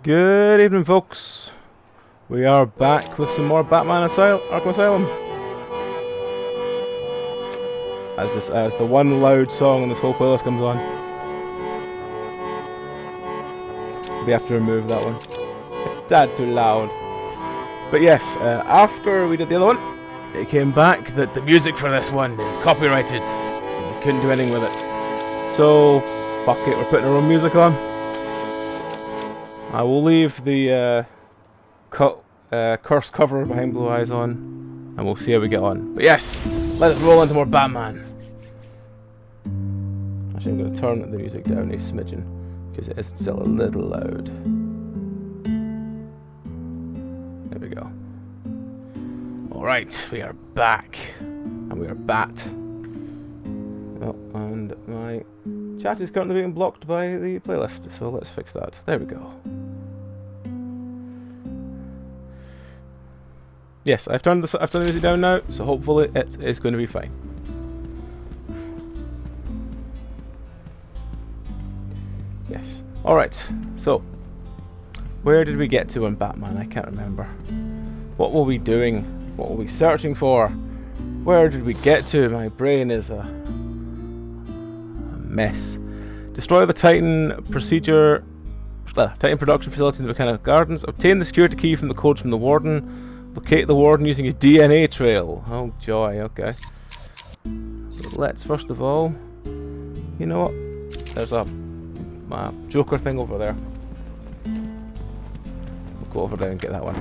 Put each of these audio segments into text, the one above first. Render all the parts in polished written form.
Good evening, folks. We are back with some more Arkham Asylum. As the one loud song on this whole playlist comes on, we have to remove that one. It's that too loud. But yes, after we did the other one, it came back that the music for this one is copyrighted. We couldn't do anything with it. So, fuck it, we're putting our own music on. I will leave the cursed cover behind Blue Eyes on, and we'll see how we get on. But yes, let us roll into more Batman. Actually, I'm going to turn the music down a smidgen, because it is still a little loud. There we go. Alright, we are back. And we are bat. Oh, and my chat is currently being blocked by the playlist, so let's fix that. There we go. Yes, I've turned the music down now, so hopefully it is going to be fine. Yes. Alright, so where did we get to on Batman? I can't remember. What were we doing? What were we searching for? Where did we get to? My brain is a mess. Destroy the Titan Titan production facility in the Botanical Gardens. Obtain the security key from the codes from the Warden. Locate the Warden using his DNA trail. Oh joy, okay. Let's first of all, you know what? There's a Joker thing over there. We'll go over there and get that one.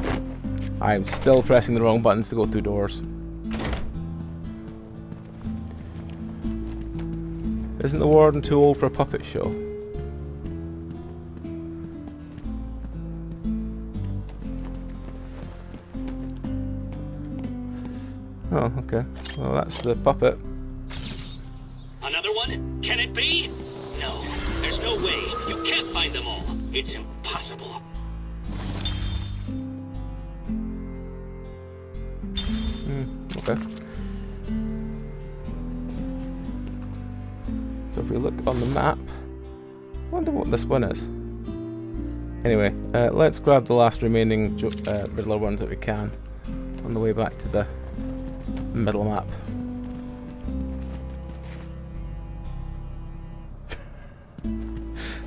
I'm still pressing the wrong buttons to go through doors. Isn't the Warden too old for a puppet show? Oh, okay. Well, that's the puppet. Another one? Can it be? No, there's no way. You can't find them all. It's impossible. Okay. So if we look on the map, I wonder what this one is. Anyway, let's grab the last remaining Riddler ones that we can on the way back to the middle map.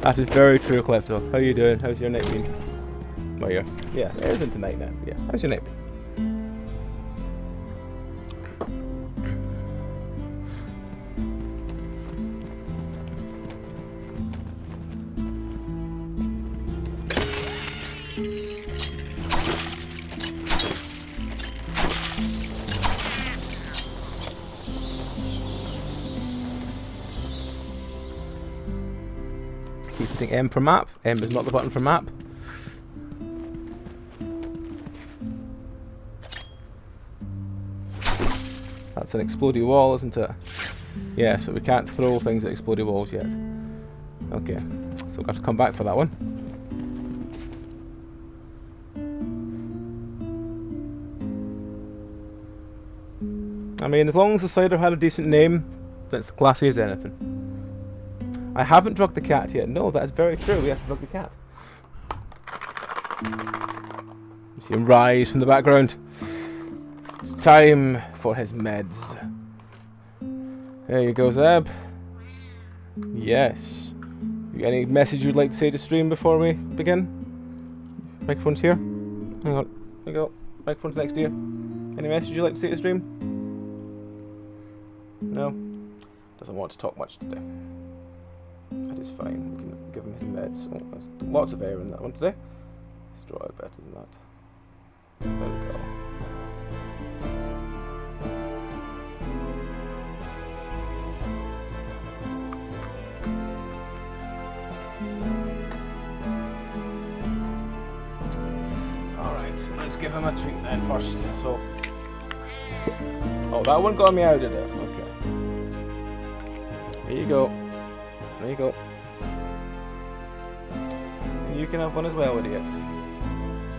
That is very true, Klepto. How you doing? How's your night been? Oh, yeah, it is into night now. Yeah, how's your night been? Keep hitting M for map. M is not the button for map. That's an explodey wall, isn't it? Yeah, so we can't throw things at explodey walls yet. Okay, so we'll have to come back for that one. I mean, as long as the cider had a decent name, that's classy as anything. I haven't drugged the cat yet. No, that is very true. We have to drug the cat. You see him rise from the background. It's time for his meds. There you go, Zeb. Yes. Any message you'd like to say to stream before we begin? Microphone's here. Hang on. There you go. Microphone's next to you. Any message you'd like to say to stream? No? Doesn't want to talk much today. That is fine. We can give him his meds. Oh, there's lots of air in that one today. Let's draw it better than that. There we go. Alright, so let's give him a treat then first. So, oh, that one got me out of it. Okay. There you go. There you go. And you can have one as well, idiot.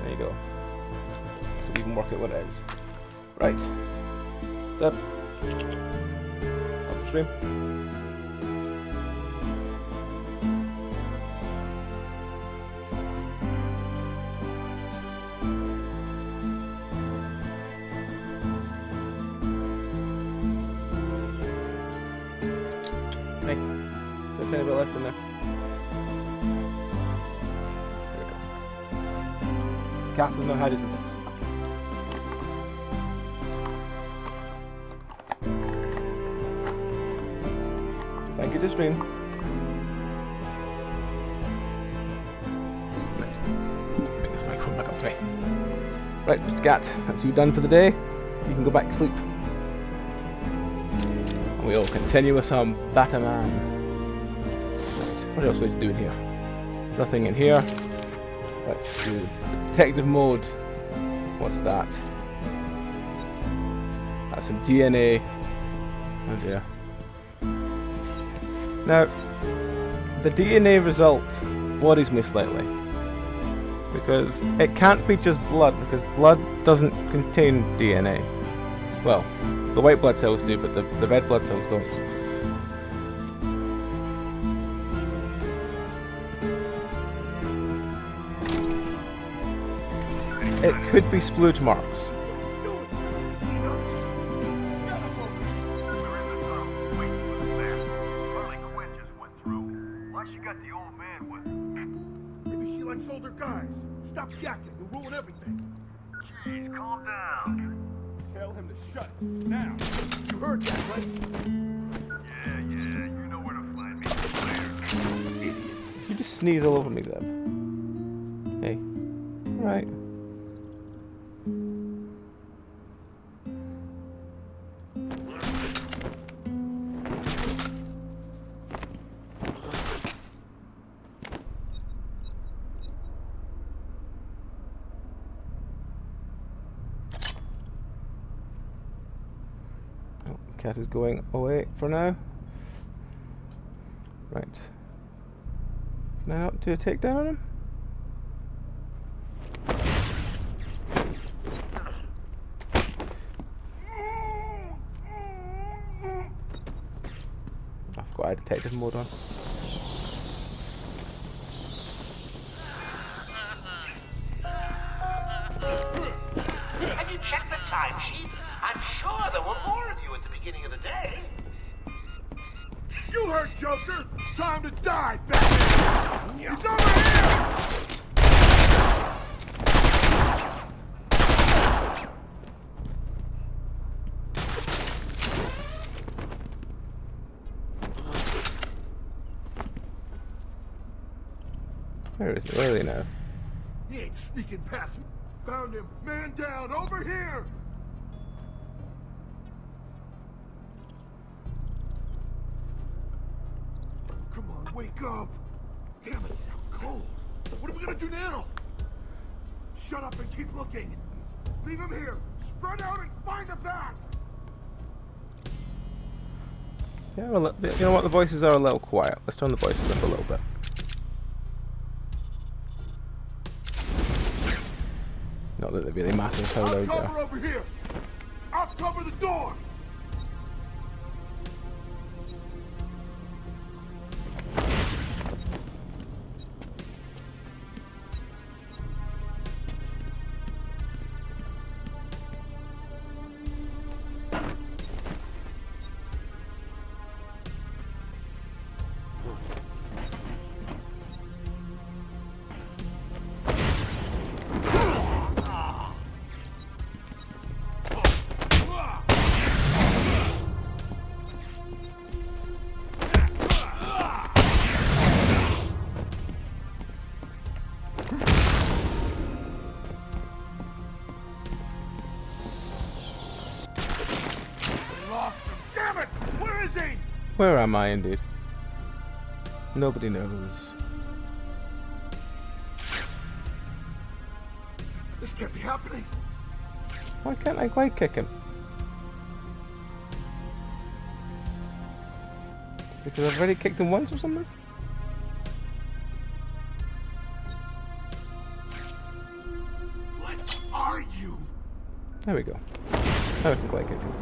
There you go. Could even work out what it is. Right. Up. Upstream. a tiny bit left in there. There we go. Captain no hide his minutes. Thank you to stream. Right. Bring this microphone back up to me. Right, Mr. Cat, that's you done for the day. You can go back to sleep. And we'll continue with some Batman. Right, what else are we to do in here? Nothing in here. Let's do detective mode. What's that? That's some DNA. Oh dear. Now, the DNA result worries me slightly. Because it can't be just blood, because blood doesn't contain DNA. Well, the white blood cells do, but the red blood cells don't. It could be splooge marks. Older guys, stop yakking. You'll ruin everything. Jeez, calm down. Tell him to shut it now. You heard that, right? Yeah, you know where to find me. Idiot. You just sneeze all over me, Zeb. Hey. Alright. Cat is going away for now. Right. Can I not do a takedown on him? I forgot I had detective mode on. Have you checked the timesheet? I'm sure there were more of you at the beginning of the day. You heard Joker. Time to die, Batman. He's over here. Where is it really now? He ain't sneaking past me. Found him. Man down. Over here. Come on, wake up. Damn it, I'm cold. What are we gonna do now? Shut up and keep looking. Leave him here. Spread out and find the bat. Yeah, well, you know what? The voices are a little quiet. Let's turn the voices up a little bit. Not that it really matters how I'll loud they cover are. over here. I'll cover the door. Where am I, indeed? Nobody knows. This can't be happening. Why can't I glide kick him? Is it because I've already kicked him once or something? What are you? There we go. Now I can glide kick him.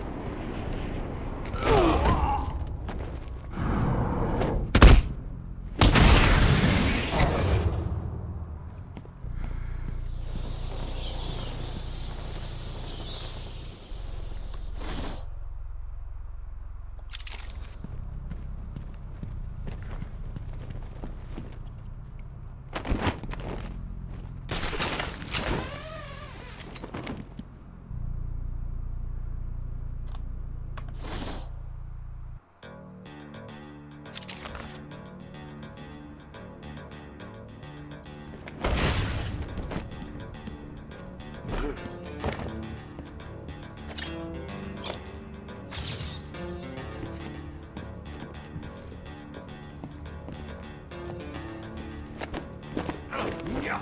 ya!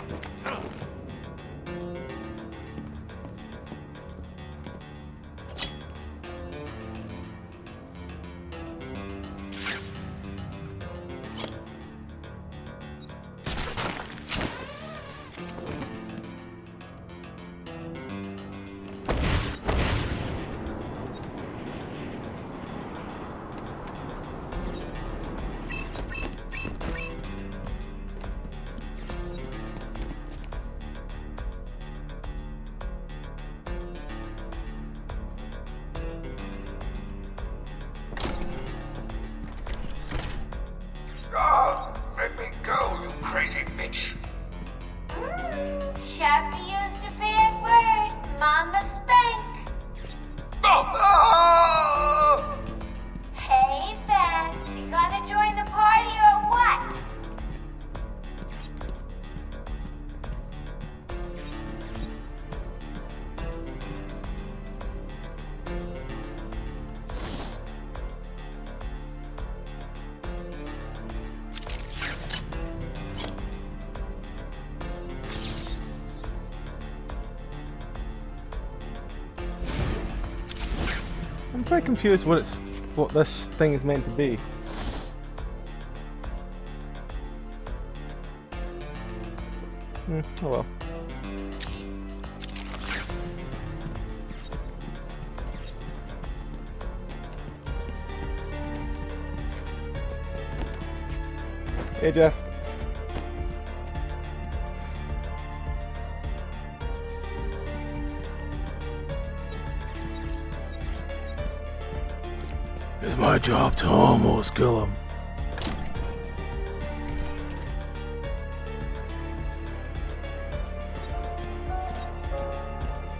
Let me go, you crazy bitch! Chappie used a bad word. Mama spank. Oh! Hey, Beth, you gonna join the party or what? I'm quite confused what this thing is meant to be. Oh well. Hey Jeff. It's my job to almost kill him.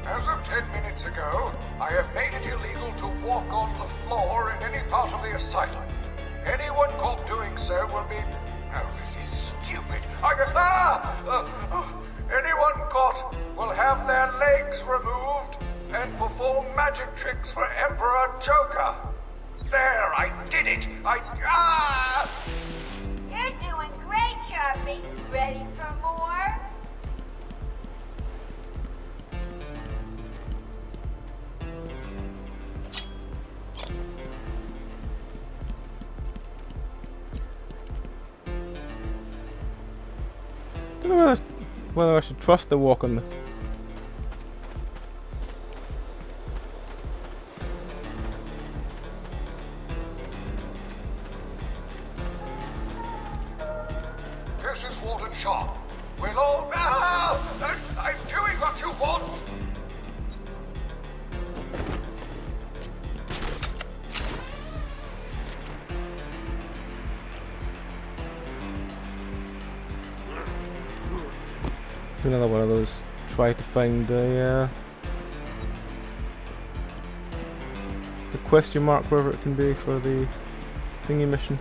As of 10 minutes ago, I have made it illegal to walk on the floor in any part of the asylum. Anyone caught doing so will be... Oh, this is stupid. Anyone caught will have their legs removed and perform magic tricks for Emperor Joker. There, I did it. You're doing great, Sharpie. Ready for more? I don't know whether I should trust the walk on the... This is Warden Shaw. We'll all... I'm doing what you want. It's another one of those try to find the question mark, wherever it can be, for the thingy mission.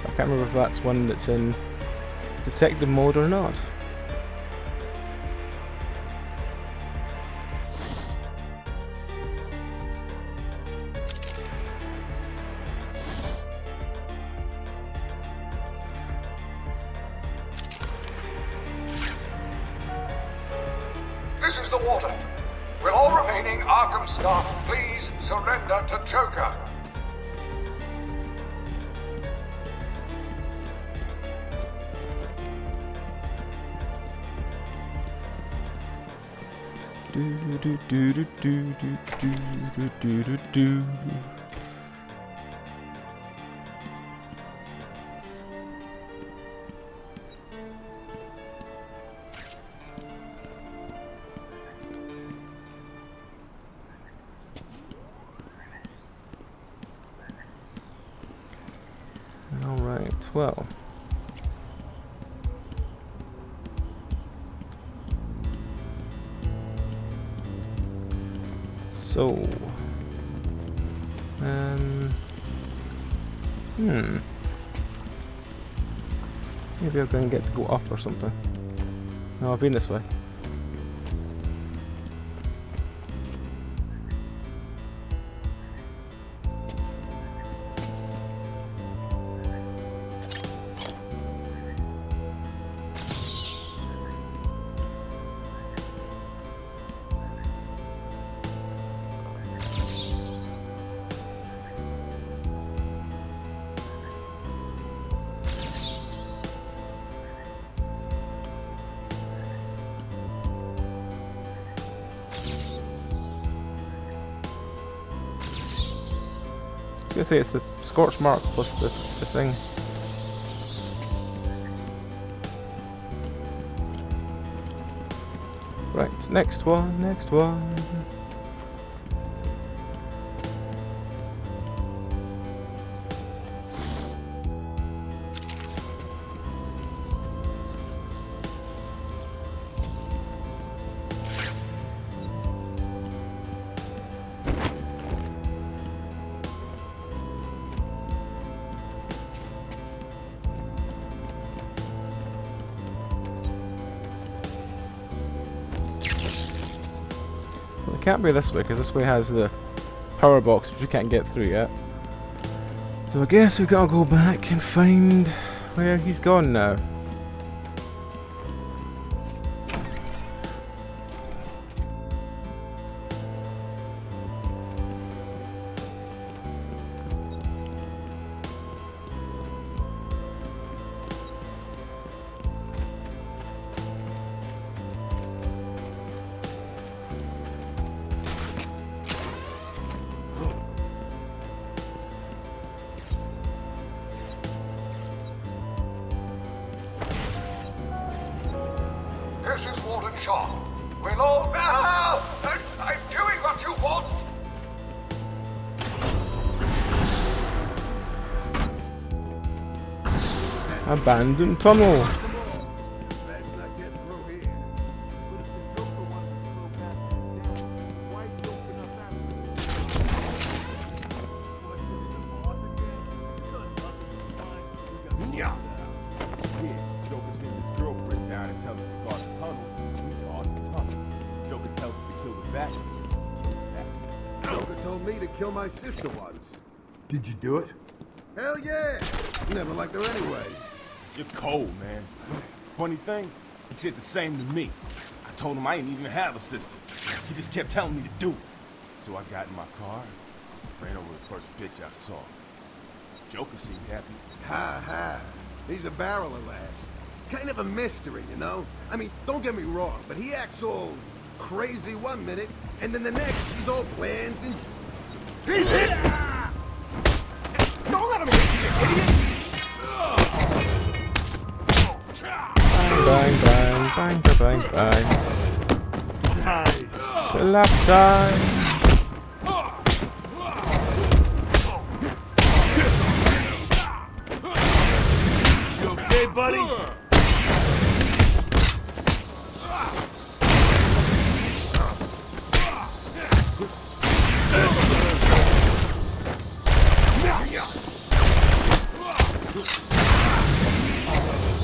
I can't remember if that's one that's in detective mode or not. This is the warden. Will all remaining Arkham staff please surrender to Joker? Do do do do do do do do do do. Alright, well. So, maybe I'm going to get to go up or something. No, I've been this way. gonna say it's the scorch mark plus the thing. Right, next one, next one. It can't be this way, because this way has the power box, which we can't get through yet. So I guess we've got to go back and find where he's gone now. This is Warden Shaw. We'll all... Ah! I'm doing what you want! Abandoned tunnel. Kill my sister once. Did you do it? Hell yeah! Never liked her anyway. You're cold, man. Funny thing, he said the same to me. I told him I didn't even have a sister. He just kept telling me to do it. So I got in my car, ran over the first bitch I saw. Joker seemed happy. Ha ha. He's a barrel of laughs. Kind of a mystery, you know? I mean, don't get me wrong, but he acts all crazy one minute, and then the next he's all plans and... He's hit! Don't let him hit you, idiot! Bang, bang, bang, bang, bang, bang. Slap time. You okay, buddy?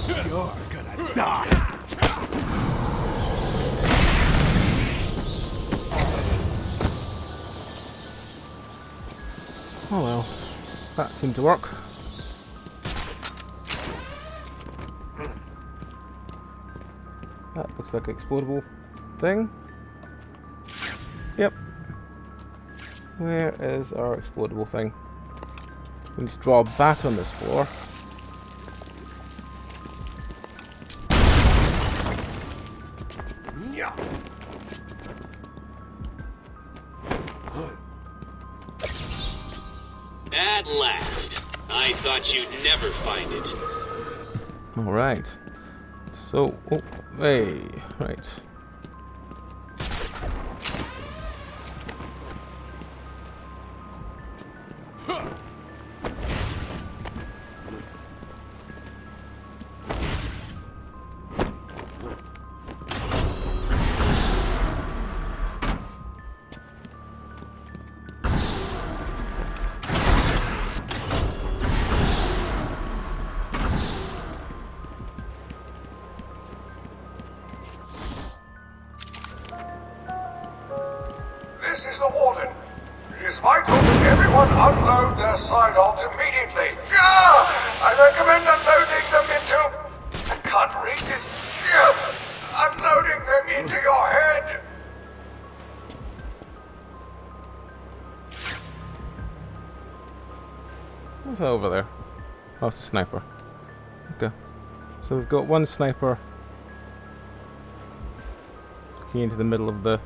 You're gonna die! Oh well, that seemed to work. That looks like an explodable thing. Yep. Where is our explodable thing? We can just draw a bat on this floor. At last. I thought you'd never find it. Alright. So, oh, hey, right. This is the Warden. It is vital that everyone unload their sidearms immediately. I recommend unloading them into... I can't read this. Unloading them into your head. What's that over there? Oh, it's a sniper. Okay. So we've got one sniper key into the middle of the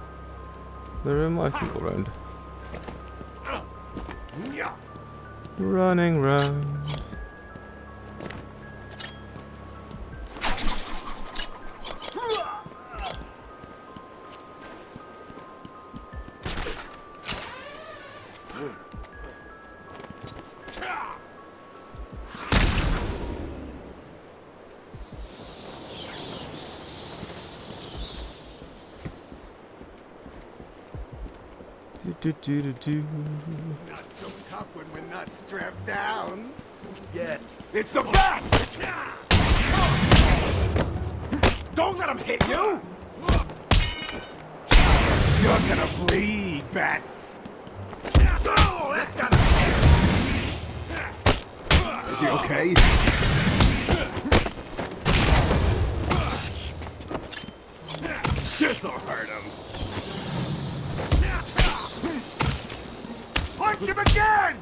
room. I can go around. Running round. Do. Not so tough when we're not strapped down. Yeah, it's the bat! Don't let him hit you! You're gonna bleed, bat! Oh, that's gotta... Is he okay? This'll hurt him. Punch him again!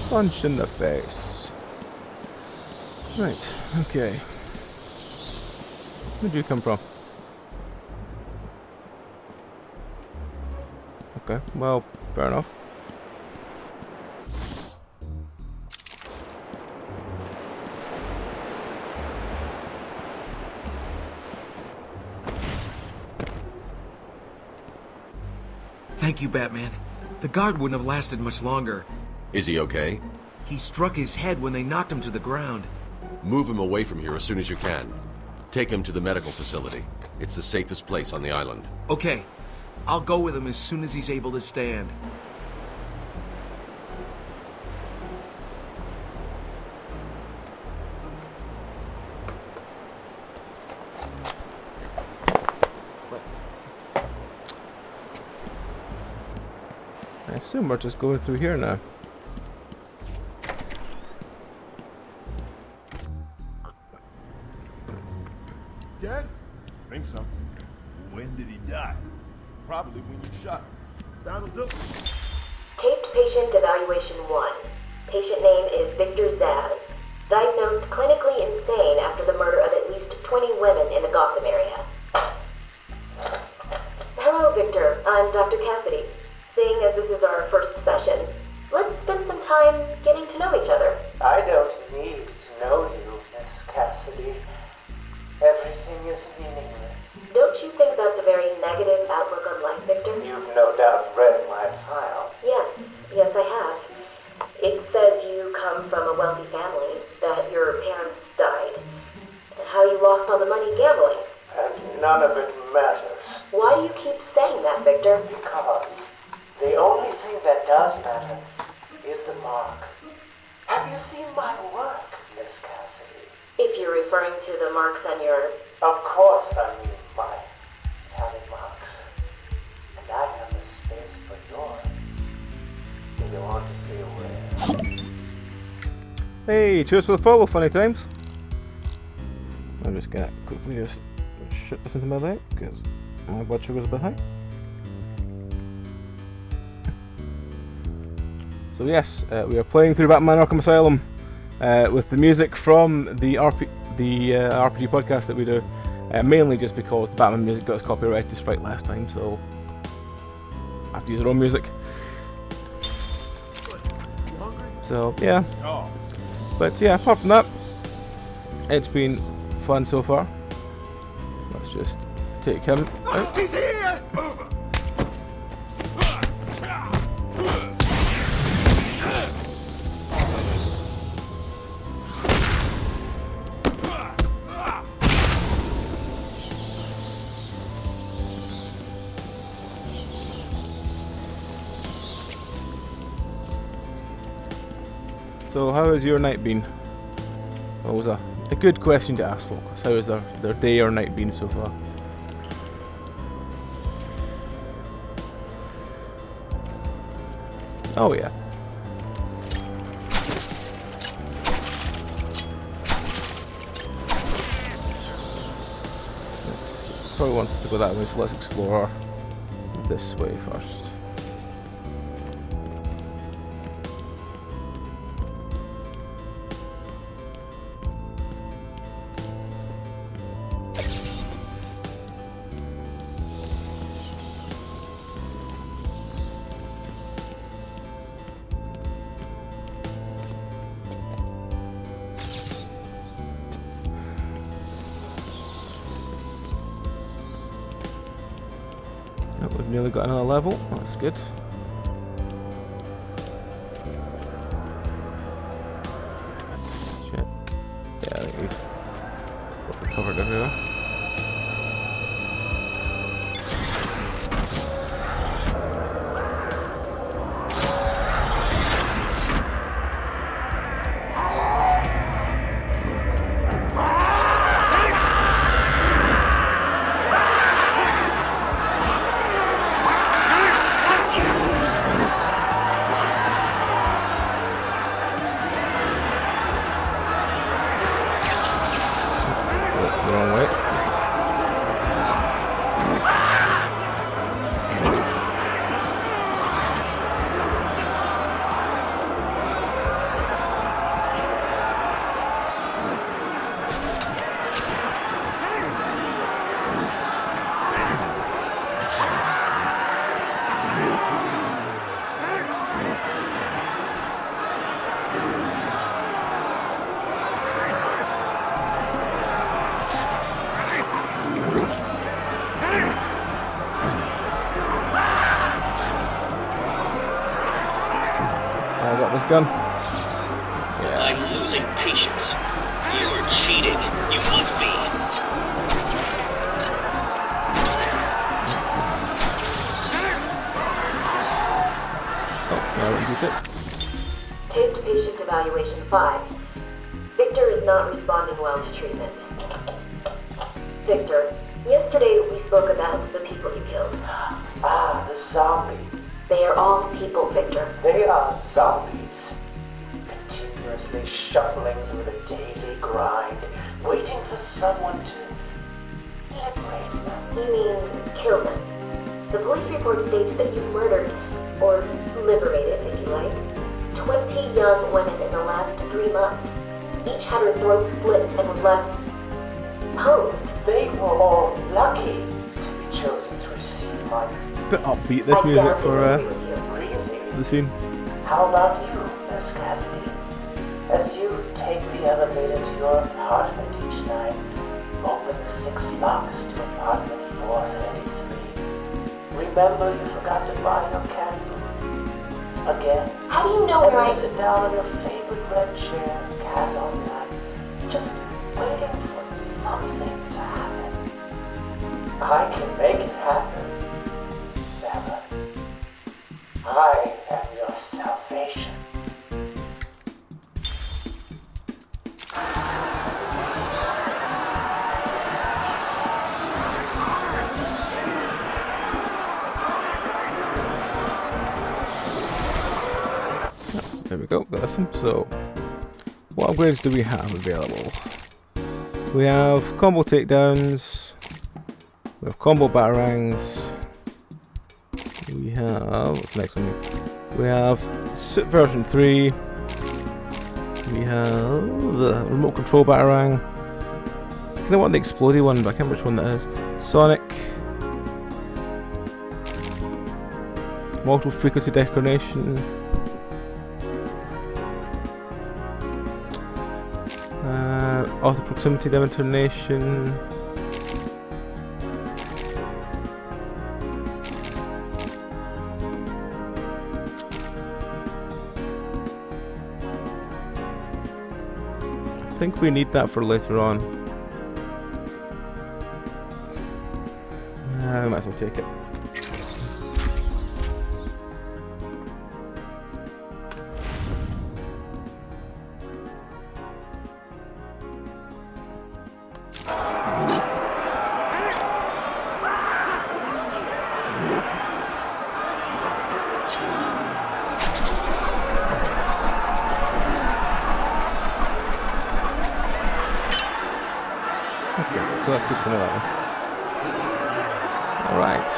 Punch in the face. Right, okay. Where'd you come from? Okay, well, fair enough. Thank you, Batman. The guard wouldn't have lasted much longer. Is he okay? He struck his head when they knocked him to the ground. Move him away from here as soon as you can. Take him to the medical facility. It's the safest place on the island. Okay. I'll go with him as soon as he's able to stand. I assume we're just going through here now. Dead? I think so. When did he die? Probably when you shot him. That'll do. Taped patient evaluation 1. Patient name is Victor Zaz. Diagnosed clinically insane after the murder of at least 20 women in the Gotham area. Hello, Victor. I'm Dr. Cassidy. Seeing as this is our first session, let's spend some time getting to know each other. I don't need to know you, Miss Cassidy. Everything is meaningless. Don't you think that's a very negative outlook on life, Victor? You've no doubt read my file. Yes, I have. It says you come from a wealthy family, that your parents died, and how you lost all the money gambling. And none of it matters. Why do you keep saying that, Victor? Because the only thing that does matter is the mark. Have you seen my work, Miss Cassidy? If you're referring to the marks on your... Of course I mean my tally marks. And I have a space for yours. Do you want to see where? Hey, cheers for the follow, funny times. I'm just gonna quickly just shut this into my leg because my blood sugar's a bit high. So yes, we are playing through Batman Arkham Asylum with the music from the RPG podcast that we do, mainly just because the Batman music got its copyrighted strike last time, so I have to use our own music. So yeah, but yeah, apart from that, it's been fun so far. Let's just take him out. He's here! So how has your night been? What was a good question to ask folks. How has their day or night been so far? Oh yeah. Probably wants to go that way, so let's explore this way first. We've nearly got another level, that's good. Check. Yeah, I think we've covered everywhere. I got this gun. Yeah. I'm losing patience. You're cheating. You must be. Oh, now we can it. Taped patient evaluation 5. Victor is not responding well to treatment. Victor, yesterday we spoke about the people you killed. Ah, the zombies. They are all people, Victor. They are zombies. Continuously shuffling through the daily grind, waiting for someone to liberate them. You mean kill them? The police report states that you've murdered, or liberated if you like, 20 young women in the last 3 months. Each had her throat slit and was left posed. They were all lucky to be chosen to receive my... Bit upbeat, this music for Really? the scene. How about you, Miss Cassidy? As you take the elevator to your apartment each night, open the 6 locks to apartment 433. Remember you forgot to buy your cat food. Again. How do you know where As you sit down in your favorite red chair, cat on lap, just waiting for something to happen. I can make it happen. Sarah. I am your salvation. There we go, got this one. So, what upgrades do we have available? We have combo takedowns, we have combo batarangs, we have, what's the next one? We have Suit version 3, we have the remote control batarang, I kind of want the explodey one, but I can't remember which one that is. Sonic, multiple frequency detonation, auto proximity detonation, I think we need that for later on. I might as well take it. that's good to know that one. Alright.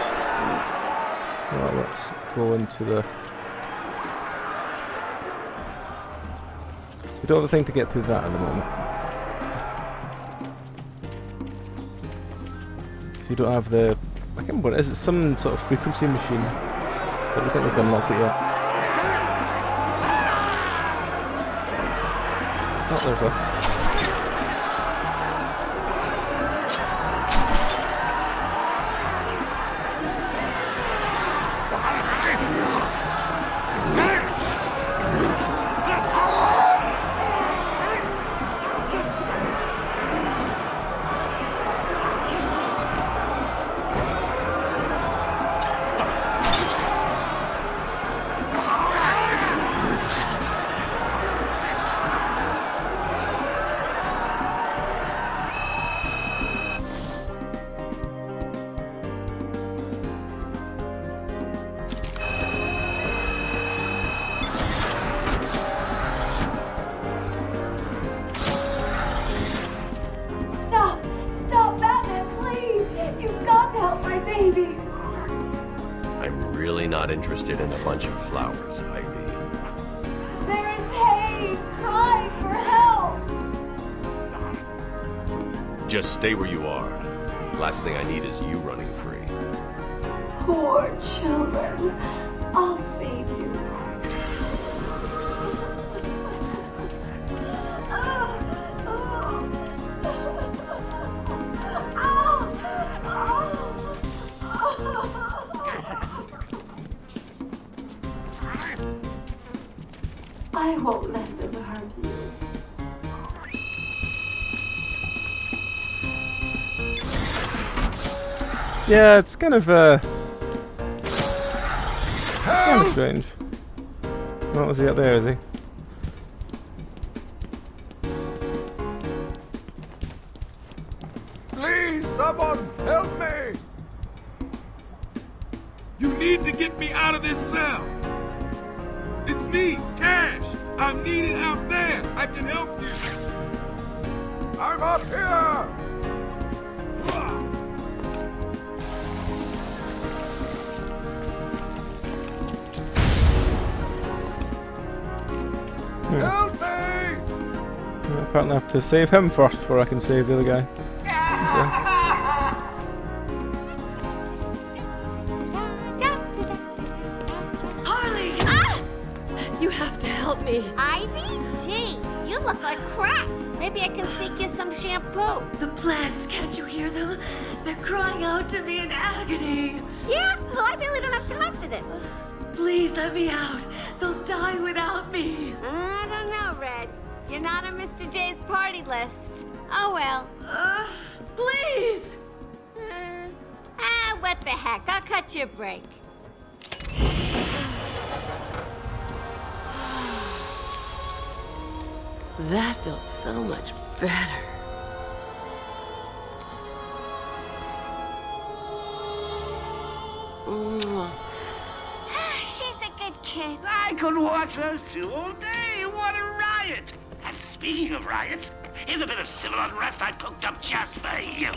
Well, let's go into the... So we don't have a thing to get through that at the moment. So you don't have the... I can't remember what it is. It's some sort of frequency machine. I don't think we've unlocked it yet. Oh, there's a... Stop, Batman, please! You've got to help my babies! I'm really not interested in a bunch of flowers, Ivy. They're in pain, crying for help! Just stay where you are. Last thing I need is you running free. Poor children. I'll save you. I won't let them hurt you. Yeah, it's kind of strange. What was he up there, is he? Please, someone help me! You need to get me out of this cell. It's me, Cash. I'm needed out there. I can help you. I'm up here! Help me! Apparently I have to save him first before I can save the other guy. Harley! Ah! You have to help me. Ivy? Gee, you look like crap. Maybe I can sneak you some shampoo. The plants, can't you hear them? They're crying out to me in agony. Yeah? Well, I really don't have time for this. Please let me out. They'll die without me. I don't know, Red. You're not on Mr. J's party list. Oh, well. Please! What the heck? I'll cut you a break. That feels so much better. She's a good kid. I could watch those two all day. What a riot! And speaking of riots, here's a bit of civil unrest I cooked up just for you.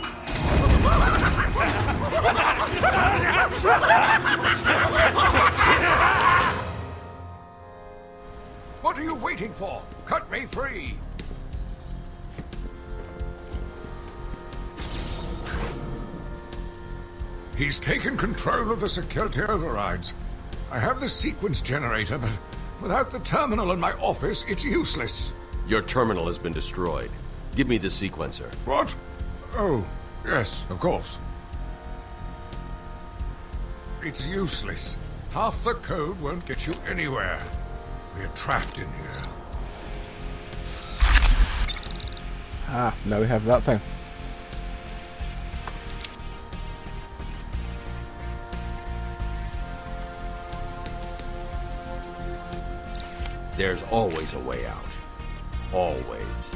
What are you waiting for? Cut me free! He's taken control of the security overrides. I have the sequence generator, but without the terminal in my office, it's useless. Your terminal has been destroyed. Give me the sequencer. What? Oh, yes, of course. It's useless. Half the code won't get you anywhere. We're trapped in here. Ah, now we have that thing. There's always a way out. Always.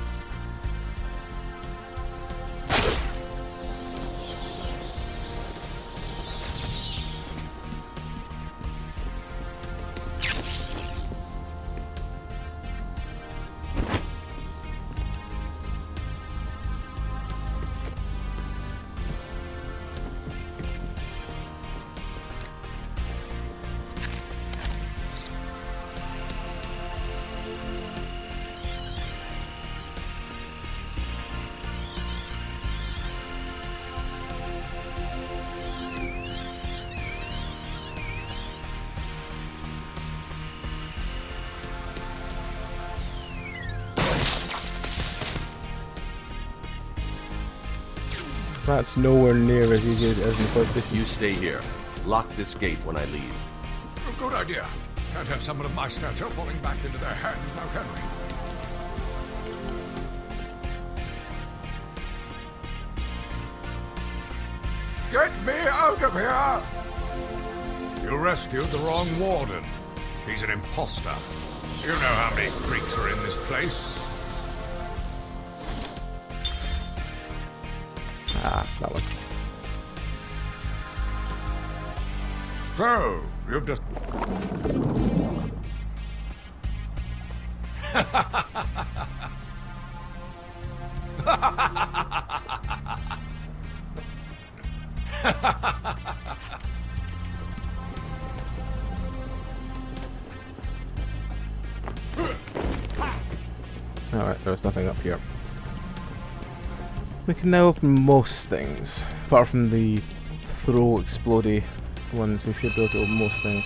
That's nowhere near as easy as it is in the PlayStation. You stay here. Lock this gate when I leave. Good idea. Can't have someone of my stature falling back into their hands now, can we? Get me out of here! You rescued the wrong warden. He's an imposter. You know how many freaks are in this place. Ah, that one. So, you've just... Alright, there's nothing up here. We can now open most things, apart from the throw explodey ones. We should be able to open most things.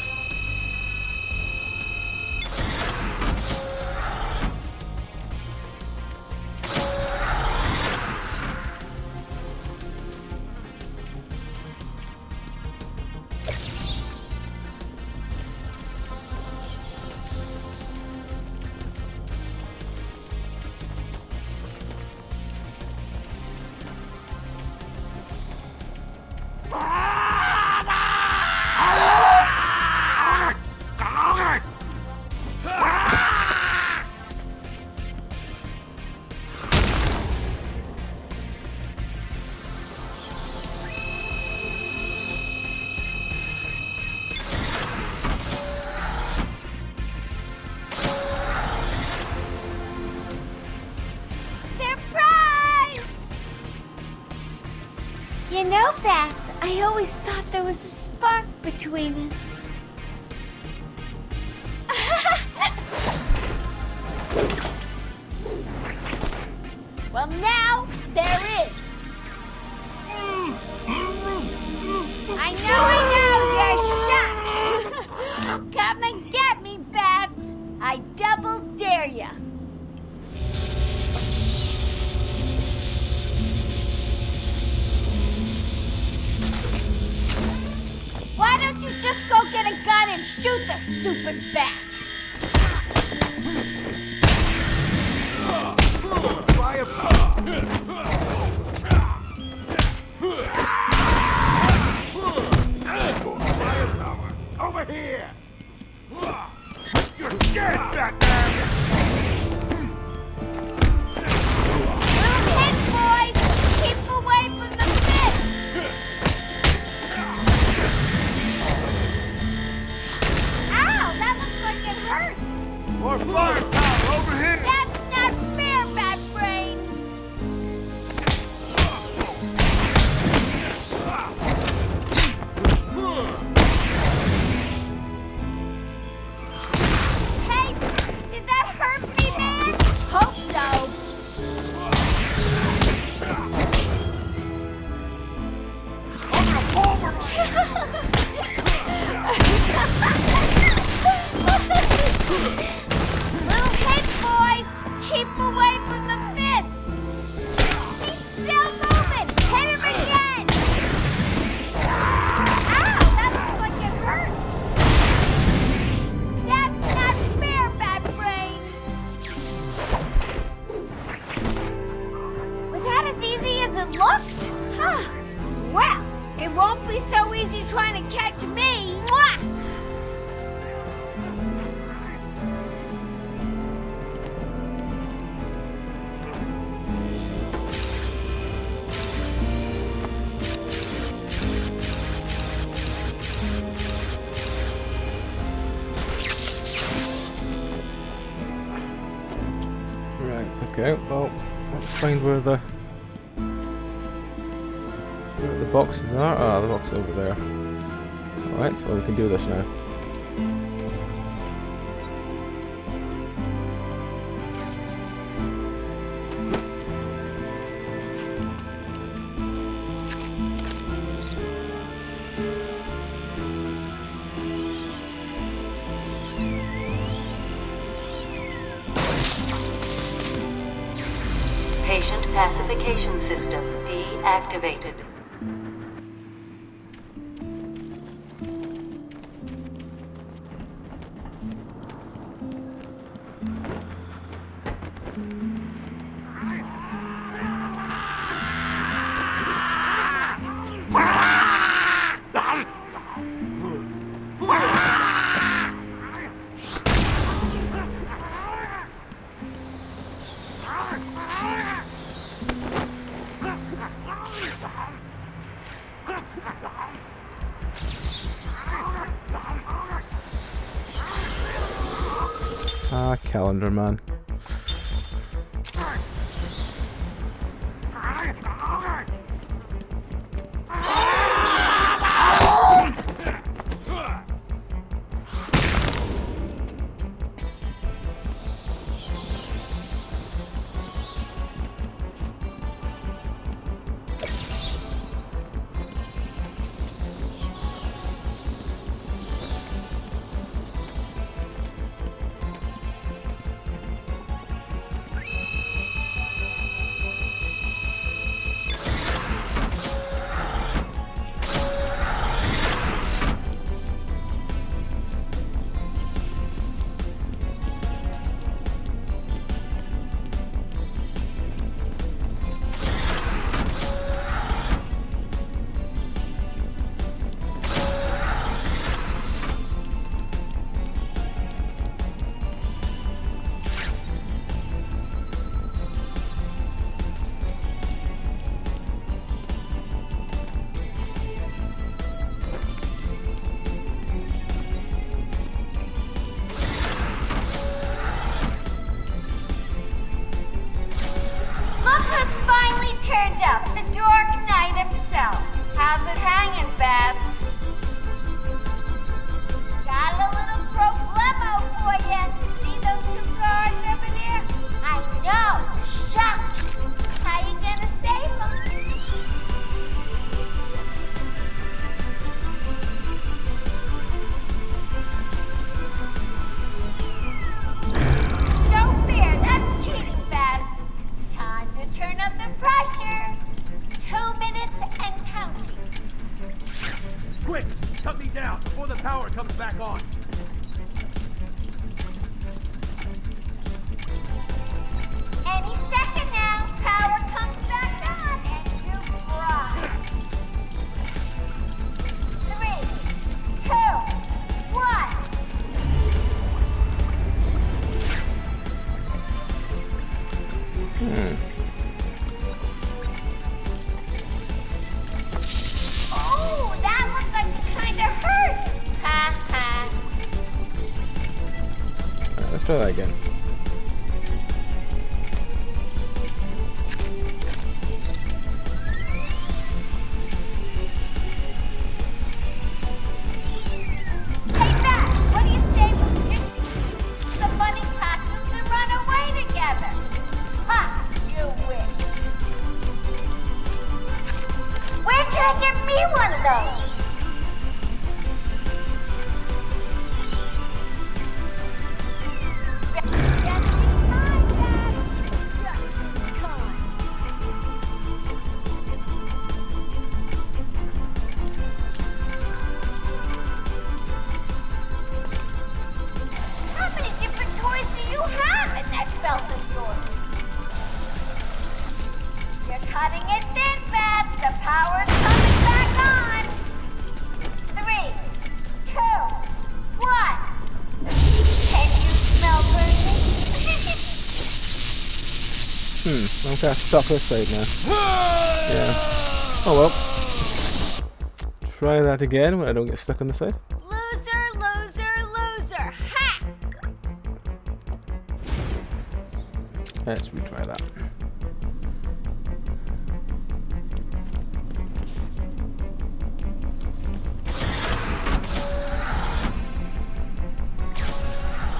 You know, Bats, I always thought there was a spark between us. Well, now there is. I know, you're shocked. Come and get me, Bats. I double dare ya. Why don't you just go get a gun and shoot the stupid bat? Over here! You're dead, Batman! Little hit, boys! Keep away from the fist! Ow! That looks like it hurt! More firepower over here! That's not fair, Bat Brain! Hey! Did that hurt me, man? Hope so! Little hit, boys! Keep away from the fists! He's still moving! Hit him again! Ow! That looks like it hurt! That's not fair, Bat Brain! Was that as easy as it looked? Huh. Well, it won't be so easy trying to catch me! Mwah! Right, okay, well, let's find where the boxes are. Ah, the box is over there. Alright, well we can do this now. Patient pacification system deactivated. activated. Calendar man. Turned up, the Dark Knight himself. How's it hanging, Babs? Got a little problemo for you. See those two guards over there? I know. Shock. How you gonna save them? So fair. That's cheating, Babs. Time to turn up the pressure. 2 minutes and counting. Quick! Cut me down before the power comes back on. Any second now, power comes back on and you fry. 3, 2, 1. Oh, that looks like it kinda hurt. Ha ha. Alright, let's try that again. Hey, Matt, what do you say we do the bunny costumes and run away together? Ha, you wish. Where can I get me one of those? How many different toys do you have in that belt of yours? You're cutting it thin, Babs. The power's coming back on. 3, 2, 1. Can you smell burning? I'm gonna stop this side now. Yeah. Oh well. Try that again when I don't get stuck on the side. Loser, loser, loser. Ha! Let's retry that.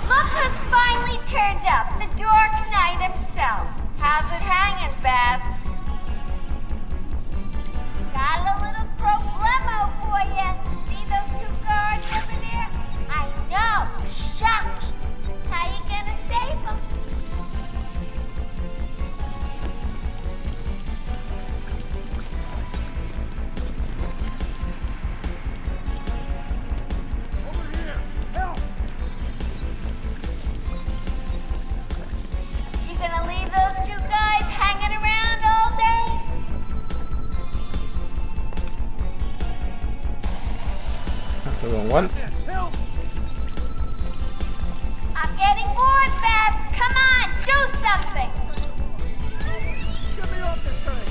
Look who's finally turned up, the Dark Knight himself. How's it hanging, Babs? Got a little problemo for you. See those two guards over there? I know. Shocking. How you gonna save them? The wrong one. I'm getting bored, Beth. Come on, do something. Get me off this thing.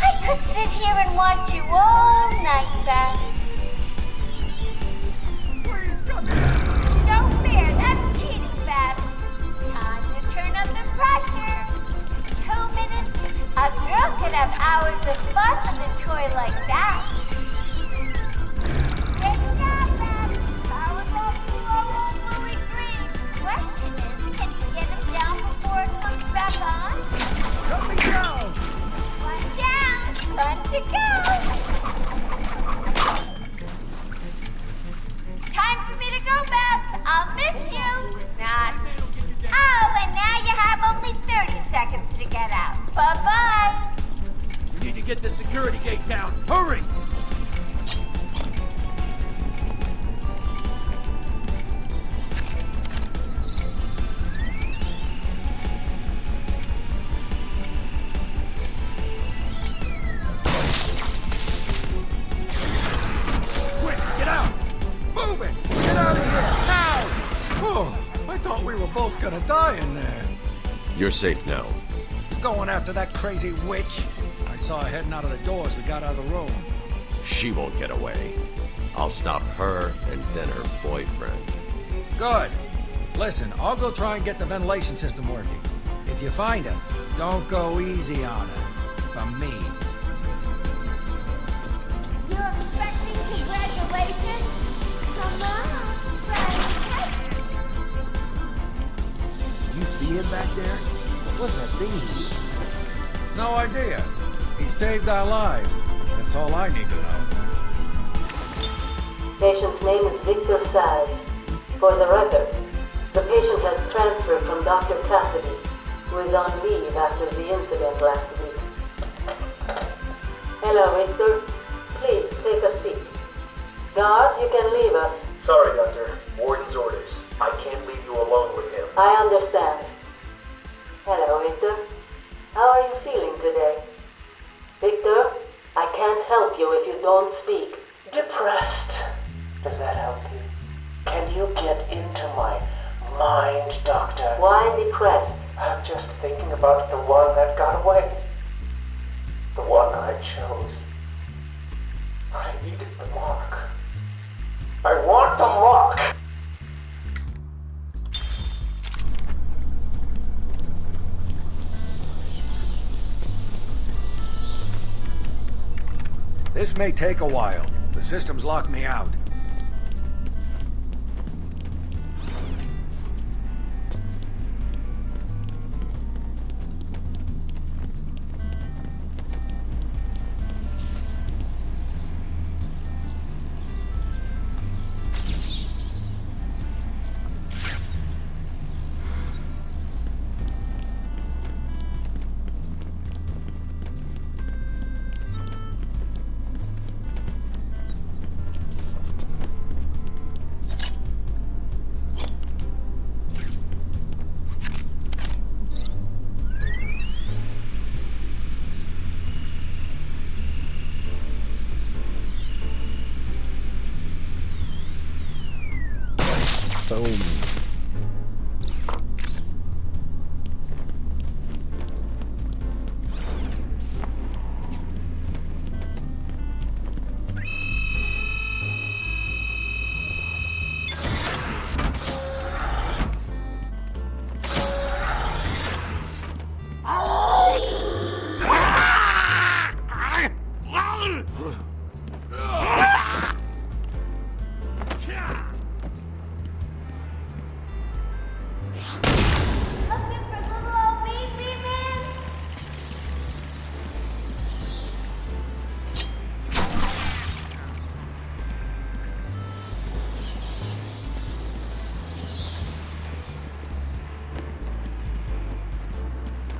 I could sit here and watch you all night, Beth. No fair, that's cheating, Beth. Time to turn up the pressure. 2 minutes? A girl could have hours of fun with a toy like that. Great job, Beth. Power back to our old Louis Green. Question is, can you get him down before it comes back on? Cut me down! One down, one to go. Time for me to go, Beth. I'll miss you. Not. Oh, and now you have only 30 seconds to get out. Bye-bye. We need to get the security gate down. Hurry! Quick, get out! Move it! Get out of here! Now! Oh, I thought we were both gonna die in there. You're safe now. Going after that crazy witch. I saw her heading out of the door as we got out of the room. She won't get away. I'll stop her and then her boyfriend. Good. Listen, I'll go try and get the ventilation system working. If you find her, don't go easy on her. From me. You're expecting congratulations? Come on, friend. You see him back there? What's that thing? No idea. He saved our lives. That's all I need to know. Patient's name is Victor Saz. For the record, the patient has transferred from Dr. Cassidy, who is on leave after the incident last week. Hello, Victor. Please, take a seat. Guards, you can leave us. Sorry, Doctor. Warden's orders. I can't leave you alone with him. I understand. Hello, Victor. How are you feeling today? Victor, I can't help you if you don't speak. Depressed. Does that help you? Can you get into my mind, Doctor? Why depressed? I'm just thinking about the one that got away. The one I chose. I needed the mark. I want the mark! This may take a while. The system's locked me out. Boom.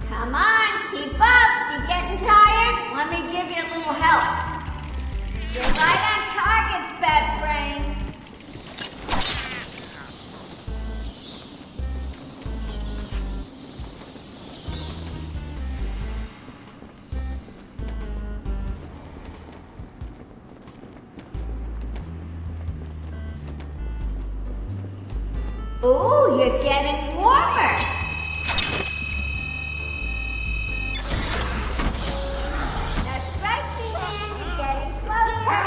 Come on, keep up. You getting tired? Let me give you a little help. You're right on target, Bad Brain. Ooh, you're getting warmer. That's right, Peanut. You're getting closer.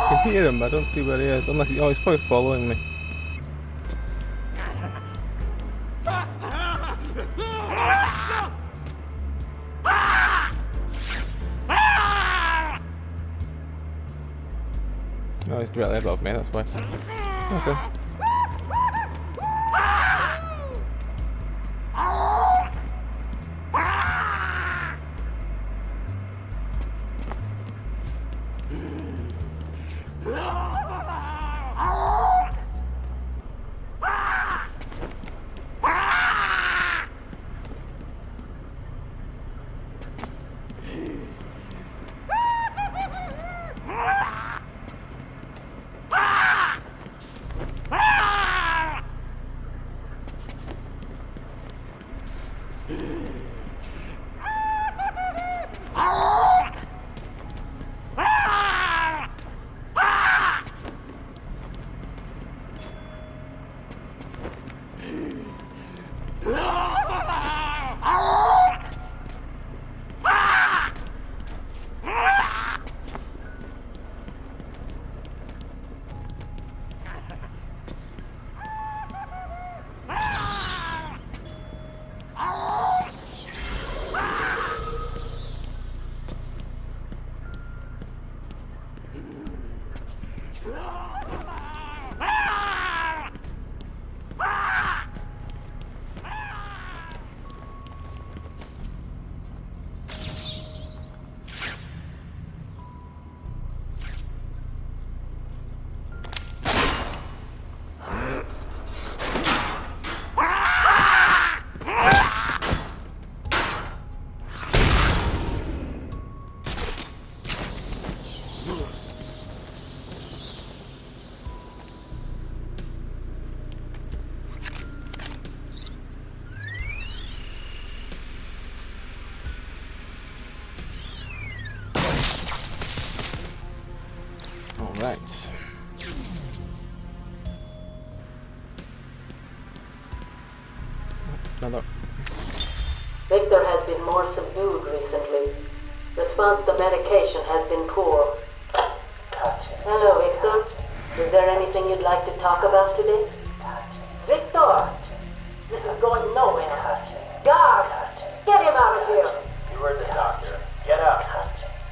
I can hear him, but I don't see where he is. Unless he, oh, he's probably following me. Oh, he's directly above me, that's why. Okay. Alright. Another. Victor has been more subdued recently. Response to medication has been poor. Hello, Victor. Is there anything you'd like to talk about today? Victor! This is going nowhere. Guard! Get him out of here! You heard the doctor. Get out.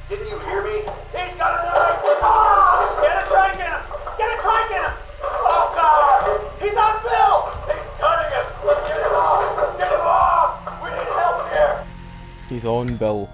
Didn't you hear me? He's got a knife! Get a try and get him! Get a try and get him! Oh, God! He's on Bill! He's cutting him! Get him off! Get him off! We need help here! He's on Bill.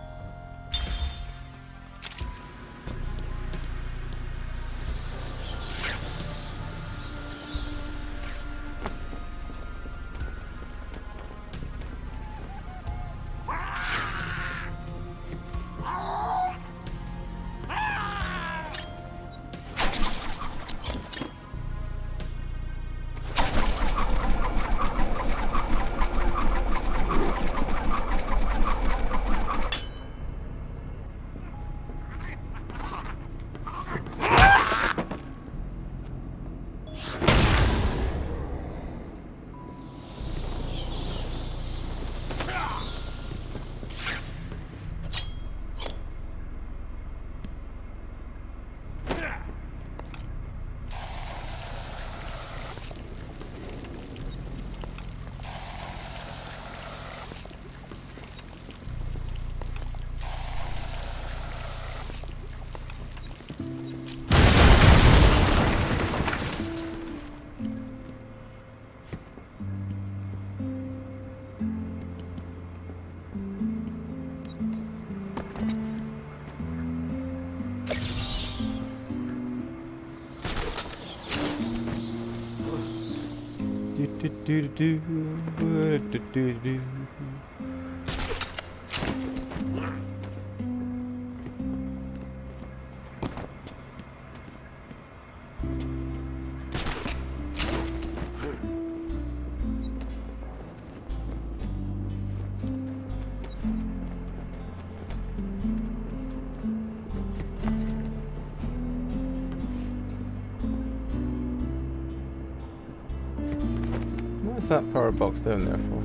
that power box down there for?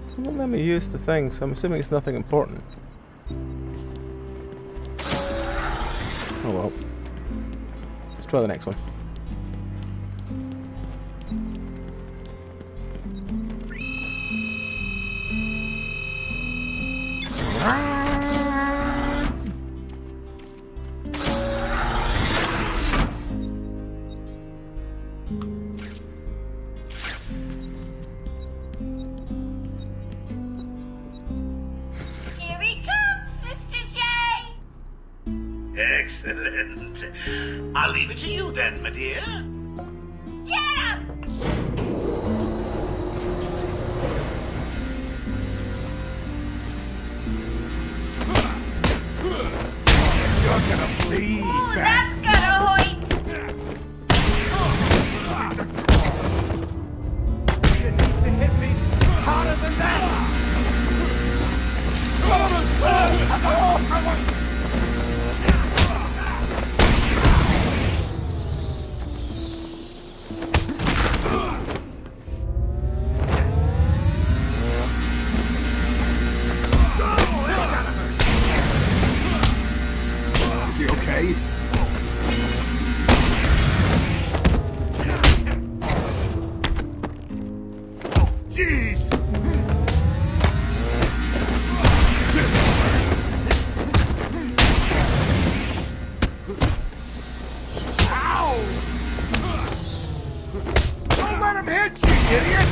It won't let me use the thing, so I'm assuming it's nothing important. Oh well. Let's try the next one. Here he comes, Mr. J! Excellent. I'll leave it to you then, my dear. Get him! You're gonna bleed, Ooh, fat. that's gonna hoit! You need to hit me harder than that. Is he okay? Jeez! Don't let him hit you, idiot!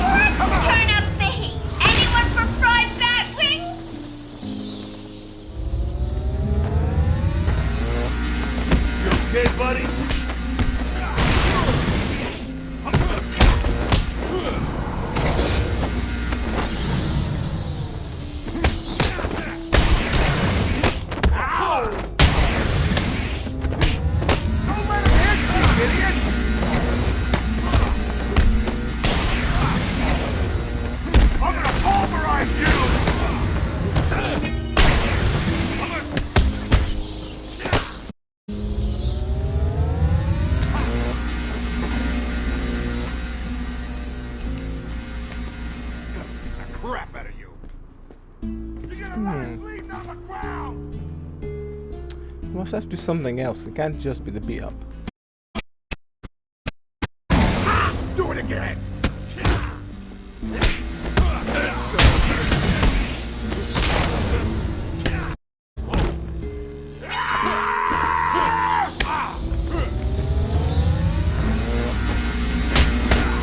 Let's turn up the heat. Anyone for fried bat wings? You okay, buddy? Don't let him hit you, idiot! I'm gonna pulverize you! The crap out of you! You're gonna run and bleeding on the ground! I must have to do something else. It can't just be the beat up. Do it again!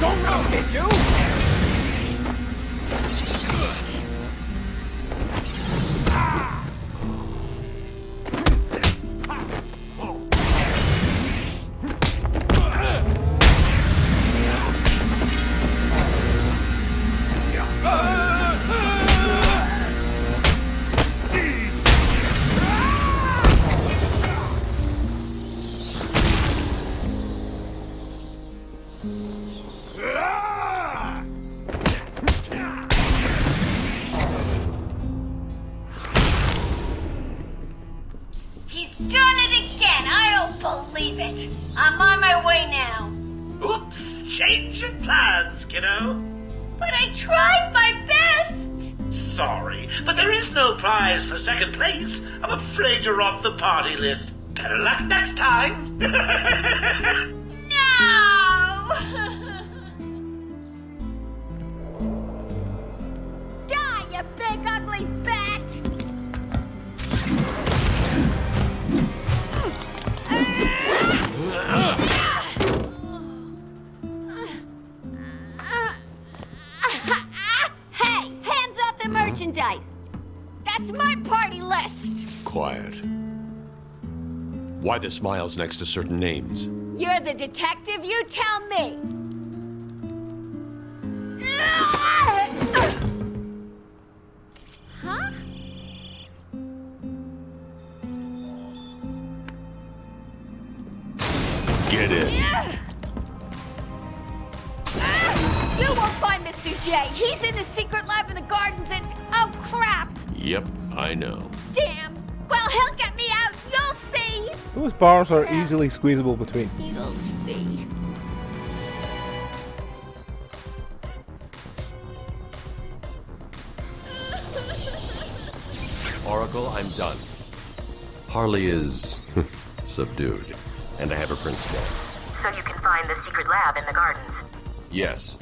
Don't let him hit you! He's done it again. I don't believe it. I'm on my way now. Oops, change of plans, kiddo. But I tried my best. Sorry, but there is no prize for second place. I'm afraid you're off the party list. Better luck next time. No! Die, you big ugly bat! merchandise. That's my party list. Quiet. Why the smiles next to certain names? You're the detective, you tell me. Huh? Get in. You won't find Mr. J. He's in the secret lab in the gardens and... oh, crap. Yep, I know. Damn. Well, he'll get me out. You'll see. Those bars are easily squeezable between. You'll see. Oracle, I'm done. Harley is subdued, and I have her prints dead. So you can find the secret lab in the gardens. Yes.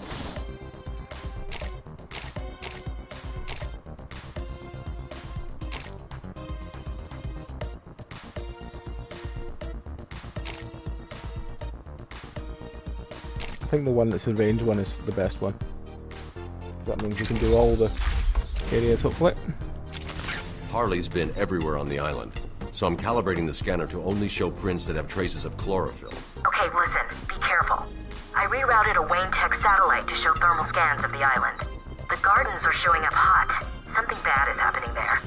I think the one that's a range one is the best one. That means you can do all the areas, hopefully. Harley's been everywhere on the island, so I'm calibrating the scanner to only show prints that have traces of chlorophyll. Okay, listen, be careful. I rerouted a Wayne Tech satellite to show thermal scans of the island. The gardens are showing up hot. Something bad is happening there.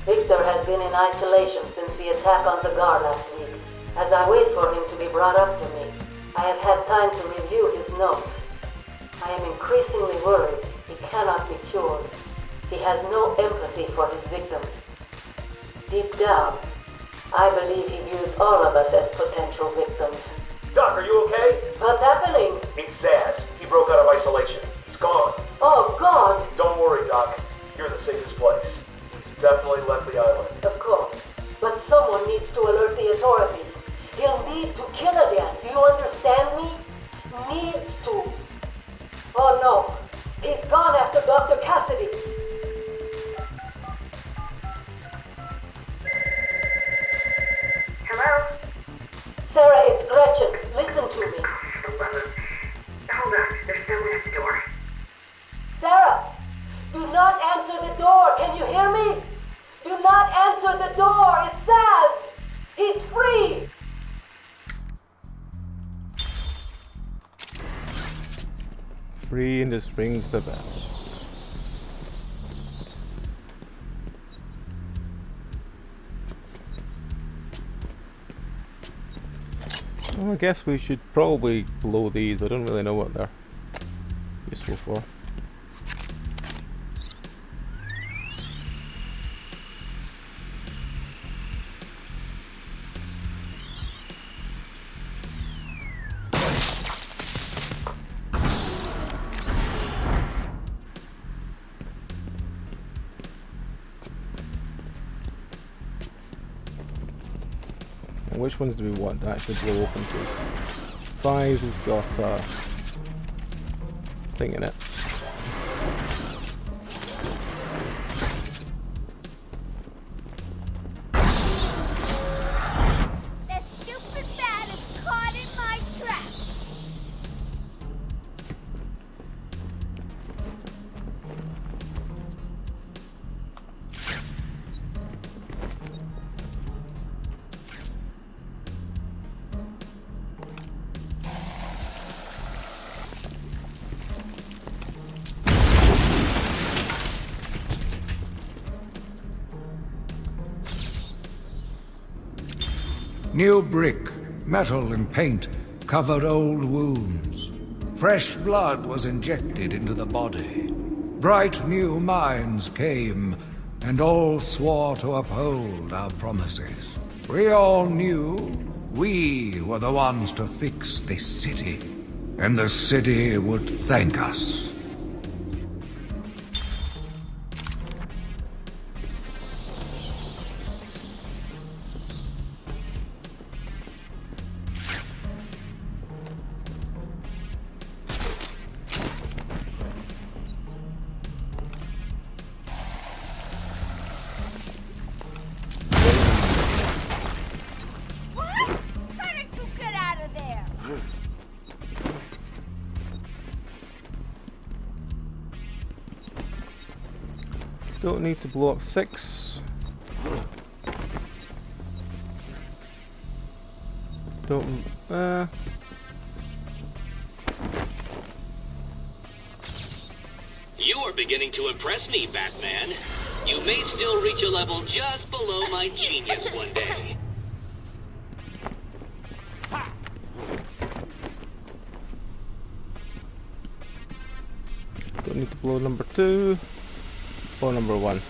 Victor has been in isolation since the attack on the guard last week. As I wait for him to be brought up to me, I have had time to review his notes. I am increasingly worried he cannot be cured. He has no empathy for his victims. Deep down, I believe he views all of us as potential victims. Doc, are you okay? What's happening? It's Zaz. He broke out of isolation. He's gone. Oh, God! Don't worry, Doc. You're in the safest place. He's definitely left the island. Of course. But someone needs to alert the authorities. He'll need to kill again. Do you understand me? Needs to. Oh, no. He's gone after Dr. Cassidy. Hello? Sarah, it's Gretchen. Listen to me. Hold on. There's someone at the door. Sarah! Do not answer the door. Can you hear me? Do not answer the door. It says he's free. Free and just rings the bell. Well, I guess we should probably blow these, but I don't really know what they're useful for. Which ones do we want to actually blow open? Because 5 has got a thing in it. The stupid bat is caught in my trap. New brick, metal and paint covered old wounds. Fresh blood was injected into the body. Bright new minds came, and all swore to uphold our promises. We all knew we were the ones to fix this city, and the city would thank us. Don't need to blow up 6. Don't. You are beginning to impress me, Batman. You may still reach a level just below my genius one day. Don't need to blow number 2 or number 1.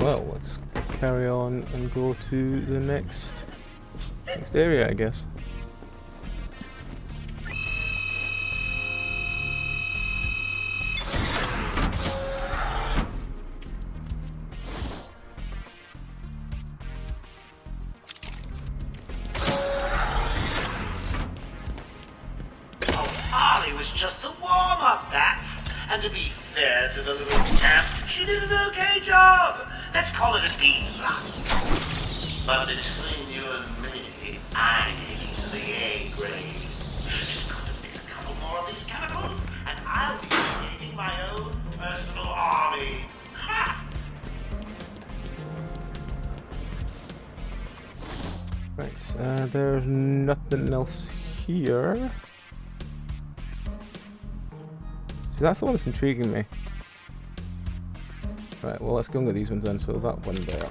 Well, let's carry on and go to the next area, I guess. Harley was just the warm-up, Bats. And to be fair to the little scamp, she did an okay job. Let's call it a B+. But between you and me, I take you to the A grade. Just got to mix a couple more of these chemicals, and I'll be creating my own personal army. Ha! Right, there's nothing else here. See, that's the one that's intriguing me. Right, well, let's go with these ones then. So that one there.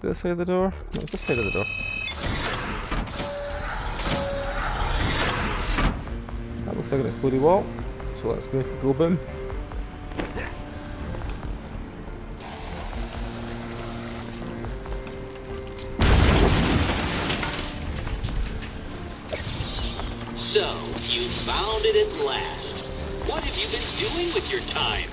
This side of the door? No, it's this side of the door. That looks like an exploding wall. So let's go boom. So, you found it at last. What have you been doing with your time?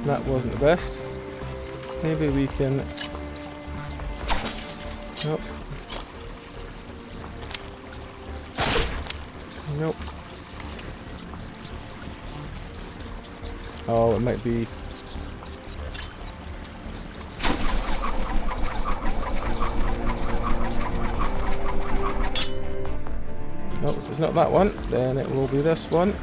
That wasn't the best. Maybe we can... Nope. Nope. Oh, it might be... Nope, if it's not that one, then it will be this one.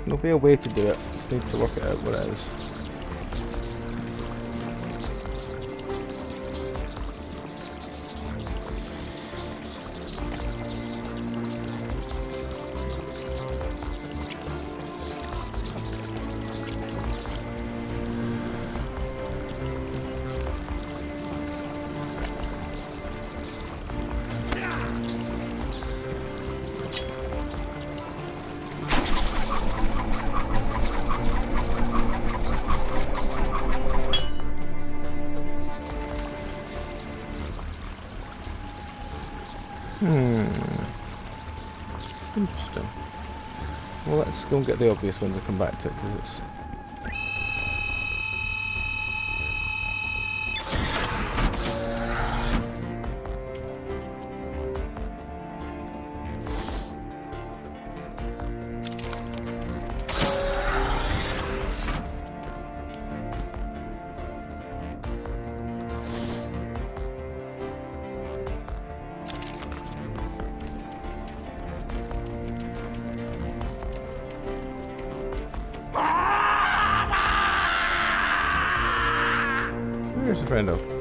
There'll be a way to do it, just need to work it out what it is. let's go and get the obvious ones and come back to it, because it's... Where's the friendo?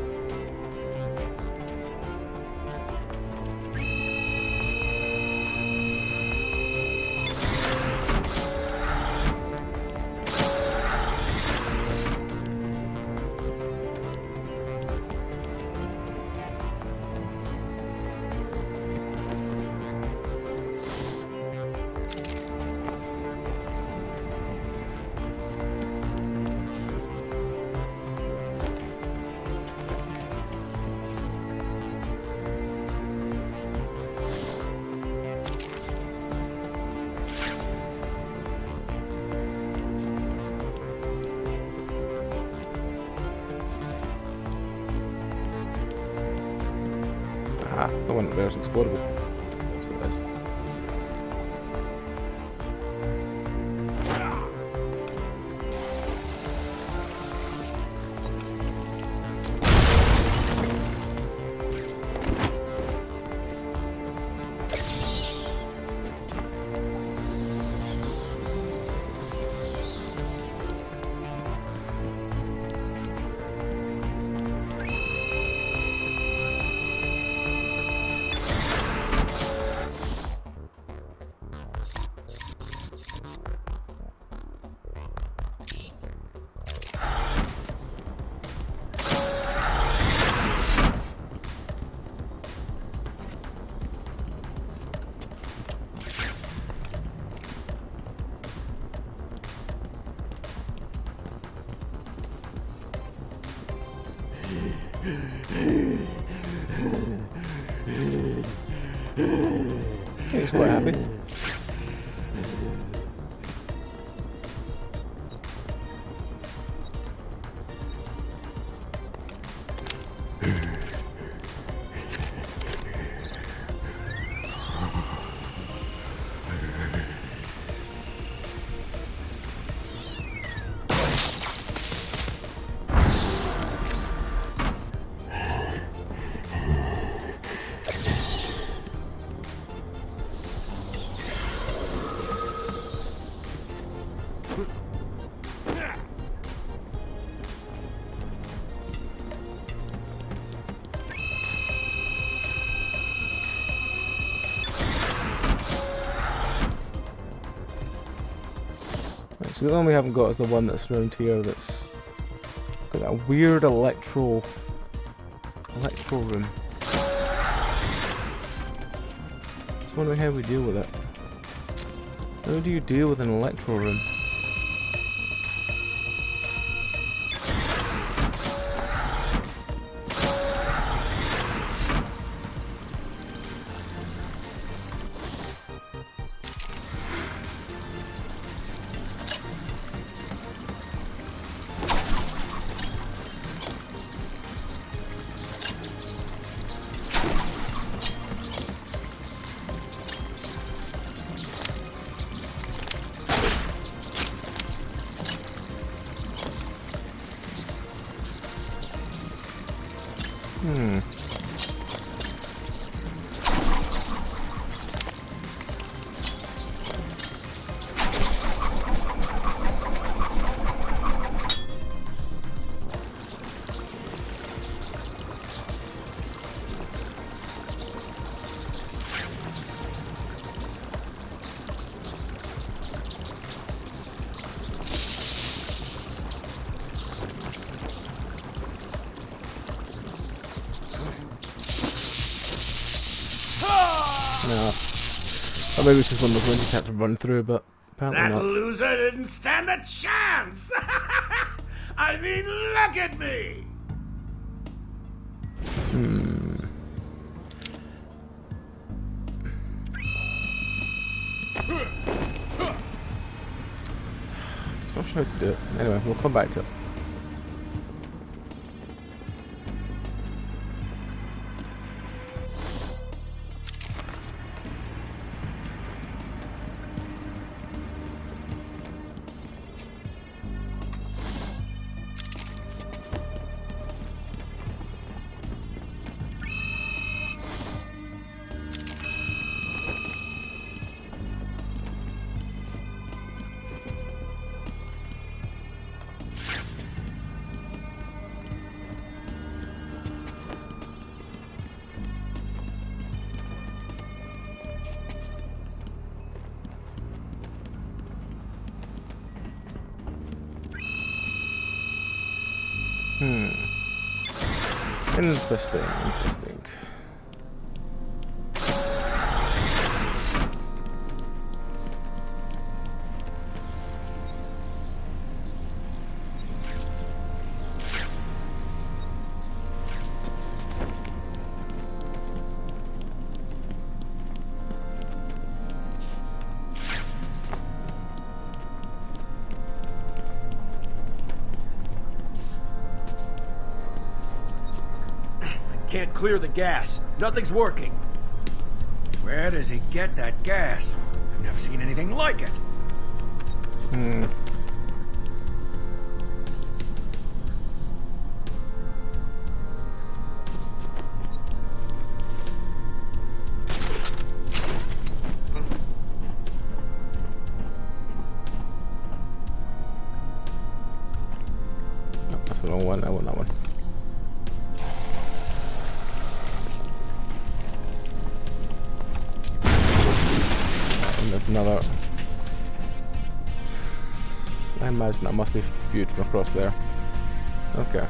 Ah, the one there's explodable. That's what it is. He's quite happy. So the one we haven't got is the one that's around here that's got that weird electro room. Just wondering how we deal with it. How do you deal with an electro room? No. Or maybe it's just one of those ones you have to run through, but apparently That not. loser didn't stand a chance! I mean, look at me! how to do it. Anyway, we'll come back to it. Interesting, interesting. Can't clear the gas. Nothing's working. Where does he get that gas? I've never seen anything like it. No, that's the wrong one. I want that one. Another. I imagine that must be viewed from across there. Okay.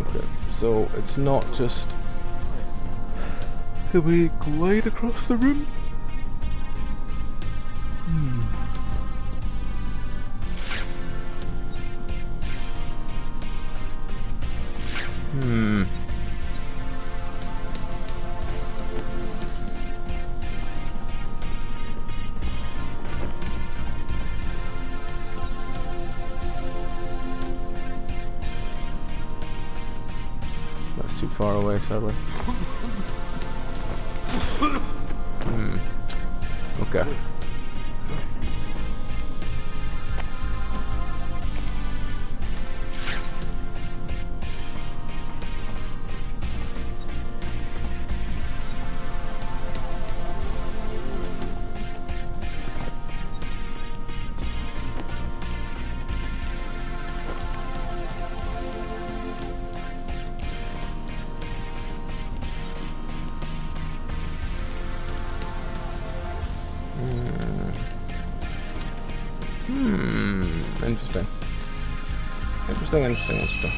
Okay. So it's not just. Can we glide across the room? That's too far away, sadly. Okay. Interesting. Interesting.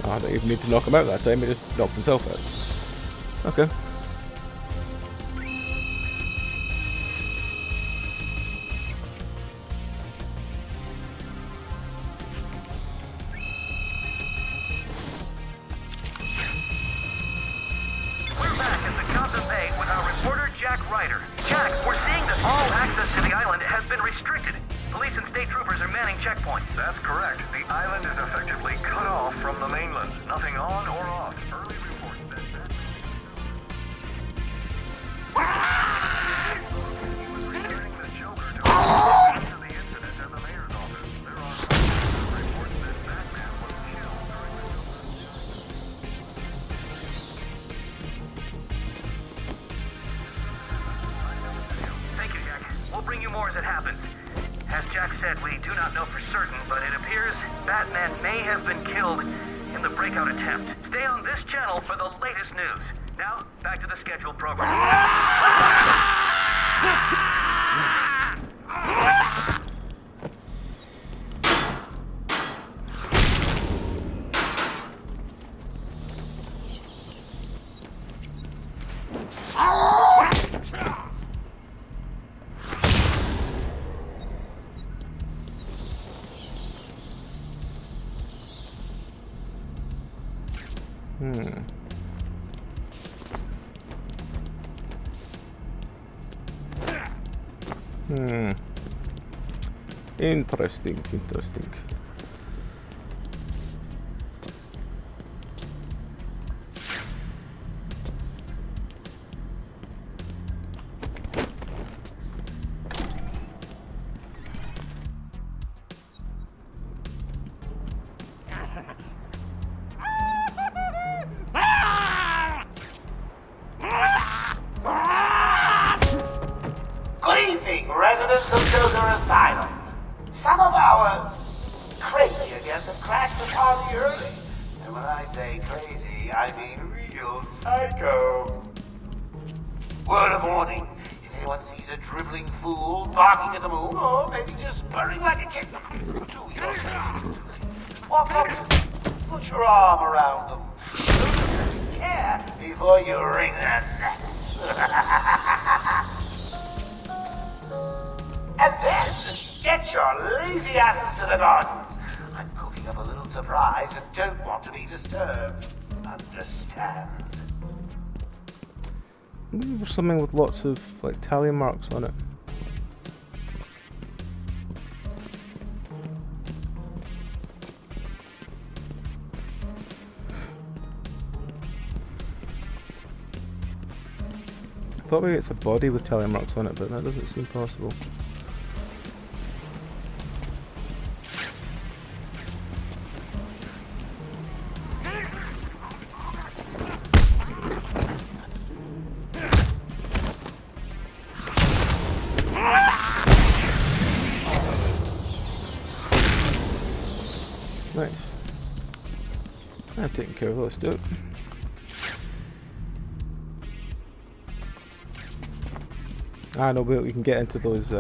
I don't even need to knock him out that time, he just knocked himself out. Okay. We're back at the Casa Bay with our reporter Jack Ryder. Jack, we're seeing that all access to the island has been restricted. Police and state troopers are manning checkpoints. That's correct. The island is effectively cut off from the mainland. Nothing on or off. Early reports that he was returning the Joker to the incident at the mayor's office. There are reports that Batman was killed bring you more as it happens. As Jack said, we do not know for certain, but it appears Batman may have been killed in the breakout attempt. Stay on this channel for the latest news. Now, back to the scheduled program. Interesting. Good evening, residents of Joker Asylum. Some of our crazy guests have crashed the party early. And when I say crazy, I mean real psycho. Word of warning, if anyone sees a dribbling fool barking at the moon, or maybe just purring like a kitten, do yourself. Walk up to them, put your arm around them, show them that you care before you wring their necks. And then, get your lazy asses to the gardens. I'm cooking up a little surprise and don't want to be disturbed. Understand? There's something with lots of like tally marks on it. I thought maybe it's a body with tally marks on it, but that doesn't seem possible. Nice. I've taken care of those two. Ah, no, but we can get into those.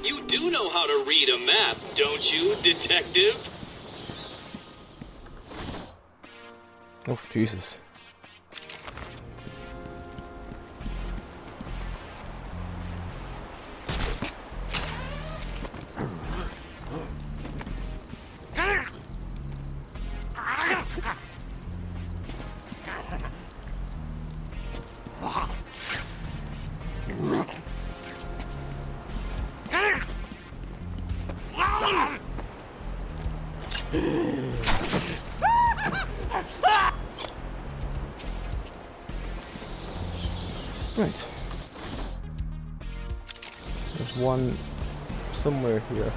You do know how to read a map, don't you, detective? Oh, Jesus. Right. There's one somewhere here.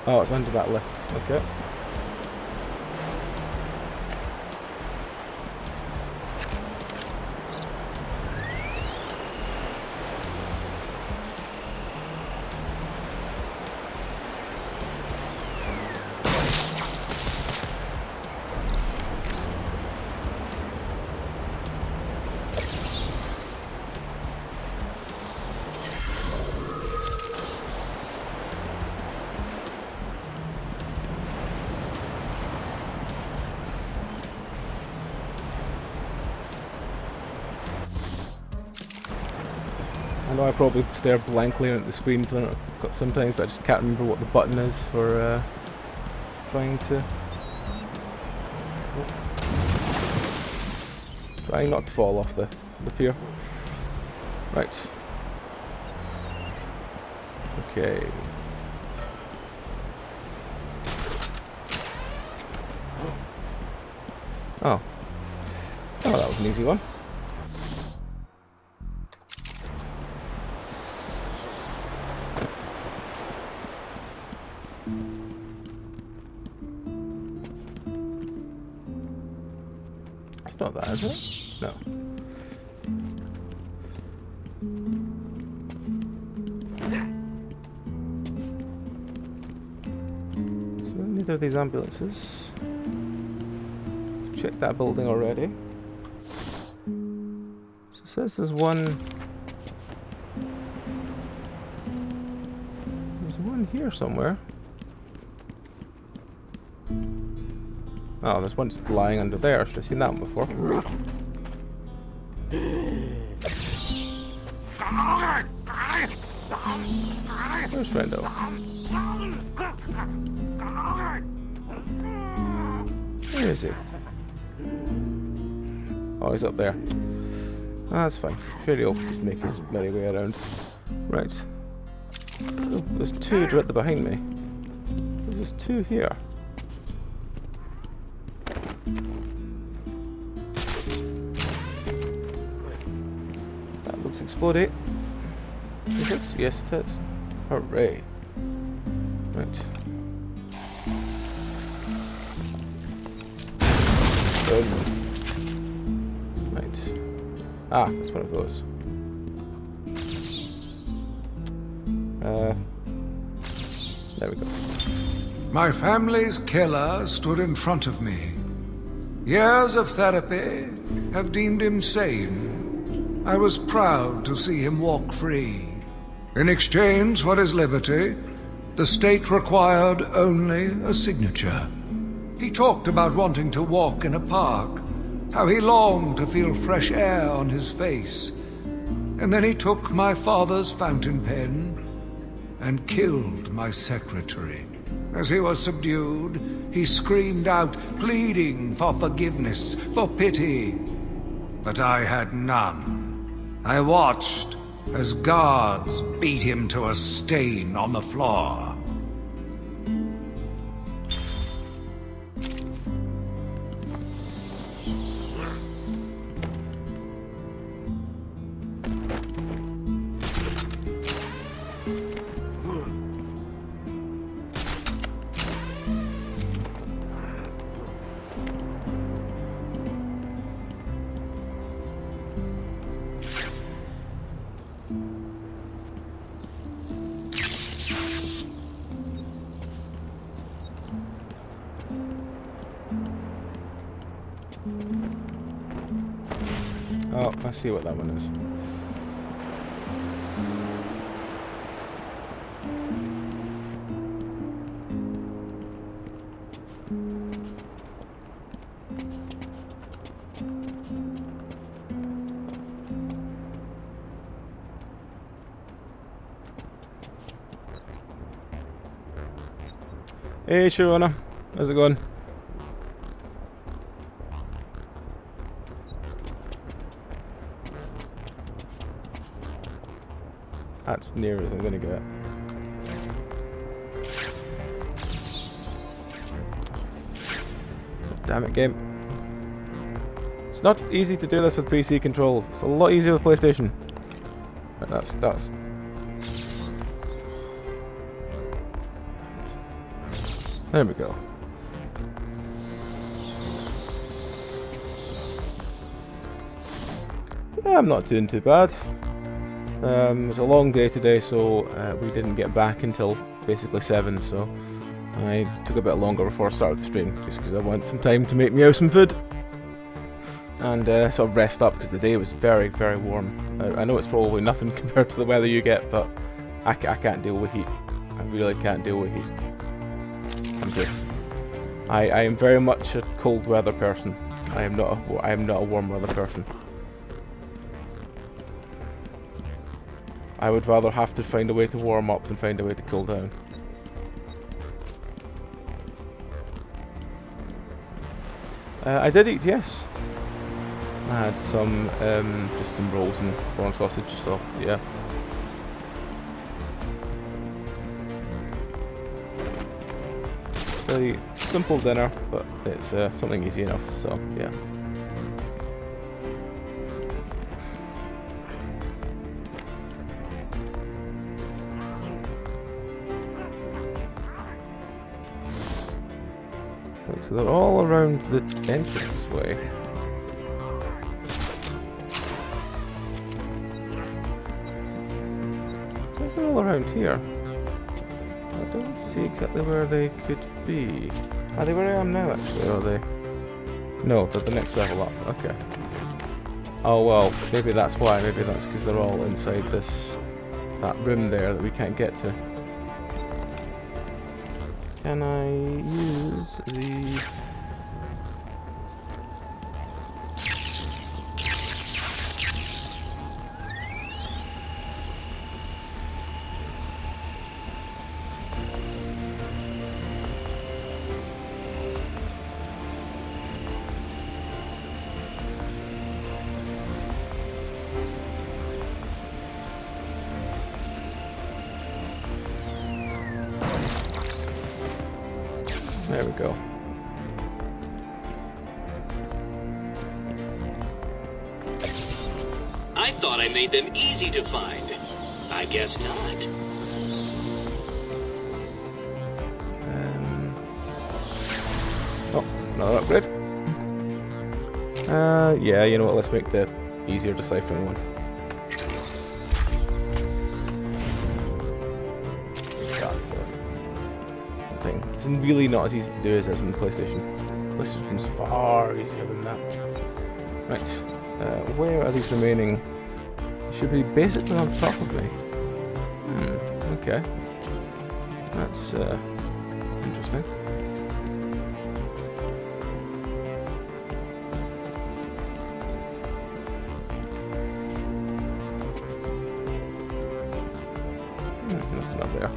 Oh, it's under that lift. Okay. I know I probably stare blankly at the screen sometimes, but I just can't remember what the button is for trying to... Trying not to fall off the pier. Right. Okay. Oh. Oh, that was an easy one. It's not that, is it? No. So neither of these ambulances. Check that building already. So it says there's one. There's one here somewhere. Oh, there's one just lying under there. Should have seen that one before. Where's Friendo? Where is he? Oh, he's up there. Ah, that's fine. Sure, he'll just make his merry way around. Right. Oh, there's two directly behind me. There's two here. That looks exploded. Yes, it is. Hooray. Right. Right. Ah, it's one of those. There we go. My family's killer stood in front of me. Years of therapy have deemed him sane. I was proud to see him walk free. In exchange for his liberty, the state required only a signature. He talked about wanting to walk in a park, how he longed to feel fresh air on his face. And then he took my father's fountain pen and killed my secretary. As he was subdued, he screamed out, pleading for forgiveness, for pity. But I had none. I watched as guards beat him to a stain on the floor. Oh, I see what that one is. Hey Sharona, how's it going? That's near as I'm gonna get. Damn it, game. It's not easy to do this with PC controls. It's a lot easier with PlayStation. Right, that's. There we go. Yeah, I'm not doing too bad. It was a long day today, so we didn't get back until basically 7, so I took a bit longer before I started the stream, just because I want some time to make me some food and sort of rest up, because the day was very, very warm. I know it's probably nothing compared to the weather you get, but I can't deal with heat. I really can't deal with heat. I am very much a cold weather person. I am not a warm weather person. I would rather have to find a way to warm up than find a way to cool down. I did eat, yes. I had some, just some rolls and prawn sausage, so yeah. Very simple dinner, but it's something easy enough, so yeah. So they're all around the entranceway. So they're all around here. I don't see exactly where they could be. Are they where I am now, actually? Or are they? No, they're the next level up. Okay. Oh well, maybe that's why. Maybe that's because they're all inside that room there that we can't get to. Can I use the... There we go. I thought I made them easy to find. I guess not. Oh, another upgrade. Yeah, you know what, let's make the easier deciphering one. It's really not as easy to do as it is in the PlayStation. PlayStation's far easier than that. Right, where are these remaining? They should be basically on top of me. Okay. That's interesting. Nothing up there.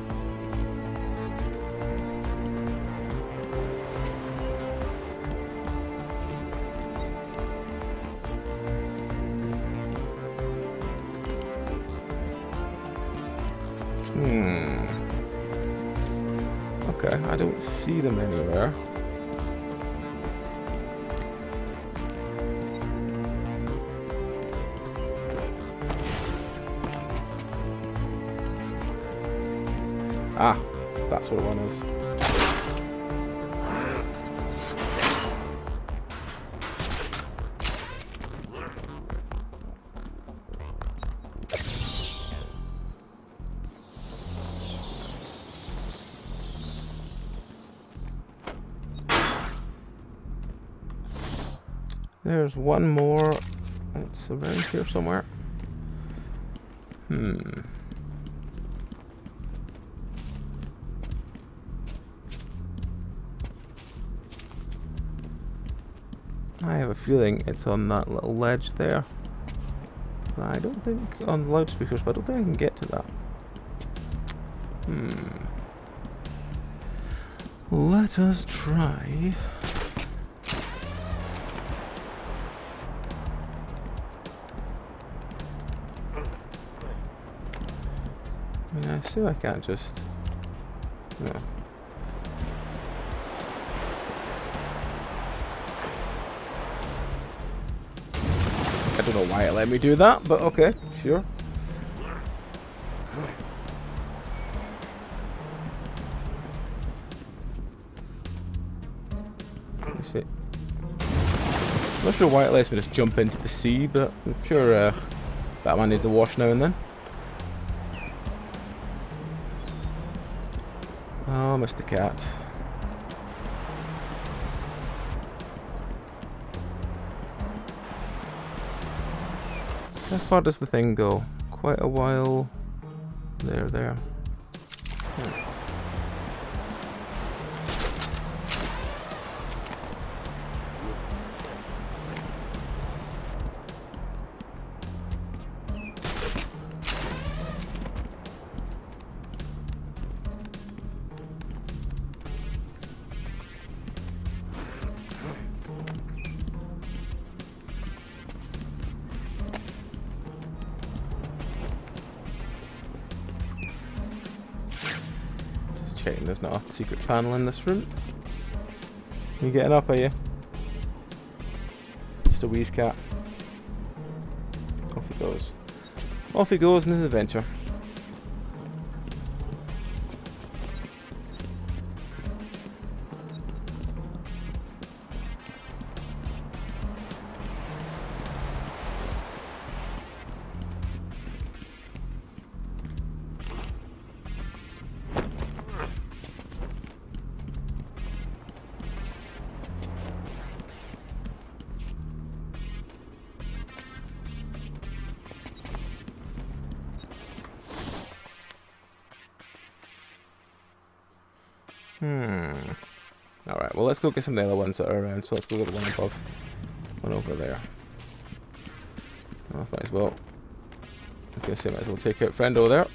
Okay, I don't see them anywhere. Ah, that's what one is. There's one more. It's around here somewhere. I have a feeling it's on that little ledge there. I don't think on the loudspeakers, but I don't think I can get to that. Let us try. I mean, I assume I can't just... No. I don't know why it let me do that, but okay, sure. Let me see. I'm not sure why it lets me just jump into the sea, but I'm sure Batman needs a wash now and then. Oh, Mr. Cat. How far does the thing go? Quite a while. There. checking there's not a secret panel in this room. You getting up, are you? Just a wheeze cat. Off he goes. Off he goes on his adventure. Alright, well let's go get some of the other ones that are around, so let's go get the one above. One over there. Oh, might as well. I was gonna say, might as well take out friendo there.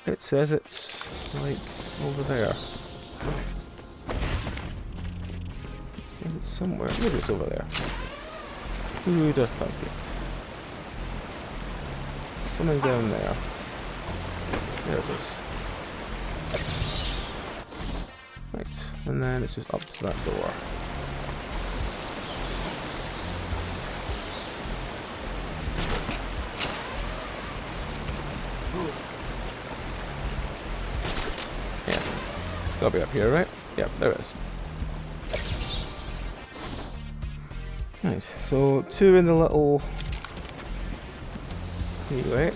It says it's like over there. It's somewhere. Maybe it's over there. Who does think it? Something down there. There it is. Right, and then it's just up to that door. Gotta be up here, right? Yep, there it is. Right, so 2 in the little... Anyway.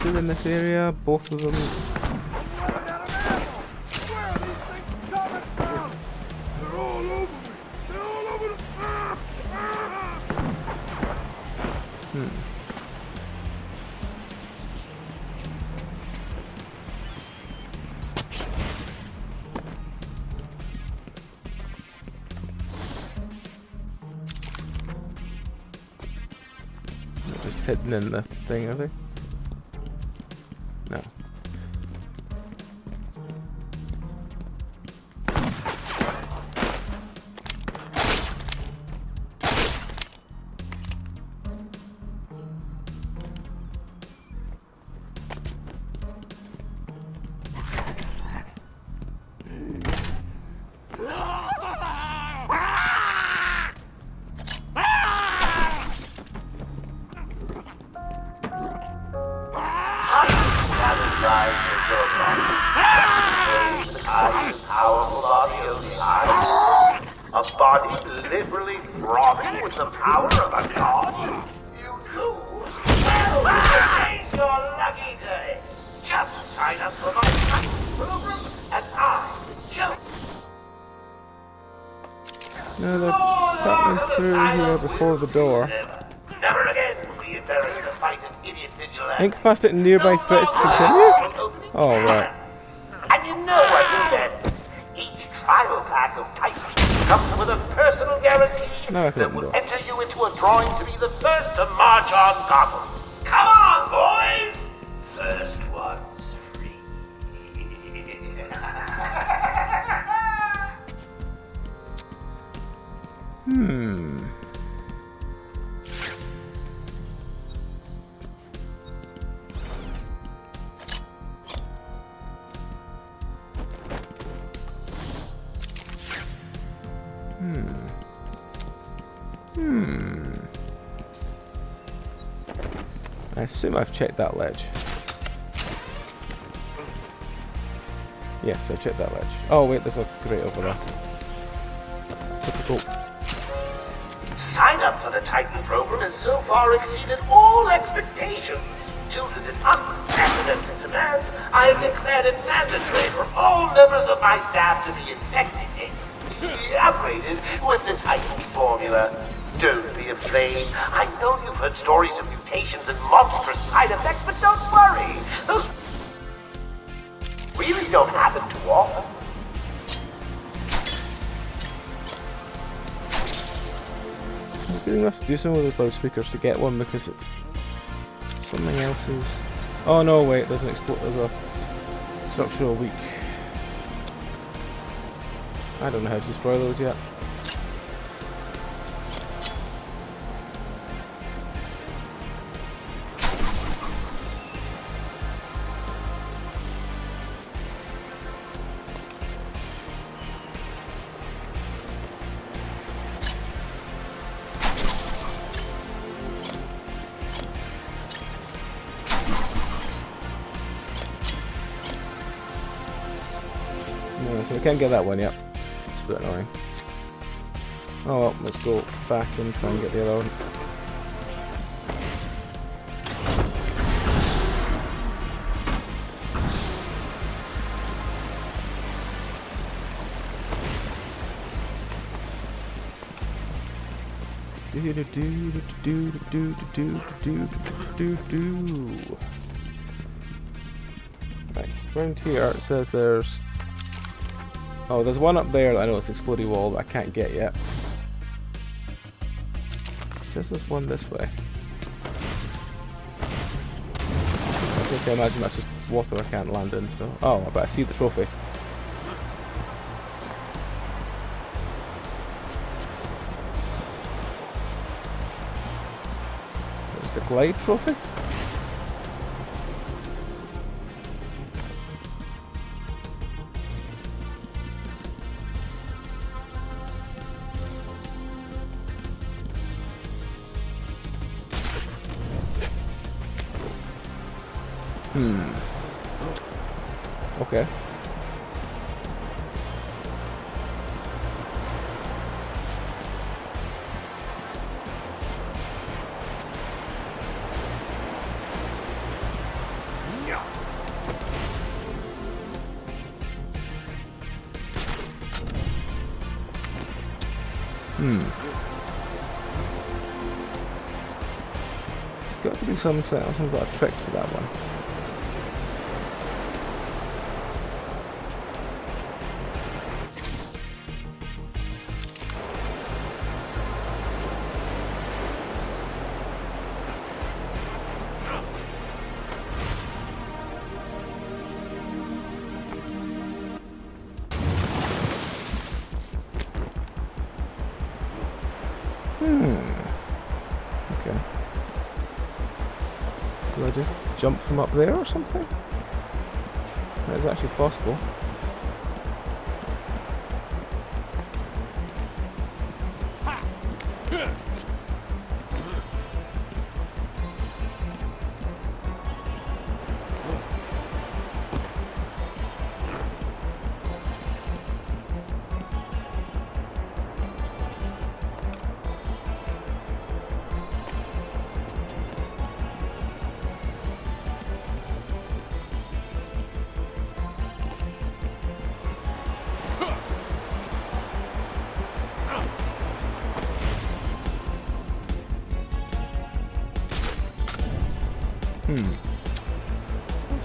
2 in this area, both of them... Just hidden in the thing, are they? No. A body liberally throbbing with the power of a god? You do? Well, today's your lucky day. Just sign up for my training program, and I just... No, they're cutting through here before the door. Never again will be embarrassed to fight an idiot vigilante. Incapacitated nearby threats to continue? Oh, right. And you know what's best? Each trial pack of Titans comes with a personal guarantee that will enter you into a drawing to be the first to march on Gotham. Come on, boys! First one's free. I assume I've checked that ledge. Yes, I checked that ledge. Oh wait, there's a grate over there. Typical. Sign up for the Titan program has so far exceeded all expectations. Due to this unprecedented demand, I have declared it mandatory for all members of my staff to be infected and upgraded with the Titan formula. Don't be afraid. I know you've heard stories of mutations and monstrous side effects, but don't worry. Those really don't happen too often. I'm going to have to do some of those loudspeakers to get one because it's some Something else is... Oh no, wait, there's an there's a structural leak. I don't know how to destroy those yet. No, so we can't get that one yet. It's a bit annoying. Oh well, let's go back and try and get the other one. Right, round here it says there's... Oh, there's one up there that I know it's explodey wall that I can't get yet. This is one this way. I imagine that's just water I can't land in, so... Oh, but I see the trophy. There's the glide trophy? Okay. There's got to be something about a trick to that one. Okay. Do I just jump from up there or something? That is actually possible.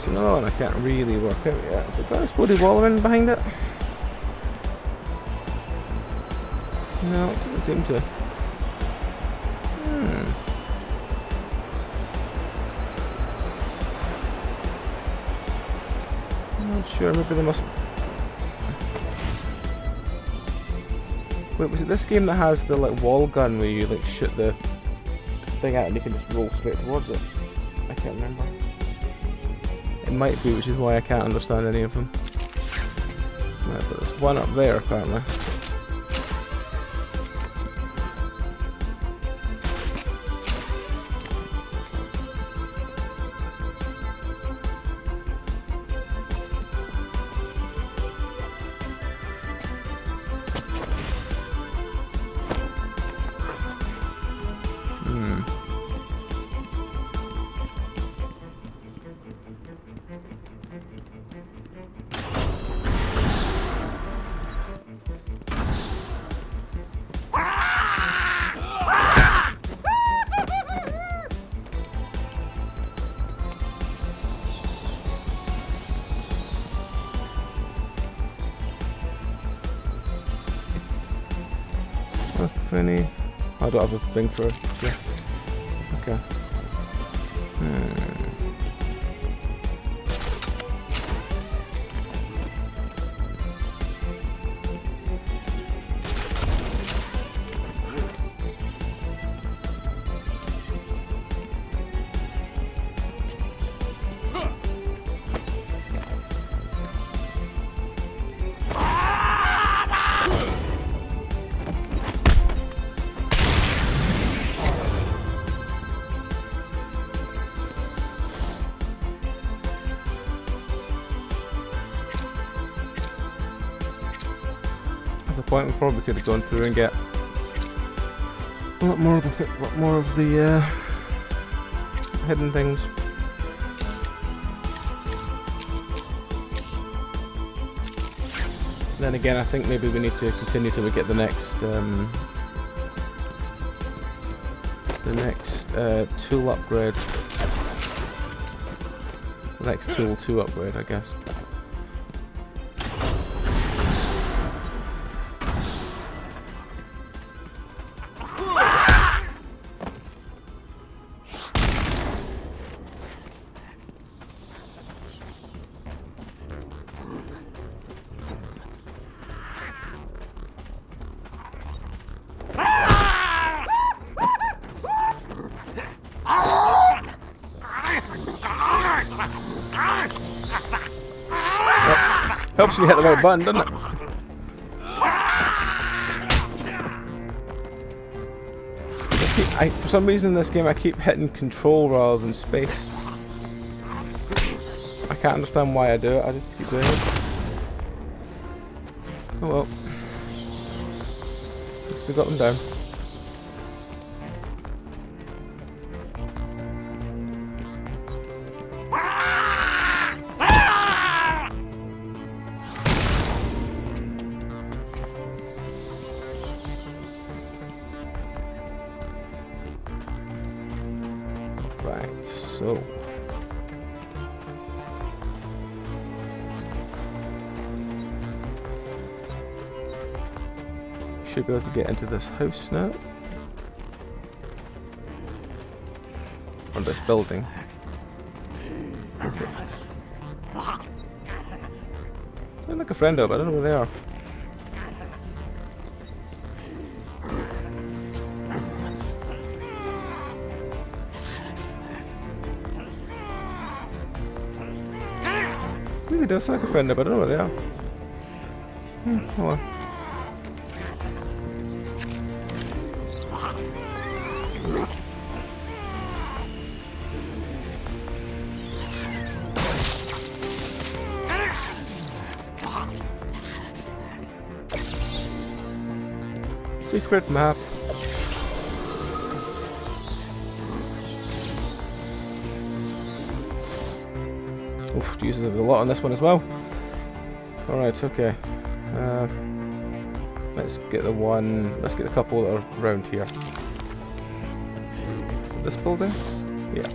So another one I can't really work out yet. Has it got a exploded wall in behind it? No, it doesn't seem to. I'm not sure, maybe they must... Wait, was it this game that has the like wall gun where you like shoot the thing out and you can just roll straight towards it? I can't remember. It might be, which is why I can't understand any of them. Right, but there's one up there apparently. Any? I don't have a thing for it. Yeah. Okay. point. We probably could have gone through and get a lot more of the hidden things. Then again, I think maybe we need to continue till we get the next tool upgrade. The next tool 2 upgrade, I guess. Helps you hit the right button, doesn't it? For some reason in this game I keep hitting control rather than space. I can't understand why I do it, I just keep doing it. Oh well. At least we got them down. Right, so should be able to get into this house now. Or this building. They look like a friend up, I don't know where they are. Really does look like a friend up, I don't know where they are. Oh well. Secret map. Oof, Jesus, there's a lot on this one as well. Alright, okay. Let's get the couple that are around here. This building? Yeah.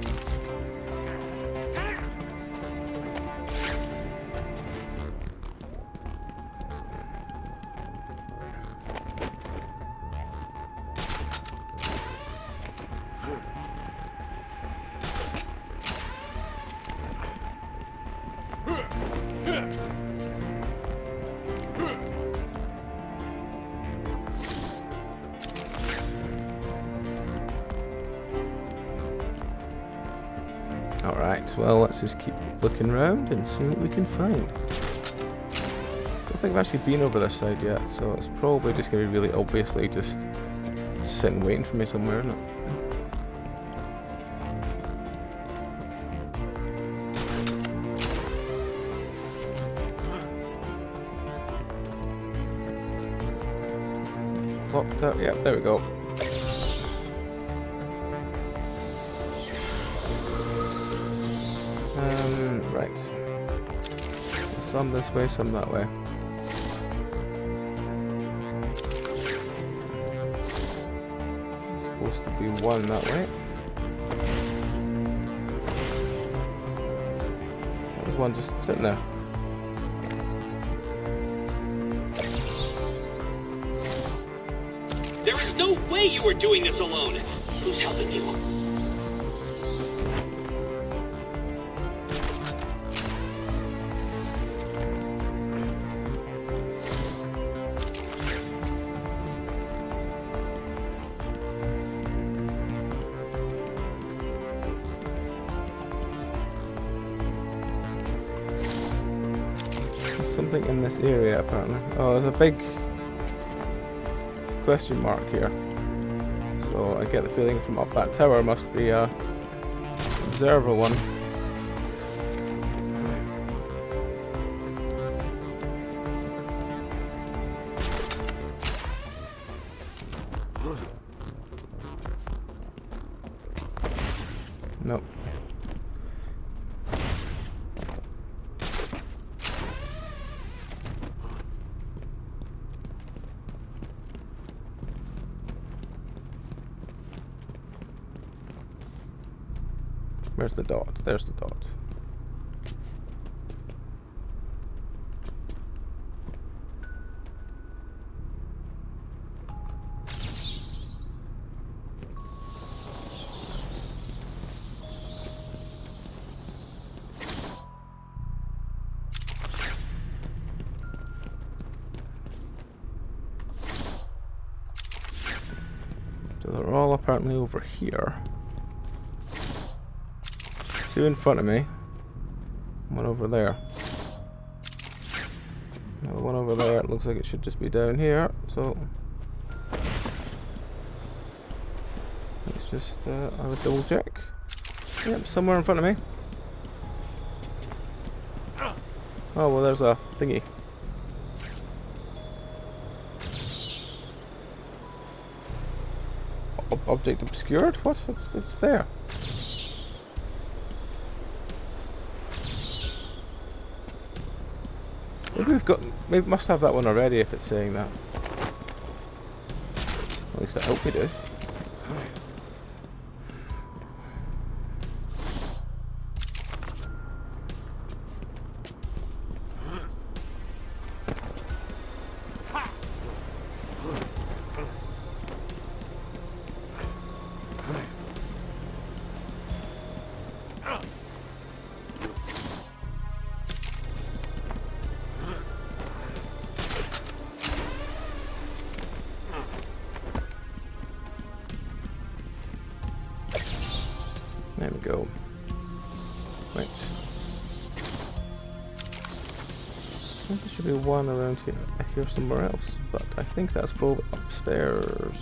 Alright, well let's just keep looking around and see what we can find. I don't think I've actually been over this side yet, so it's probably just going to be really obviously just sitting waiting for me somewhere, isn't it? Locked up, yep, there we go. Right. Some this way, some that way. Supposed to be one that way. There's one just sitting there. There is no way you are doing this alone. Who's helping you? Something in this area apparently. Oh, there's a big question mark here. So I get the feeling from up that tower must be a observer one. Where's the dot? There's the dot. So they're all apparently over here. 2 in front of me. 1 over there. Another 1 over there. It looks like it should just be down here. So let's just have a double check. Yep, somewhere in front of me. Oh well, there's a thingy. Object obscured? What? It's there. Maybe must have that one already if it's saying that. At least I hope we do. There we go. Right. I think there should be one around here somewhere else, but I think that's probably upstairs.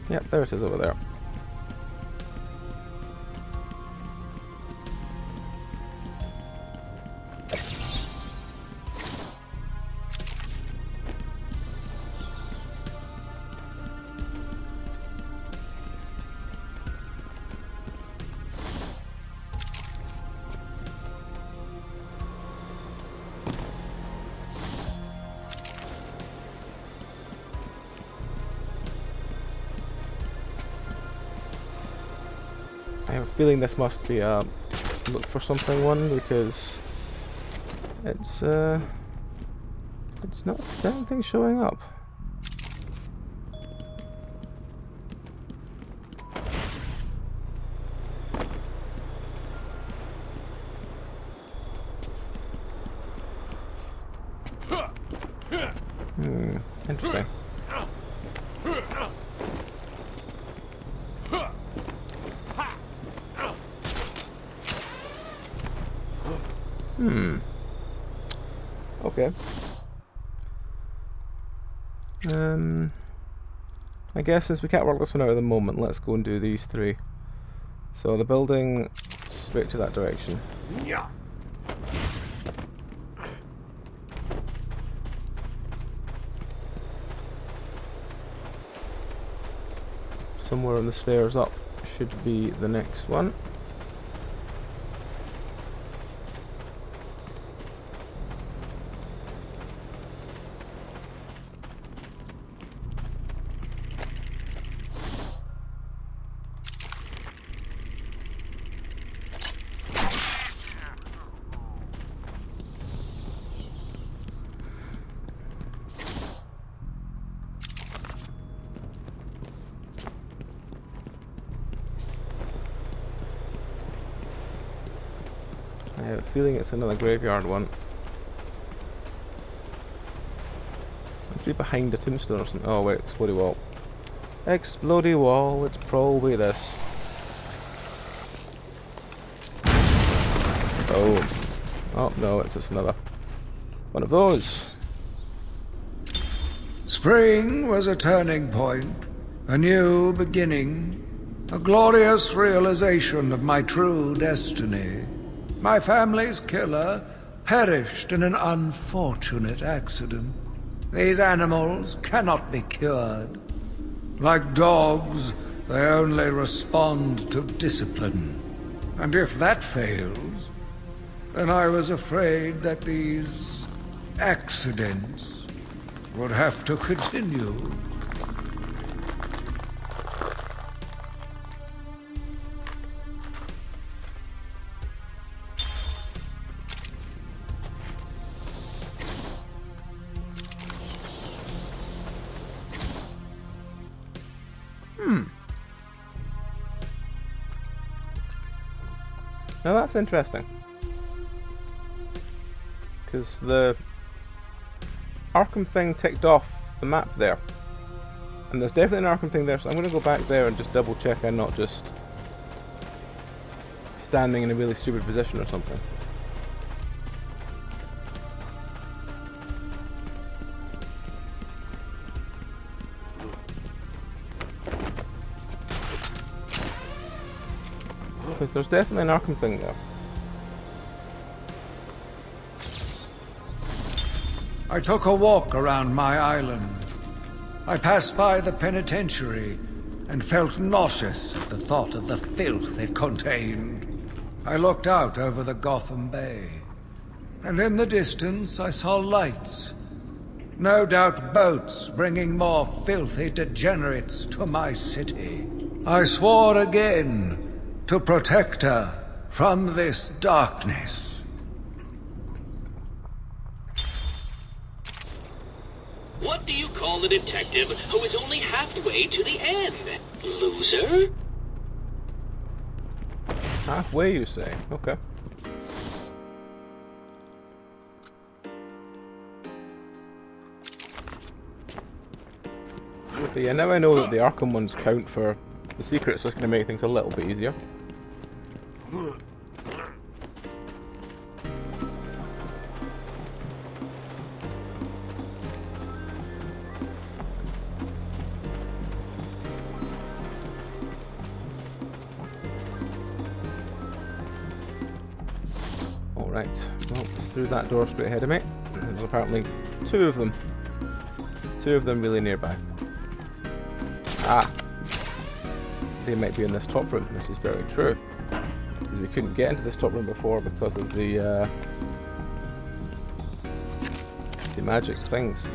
Yep, there it is over there. I have a feeling this must be a look for something one, because it's not anything showing up. Interesting. Okay. I guess since we can't work this one out at the moment, let's go and do these 3. So the building straight to that direction. Yeah. Somewhere on the stairs up should be the next one. I have a feeling it's another graveyard one. It'll be behind a tombstone or something. Oh wait, explodey wall. Explodey wall, it's probably this. Oh no, it's just another one of those. Spring was a turning point, a new beginning, a glorious realization of my true destiny. My family's killer perished in an unfortunate accident. These animals cannot be cured. Like dogs, they only respond to discipline. And if that fails, then I was afraid that these accidents would have to continue. Now that's interesting. Because the Arkham thing ticked off the map there. And there's definitely an Arkham thing there, so I'm going to go back there and just double check I'm not just standing in a really stupid position or something. Because there's definitely an Arkham thing there. I took a walk around my island. I passed by the penitentiary and felt nauseous at the thought of the filth it contained. I looked out over the Gotham Bay, and in the distance I saw lights. No doubt boats bringing more filthy degenerates to my city. I swore again to protect her from this darkness. What do you call the detective who is only halfway to the end? Loser? Halfway, you say? Okay. But yeah, now I know that the Arkham ones count for the secret, so it's going to make things a little bit easier. Alright, well, through that door straight ahead of me. There's apparently two of them. Two of them really nearby. Ah! They might be in this top room, which is very true. Because we couldn't get into this top room before because of the magic things.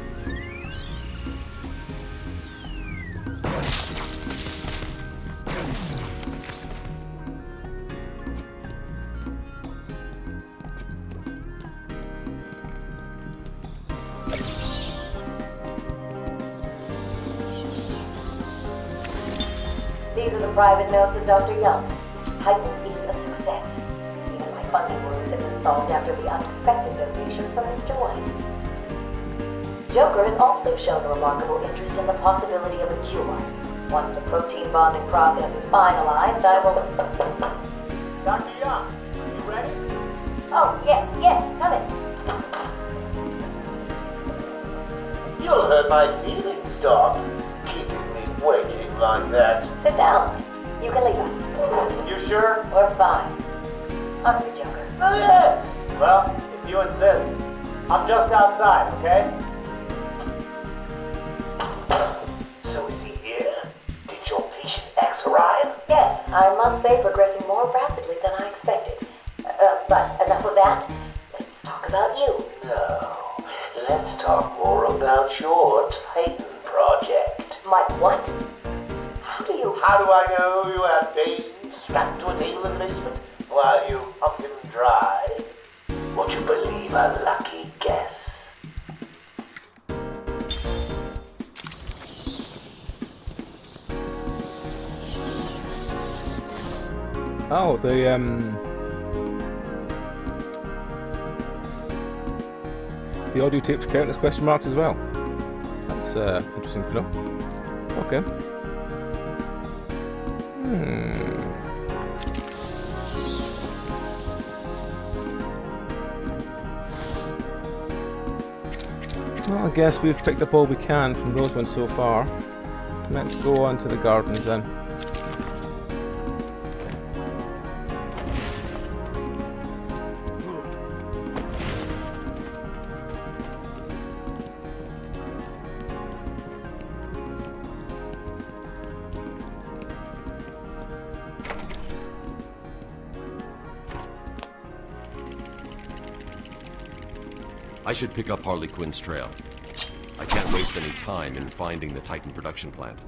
These are the private notes of Dr. Young. Titan is a success. Even my funding woes have been solved after the unexpected donations from Mr. White. Joker has also shown a remarkable interest in the possibility of a cure. Once the protein bonding process is finalized, I will... Dr. Young, you ready? Oh, yes, come in. You'll hurt my feelings, Doc. Keeping me waiting like that. Sit down. You can leave us. You sure? We're fine. Hungry, Joker. Oh, yes. Well, if you insist. I'm just outside, okay? So is he here? Did your patient X arrive? Yes, I must say progressing more rapidly than I expected. But enough of that. Let's talk about you. No. Let's talk more about your Titan project. My what? How do I know you have Bane strapped to a table in the basement while you pump him dry? Would you believe a lucky guess? Oh, the audio tapes count as question marks as well. That's interesting to know. Okay. Well, I guess we've picked up all we can from those ones so far. Let's go on to the gardens then. I should pick up Harley Quinn's trail. I can't waste any time in finding the Titan production plant.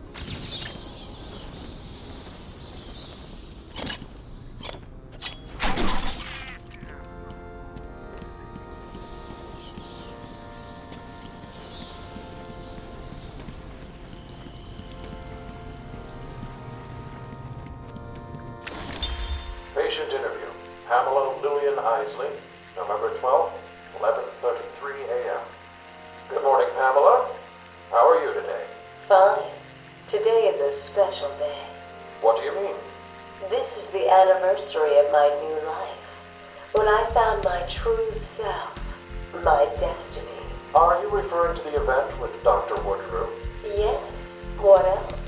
Patient interview. Pamela Lillian Isley, November 12th, 11:33 a.m. Good morning, Pamela. How are you today? Fine. Today is a special day. What do you mean? This is the anniversary of my new life. When I found my true self, my destiny. Are you referring to the event with Dr. Woodrow? Yes. What else?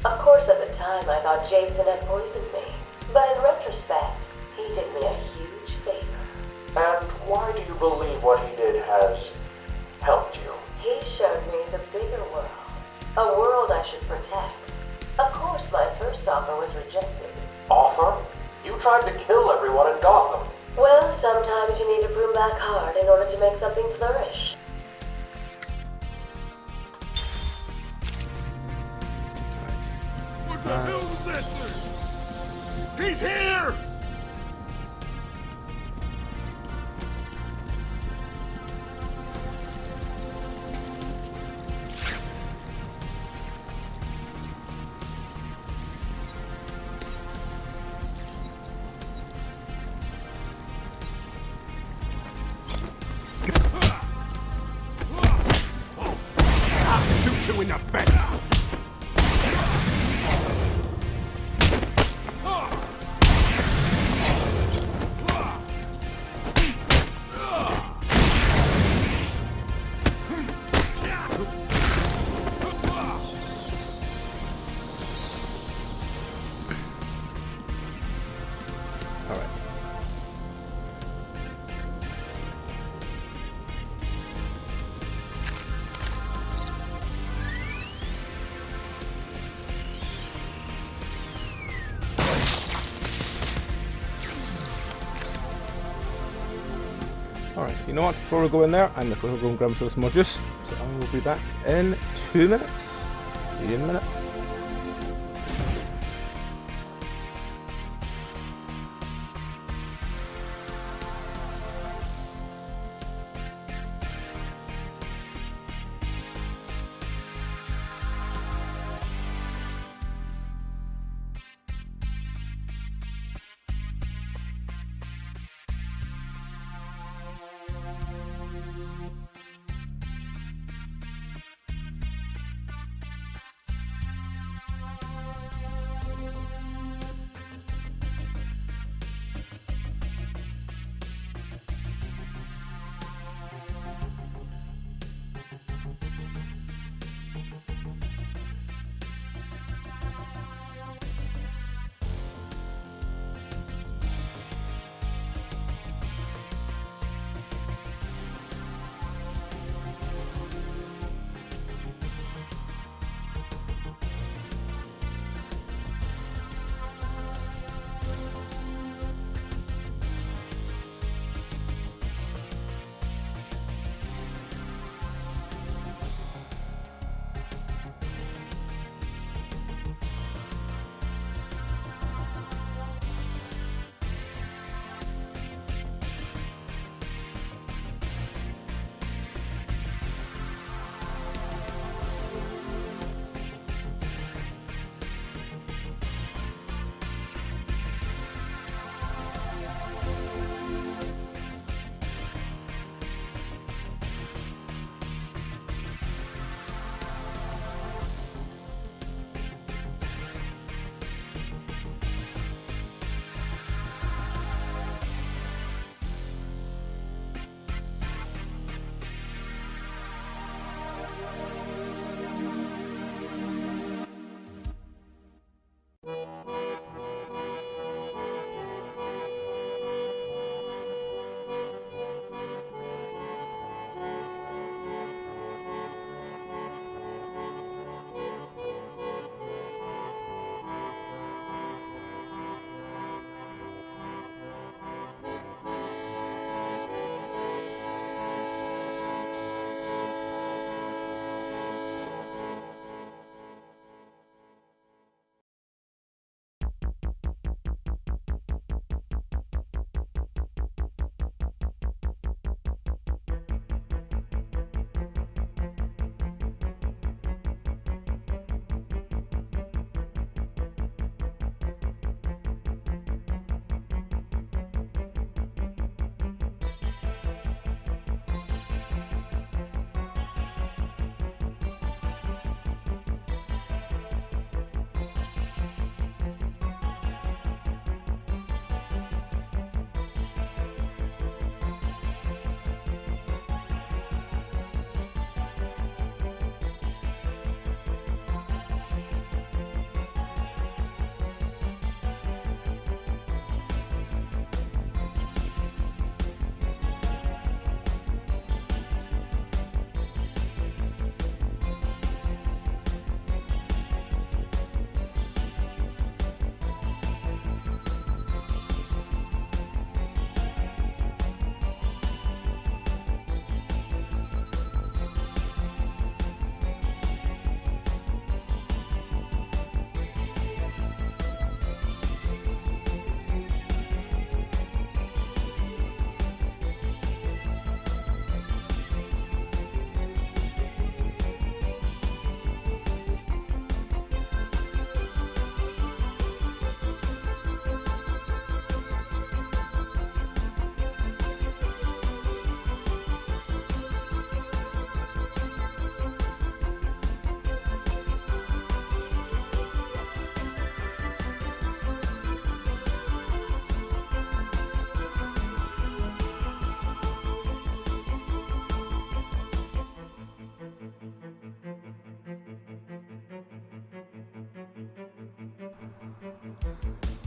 Of course, at the time, I thought Jason had poisoned me. But in retrospect, he did me a huge favor. And why do you believe what he did has helped you? He showed me the bigger world. A world I should protect. Of course, my first offer was rejected. Offer? You tried to kill everyone in Gotham. Well, sometimes you need to broom back hard in order to make something flourish. What the hell is that thing? He's here! Shoot you in the back! Alright, so you know what, before we go in there, I'm going to go and grab myself some more juice, so I will be back in 2 minutes. See you in a minute.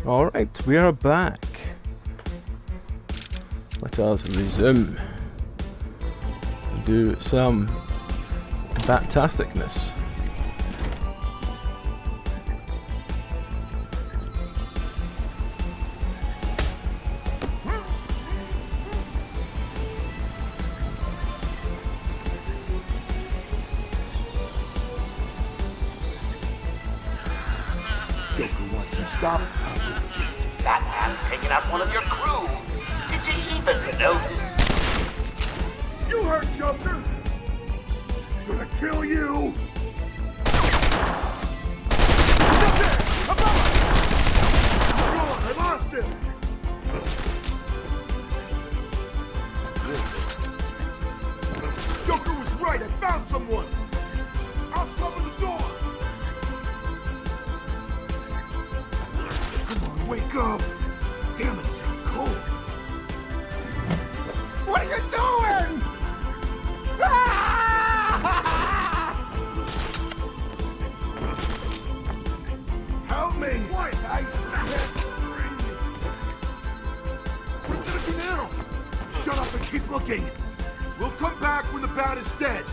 Alright, we are back. Let us resume. Do some bat-tasticness. Stop. Batman's taken out one of your crew. Did you even notice? You heard Joker. Gonna kill you. I lost him. Joker was right. I found someone. I'll cover the door. Wake up! Damn it, it's cold. What are you doing? Help me! What? Now. Shut up and keep looking. We'll come back when the bat is dead.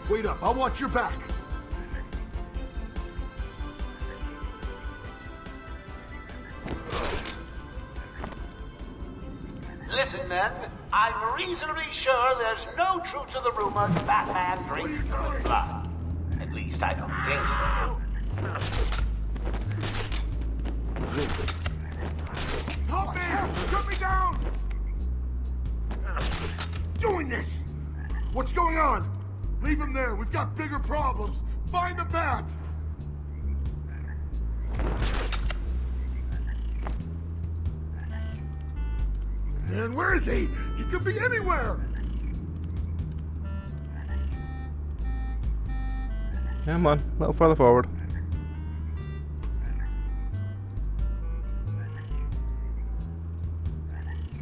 Wait up, I'll watch your back. Listen, men, I'm reasonably sure there's no truth to the rumor Batman drinks human blood. At least I don't think so. Help me! Cut me down! Doing this! What's going on? Leave him there. We've got bigger problems. Find the bat! Man, where is he? He could be anywhere! Come on, a little further forward.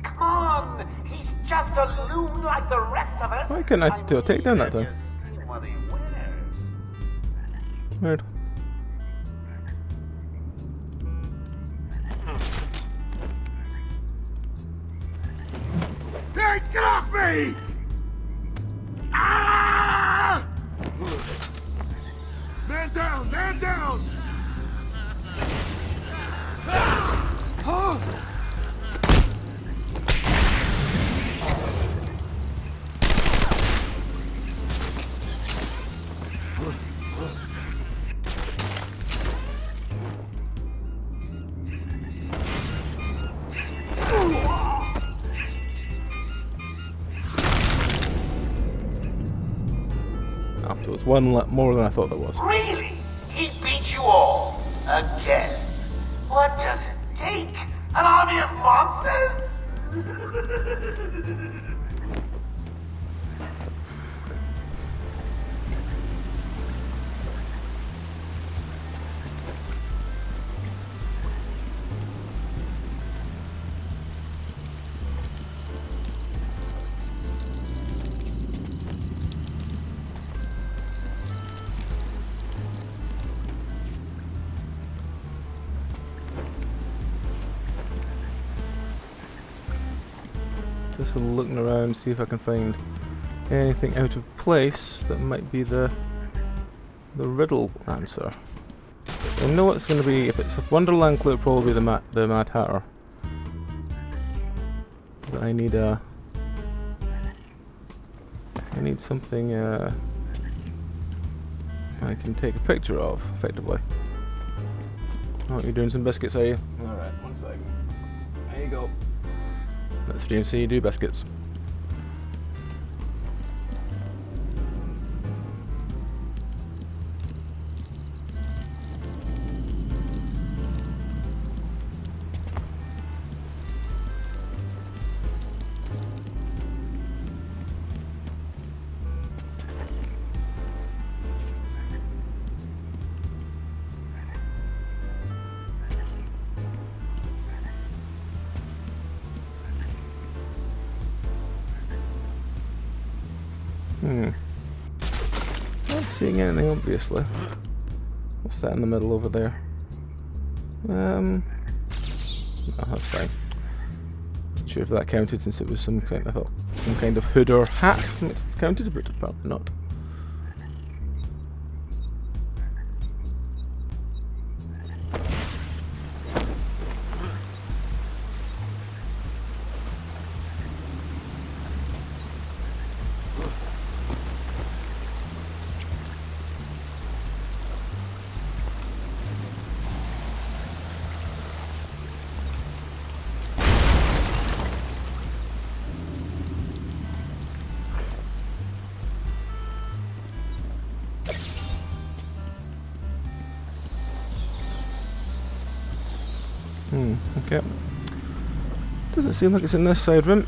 Come on! He's just a loon like the rest of us. Why couldn't I do a takedown that time? What he wears. Weird. Hey, get off me! Ah! Man down, man down! Huh? There was one more than I thought there was. Really? He beat you all? Again? What does it take? An army of monsters? Just looking around, see if I can find anything out of place that might be the riddle answer. I know it's going to be. If it's a Wonderland clue, it'll probably be the Mad Hatter. But I need something I can take a picture of, effectively. Oh, you're doing some biscuits, are you? Alright, 1 second. There you go. Let's DMC do biscuits. Not seeing anything, obviously. What's that in the middle over there? No, that's fine. Not sure if that counted since it was some kind of hood or hat counted, but apparently not. Okay. Doesn't seem like it's in this side room.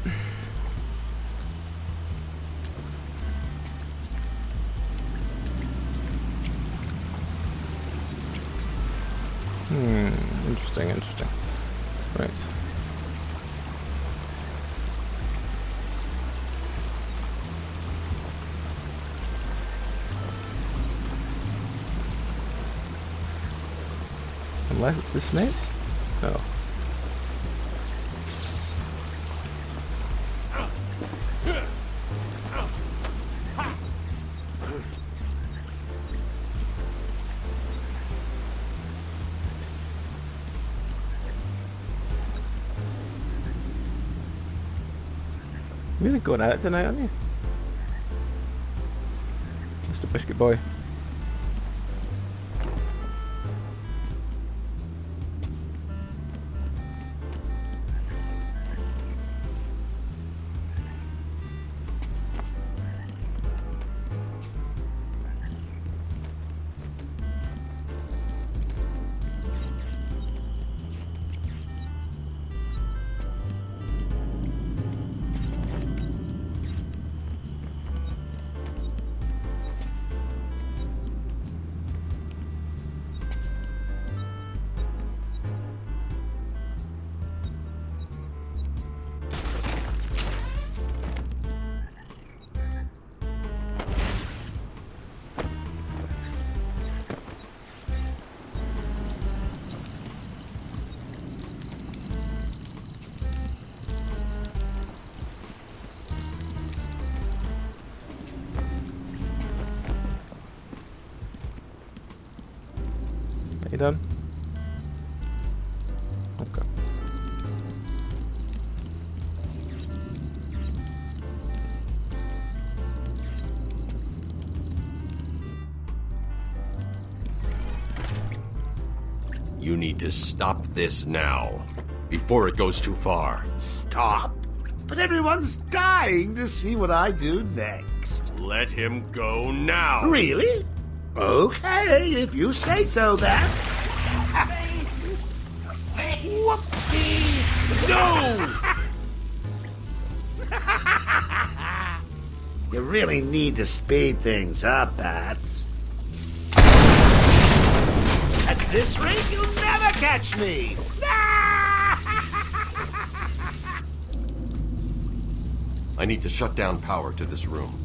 Interesting. Right. Unless it's the snake? No. Really going at it tonight, aren't you? Mr. Biscuit Boy. You done? Okay. You need to stop this now, before it goes too far. Stop? But everyone's dying to see what I do next. Let him go now. Really? Okay, if you say so, then. Whoopsie! No! You really need to speed things up, Bats. At this rate, you'll never catch me! I need to shut down power to this room.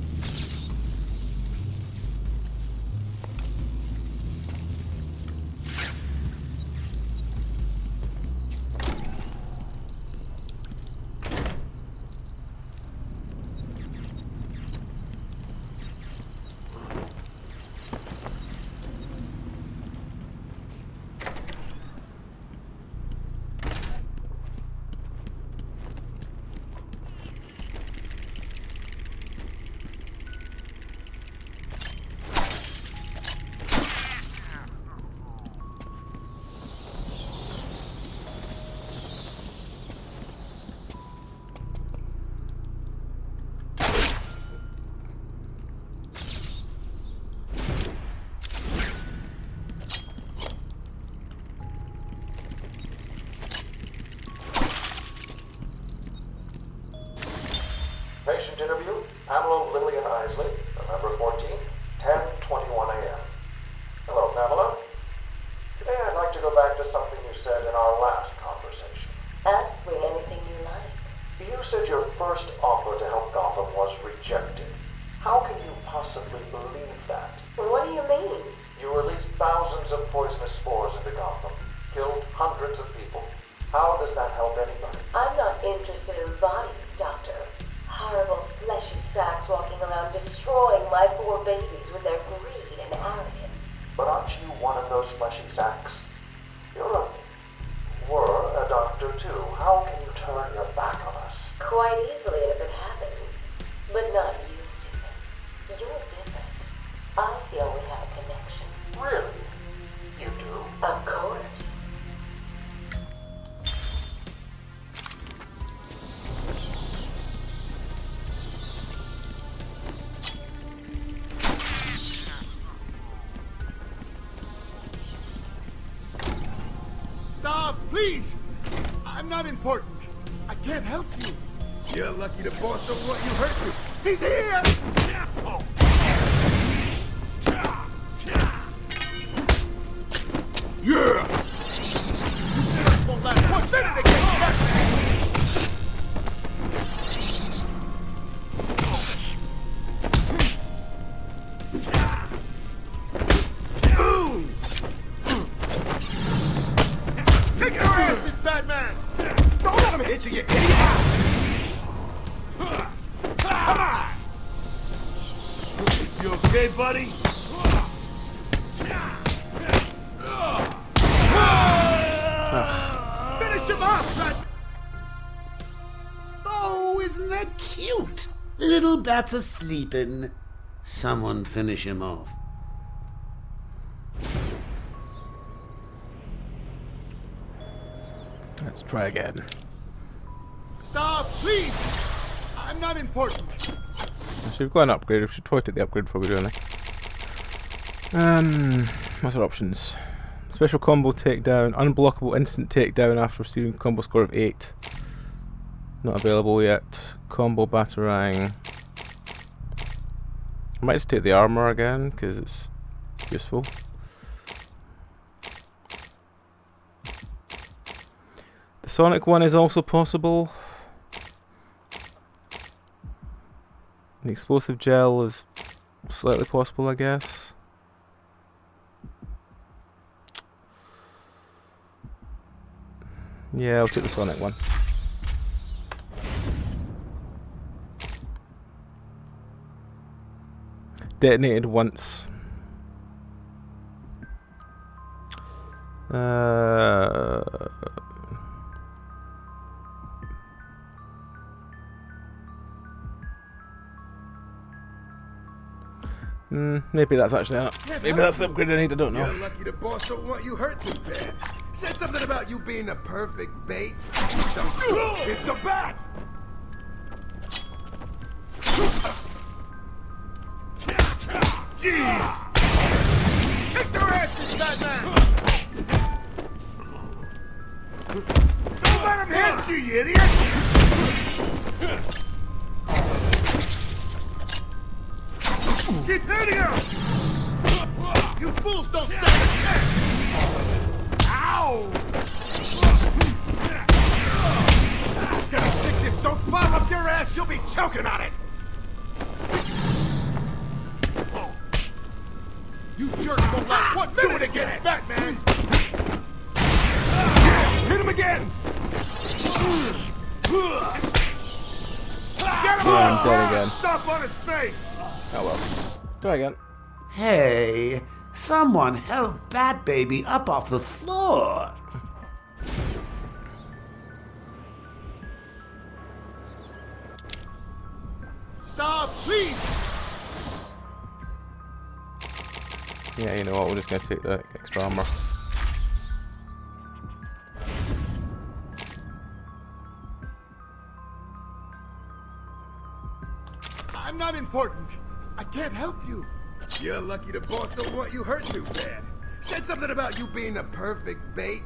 Patient interview, Pamela Lillian Isley, November 14th, 10:21 a.m. Hello, Pamela. Today I'd like to go back to something you said in our last conversation. Ask me anything you like. You said your first offer to help Gotham was rejected. How can you possibly believe that? What do you mean? You released thousands of poisonous spores into Gotham. killed hundreds of people. How does that help anybody? I'm not interested in bodies, Doctor. Horrible fleshy sacks walking around destroying my poor babies with their greed and arrogance. But aren't you one of those fleshy sacks? Were a doctor too. How can you turn your back on us? Quite easily as it happens, but not you, Stephen. You're different. I feel we have a connection. Really? You do? Of course. Stop, please! I'm not important. I can't help you. You're lucky the boss don't want you hurt you. He's here! Yeah! What's in it again? Take your asses, Batman! Don't let him hit you, you idiot! Come on! You okay, buddy? Finish him off, Batman! Oh, isn't that cute? Little bats are sleeping. Someone finish him off. Let's try again. Stop, please! I'm not important. So we've got an upgrade. We should probably take the upgrade before we do anything. What's our options? Special combo takedown, unblockable instant takedown after receiving combo score of 8. Not available yet. Combo batarang. I might just take the armor again because it's useful. The Sonic one is also possible. The explosive gel is slightly possible, I guess. Yeah, I'll take the Sonic one. Detonated once. Maybe that's actually not. Maybe that's the upgrade I need, I don't know. You're lucky the boss don't want you hurt too bad. Said something about you being a perfect bait. It's the bat! Jeez! Take their asses, Batman! Don't let him hit you, you idiot! Keep hitting him! You fools don't stand a chance! Ow! Gonna stick this so far up your ass you'll be choking on it! You jerks won't last 1 minute! Do it again, Batman! Hit him again! Get him I'm dead again. Stop on his face! Oh well. Try again. Hey, someone help Bat Baby up off the floor. Stop, please! Yeah, you know what, we're just going to take the extra armor. I'm not important. I can't help you. You're lucky the boss don't want you hurt too bad. Said something about you being a perfect bait.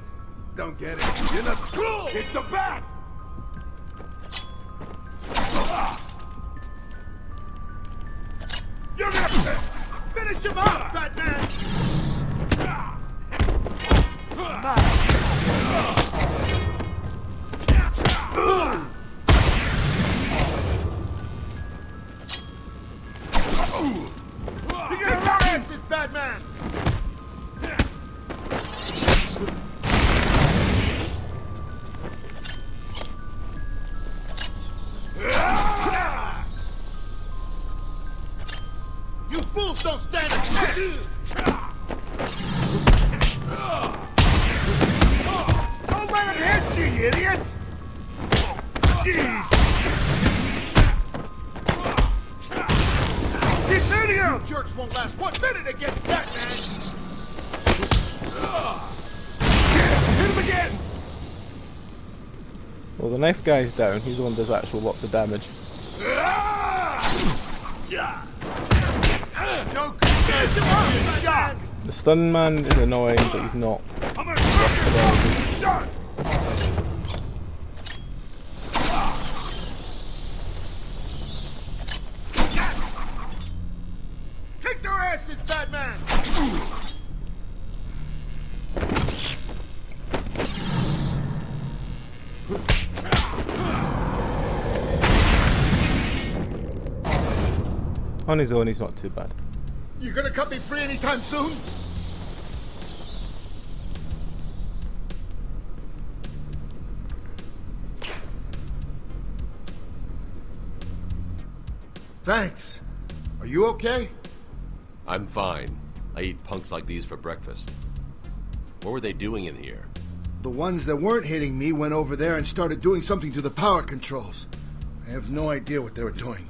Don't get it. You're not cool! It's the bat! You're gonna finish him off, Batman! You get our asses, Batman! Fools don't stand a chance! Don't let him hit you, idiots! Jeez! These 30-year-old jerks won't last 1 minute against that man! Hit him again! Well, the knife guy's down. He's the one that does actual lots of damage. The stun man is annoying, but he's not. Kick their asses, Batman! On his own, he's not too bad. You gonna cut me free anytime soon? Thanks. Are you okay? I'm fine. I eat punks like these for breakfast. What were they doing in here? The ones that weren't hitting me went over there and started doing something to the power controls. I have no idea what they were doing.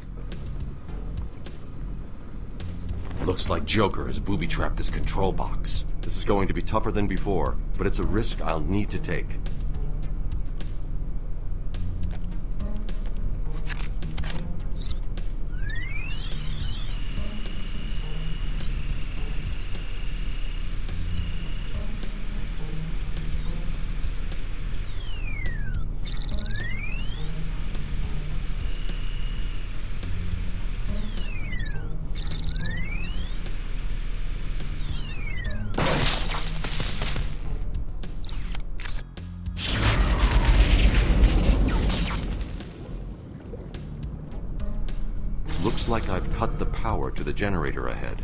Looks like Joker has booby-trapped this control box. This is going to be tougher than before, but it's a risk I'll need to take. Looks like I've cut the power to the generator ahead.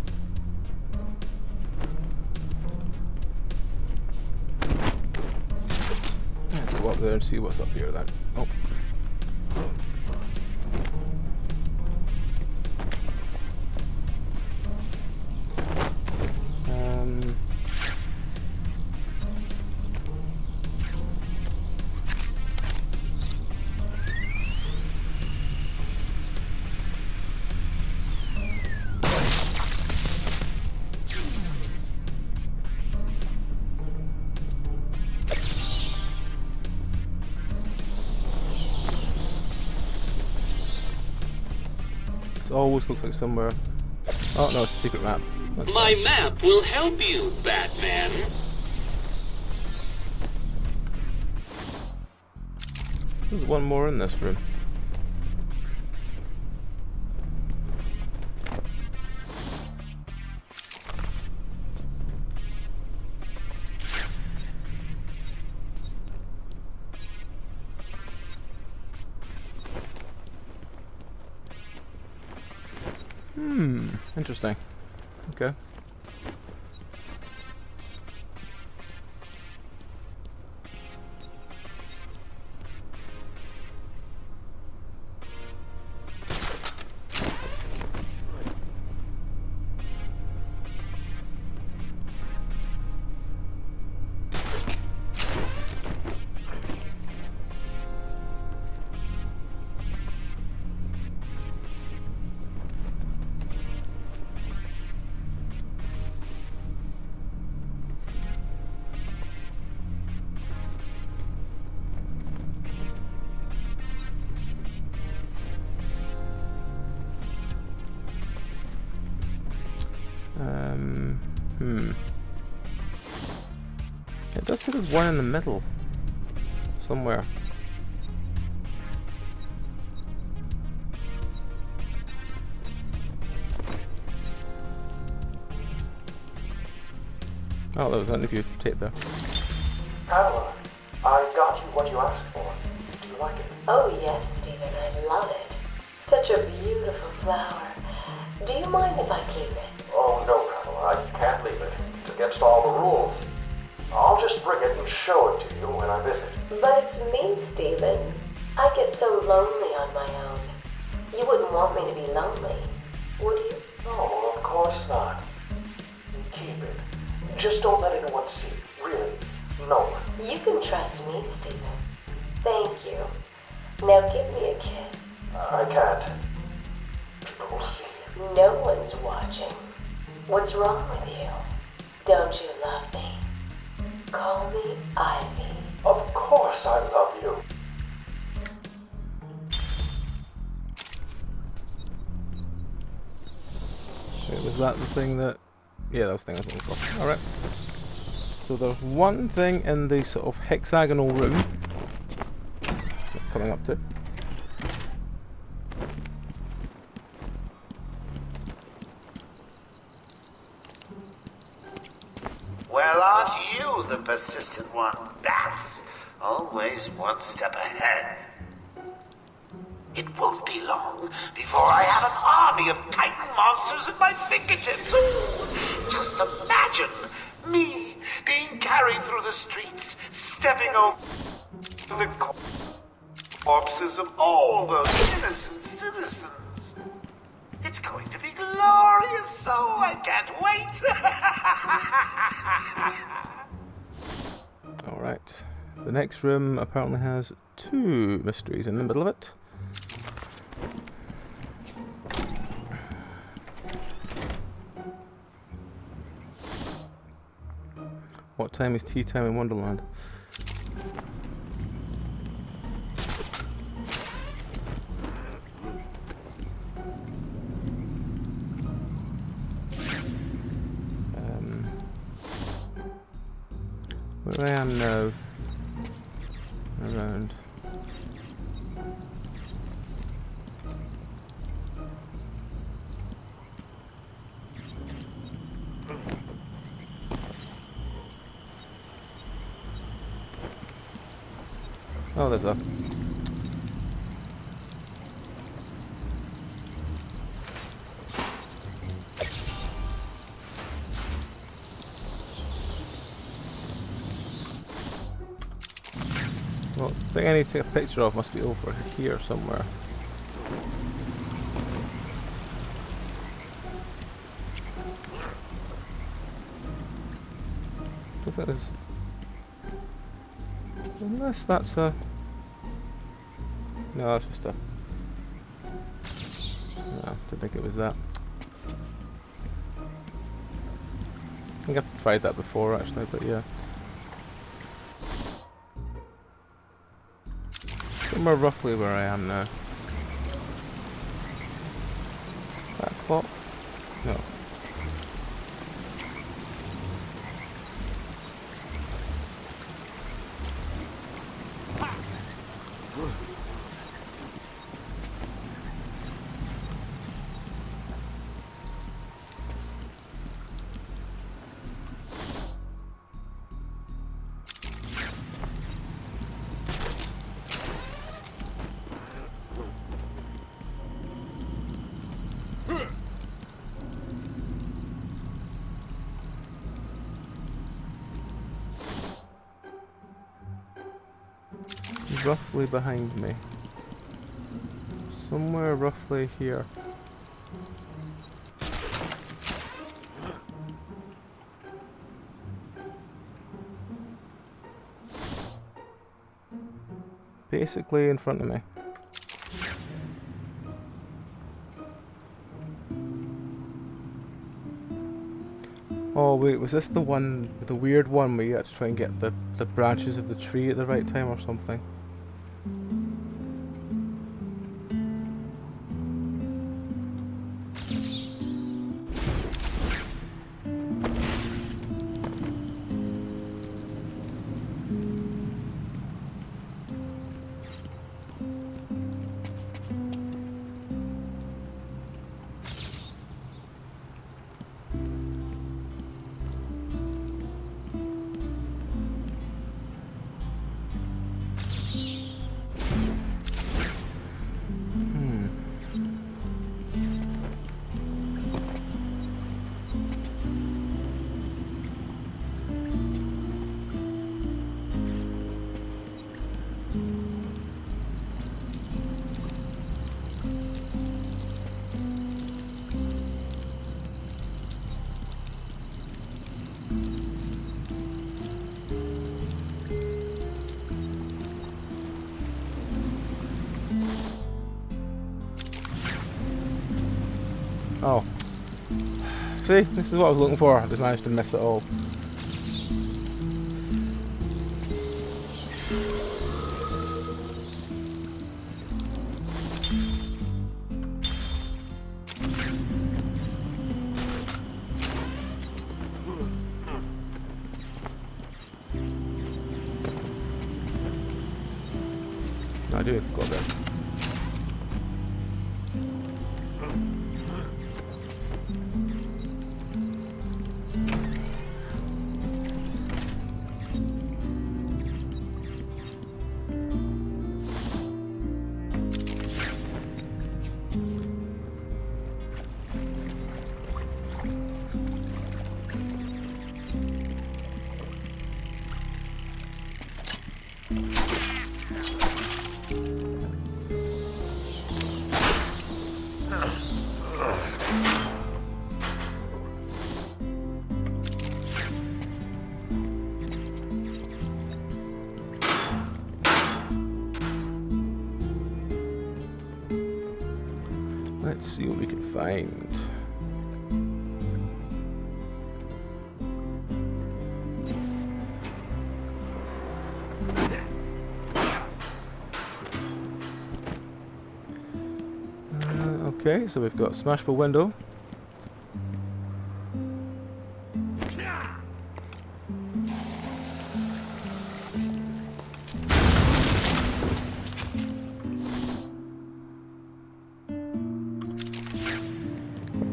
Let's go up there and see what's up here then. Oh. It always looks like somewhere. Oh no, it's a secret map. That's My fine. map will help you, Batman. There's one more in this room. Interesting. Okay. It does say there's one in the middle. Somewhere. Oh, that was an interview tape there. Pamela, I got you what you asked for. Do you like it? Oh yes, Stephen, I love it. Such a beautiful flower. Do you mind if I keep it? Oh no, Pamela, I can't leave it. It's against all the rules. I'll just bring it and show it to you when I visit. But it's me, Stephen. I get so lonely on my own. You wouldn't want me to be lonely, would you? No, of course promise not. Keep it. Just don't let anyone see. Really. No one. You can trust me, Stephen. Thank you. Now give me a kiss. I can't. People will see. No one's watching. What's wrong with you? Don't you love me? Call me Ivy. Of course I love you. Wait, was that the thing that... Yeah, that was the thing I was looking for. Alright. So there's one thing in the sort of hexagonal room. Coming up to. Well, aren't you the persistent one, Bats? Always one step ahead. It won't be long before I have an army of Titan monsters at my fingertips. Ooh, just imagine me being carried through the streets, stepping over the corpses of all those innocent citizens. It's going to be glorious, so I can't wait. Alright. The next room apparently has 2 mysteries in the middle of it. What time is tea time in Wonderland? Where I am now. Around. Oh, there's a... Well, the thing I need to take a picture of must be over here somewhere. I think that is... Unless that's a... No, that's just a... No, didn't think it was that. I think I've tried that before actually, but yeah. Somewhere roughly where I am now. That clock? No. Roughly behind me. Somewhere roughly here. Basically in front of me. Oh wait, was this the one, the weird one where you had to try and get the branches of the tree at the right time or something? Oh. See, this is what I was looking for. I just managed to miss it all. I do have to go there. Let's see what we can find. Okay, so we've got smashable window.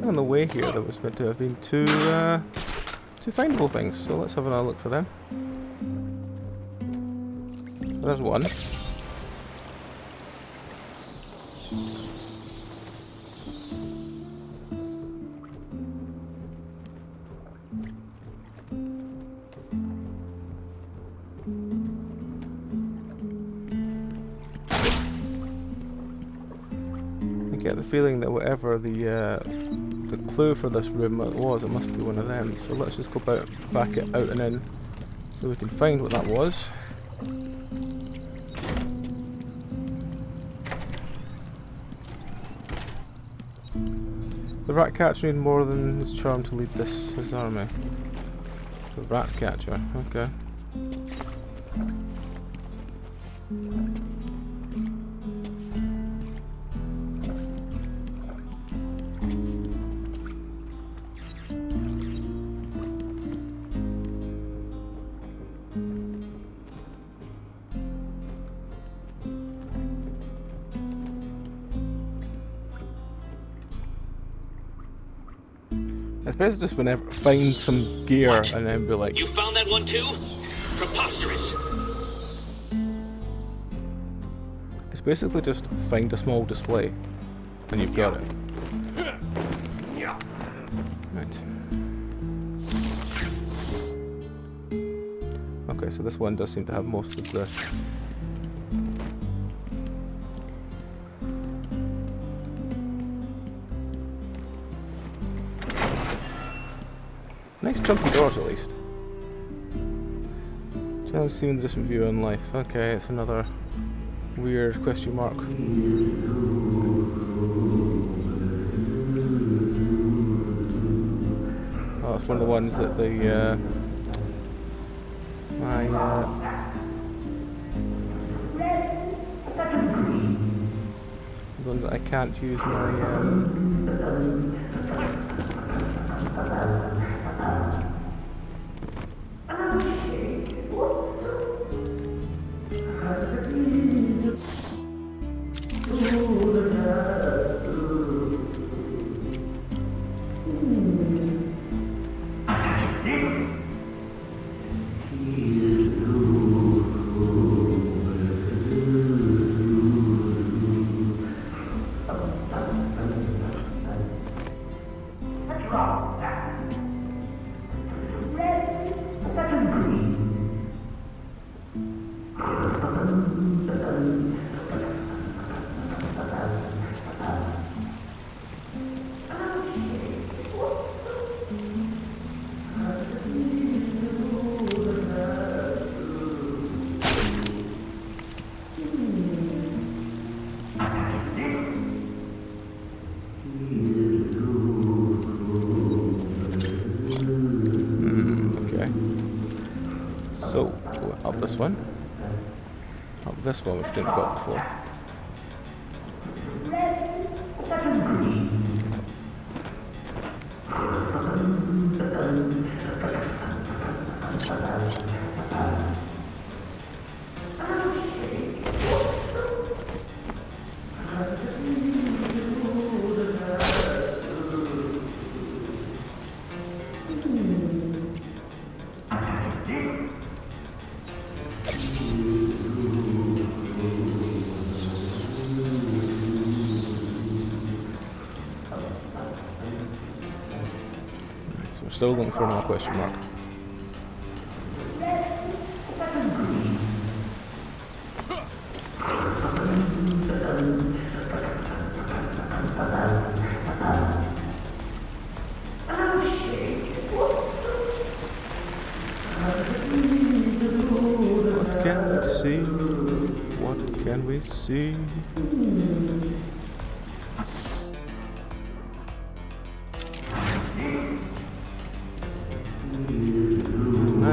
On the way here, there was meant to have been two findable things, so let's have another look for them. There's one. I get the feeling that whatever the clue for this room was, it must be one of them. So let's just go back it out and in so we can find what that was. The rat catcher needed more than his charm to lead his army. The rat catcher, okay. It's basically just whenever find some gear and then be like, you found that one too? Preposterous. It's basically just find a small display and you've got it. Right. Okay, so this one does seem to have most of the nice chunky doors at least. Challenge seen a different view on life. Okay, it's another weird question mark. Oh, it's one of the ones that the the ones that I can't use my one. Up this one, which didn't go up before. Still looking for another question mark. What can we see? What can we see?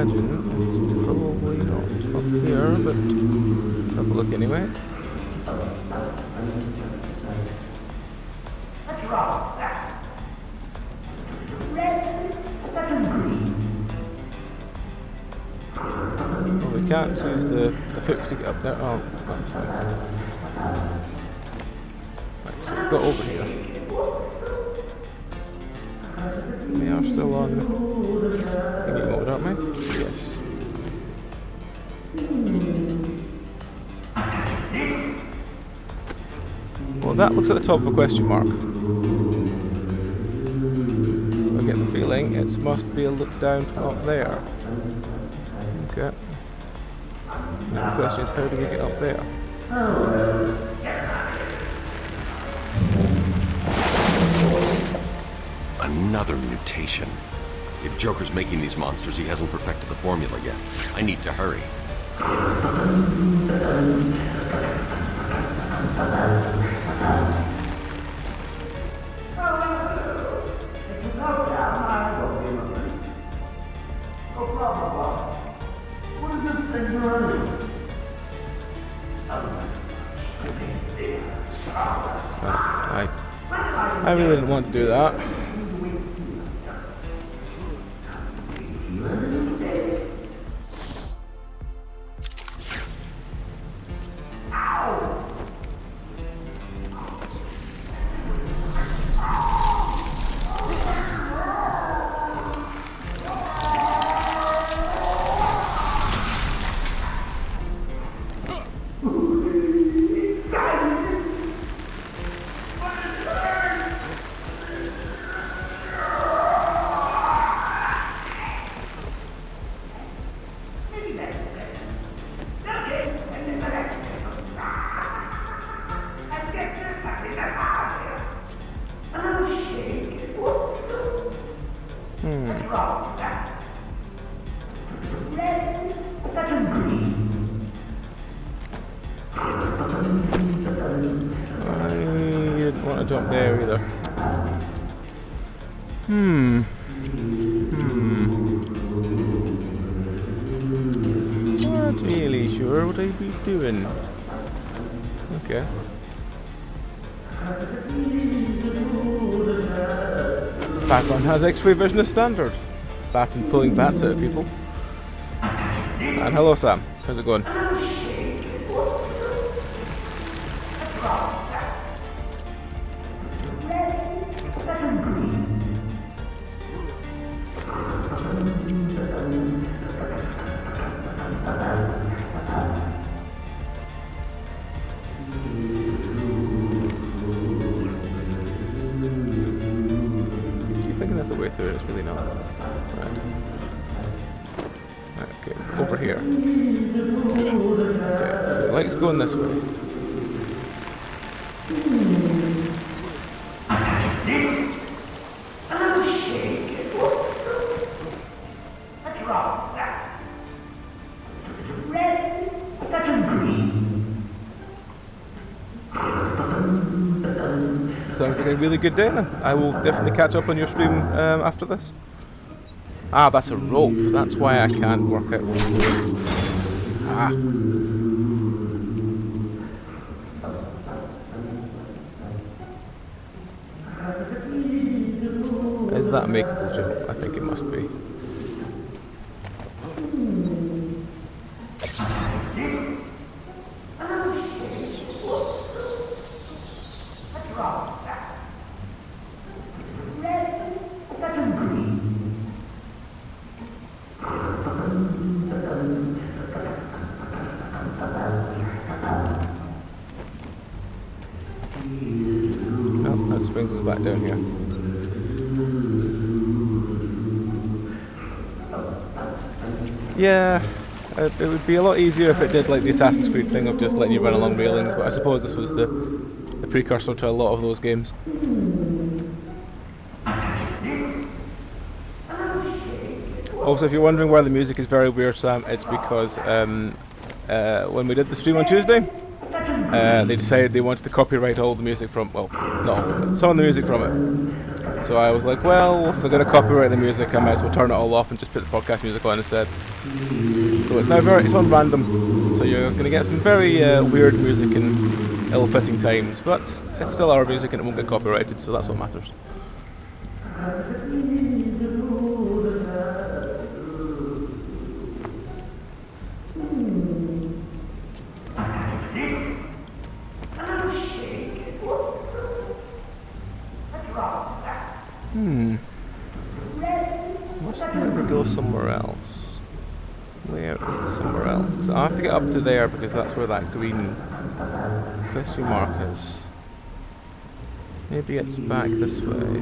It's probably not up here, but let's have a look anyway. Well, we can't use the hook to get up there. Oh, that's fine. Right, so we've got over here. We are still on thingy mode, aren't we? Yes. Well, that looks at the top of a question mark. So I get the feeling it must be a look down from up there. Okay. Now the question is, how do we get up there? Another mutation. If Joker's making these monsters, he hasn't perfected the formula yet. I need to hurry. I really didn't want to do that. Jump there either. Not really sure what I'd be doing. Okay. Batman has X-ray vision as standard. Bat and pulling bats out of people. And hello Sam, how's it going? There's a way through it, it's really not. Right. Okay, over here. Okay, so the light's going this way. Sounds like a really good day then. I will definitely catch up on your stream after this. Ah, that's a rope. That's why I can't work out what to do. Ah. Is that a makeable jump? I think it must be. Brings us back down here. Yeah, it would be a lot easier if it did like the Assassin's Creed thing of just letting you run along railings, but I suppose this was the precursor to a lot of those games. Also, if you're wondering why the music is very weird, Sam, it's because when we did the stream on Tuesday, they decided they wanted to copyright all the music from, well, not all of it, some of the music from it. So I was like, well, if they're going to copyright the music, I might as well turn it all off and just put the podcast music on instead. So it's now it's on random, so you're going to get some very weird music in ill-fitting times, but it's still our music and it won't get copyrighted, so that's what matters. Must never go somewhere else. Where is the somewhere else? Because I have to get up to there because that's where that green question mark is. Maybe it's back this way.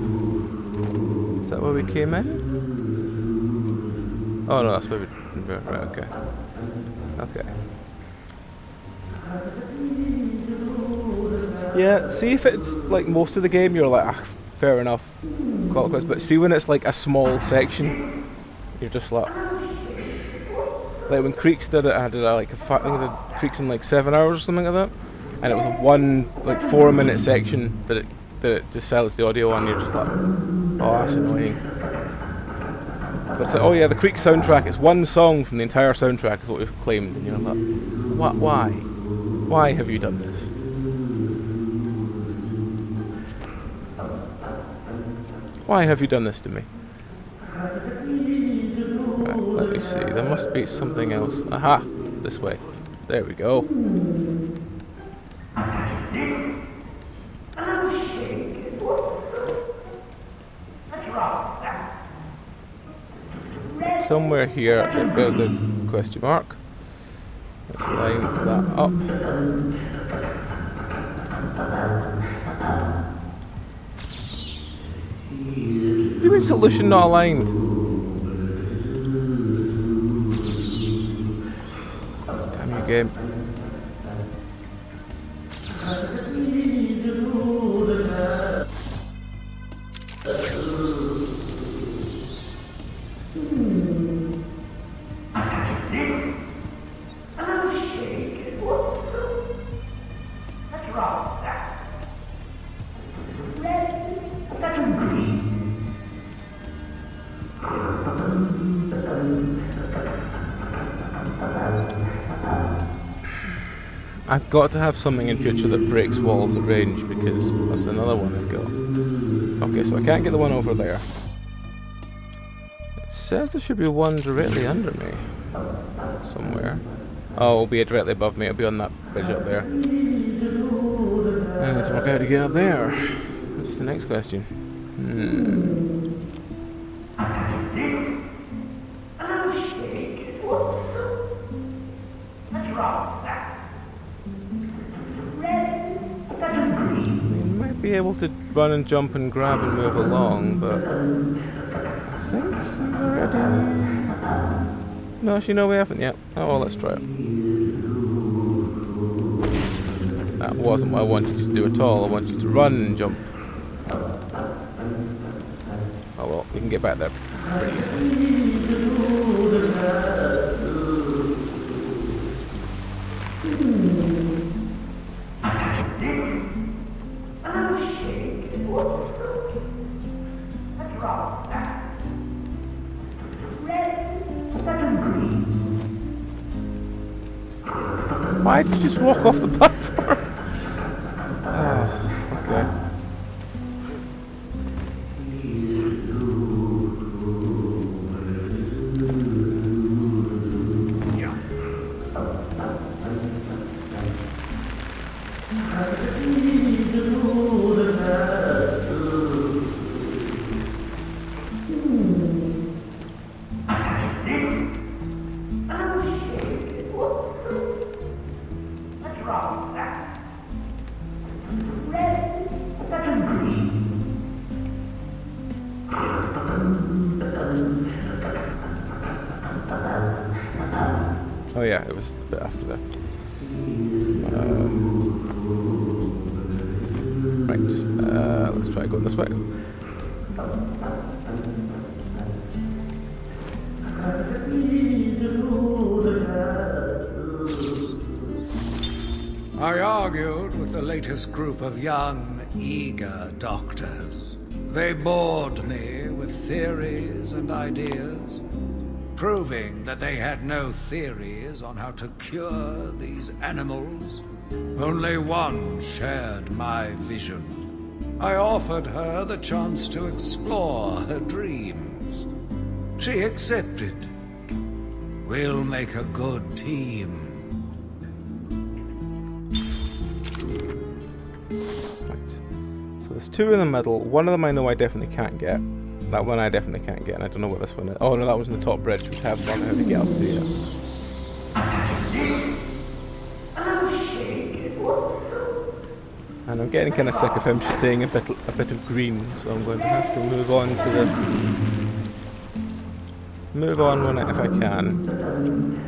Is that where we came in? Oh no, that's where we... Right, okay. Okay. Yeah, see if it's like most of the game you're like, ah, fair enough, clockwise, but see when it's like a small section, you're just like when Creeks did it, I did like I think I did Creeks in like 7 hours or something like that, and it was a one like 4-minute section that it just silenced the audio on. You're just like, oh, that's annoying. But it's like, oh yeah, the Creeks soundtrack, it's one song from the entire soundtrack is what we've claimed, and you're like, why have you done this? Why have you done this to me? Right, let me see. There must be something else. Aha! This way. There we go. Somewhere here, there's the question mark. Let's line that up. What do you mean solution not aligned? Damn you, game. I've got to have something in future that breaks walls at range, because that's another one I've got. Okay, so I can't get the one over there. It says there should be one directly under me. Somewhere. Oh, it'll be directly above me, it'll be on that bridge up there. I need to work out how to get up there. That's the next question. Be able to run and jump and grab and move along, but I think we've already... No, actually no, we haven't yet. Oh well, let's try it. That wasn't what I wanted you to do at all. I wanted you to run and jump. Oh well, we can get back there pretty easily. Why did you just walk off the platform? Oh, okay. Oh yeah, it was a bit after that. Right, let's try going this way. I argued with the latest group of young, eager doctors. They bored me with theories and ideas, proving that they had no theories on how to cure these animals. Only one shared my vision. I offered her the chance to explore her dreams. She accepted. We'll make a good team. Right. So there's two in the middle. One of them I know I definitely can't get. That one I definitely can't get, and I don't know what this one is. Oh no, that was in the top bridge, which I haven't learned how to get up to yet. And I'm getting kind of sick of him staying a bit of green, so I'm going to have to move on to the... Move on when if I can.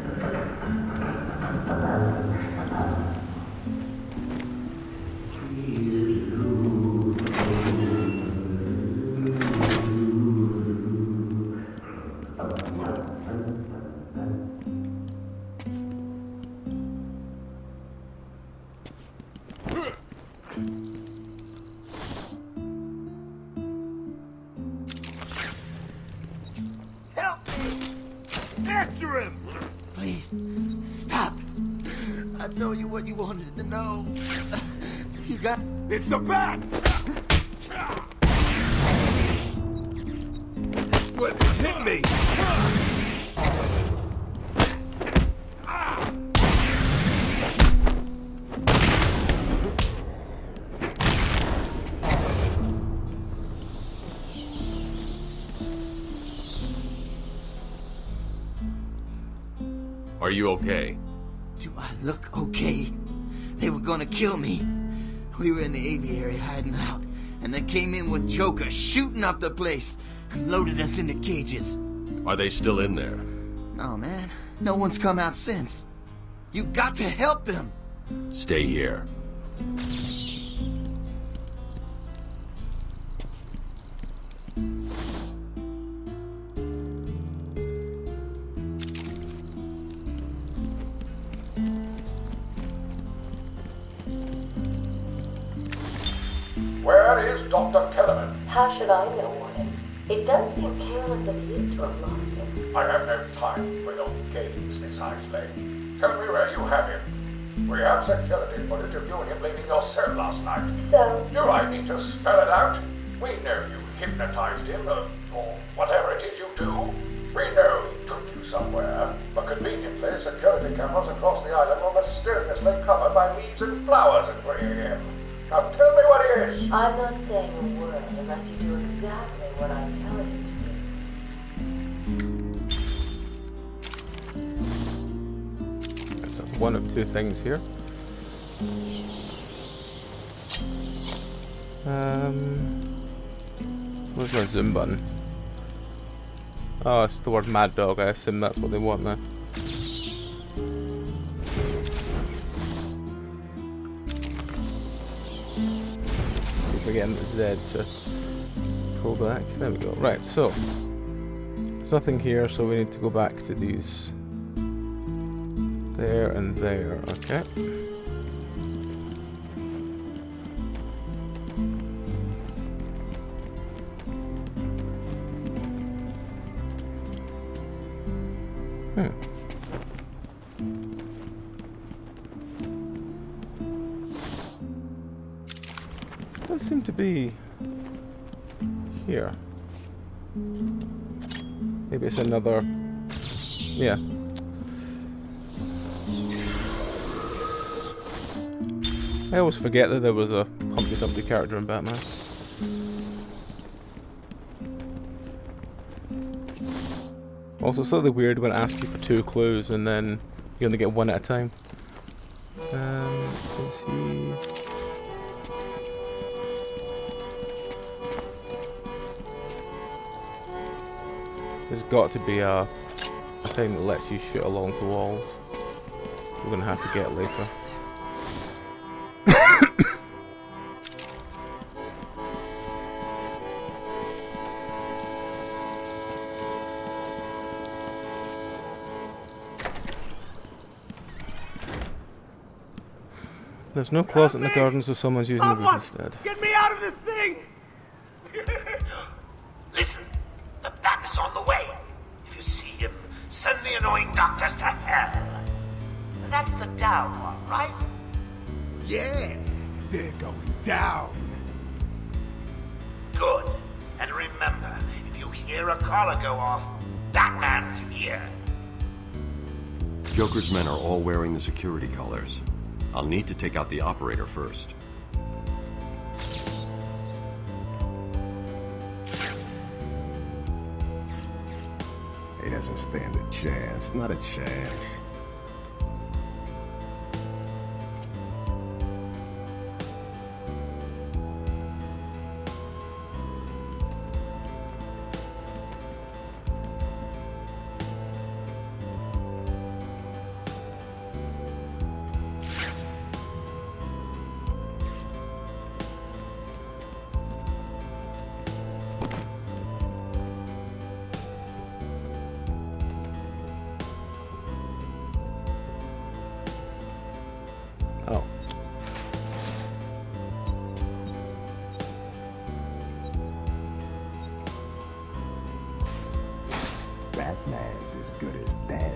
Answer him! Please, stop. I told you what you wanted to know. You got... It's the bat! What? Hit me! Are you okay? Do I look okay? They were gonna kill me. We were in the aviary hiding out, and they came in with Joker shooting up the place and loaded us into cages. Are they still in there? No, man. No one's come out since. You got to help them. Stay here. Where is Dr. Kellerman? How should I know, Warden? It does seem careless of you to have lost him. I have no time for your games, Miss Isley. Tell me where you have him. We have security footage of you and him leaving your cell last night. So? Do I need to spell it out? We know you hypnotized him, or whatever it is you do. We know he took you somewhere, but conveniently, security cameras across the island were mysteriously covered by leaves and flowers at 3 a.m. Now tell me what it is. I'm not saying a word unless you do exactly what I tell you to do. So that's one of two things here. Where's my zoom button? Oh, it's the word Mad Dog. I assume that's what they want there. Again, Z to pull back. There we go. Right, so there's nothing here, so we need to go back to these there and there. Okay. Does seem to be here. Maybe it's another. Yeah. I always forget that there was a Humpty Dumpty character in Batman. Also, slightly weird when it asks you for 2 clues and then you only get 1 at a time. Let's see. There's got to be a thing that lets you shoot along the walls. We're gonna have to get later. There's no closet in the gardens, so someone's using the roof instead. Get me out of this thing! Listen, the bat is on the way. If you see him, send the annoying doctors to hell. That's the down one, right? Yeah, they're going down. Good. And remember, if you hear a collar go off, Batman's here. Joker's men are all wearing the security collars. I'll need to take out the operator first. He doesn't stand a chance. Not a chance. Oh. Batman's as good as dead.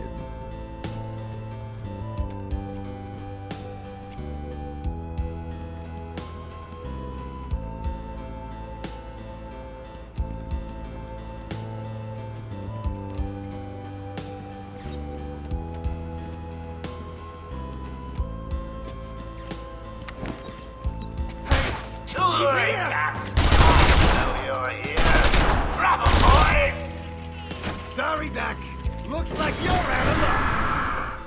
Sorry, Doc. Looks like you're out of luck.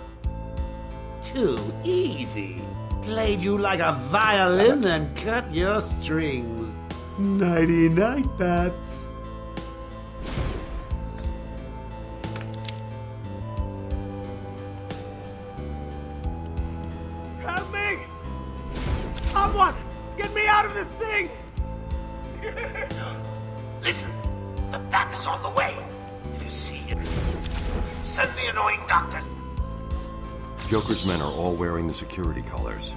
Too easy. Played you like a violin and cut your strings. Nighty-night, Bats. Help me! Someone! Get me out of this thing! Listen, the bat is on the way. If you see him, send the annoying doctors. Joker's men are all wearing the security collars.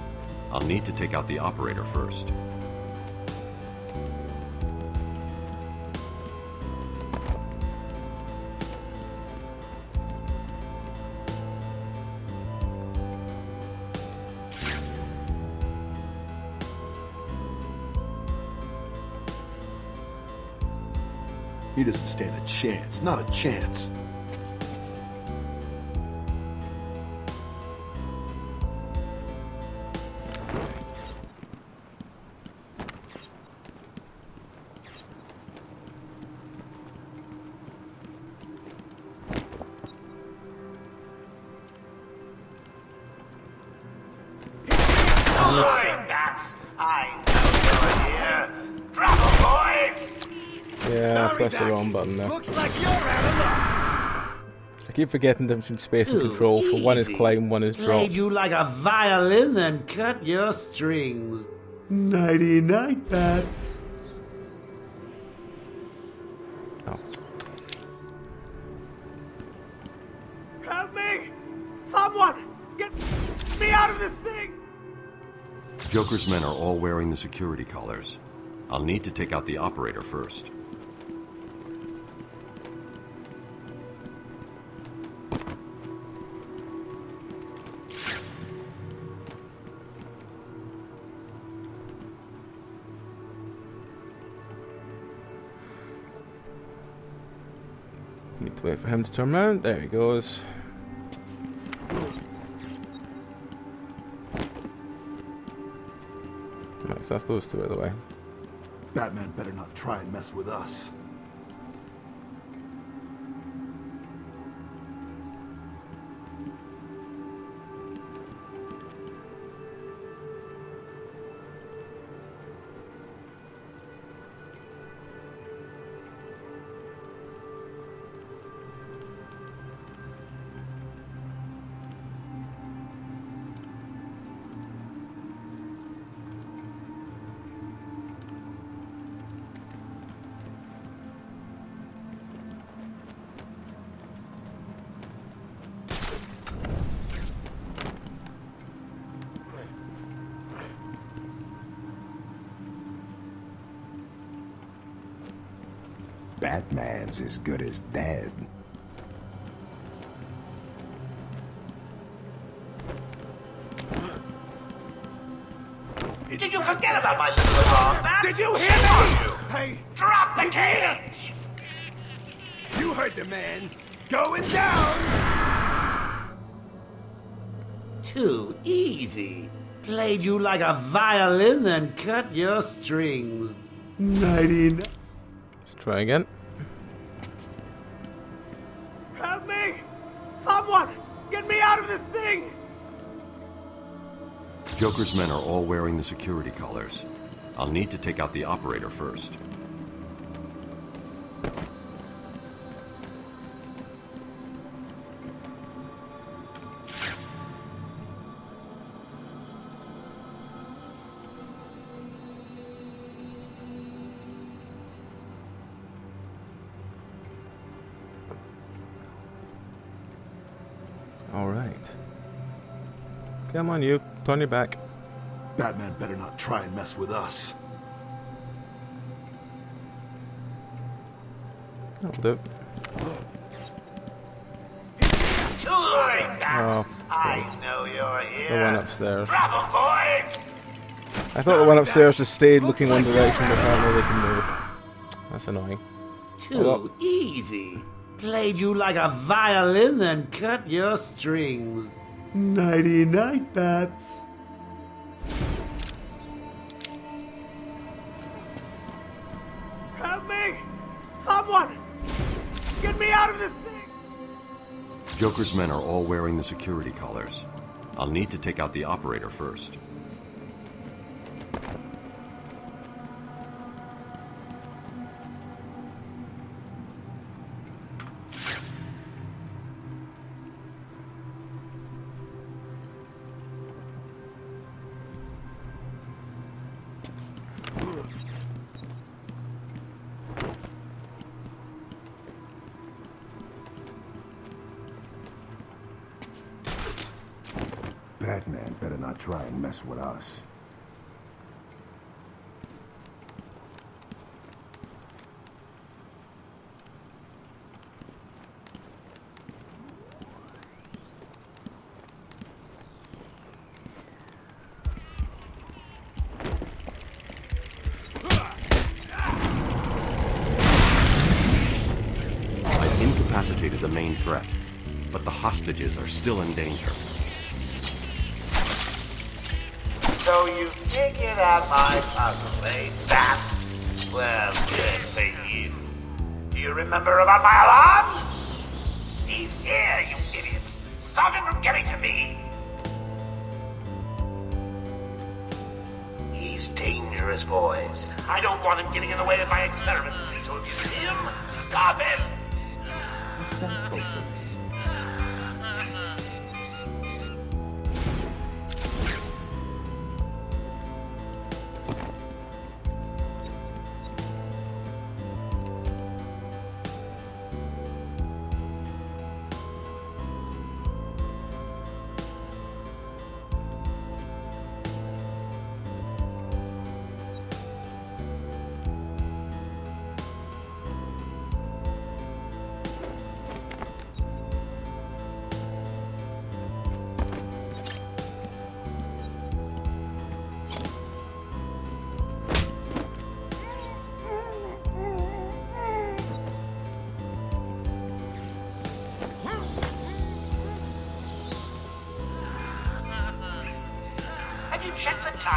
I'll need to take out the operator first. He doesn't stand a chance. Not a chance. Bats! I know you're here. Travel, boys! Yeah, I pressed the wrong button there. Looks like you're out of luck. I keep forgetting them between space and control. For one is climb, one is drop. Played you like a violin and cut your strings. Nighty-night, Bats. Oh. Help me! Someone! Get me out of this thing! Joker's men are all wearing the security collars. I'll need to take out the operator first. Wait for him to turn around. There he goes. Right, so that's those two out of the way. Batman better not try and mess with us. Batman's as good as dead. Did you forget about my little alarm, Bat? Did you hear me? Hey, Drop the cage! you heard the man. Going down! Too easy. Played you like a violin and cut your strings. 99. Let's try again. Help me! Someone! Get me out of this thing! Joker's men are all wearing the security collars. I'll need to take out the operator first. All right. Come on, you. Turn your back. Batman better not try and mess with us. That'll do. Too late, Bats. Oh, I know you're here. the one upstairs. Grab 'em, boys! I thought the one upstairs just stayed looking one direction, but apparently they can move. That's annoying. Too easy. Played you like a violin and cut your strings. Nighty-night, Bats. Help me! Someone! Get me out of this thing! Joker's men are all wearing the security collars. I'll need to take out the operator first. Batman better not try and mess with us. I've incapacitated the main threat, but the hostages are still in danger. So you figured out my puzzle, eh, Bat? Well, good for you. Do you remember about my alarms? He's here, you idiots. Stop him from getting to me. He's dangerous, boys. I don't want him getting in the way of my experiments. So if you see him, stop him.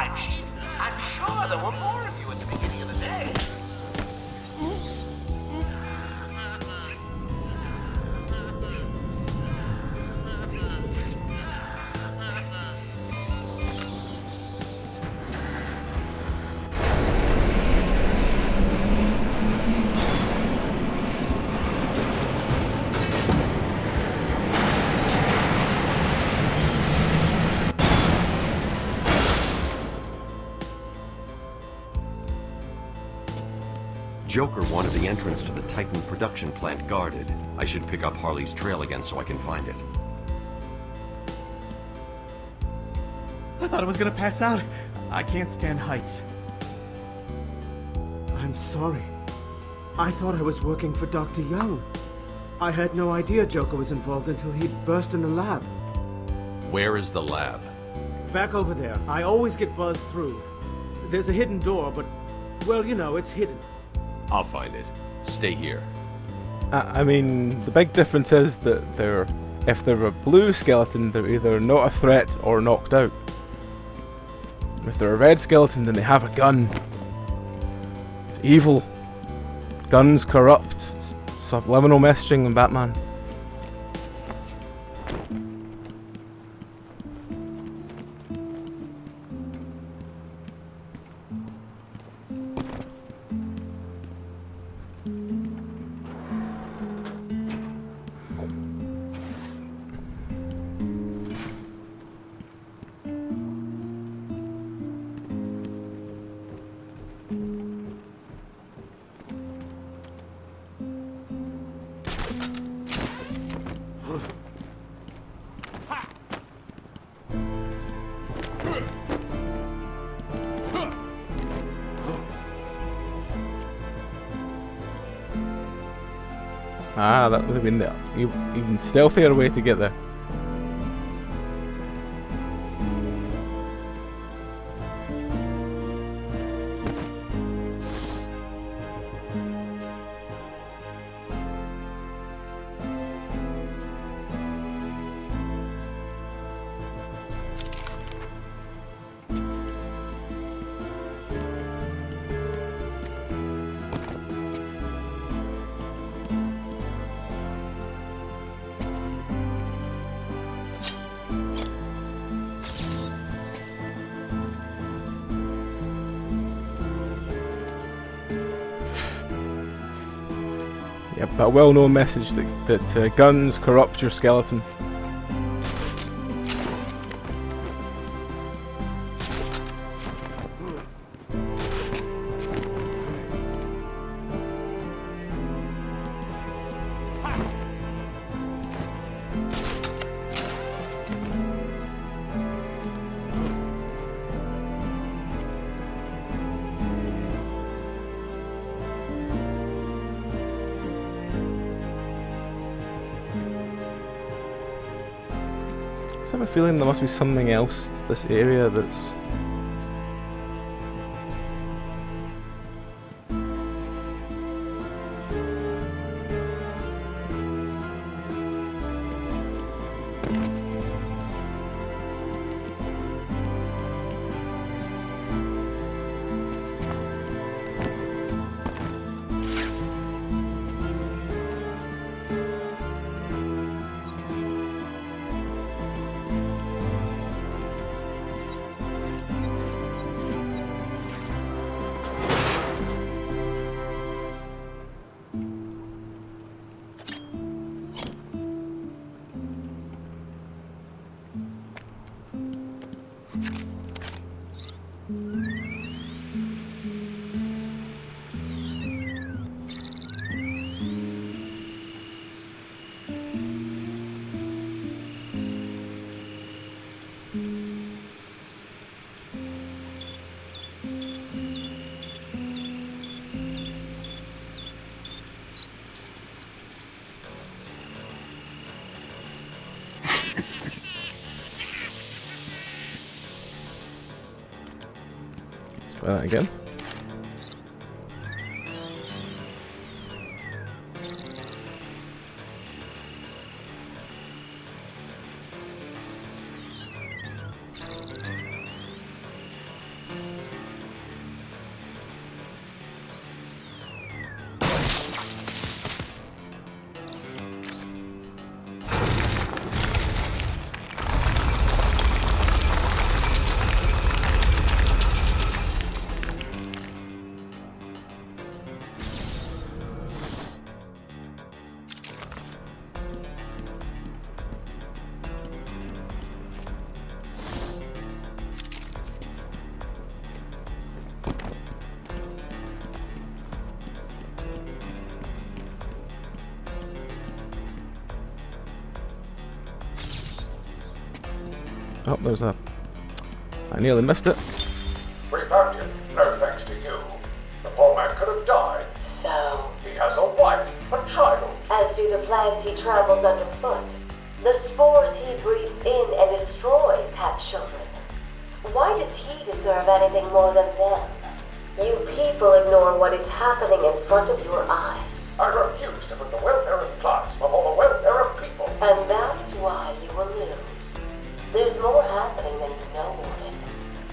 much. I'm sure there were more of you at the beginning of the day. Joker wanted the entrance to the Titan production plant guarded. I should pick up Harley's trail again so I can find it. I thought I was gonna pass out. I can't stand heights. I'm sorry. I thought I was working for Dr. Young. I had no idea Joker was involved until he burst in the lab. Where is the lab? Back over there. I always get buzzed through. There's a hidden door, but, well, you know, it's hidden. I'll find it. Stay here. I mean, the big difference is that if they're a blue skeleton, they're either not a threat or knocked out. If they're a red skeleton, then they have a gun. Evil. Guns corrupt. Subliminal messaging in Batman. Ah, that would have been the even stealthier way to get there. Yep, a well-known message that guns corrupt your skeleton. I have a feeling there must be something else to this area that's... Let's try that again. Oh, there's that. I nearly missed it. We found him, no thanks to you. The poor man could have died. So, He has a wife, a child. as do the plants he travels underfoot. The spores he breathes in and destroys have children. Why does he deserve anything more than them? You people ignore what is happening in front of your eyes. I refuse to put the welfare of plants before the welfare of people. And that is why you will lose. There's more happening than you know, Warden.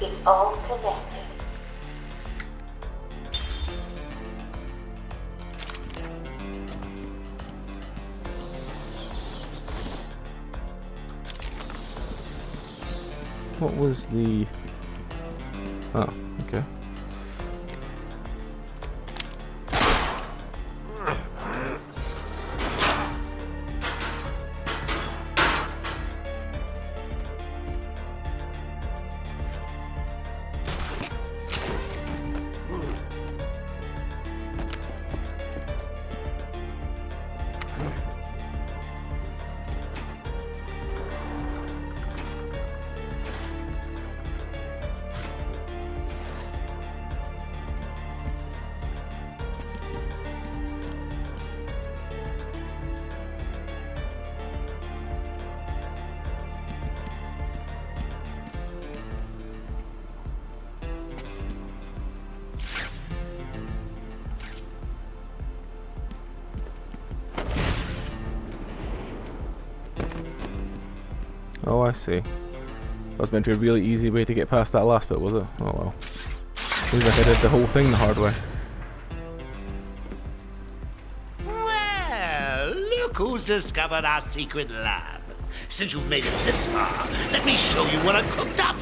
It's all connected. What was the... Oh, okay. Oh, I see. That was meant to be a really easy way to get past that last bit, was it? Oh well. Seems like I did the whole thing the hard way. Well, look who's discovered our secret lab. Since you've made it this far, let me show you what I've cooked up.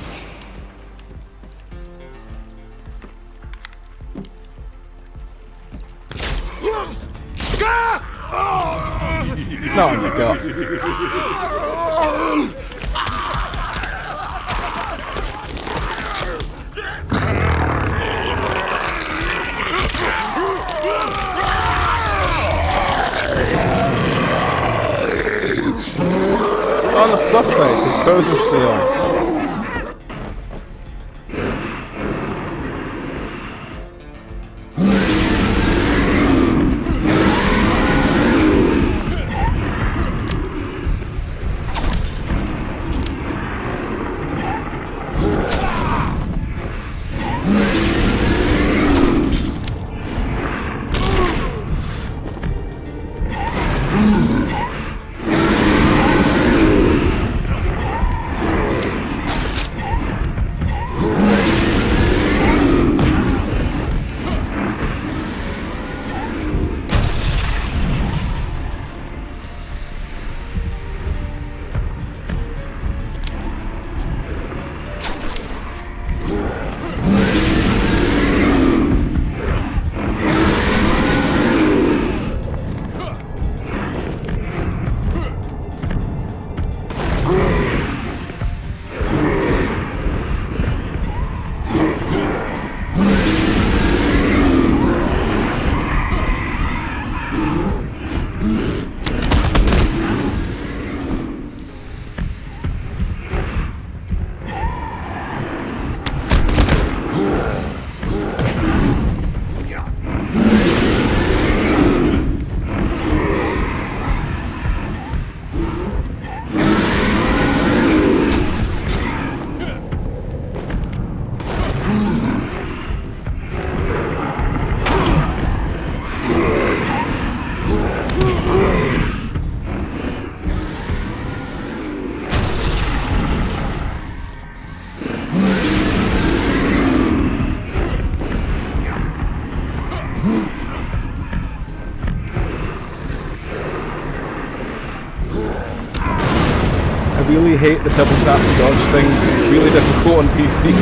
No, my God. On the plus side, his bows are still on. I really hate the double tap and dodge thing. It's really difficult on PC.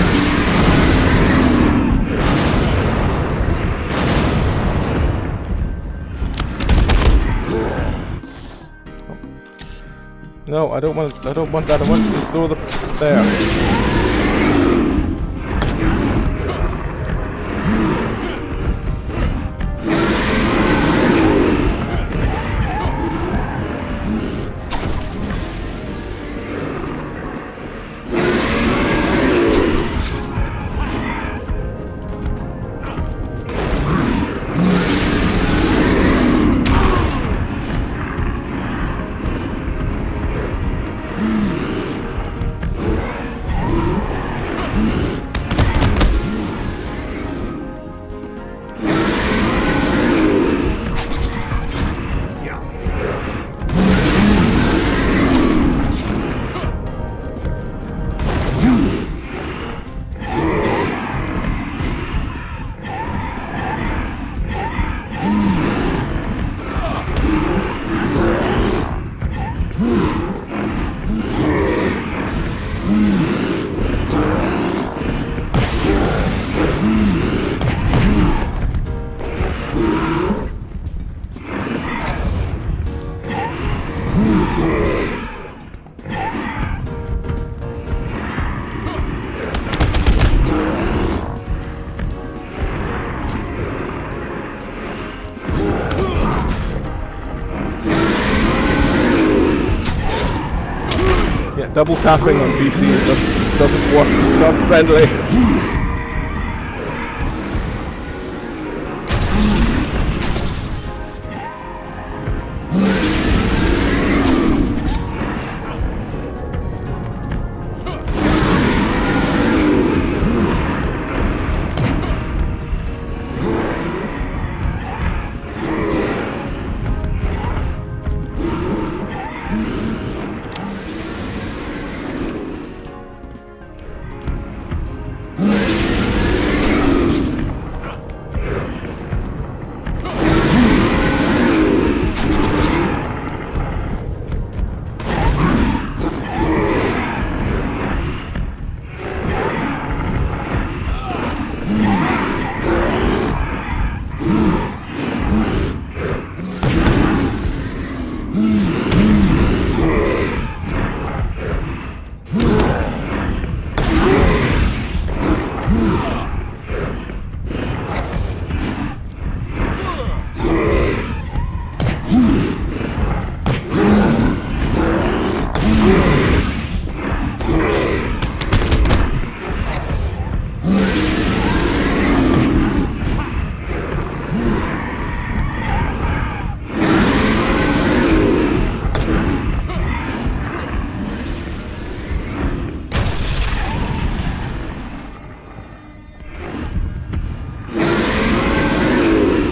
No, I don't want that. I want to throw the there. double tapping on PC just doesn't work. It's not friendly.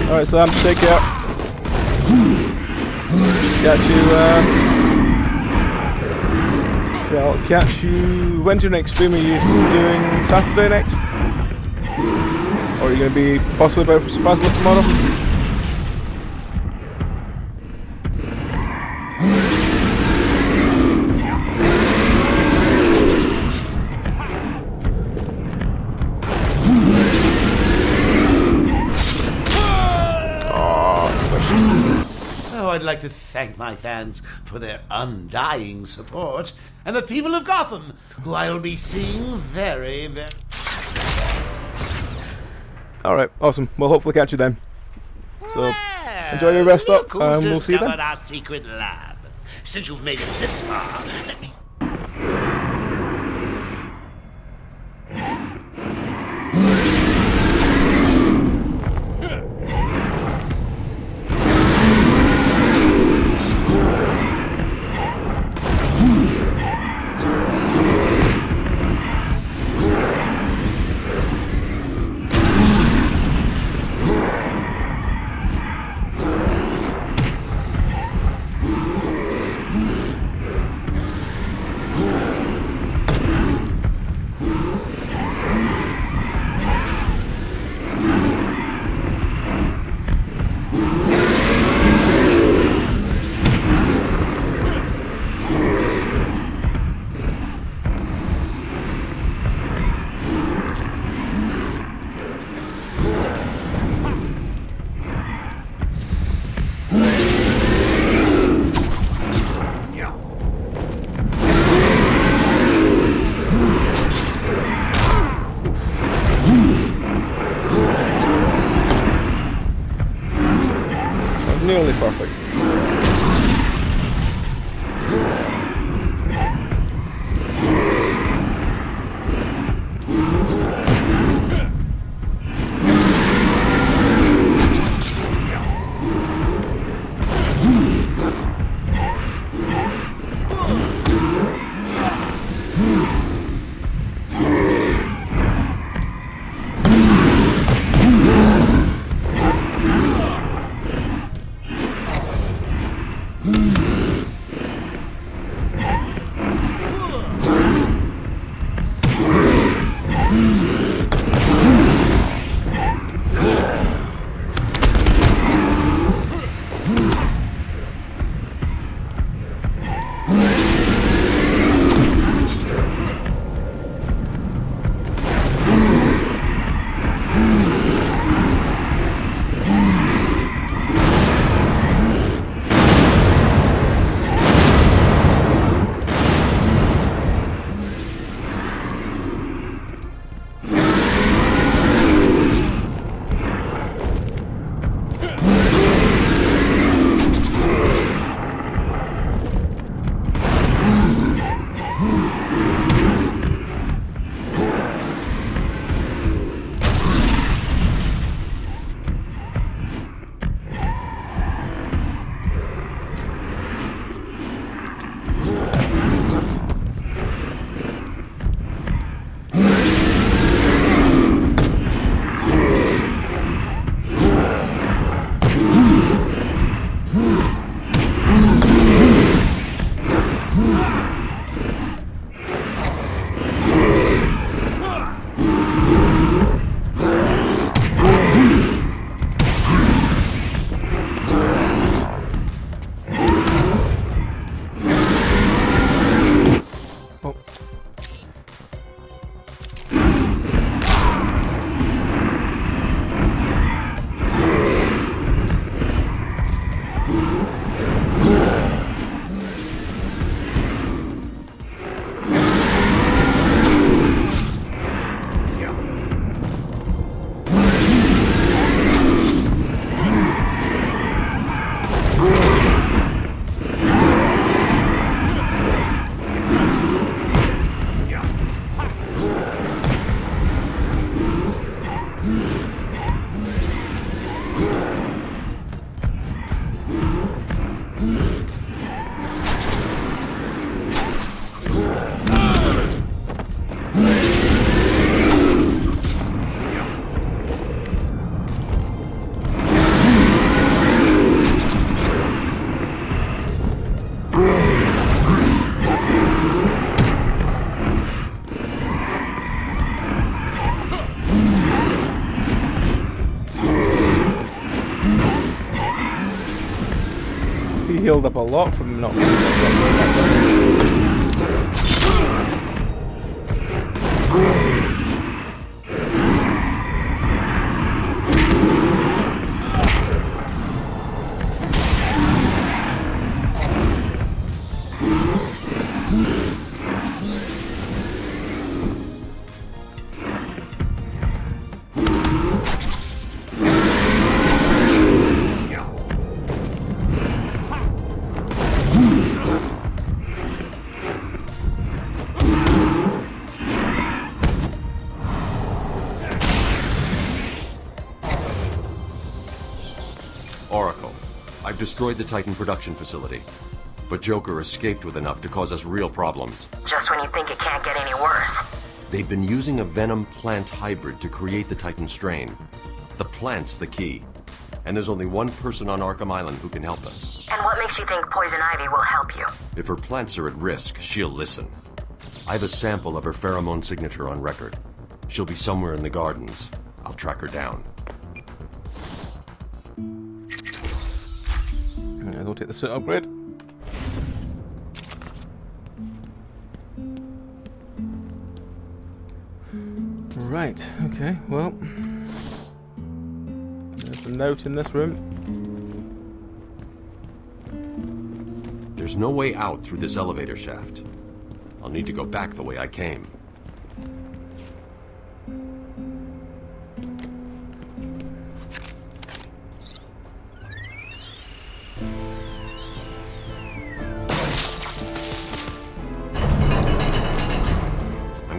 Alright, Sam, take care. Catch you, yeah, I'll catch you. When's your next stream? Are you doing Saturday next? Or are you going to be possibly by Phasma tomorrow? I'd like to thank my fans for their undying support, and the people of Gotham, who I will be seeing very, very... Alright, awesome. We'll hopefully catch you then. So, enjoy your rest up, and we'll see you then. Our secret lab. Since you've made it this far, let me... Nearly perfect. healed up a lot from not. Destroyed the Titan production facility, but Joker escaped with enough to cause us real problems. Just when you think it can't get any worse. They've been using a venom plant hybrid to create the Titan strain. The plant's the key, and there's only one person on Arkham Island who can help us. And what makes you think Poison Ivy will help you? If her plants are at risk, she'll listen. I have a sample of her pheromone signature on record. She'll be somewhere in the gardens. I'll track her down. I'll take the suit upgrade. Right, okay, well. There's a note in this room. There's no way out through this elevator shaft. I'll need to go back the way I came.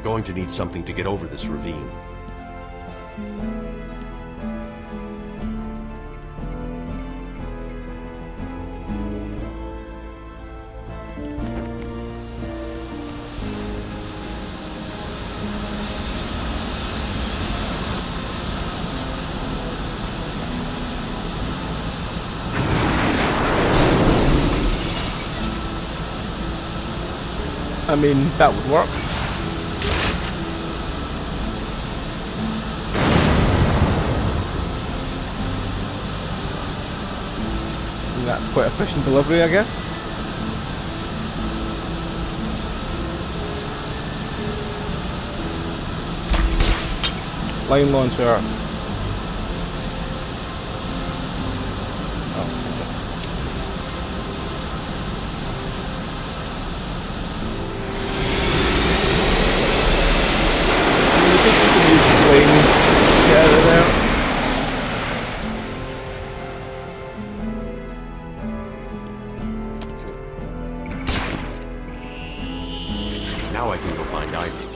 Going to need something to get over this ravine. I mean, that would work. That's quite efficient delivery, I guess. Line launcher. Now I can go find Ivy.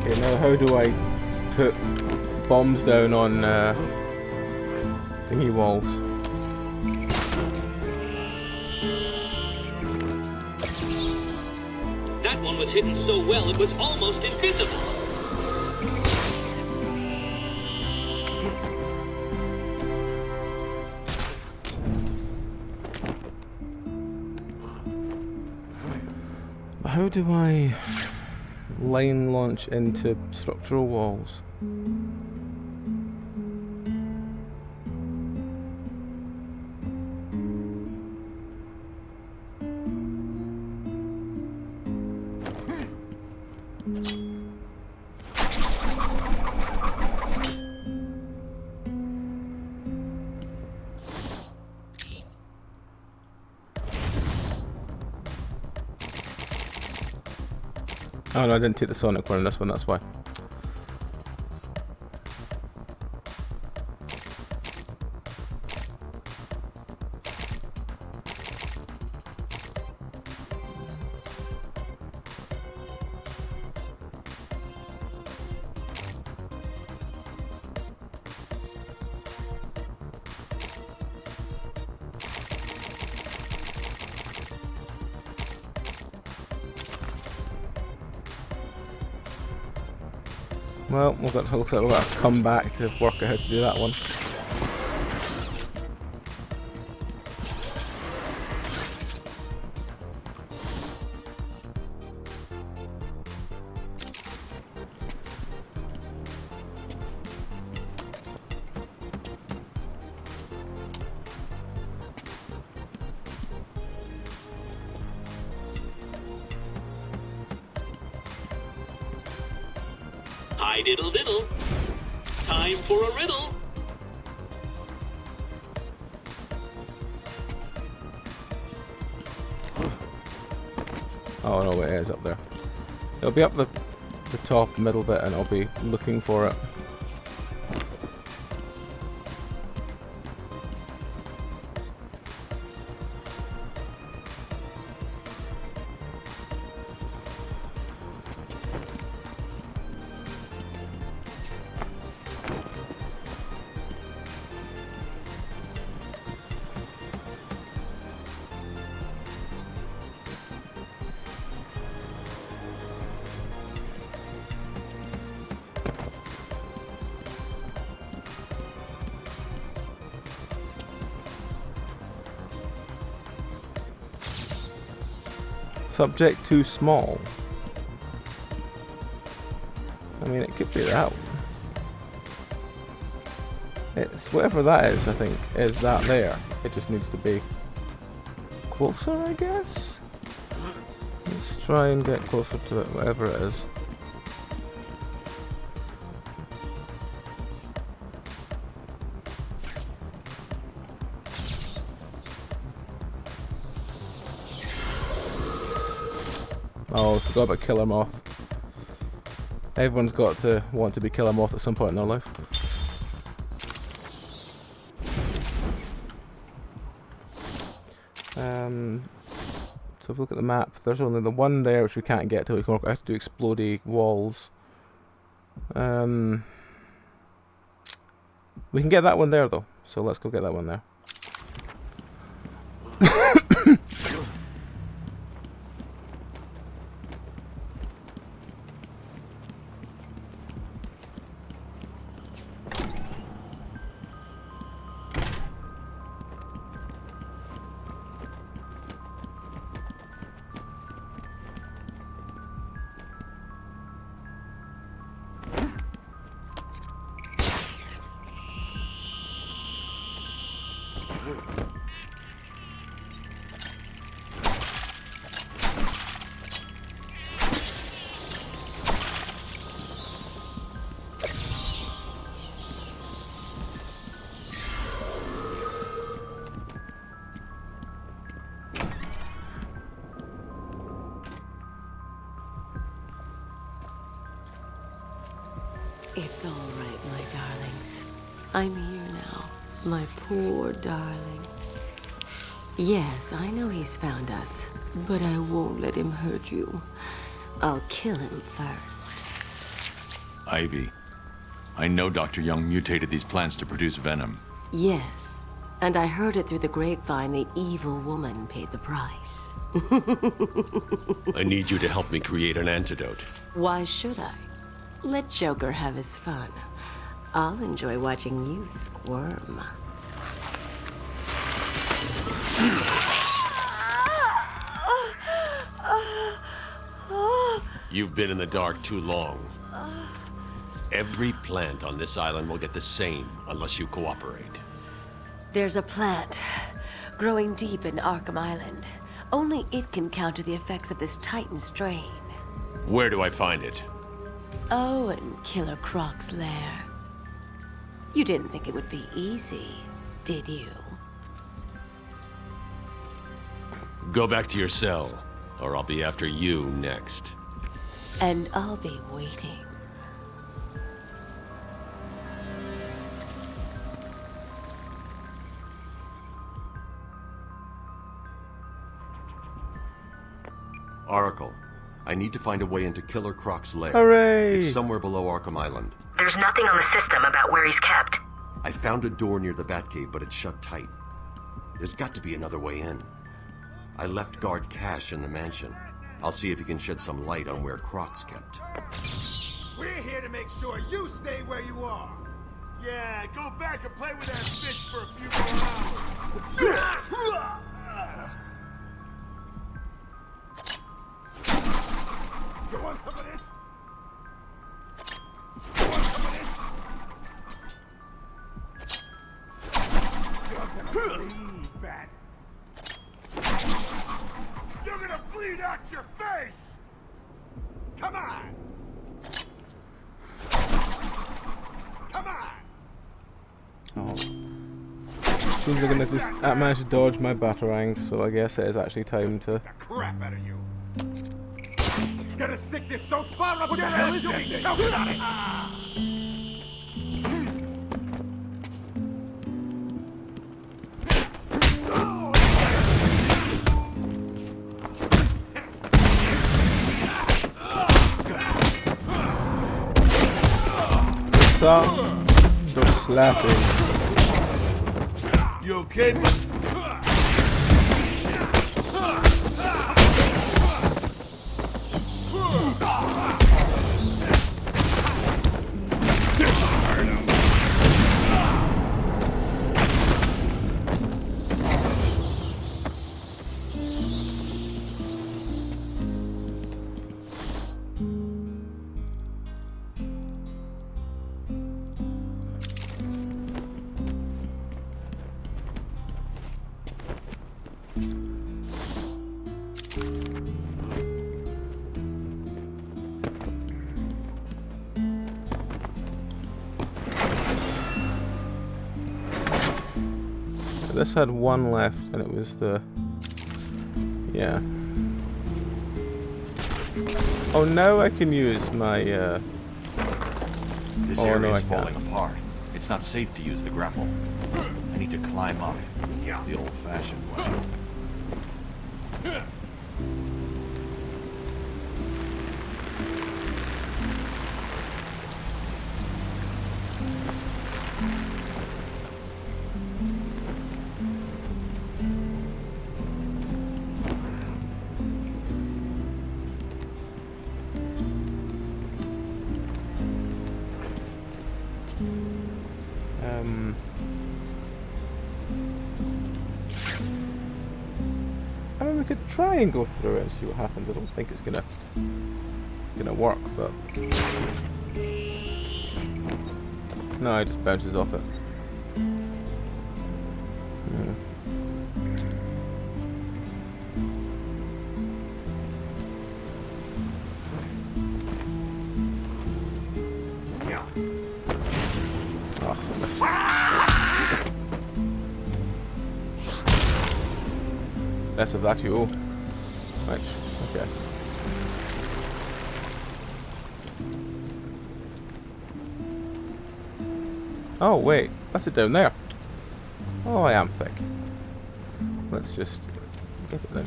Okay, now how do I put bombs down on thingy walls? That one was hidden so well it was almost invisible. How do I line launch into structural walls? Oh no, I didn't take the sonic one in this one, that's why. Well, looks like we've got to come back to work out how to do that one. Hi diddle diddle. Time for a riddle. Oh no, it is up there. It'll be up the top middle bit, and I'll be looking for it. Subject too small. I mean, it could be that one. It's whatever that is, I think, is that there. It just needs to be closer, I guess? Let's try and get closer to it, whatever it is. Oh, I forgot about Killer Moth. Everyone's got to want to be Killer Moth at some point in their life. So if we look at the map, there's only the one there which we can't get to. We can have to do explodey walls. We can get that one there though, so let's go get that one there. It's all right, my darlings. I'm here now, my poor darlings. Yes, I know he's found us, but I won't let him hurt you. I'll kill him first. Ivy, I know Dr. Young mutated these plants to produce venom. Yes, and I heard it through the grapevine the evil woman paid the price. I need you to help me create an antidote. Why should I? Let Joker have his fun. I'll enjoy watching you squirm. You've been in the dark too long. Every plant on this island will get the same unless you cooperate. There's a plant growing deep in Arkham Island. Only it can counter the effects of this Titan strain. Where do I find it? Oh, in Killer Croc's lair. You didn't think it would be easy, did you? Go back to your cell, or I'll be after you next. And I'll be waiting. Oracle, I need to find a way into Killer Croc's lair. Hooray! It's somewhere below Arkham Island. There's nothing on the system about where he's kept. I found a door near the Batcave, but it's shut tight. There's got to be another way in. I left guard Cash in the mansion. I'll see if he can shed some light on where Croc's kept. We're here to make sure you stay where you are. Yeah, go back and play with that bitch for a few more hours. You want some of this? You're gonna bleed, Bat. You're gonna bleed out your face! Come on! Come on! Oh. Seems like I just managed to dodge my batarang, so I guess it is actually time to... Crap out of you! You gotta stick this so far up your ass you'll be choking on it! Stop slapping. You okay, This had one left, and it was the... yeah. Oh, now I can use my, This oh, area no, I is falling can't. apart. It's not safe to use the grapple. I need to climb up the old-fashioned way. I mean, we could try and go through it and see what happens. I don't think it's gonna work, but no, it just bounces off it. Less of that, you. Right, okay. Oh, wait, that's it down there. Oh, I am thick. Let's just get it then.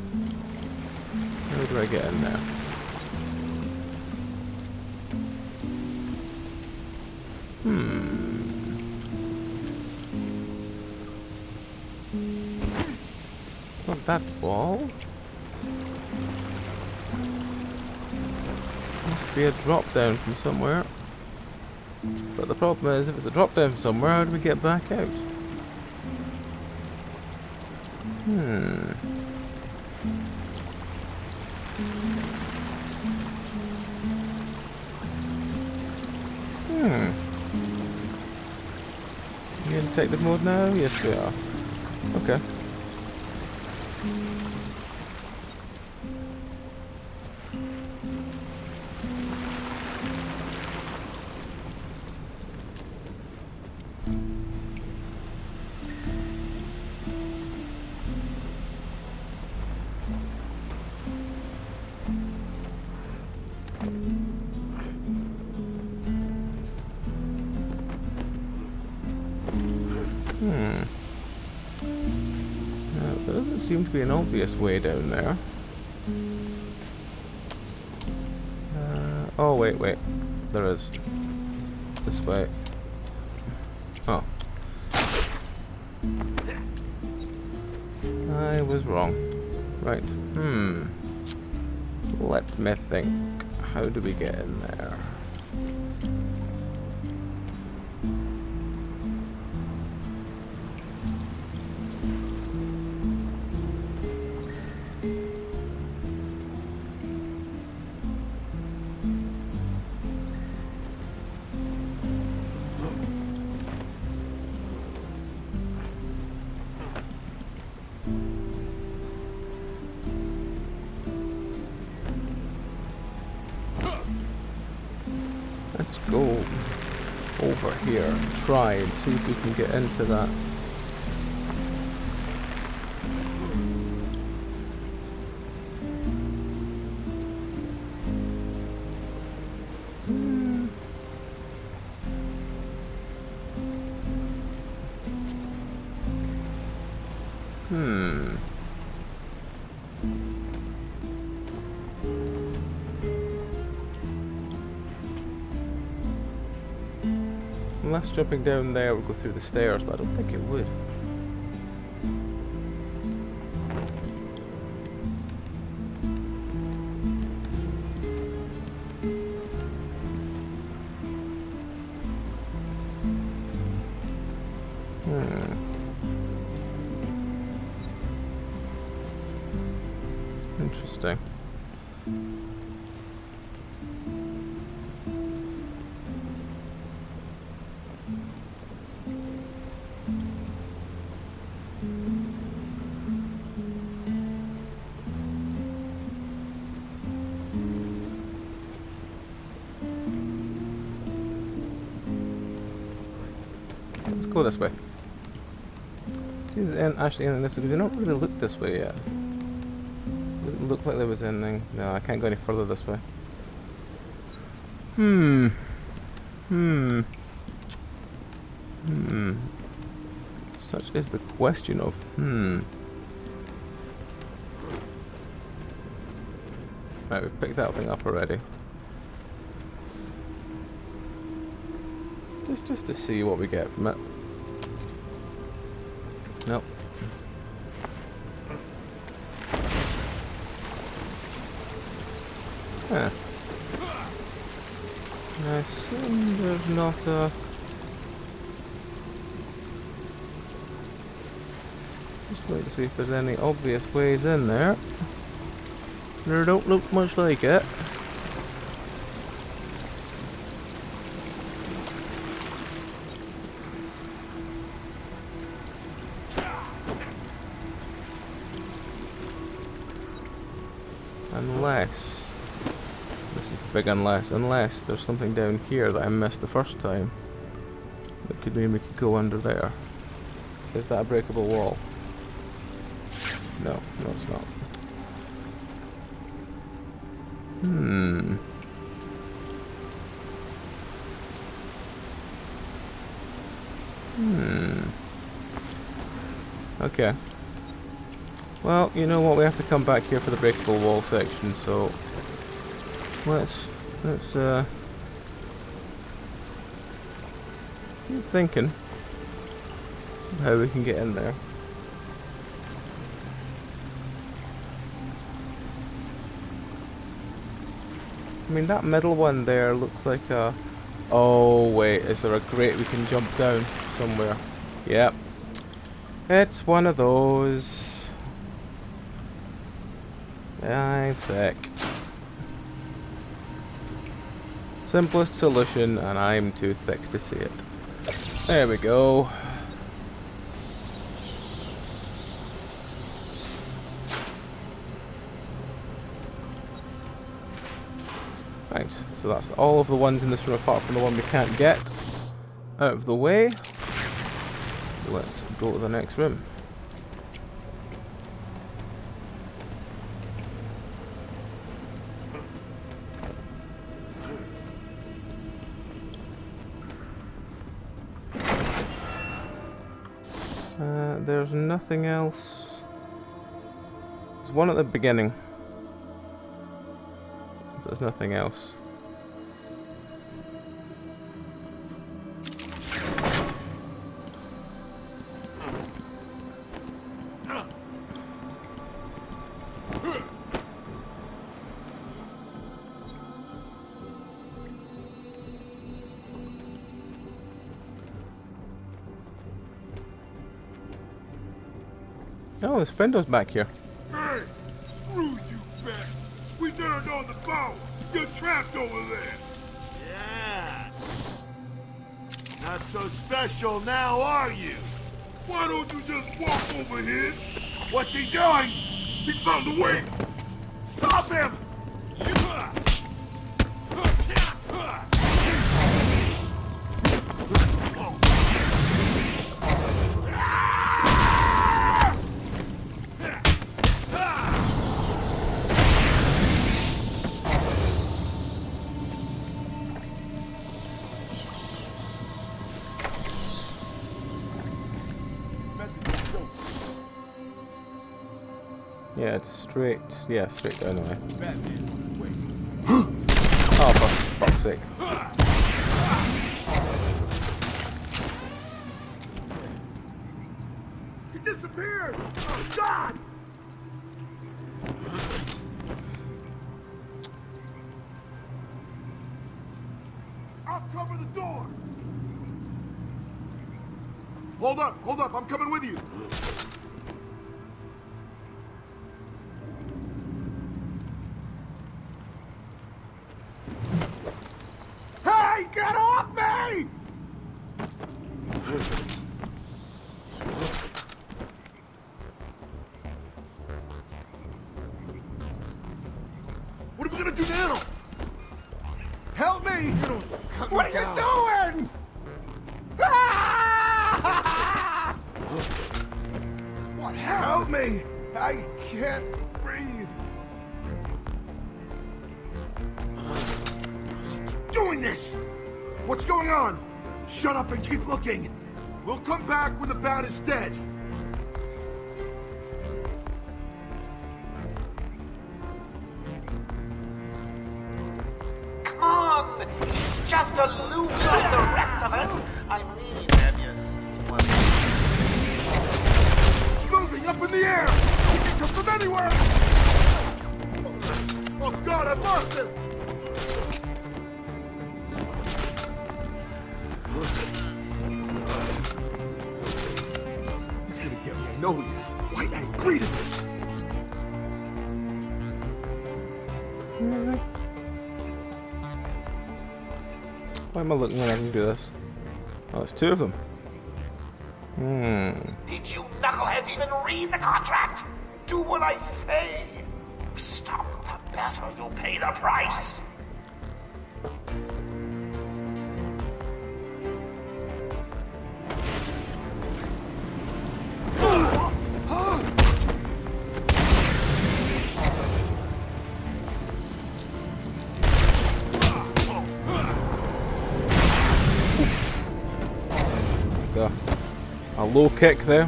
How do I get in there? Not that wall. Must be a drop down from somewhere. But the problem is, if it's a drop down from somewhere, how do we get back out? You in detective mode now? Yes, we are. Okay. There doesn't seem to be an obvious way down there. Oh, wait. There is. This way. Oh. I was wrong. Right. Let me think. How do we get in there? Let's go over here and try and see if we can get into that. Unless jumping down there would go through the stairs, but I don't think it would. Interesting. Let's go this way. Seems actually in this way. We don't really look this way yet. Didn't look like there was anything. No, I can't go any further this way. Such is the question of Right, we've picked that thing up already. Just to see what we get from it. Nope. Huh. I assume there's not a... Just wait to see if there's any obvious ways in there. There don't look much like it. Unless, this is a big unless there's something down here that I missed the first time. That could mean we could go under there. Is that a breakable wall? No, no it's not. Okay. Well, you know what? We have to come back here for the breakable wall section. So let's keep thinking of how we can get in there. I mean, that middle one there looks like a... Oh, wait. Is there a grate we can jump down somewhere? Yep. It's one of those. I'm thick. Simplest solution, and I'm too thick to see it. There we go. Right, so that's all of the ones in this room apart from the one we can't get out of the way. Let's go to the next room. There's nothing else. There's one at the beginning. There's nothing else. Oh, this friendo's back here. Hey! Screw you, bat! We turned on the power! You're trapped over there! Yeah. Not so special now, are you? Why don't you just walk over here? What's he doing? He found a way! Stop him! Yeah, it's straight. Yeah, straight down the way. Oh, for fuck's sake. He disappeared! Oh, God! I'll cover the door! Hold up, I'm coming with you! Hey, get off me! What are we gonna do now? Help me! What are you doing? Ah! What? Help me! I can't breathe. Doing this! What's going on? Shut up and keep looking. We'll come back when the bat is dead. Come on! He's just a loser like the rest of us. I mean, Nebius. It's moving up in the air! He can come from anywhere! Oh God, I've lost him! He's gonna get me, I know he is. Why did I agree to this? Why am I looking when I can do this? Oh, there's two of them. Did you knuckleheads even read the contract? Do what I say. Stop the bet or you'll pay the price. A low kick there.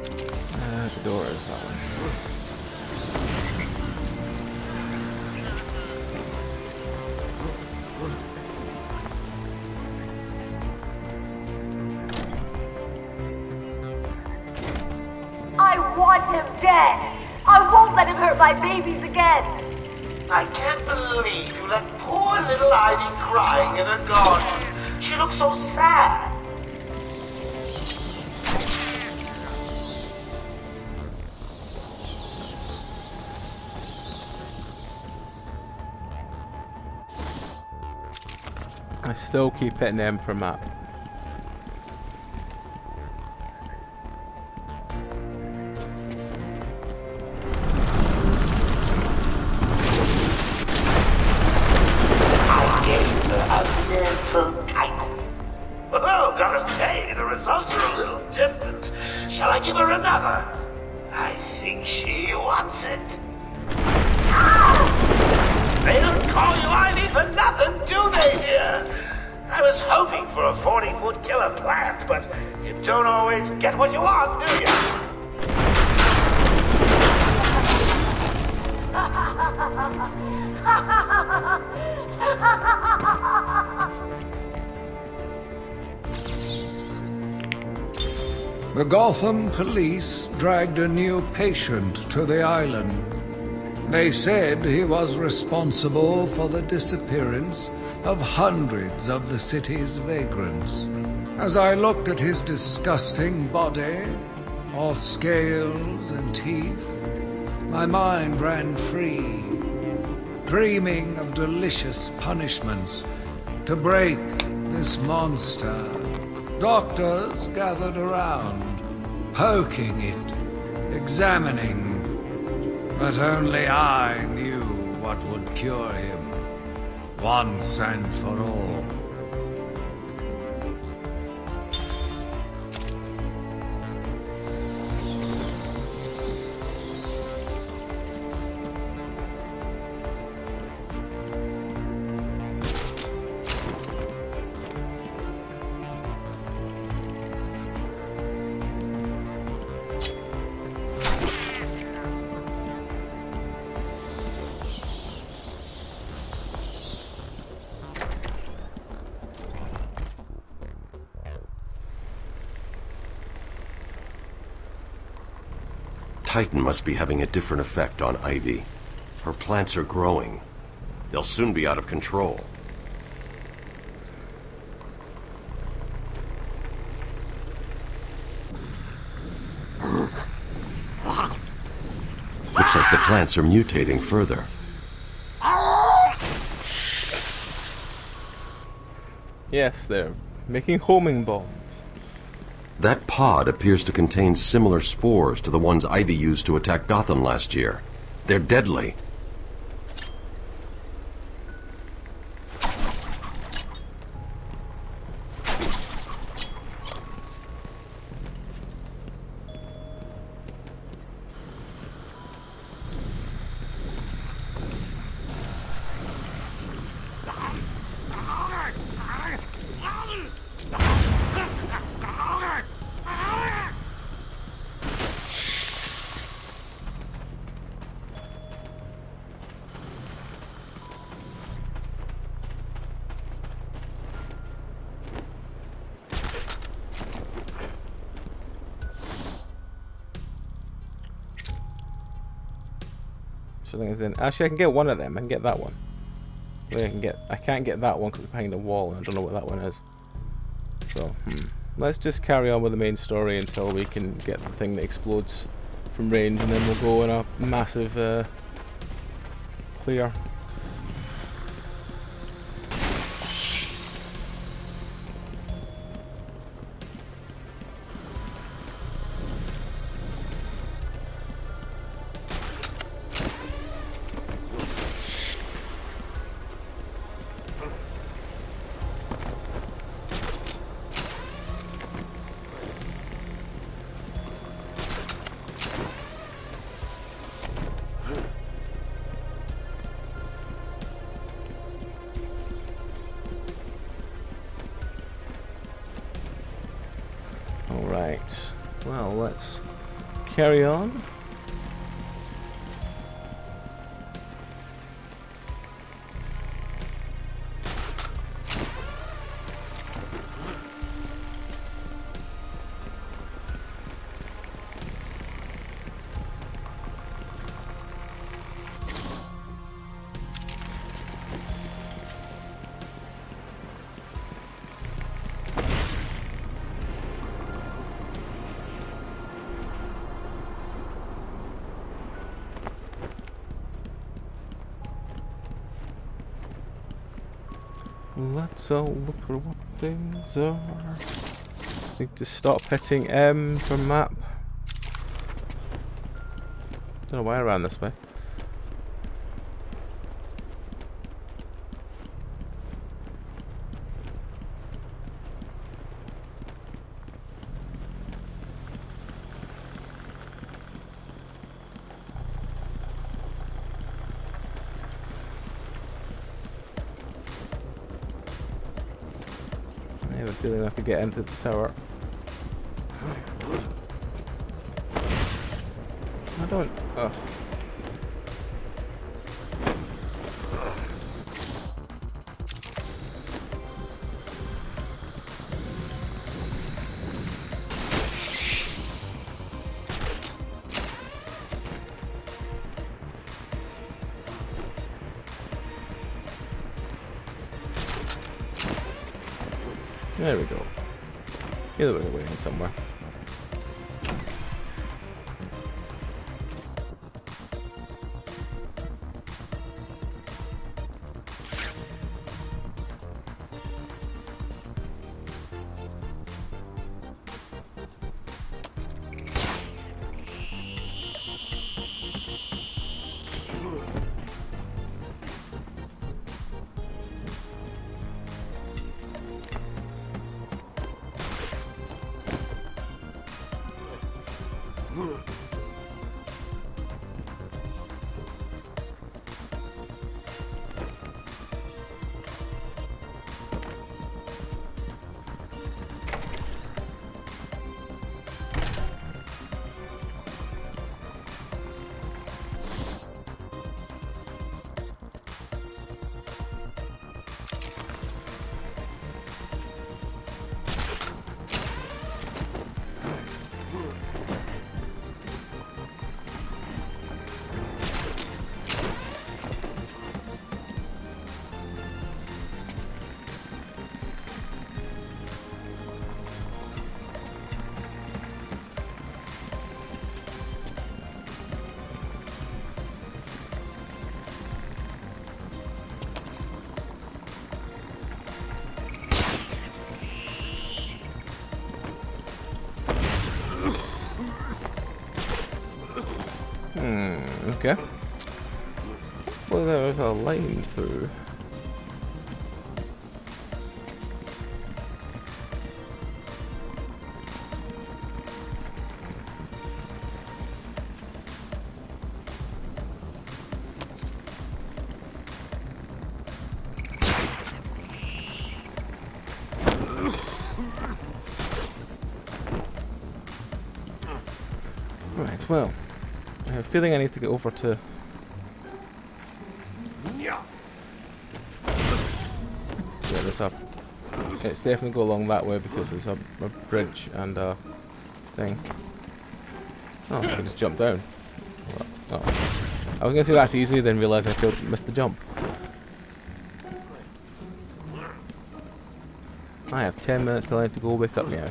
The door is that one. I want him dead! I won't let him hurt my babies again! I can't believe you let poor little Ivy crying in a garden. She looks so sad. I still keep hitting M for map. I gave her a little title. Oh, gotta say, the results are a little different. Shall I give her another? I think she wants it. They don't call you Ivy for nothing, do they, dear? I was hoping for a 40-foot killer plant, but you don't always get what you want, do you? The Gotham police dragged a new patient to the island. They said he was responsible for the disappearance of hundreds of the city's vagrants. As I looked at his disgusting body, all scales and teeth, my mind ran free, dreaming of delicious punishments to break this monster. Doctors gathered around, poking it, examining. But only I knew what would cure him, once and for all. Titan must be having a different effect on Ivy. Her plants are growing. They'll soon be out of control. Looks like the plants are mutating further. Yes, they're making homing bombs. That pod appears to contain similar spores to the ones Ivy used to attack Gotham last year. They're deadly. Actually, I can get one of them. I can get that one. I can't get that one because it's behind a wall, and I don't know what that one is. So, let's just carry on with the main story until we can get the thing that explodes from range, and then we'll go on a massive clear. Alright, well, let's carry on. Let's all look for what things are. Need to stop hitting M for map. Don't know why I ran this way. I have a feeling I have to get into the tower. I don't. Ugh. There we go. Either way, waiting somewhere. Okay. Hopefully there's a line through. Right, well, I have a feeling I need to get over to... Get this up. It's definitely go along that way because there's a bridge and a thing. Oh, I can just jump down. Oh. I was going to say that's easy, then realise I missed the jump. I have 10 minutes till I have to go wake up now.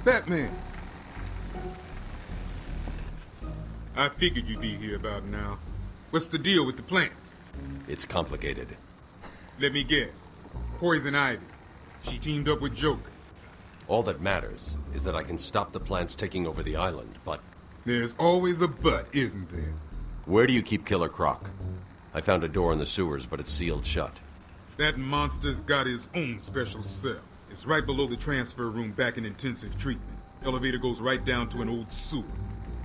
Batman! I figured you'd be here about now. What's the deal with the plants? It's complicated. Let me guess. Poison Ivy. She teamed up with Joker. All that matters is that I can stop the plants taking over the island, but... There's always a but, isn't there? Where do you keep Killer Croc? I found a door in the sewers, but it's sealed shut. That monster's got his own special cell. It's right below the transfer room back in intensive treatment. Elevator goes right down to an old sewer.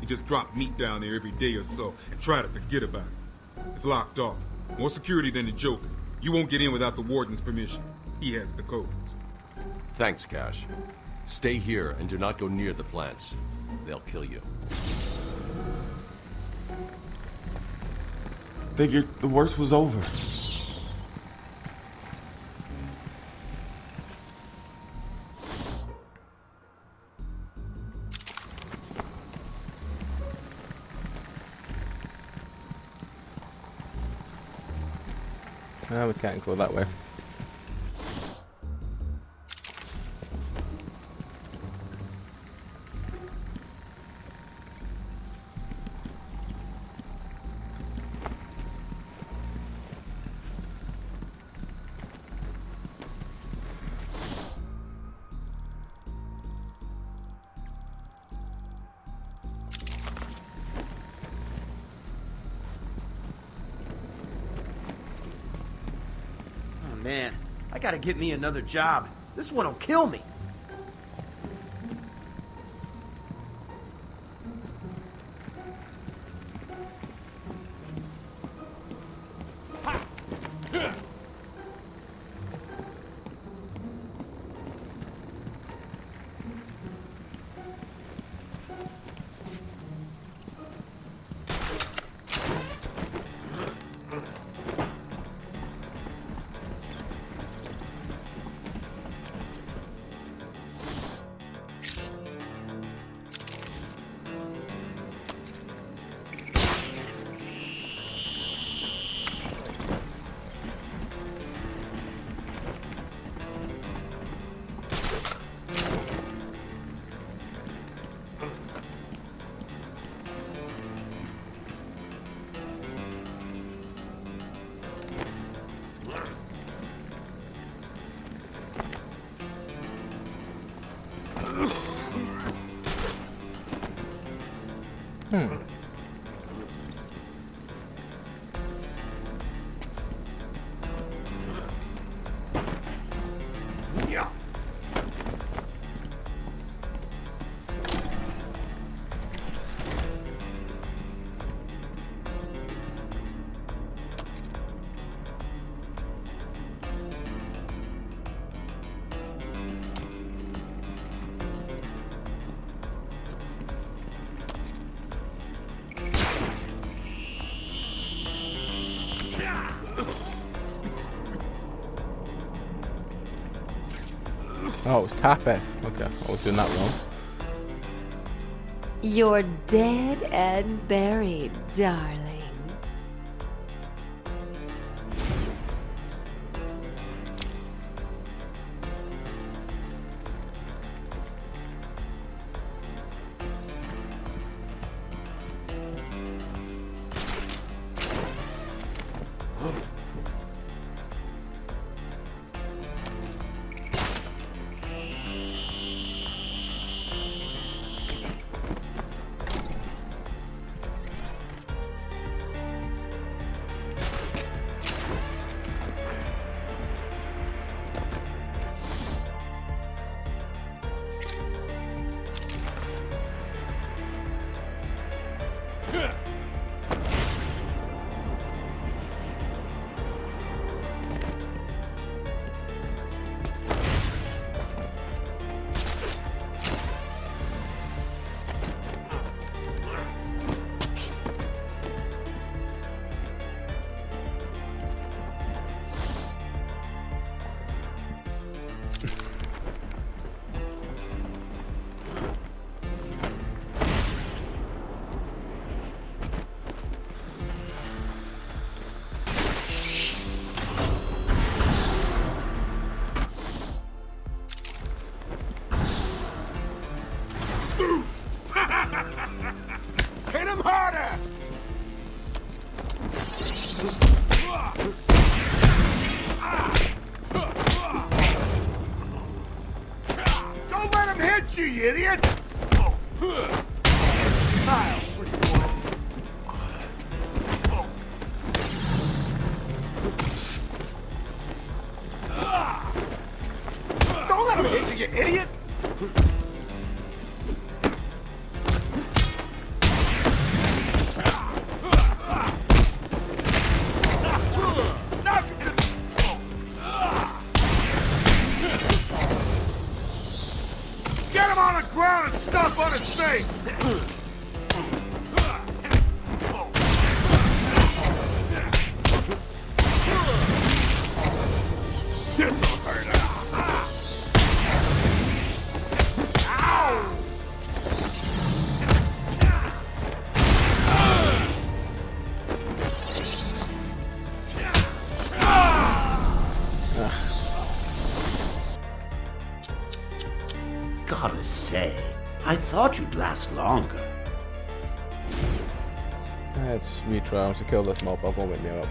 He just drop meat down there every day or so and try to forget about it. It's locked off. More security than the Joker. You won't get in without the warden's permission. He has the codes. Thanks, Cash. Stay here and do not go near the plants. They'll kill you. Figured the worst was over. We can't go that way. Man, I gotta get me another job. This one'll kill me. Oh, it was tap F. Okay, I was doing that wrong. You're dead and buried, darling. Hit him harder! Don't let him hit you, you idiot! Kyle, what do you want? Don't let him hit you, you idiot! Get him on the ground and stomp on his face! This'll hurt him. Ow! Gotta say, I thought you'd last longer. Let's retry to kill this mob. I'll go wake me up.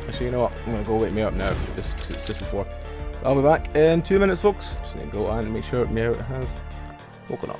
Actually, you know what? I'm gonna go wake me up now, just 'cause it's just before. So I'll be back in 2 minutes, folks. Just need to go and make sure Meow has woken up.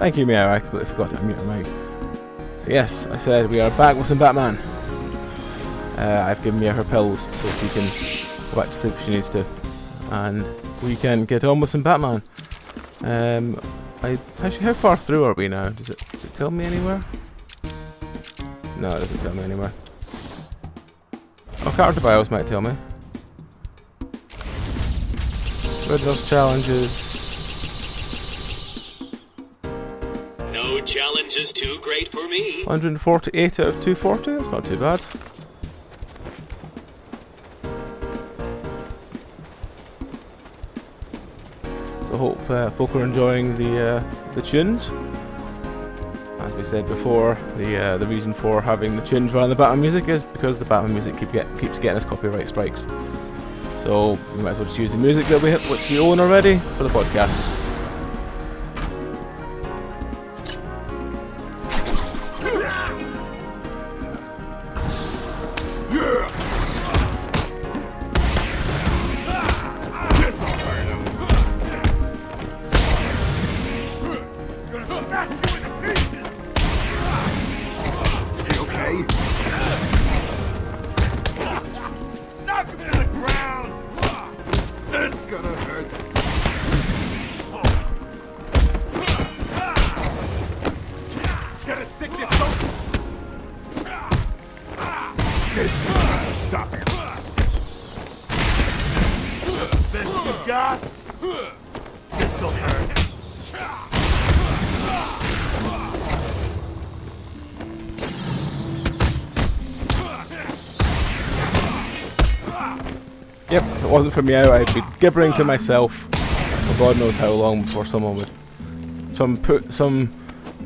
Thank you, Meow. I completely forgot to unmute my mic. So yes, I said we are back with some Batman. I've given Mia her pills so she can go back to sleep if she needs to. And we can get on with some Batman. Actually, how far through are we now? Does it tell me anywhere? No, it doesn't tell me anywhere. Oh, character bios might tell me. Rid those challenges. No challenge is too great for me. 148 out of 240, that's not too bad. So hope folk are enjoying the tunes. As we said before, the reason for having the tunes rather than the Batman music is because the Batman music keeps getting us copyright strikes. So we might as well just use the music that which we own already for the podcast. Yep, if it wasn't for me out, I'd be gibbering to myself for God knows how long before someone would... Some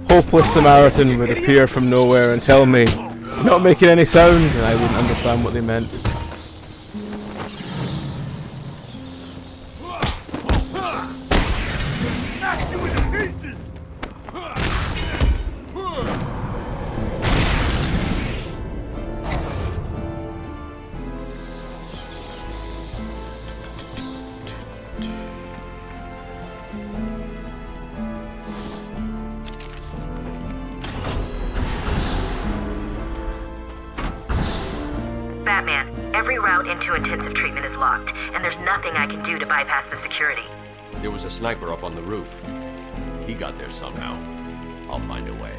hopeless Samaritan would appear from nowhere and tell me, "You're not making any sound," and I wouldn't understand what they meant. Batman, every route into intensive treatment is locked, and there's nothing I can do to bypass the security. There was a sniper up on the roof. He got there somehow. I'll find a way.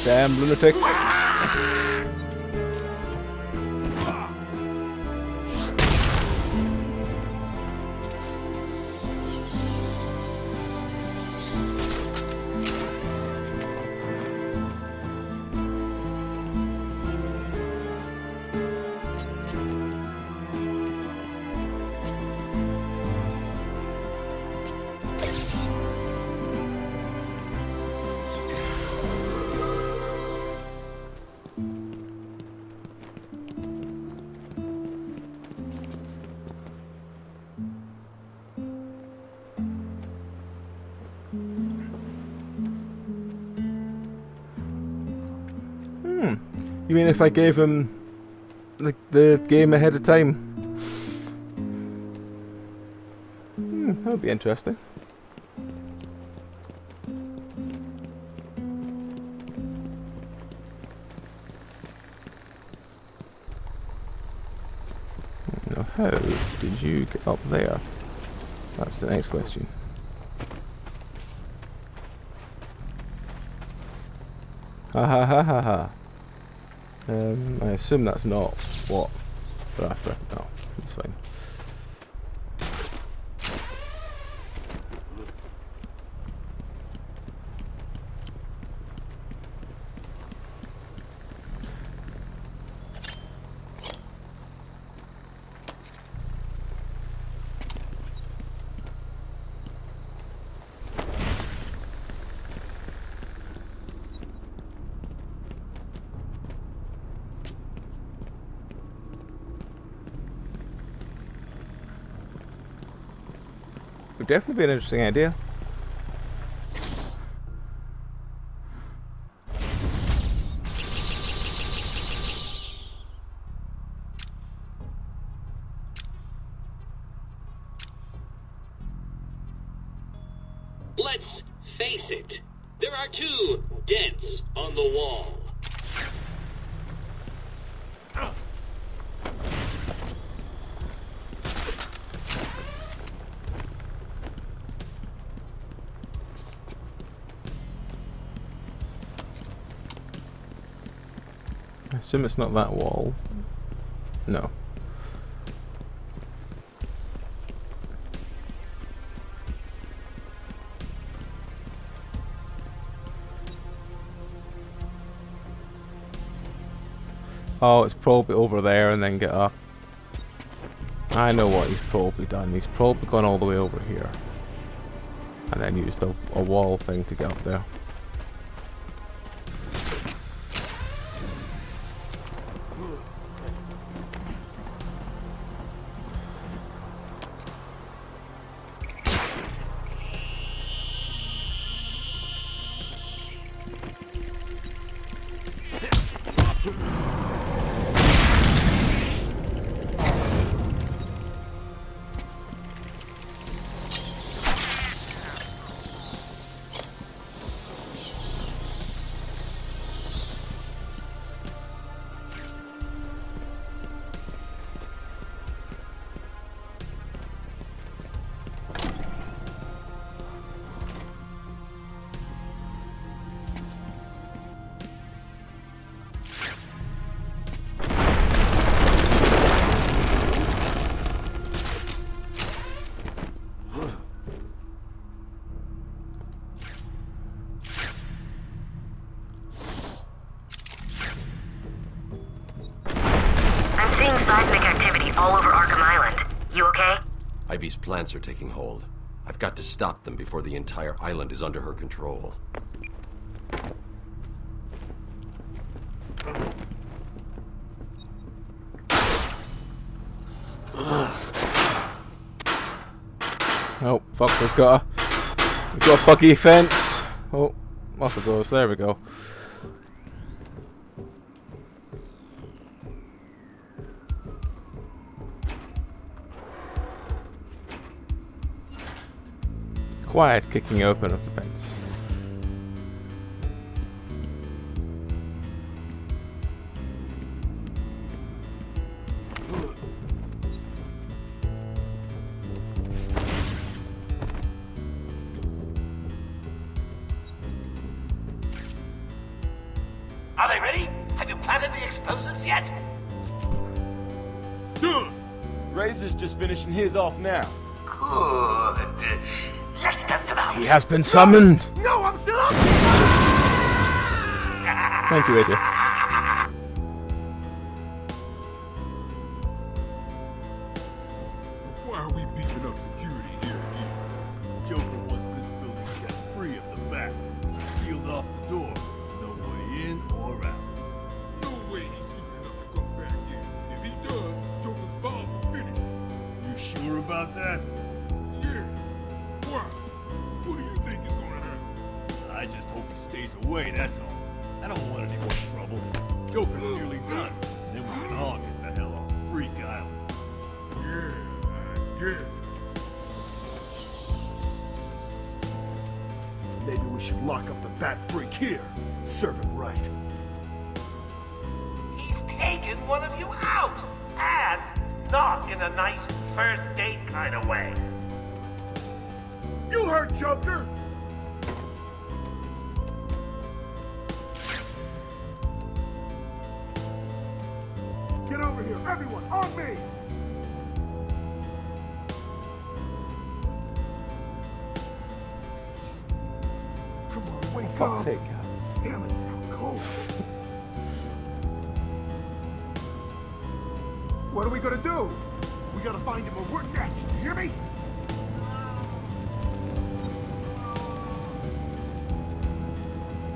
Damn lunatics. You mean if I gave him the game ahead of time? That would be interesting. No, How did you get up there? That's the next question. Ha ha ha ha ha. I assume that's not what we're after. No, it's fine. Would definitely be an interesting idea. Let's face it. There are 2 dents on the wall. I assume it's not that wall. No. Oh, it's probably over there and then get up. I know what he's probably done. He's probably gone all the way over here. And then used a wall thing to get up there. Seismic activity all over Arkham Island. You okay? Ivy's plants are taking hold. I've got to stop them before the entire island is under her control. Oh, fuck, we've got a buggy fence. Oh, off it goes. There we go. Quiet kicking open of the fence. Are they ready? Have you planted the explosives yet? Good. Razor's just finishing his off now. Good. Let's test them out. He has been summoned. No, I'm still up. Thank you, Razor. Why are we beefing up security here? Joker wants this building kept free of the back. Sealed off the door. No way in or out. No way he's stupid enough to come back in. If he does, Joker's bomb will finish. You sure about that? Yeah. Why? What do you think is gonna happen? I just hope he stays away, that's all. I don't want any more trouble. Joker's nearly done. Then we can all get the hell off Freak Island. Yeah, I guess. Maybe we should lock up the Bat Freak here. Serve him right. He's taken one of you out. And Not in a nice first date kind of way. You heard Joker! Get over here, everyone, on me! Come on, wake For up! fuck's sake, guys. Damn it, I'm cold. What are we gonna do? We gotta find him or we're next, you hear me?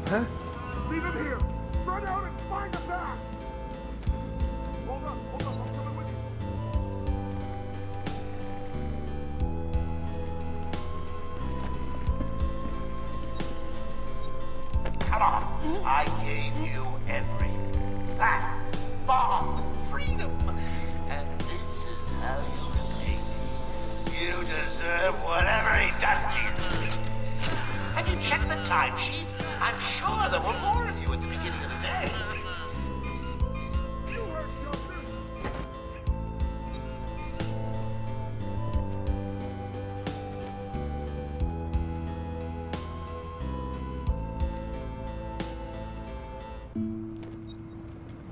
Huh? Leave him here! Run out and find him back! Hold up, I'm coming with you. Come on. I gave you everything. Plans, bombs, freedom. And this is how you repay me. You deserve whatever he does to you. Have you checked the timesheets? I'm sure there were more of you at the beginning of the day. You heard Joker!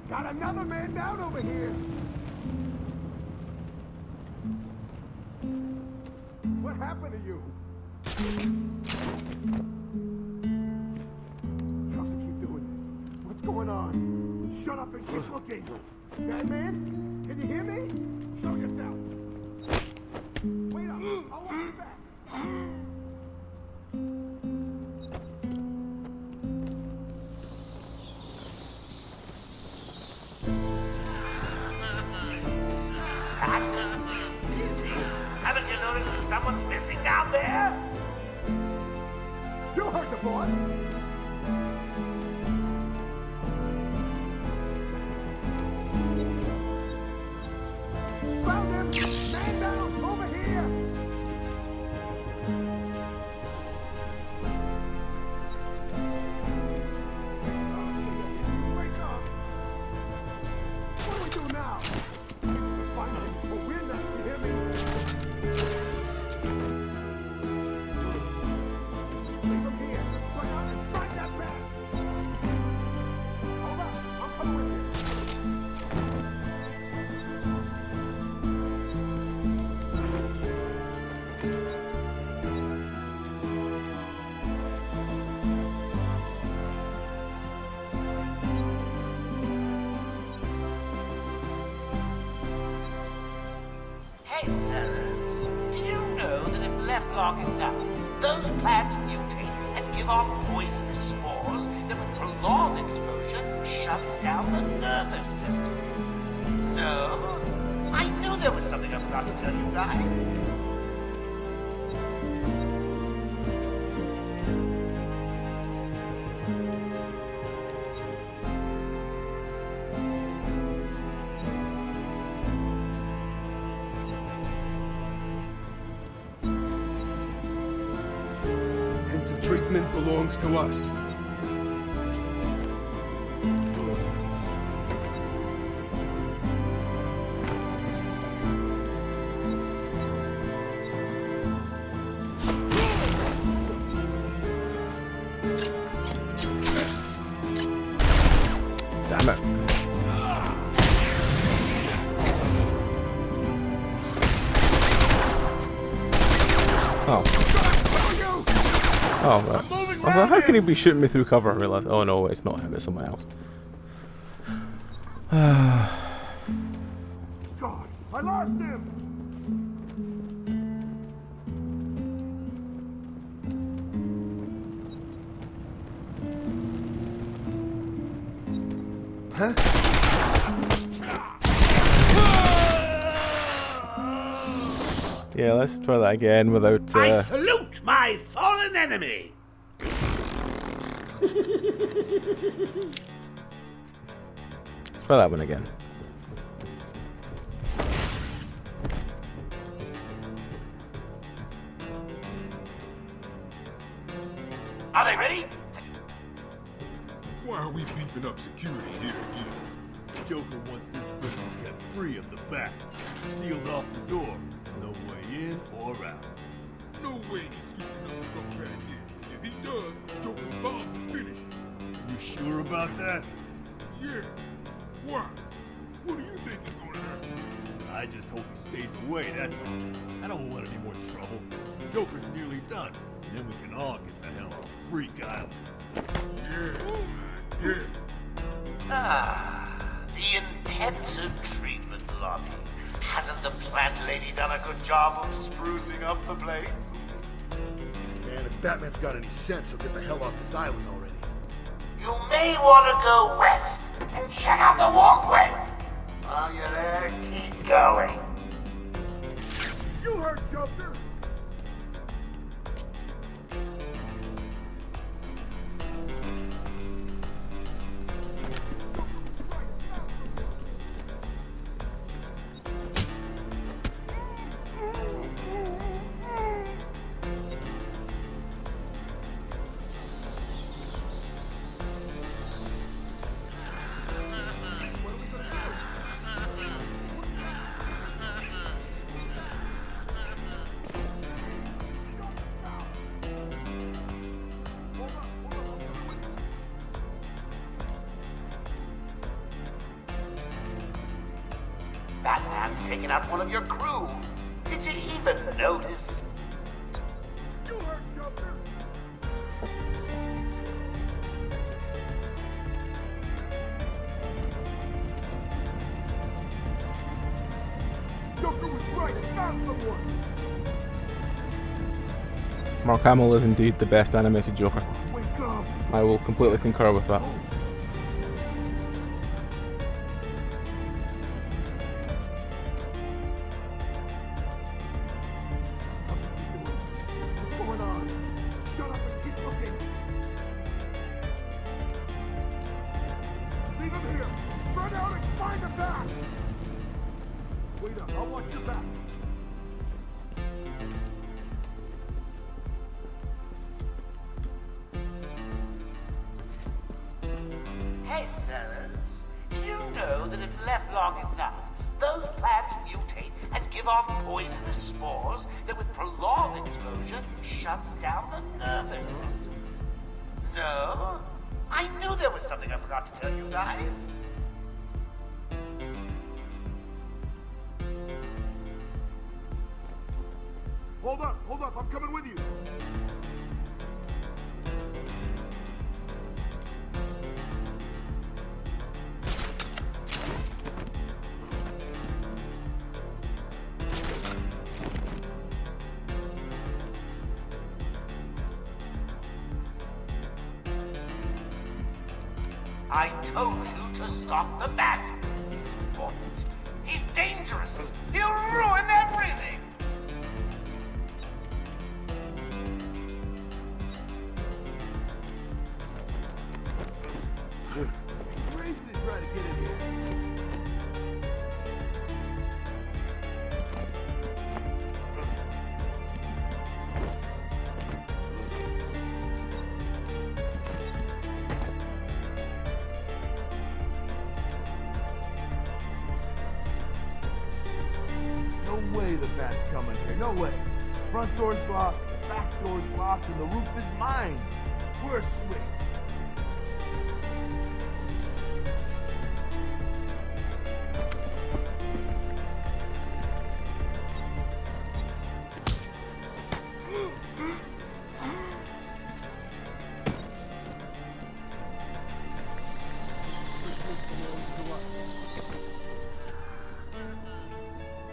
Got another man down over here! What happened to you? How's he keep doing this? What's going on? Shut up and keep looking! Batman? Can you hear me? Show yourself! Wait up! I'll watch you back! Haven't you noticed that someone's missing down there? You heard the boy! Found him! Man down! Over here! Wake up! What do we do now? Find him, or we're not, you hear me? Leave him here! Run out and find that bat! Hold up! I'm coming with you! Hey, fellas. Did you know that if left long enough, those plants mutate and give off poisonous spores that with prolonged exposure shuts down the nervous system? No? I knew there was something I forgot to tell you guys. Intensive treatment belongs to us. Damn it. Oh. Oh, right. I was like, how can he be shooting me through cover? I realised, oh no, it's not him, it's someone else. God, I lost him! Huh? Yeah, let's try that again without. I salute my fallen enemy! Let's try that one again. Are they ready? Why are we beefing up security here again? Joker wants this prison kept free of the back. Sealed off the door. No way in or out. No way he's stupid enough to come back in. If he does, Joker's bound to finish him. You sure about that? Yeah. Why? What do you think is gonna happen? I just hope he stays away, that's all. I don't want any more trouble. Joker's nearly done. And then we can all get the hell off Freak Island. Yeah, I guess. The intensive treatment lobby. Hasn't the plant lady done a good job of sprucing up the place? Man, if Batman's got any sense, he'll get the hell off this island already. You may want to go west and check out the walkway. While you're there, keep going. You heard Joker! Batman's taken out one of your crew. Did you even notice? You heard Joker! Joker was right, I found someone! Mark Hamill is indeed the best animated Joker. Wake up! I will completely concur with that. What's going on? Shut up and keep looking! Leave him here! Run out and find the back! Wait up, I'll watch your back! Hey, fellas. Did you know that if left long enough, those plants mutate and give off poisonous spores that with prolonged exposure shuts down the nervous system? No? I knew there was something I forgot to tell you guys. Hold up, I'm coming with you! I told you to stop the bat. It's important. He's dangerous. He'll ruin everything. Reason to try to get in here. No way the bat's coming here. No way. Front door's locked, back door's locked, and the roof is mine. We're sweet.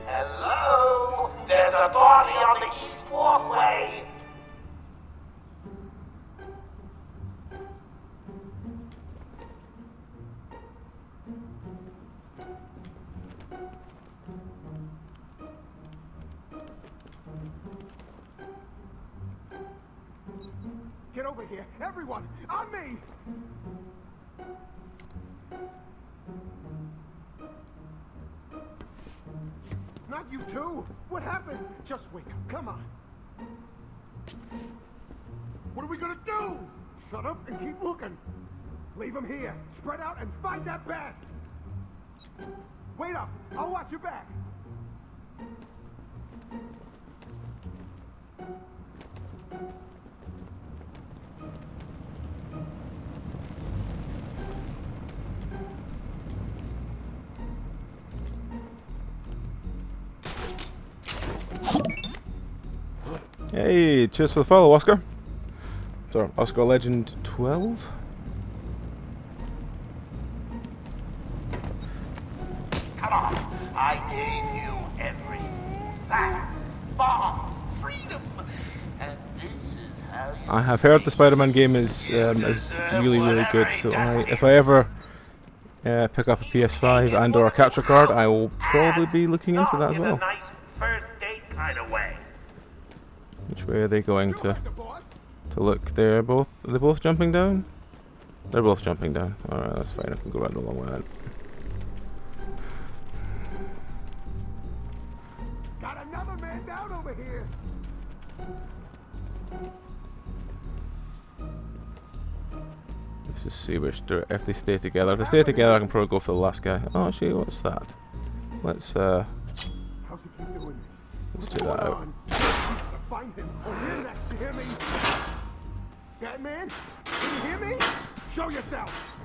Hello? There's a body on the east walkway. Get over here, everyone! On me! Not you too! What happened? Just wake up, come on! What are we gonna do? Shut up and keep looking! Leave him here! Spread out and find that bat! Wait up! I'll watch your back! Hey, cheers for the follow, Oscar. Sorry, Oscar Legend 12. Come on. I gave you everything. Facts, bombs, freedom. And this is how you... I have heard the Spider-Man game is really, really good. So if I ever pick up a PS5 and or a capture card, I will probably be looking into that as well. In a nice first date kind of way. Which way are they going to look? Are they both jumping down? They're both jumping down. Alright, that's fine. I can go around the long way then. Got another man down over here. Let's just see if they stay together. If they stay together, I can probably go for the last guy. Oh, actually, what's that? Let's do that out. Find him. Oh, you're next. You hear me? Batman? Can you hear me? Show yourself.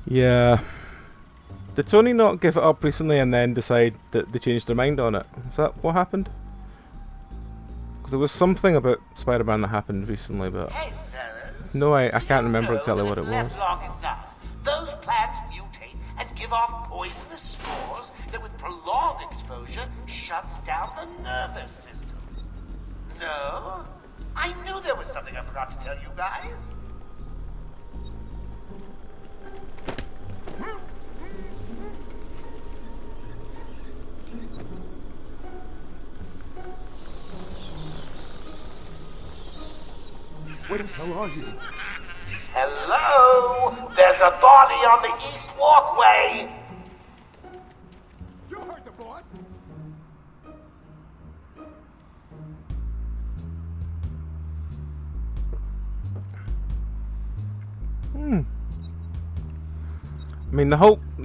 Yeah. Did Sony not give it up recently and then decide that they changed their mind on it? Is that what happened? Because there was something about Spider-Man that happened recently, but no, I can't remember exactly what it was. Long enough, those plants mutate and give off poisonous spores that, with prolonged exposure, shuts down the nervous system. No, I knew there was something I forgot to tell you guys. Where the hell are you? Hello? There's a body on the east walkway! You heard the boss! I mean, the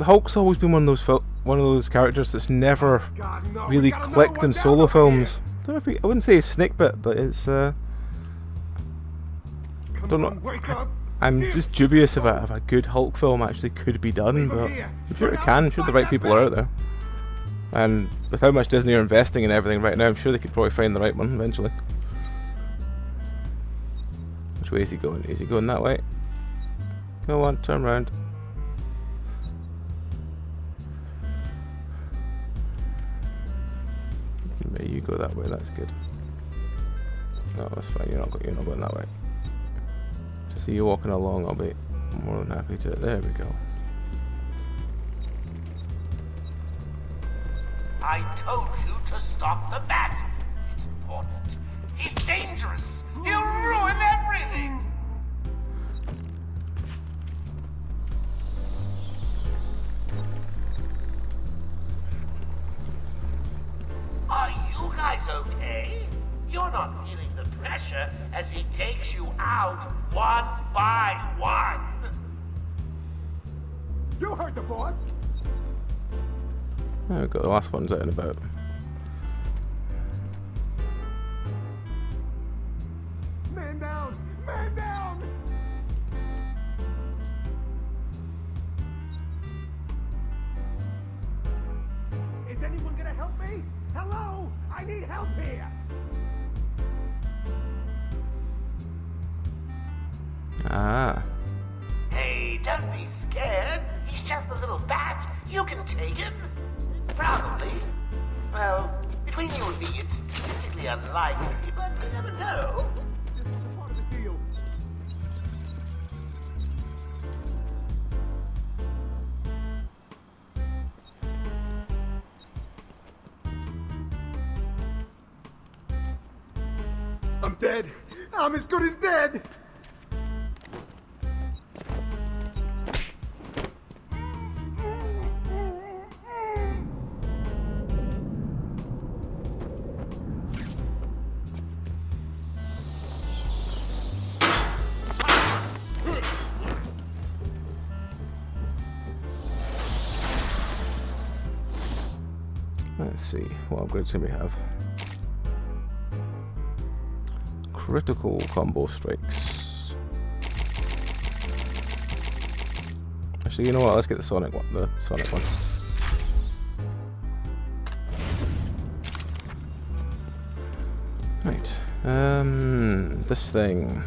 Hulk's always been one of those characters that's never really clicked in solo films. I wouldn't say it's Snakebit, but it's I don't know. I'm just dubious if a good Hulk film actually could be done, but I'm sure it can. I'm sure the right people are out there. And with how much Disney are investing in everything right now, I'm sure they could probably find the right one eventually. Which way is he going? Is he going that way? Go on, turn around. Maybe you go that way, that's good. No, that's fine, you're not going that way. To see you walking along, I'll be more than happy to. There we go. I told you to stop the bat. It's important. He's dangerous. He'll ruin everything. Are you guys okay? You're not feeling the pressure as he takes you out one by one. You heard the boss. Oh, we've got the last ones out and about. Man down! Man down! Is anyone gonna help me? Hello? I need help here! Ah. Hey, don't be scared. He's just a little bat. You can take him. Probably. Well, between you and me, it's statistically unlikely, but you never know. This is a part of the deal. I'm dead. I'm as good as dead. Let's see, what upgrades can we have? Critical combo strikes. Actually, you know what? Let's get the Sonic one. The Sonic one. Right. This thing.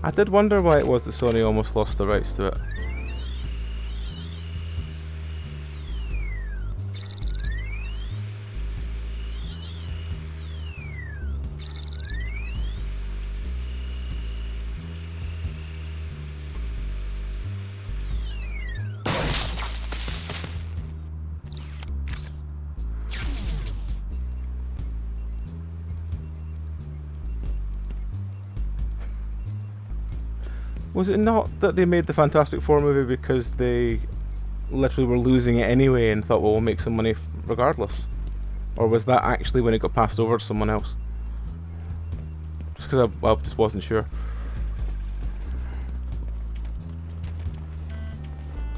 I did wonder why it was that Sony almost lost the rights to it. Was it not that they made the Fantastic Four movie because they literally were losing it anyway and thought, well, we'll make some money regardless? Or was that actually when it got passed over to someone else? Just because I just wasn't sure.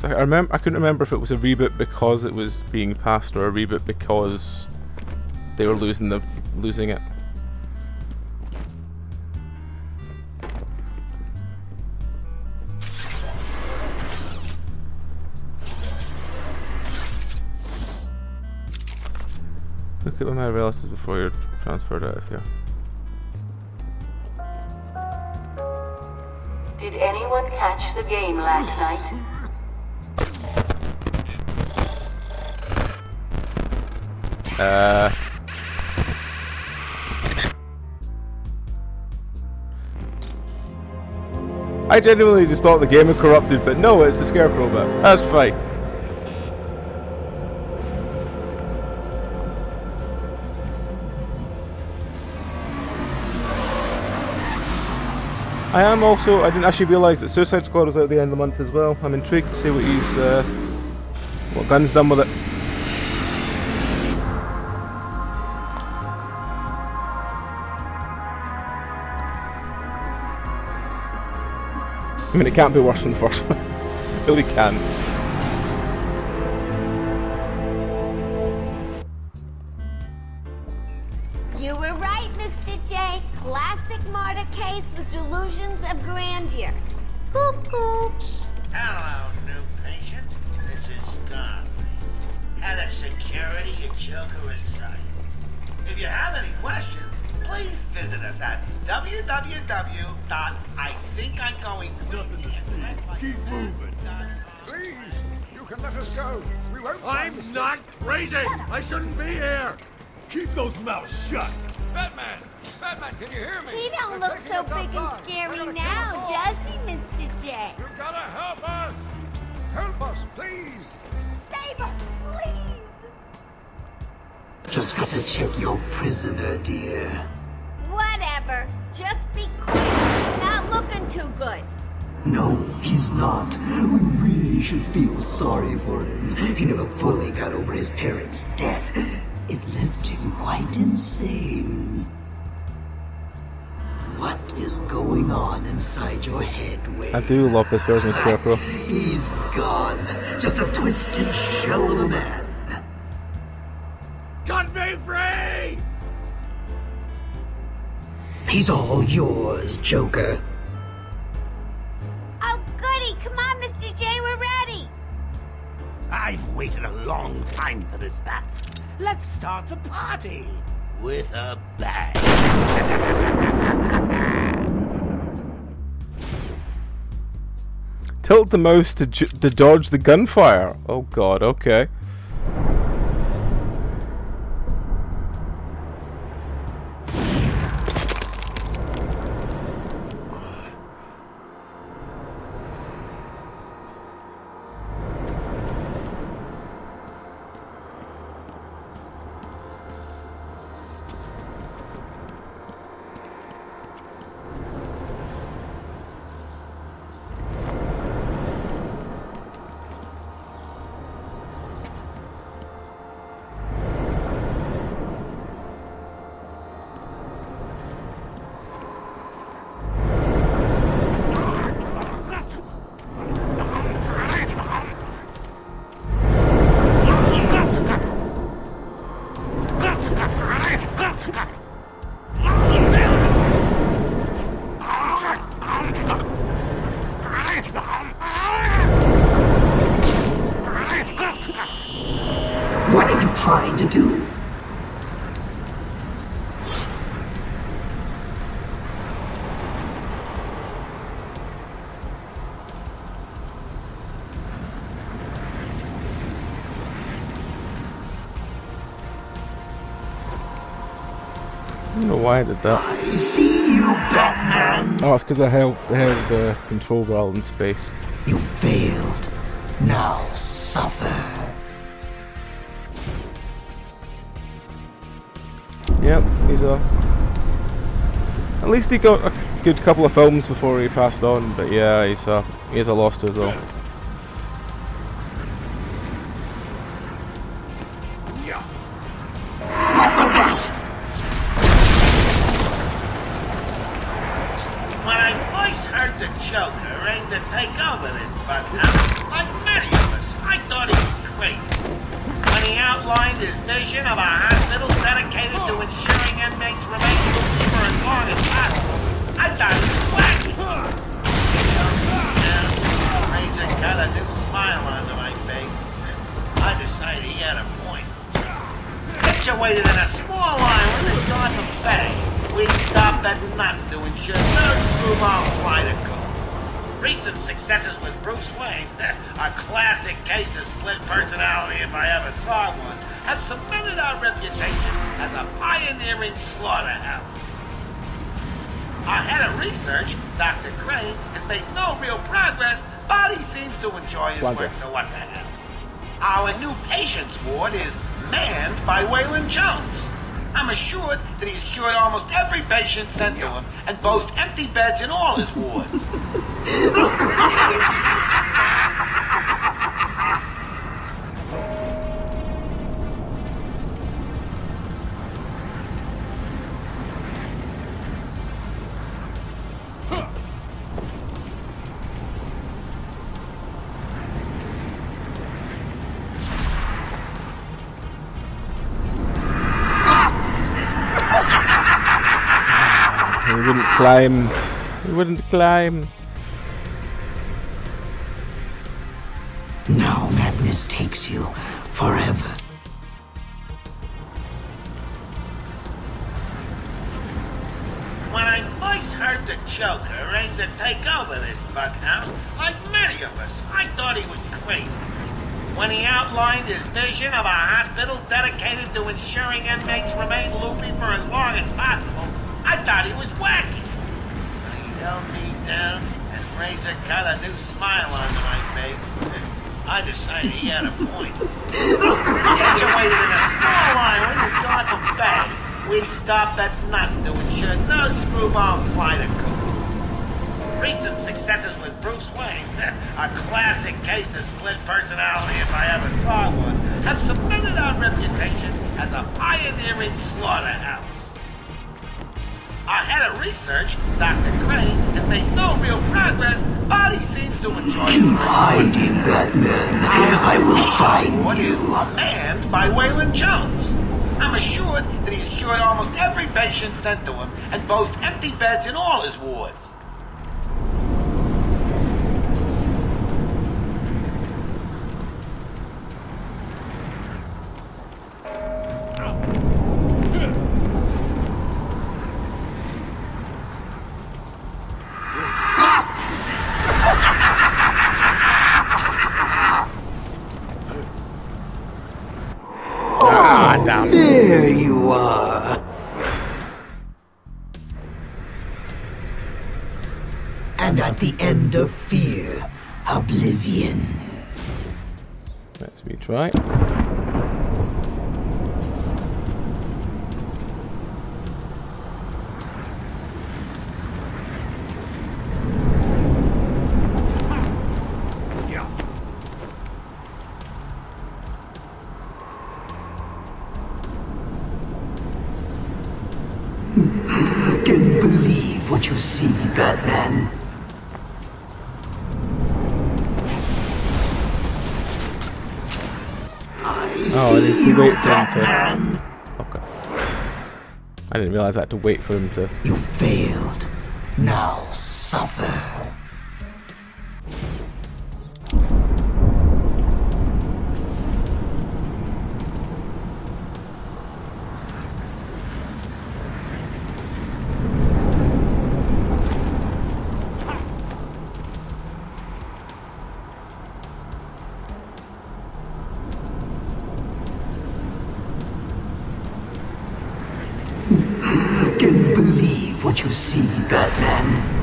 So I couldn't remember if it was a reboot because it was being passed or a reboot because they were losing it. Look at my relatives before you're transferred out of here. Did anyone catch the game last night? I genuinely just thought the game had corrupted, but no, it's the Scarecrow bit. That's fine. I didn't actually realise that Suicide Squad was out at the end of the month as well. I'm intrigued to see what Gunn's done with it. I mean, it can't be worse than the first one. It really can. You were right, Mr. J. Classic martyr case with delusions of grandeur. Cuckoo. Hello, new patient. This is Scarface, head of security at Joker Asylum. If you have any questions, please visit us at www.ithinkimgoing. Keep moving. Please, you can let us go. We won't. I'm not crazy! I shouldn't be here! Keep those mouths shut. Batman! Batman, can you hear me? He don't look so big and scary now, does he, Mr. J? You gotta help us! Help us, please! Save us, please! Just got to check your prisoner, dear. Whatever. Just be quick. He's not looking too good. No, he's not. We really should feel sorry for him. He never fully got over his parents' death. It left him quite insane. What is going on inside your head, Wayne? I do love this version of Scarecrow. He's gone. Just a twisted shell of a man. Cut me free! He's all yours, Joker. Oh, goody. Come on, Mr. J. We're ready. I've waited a long time for this, Bats. Let's start the party with a bang. Tilt the mouse to dodge the gunfire. Oh god, okay. What are you trying to do? I don't know why I did that. I see you, Batman. Oh, it's because I held the control rather than spaced. You failed. Now suffer. Yep, he's a... At least he got a good couple of films before he passed on, but yeah, he's a loss to us all. When I first heard the Joker aimed to take over this funhouse, like many of us, I thought he was crazy. When he outlined his vision of a hospital dedicated to ensuring inmates remain healthy for as long as possible, I thought he was wacky. Now, Razor got a new smile onto my face. I decided he had a point. Situated in a small island in Arkham Bay, we stopped at nothing to ensure no screwball flight occurred. Recent successes with Bruce Wayne, a classic case of split personality if I ever saw one, have cemented our reputation as a pioneering slaughterhouse. Our head of research, Dr. Crane, has made no real progress, but he seems to enjoy his work, so what the hell. Our new patients ward is manned by Waylon Jones. I'm assured that he's cured almost every patient sent to him and boasts empty beds in all his wards. He wouldn't climb. He wouldn't climb. Now madness takes you forever. When I first heard the Joker aimed to take over this bunkhouse, like many of us, I thought he was crazy. When he outlined his vision of a hospital dedicated to ensuring inmates remain loopy for as long as possible, I thought he was wacky. When he held me down and Razor got a new smile onto my face, I decided he had a point. Situated in a small island in Gotham Bay, we stopped at nothing to ensure no screwball flight occurred. Recent successes with Bruce Wayne, a classic case of split personality if I ever saw one, have cemented our reputation as a pioneering slaughterhouse. Our head of research, Dr. Crane, has made no real progress, but he seems to enjoy his Keep hiding, Batman. I will find you. Is manned by Waylon Jones. I'm assured that he's cured almost every patient sent to him and boasts empty beds in all his wards. There you are. And at the end of fear, oblivion. Let's retry. Can you believe what you see, Batman? I need to wait for him to... Okay. I didn't realise I had to wait for him to... You failed. Now suffer. believe what you see, Batman.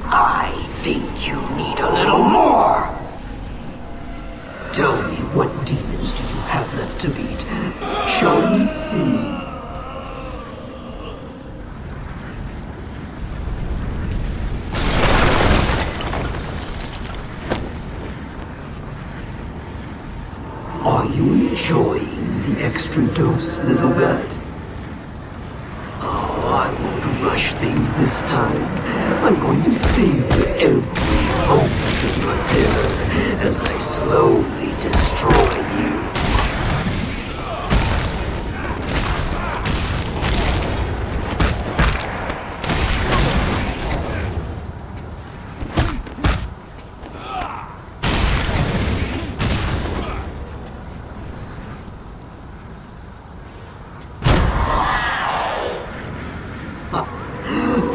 I think you need a little more. Tell me, what demons do you have left to beat? Shall we see? Are you enjoying the extra dose, little bat? Oh, I won't rush things this time. I'm going to savor every moment of your terror as I slowly destroy you.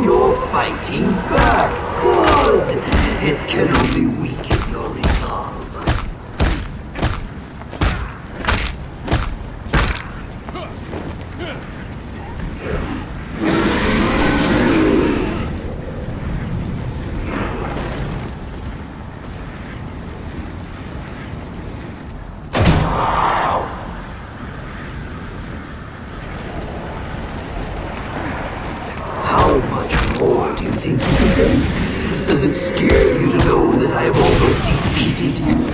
You're fighting back. Good. It can only weaken your resolve. How much more do you think you can take? Does it scare you to know that I have almost defeated you?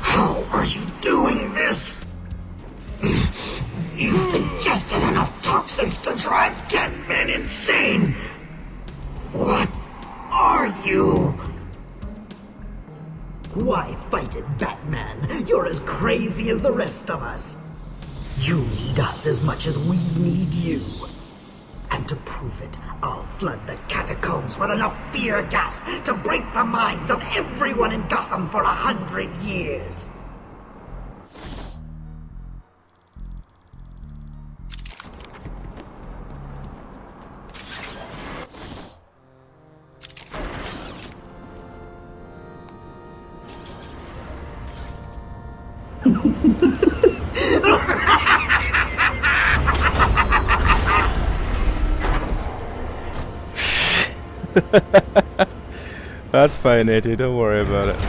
How are you doing this? You've ingested enough toxins to drive 10 men insane. What are you? Why fight it, Batman? You're as crazy as the rest of us. You need us as much as we need you. And to prove it, I'll flood the catacombs with enough fear gas to break the minds of everyone in Gotham for 100 years. That's fine, Eddie, don't worry about it.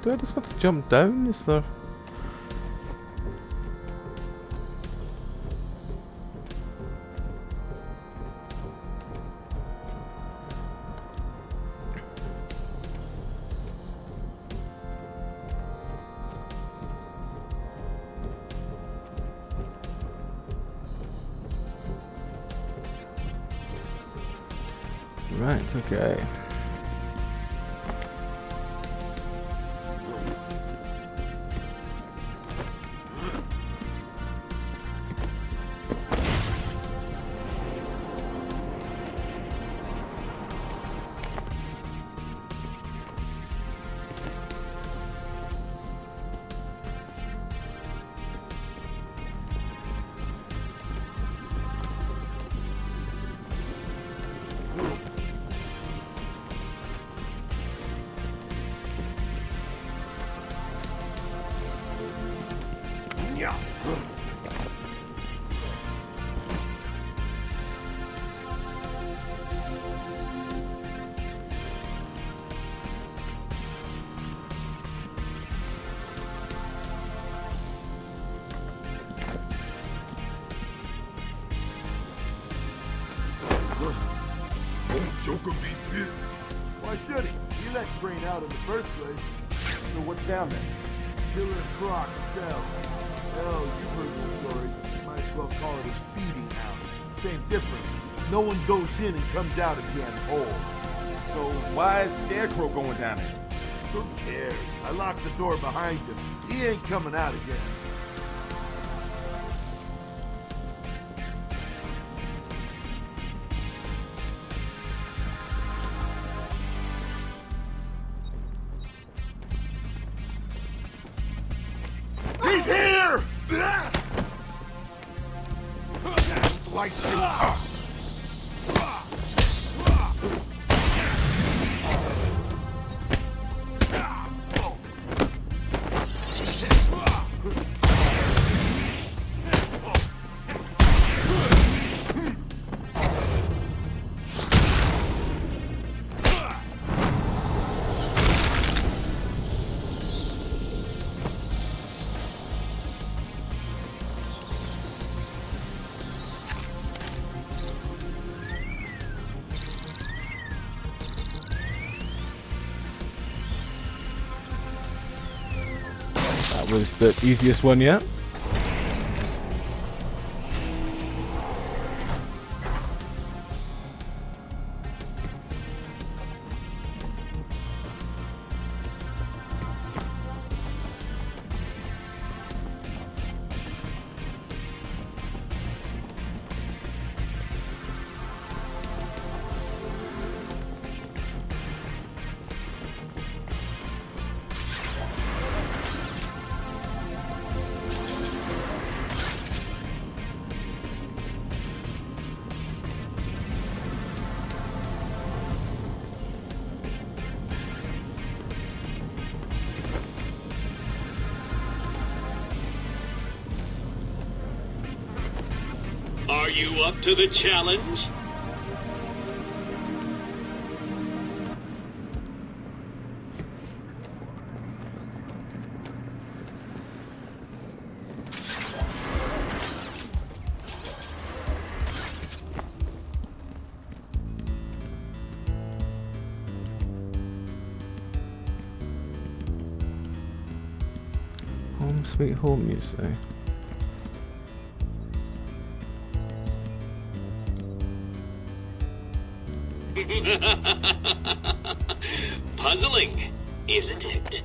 Do I just want to jump down? Is there... Right, okay. Joker be pissed. Why should he? He let Crane out in the first place. So what's down there? Killer Croc cell. Hell, you've heard the story. Might as well call it a speeding house. Same difference. No one goes in and comes out again whole. So why is Scarecrow going down there? Who cares? I locked the door behind him. He ain't coming out again. He's here! Slice him up. That was the easiest one yet. Are you up to the challenge? Home sweet home, you say? Puzzling, isn't it?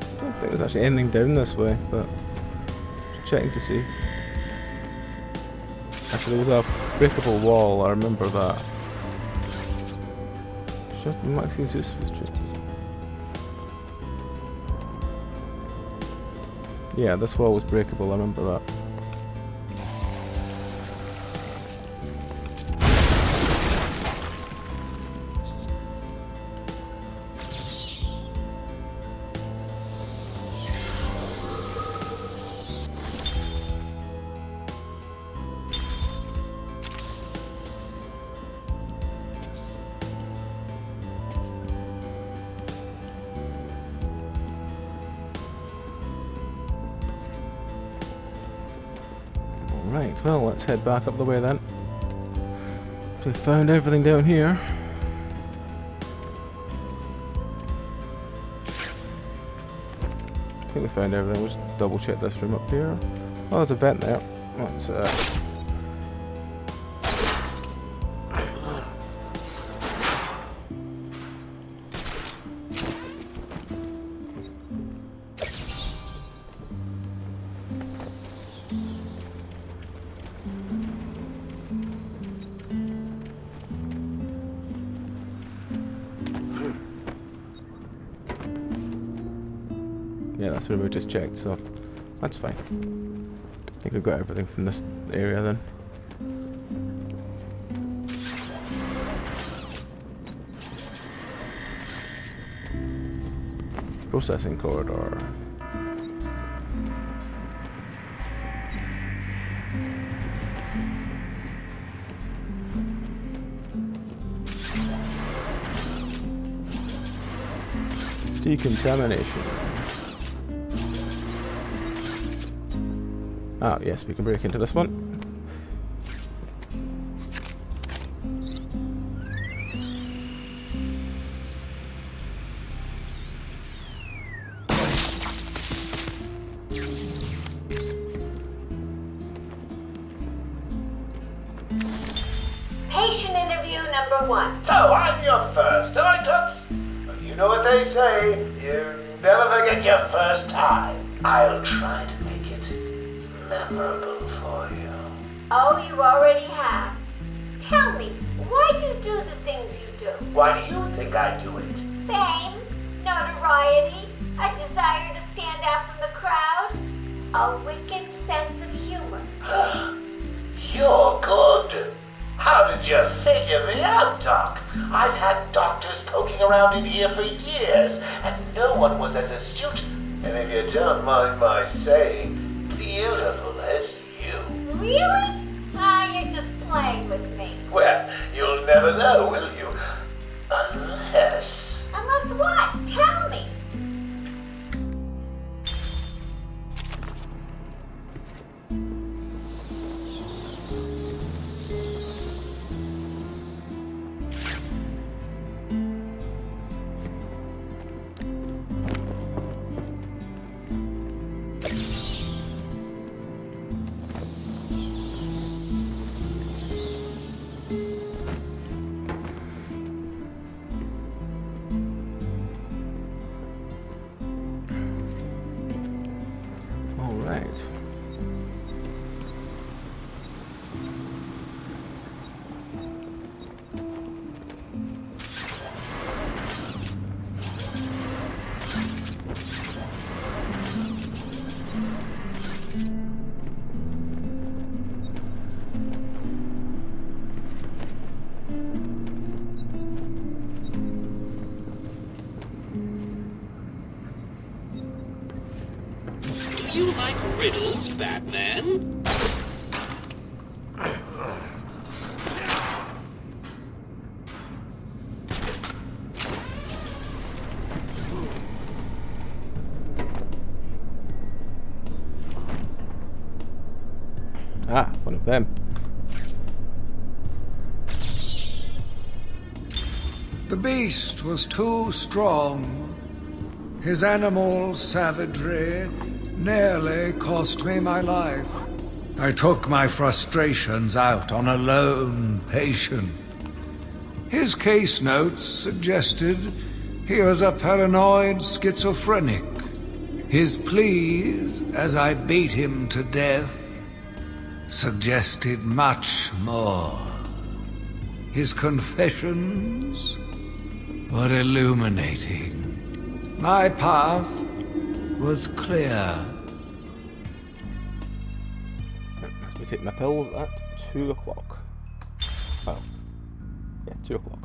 I don't think there's actually anything down this way, but just checking to see. Actually, there was a breakable wall, I remember that. Shut Maxi's use was just. Yeah, this wall was breakable, I remember that. Right, well, let's head back up the way then. We found everything down here. I think we found everything. We'll just double check this room up here. Oh, there's a vent there. Let's yeah, that's what we just checked, so that's fine. I think we've got everything from this area then. Processing corridor. Decontamination. Ah, yes, we can break into this one. Patient interview number 1. So, I'm your first, am I, Toots? You know what they say, you never forget your first time. I'll try to make it memorable for you. Oh, you already have. Tell me, why do you do the things you do? Why do you think I do it? Fame, notoriety, a desire to stand out from the crowd, a wicked sense of humor. You're good. How did you figure me out, Doc? I've had doctors poking around in here for years, and no one was as astute, and if you don't mind my saying, beautiful as you. Really? Ah, you're just playing with me. Well, you'll never know, will you? Unless... Unless what? Tell me. Do you like riddles, Batman? Ah, one of them. The beast was too strong. His animal savagery nearly cost me my life. I took my frustrations out on a lone patient. His case notes suggested he was a paranoid schizophrenic. His pleas, as I beat him to death, suggested much more. His confessions were illuminating. My path was clear. Let me take my pills at 2 o'clock. Oh, yeah, 2 o'clock.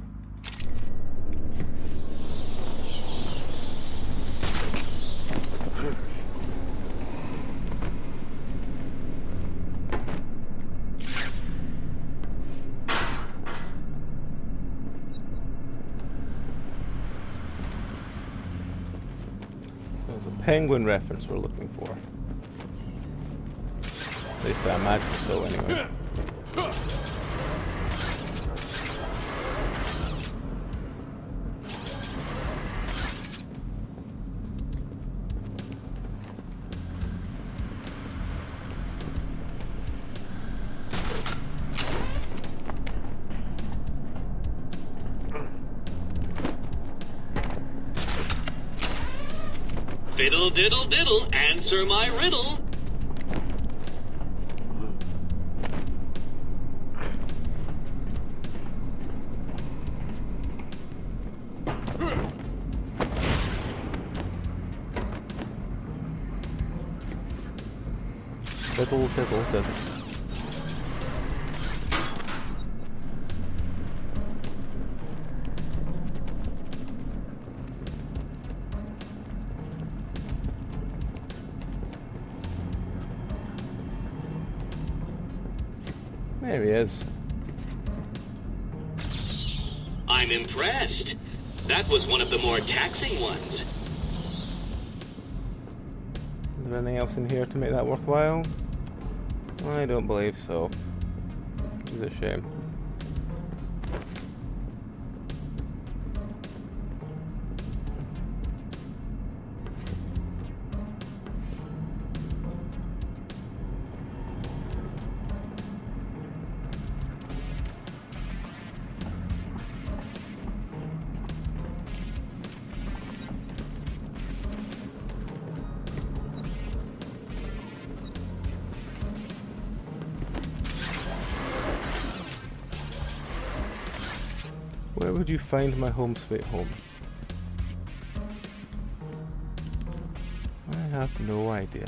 There's a penguin reference we're looking for. At least I imagine so, anyway. Fiddle diddle diddle, answer my riddle. Diddle, diddle, diddle. There he is. I'm impressed. That was one of the more taxing ones. Is there anything else in here to make that worthwhile? I don't believe so. Which is a shame. Where would you find my home sweet home? I have no idea.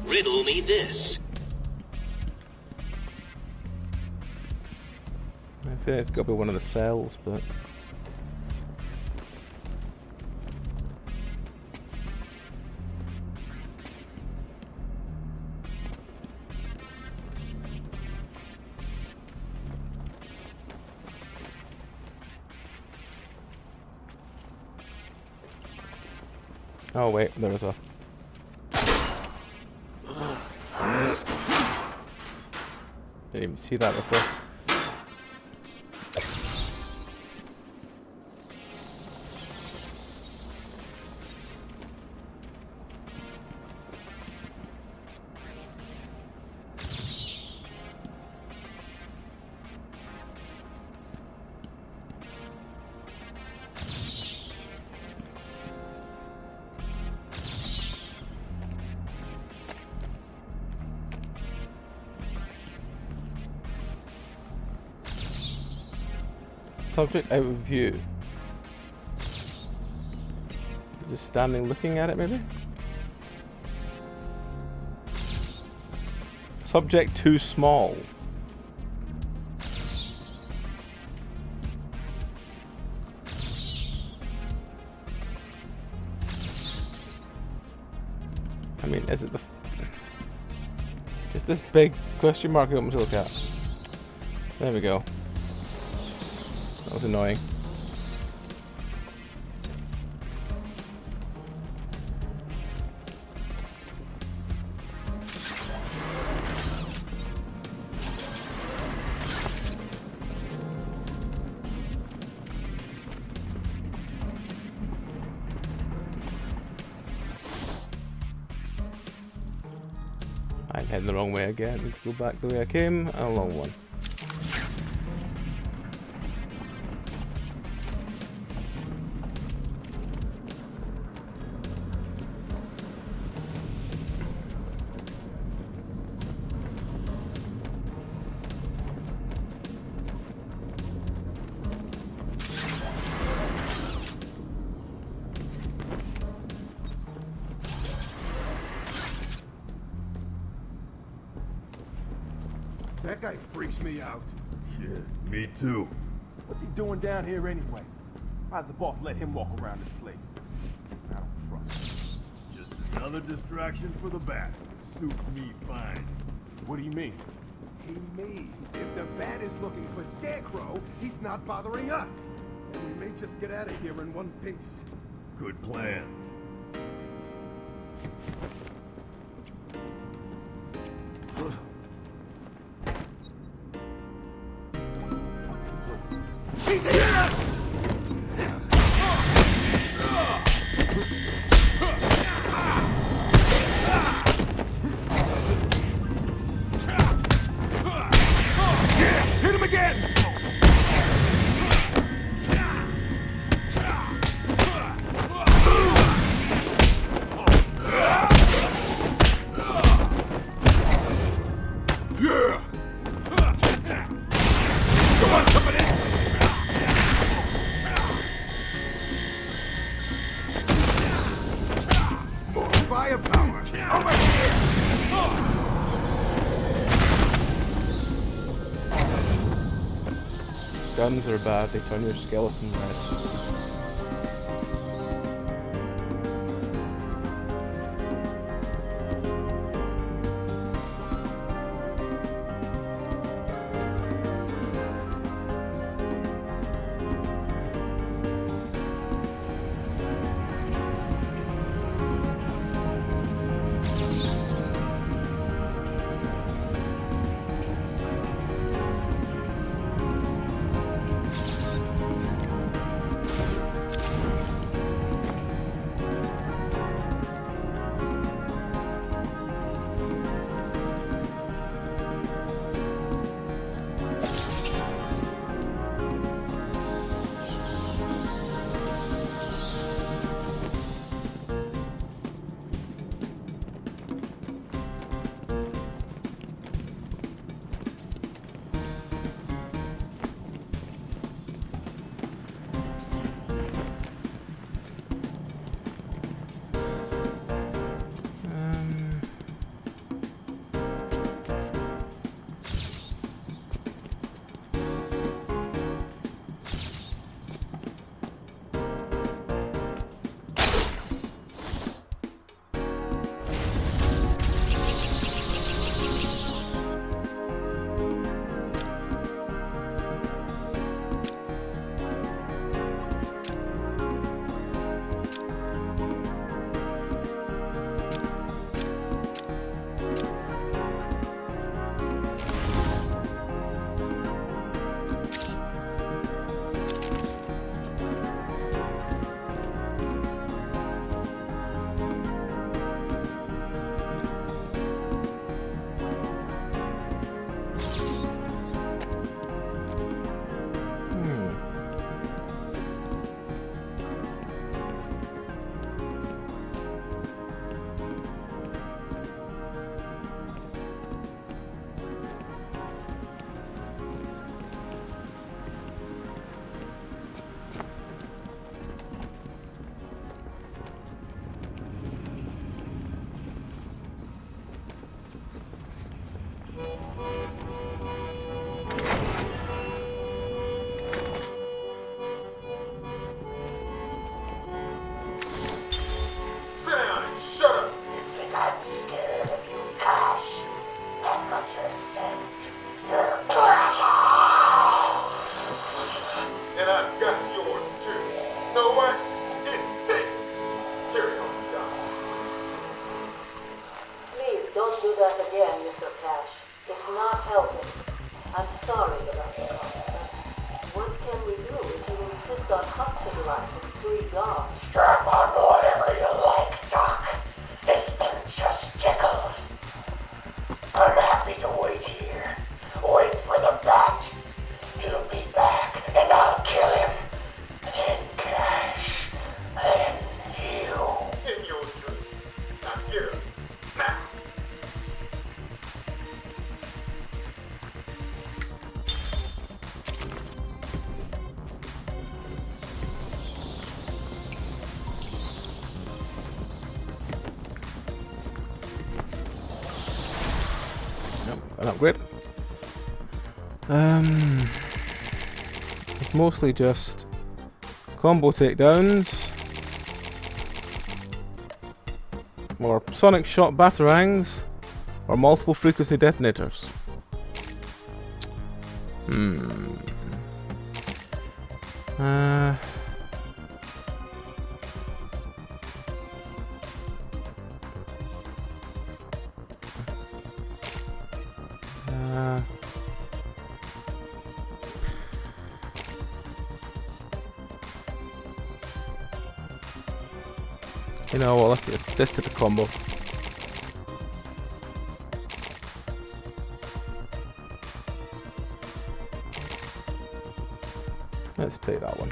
Riddle me this. I think it's got to be one of the cells, but... Oh wait, there was a... Didn't even see that before. Subject out of view. Just standing looking at it, maybe? Subject too small. I mean, is it the... It's just this big question mark I want to look at. There we go. That was annoying. I'm heading the wrong way again. Need to go back the way I came, a long one. That guy freaks me out. Shit, me too. What's he doing down here anyway? Why's the boss let him walk around this place? I don't trust him. Just another distraction for the bat. Suits me fine. What do you mean? He means if the bat is looking for Scarecrow, he's not bothering us. and we may just get out of here in one piece. Good plan. Easy! Hit him again! Yeah! Come on, somebody! More firepower! Over here! Guns are bad, they turn your skeleton red. Don't do that again, Mr. Cash. It's not helping. I'm sorry about the comment, but what can we do if you insist on hospitalizing 3 dogs? Strap on whatever you like, Doc. This thing just tickles. I'm happy to wait here. Wait for the bat. He'll be back, and I'll kill him. Then Cash. Then you. In your dream. Not here. Now. An upgrade. It's mostly just combo takedowns, or sonic shot batarangs, or multiple frequency detonators. You know what, let's do this to the combo. Let's take that one.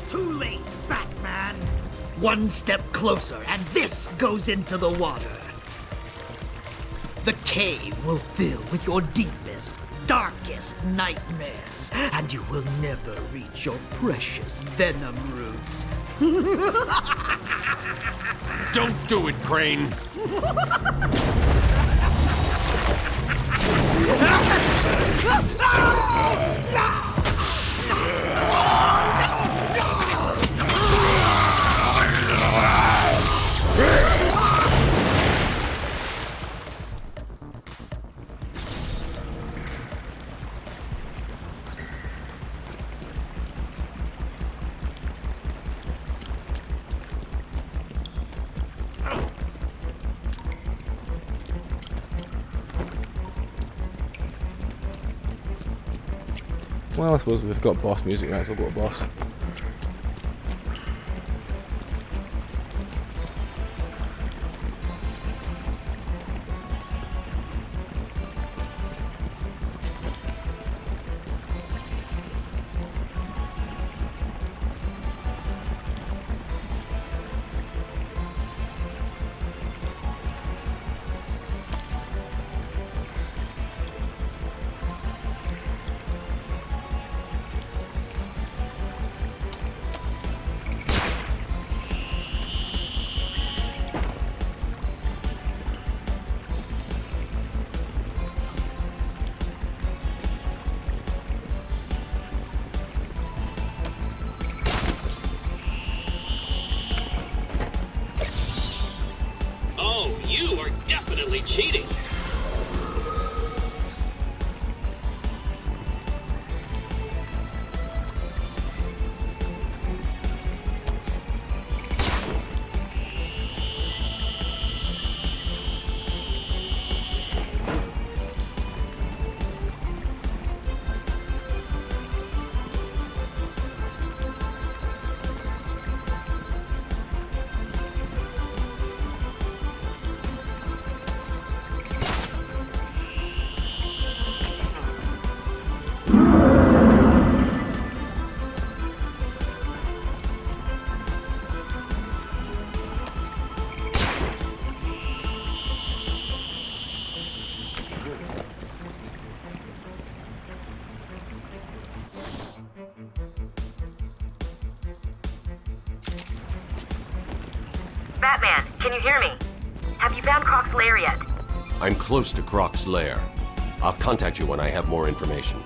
Too late, Batman! One step closer, and this goes into the water. The cave will fill with your deepest, darkest nightmares, and you will never reach your precious venom roots. Don't do it, Crane! Well, I suppose we've got boss music, might as well go to boss. Cheating. Batman, can you hear me? Have you found Croc's lair yet? I'm close to Croc's lair. I'll contact you when I have more information.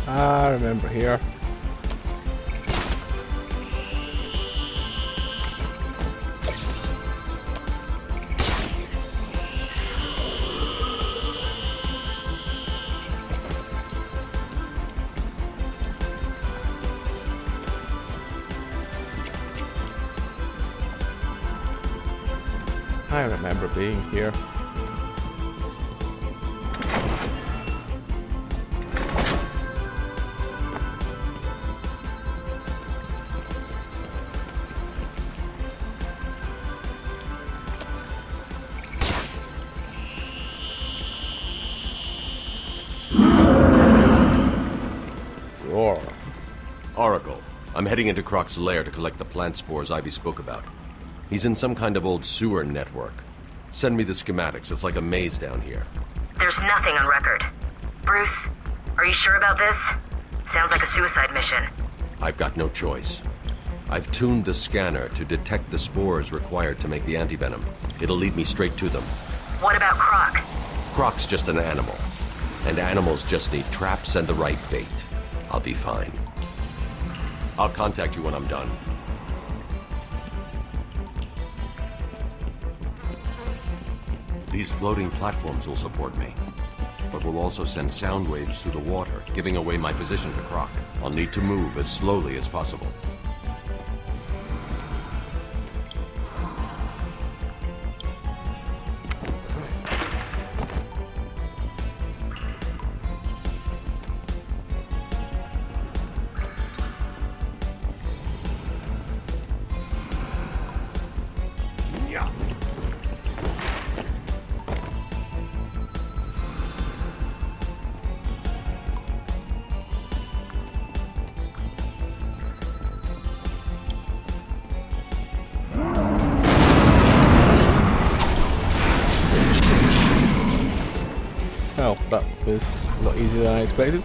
I remember here. I remember being here. Roar. Oracle, I'm heading into Croc's lair to collect the plant spores Ivy spoke about. He's in some kind of old sewer network. Send me the schematics. It's like a maze down here. There's nothing on record. Bruce, are you sure about this? Sounds like a suicide mission. I've got no choice. I've tuned the scanner to detect the spores required to make the antivenom. It'll lead me straight to them. What about Croc? Croc's just an animal. And animals just need traps and the right bait. I'll be fine. I'll contact you when I'm done. These floating platforms will support me, but will also send sound waves through the water, giving away my position to Croc. I'll need to move as slowly as possible. Well, that was a lot easier than I expected.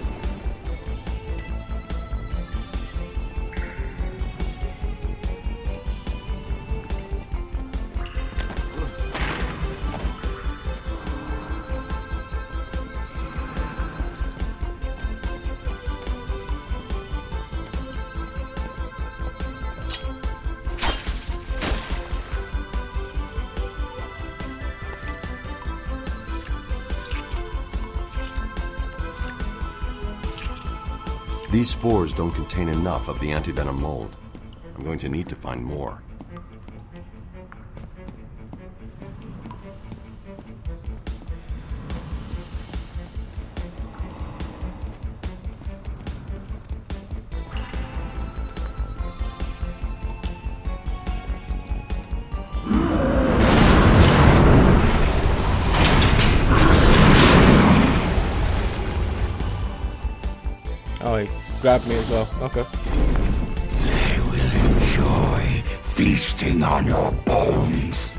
These spores don't contain enough of the antivenom mold. I'm going to need to find more. Oh, he grabbed me as well. Okay. They will enjoy feasting on your bones.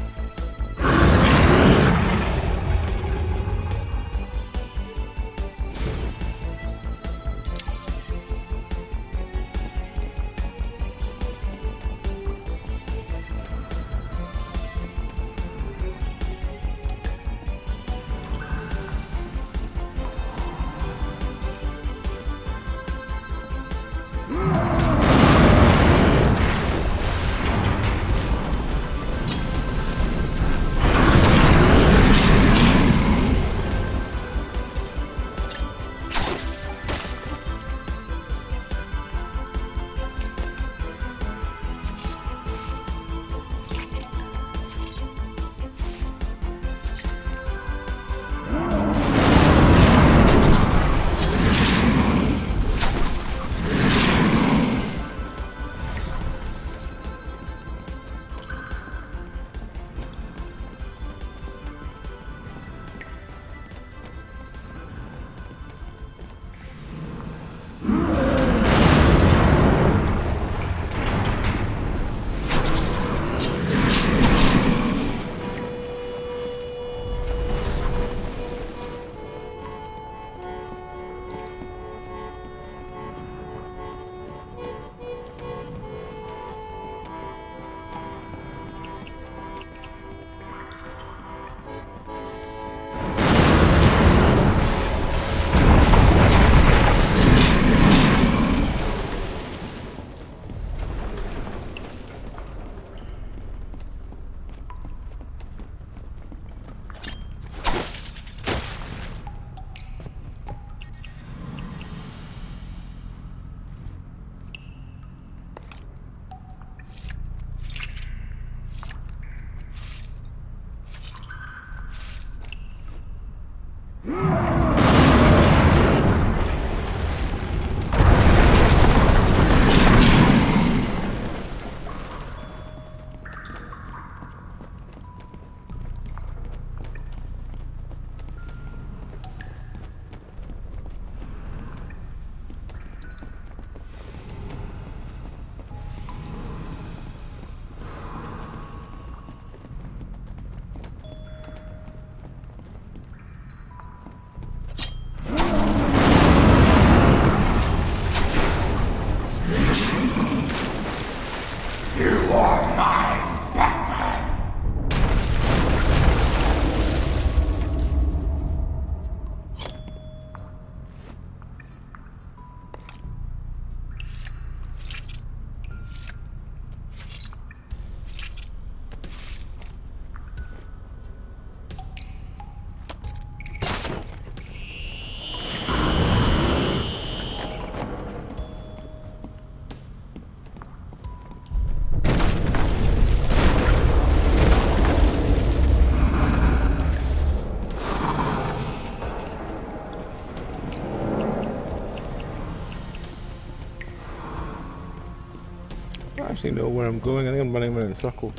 don't actually know where I'm going. I think I'm running around in circles.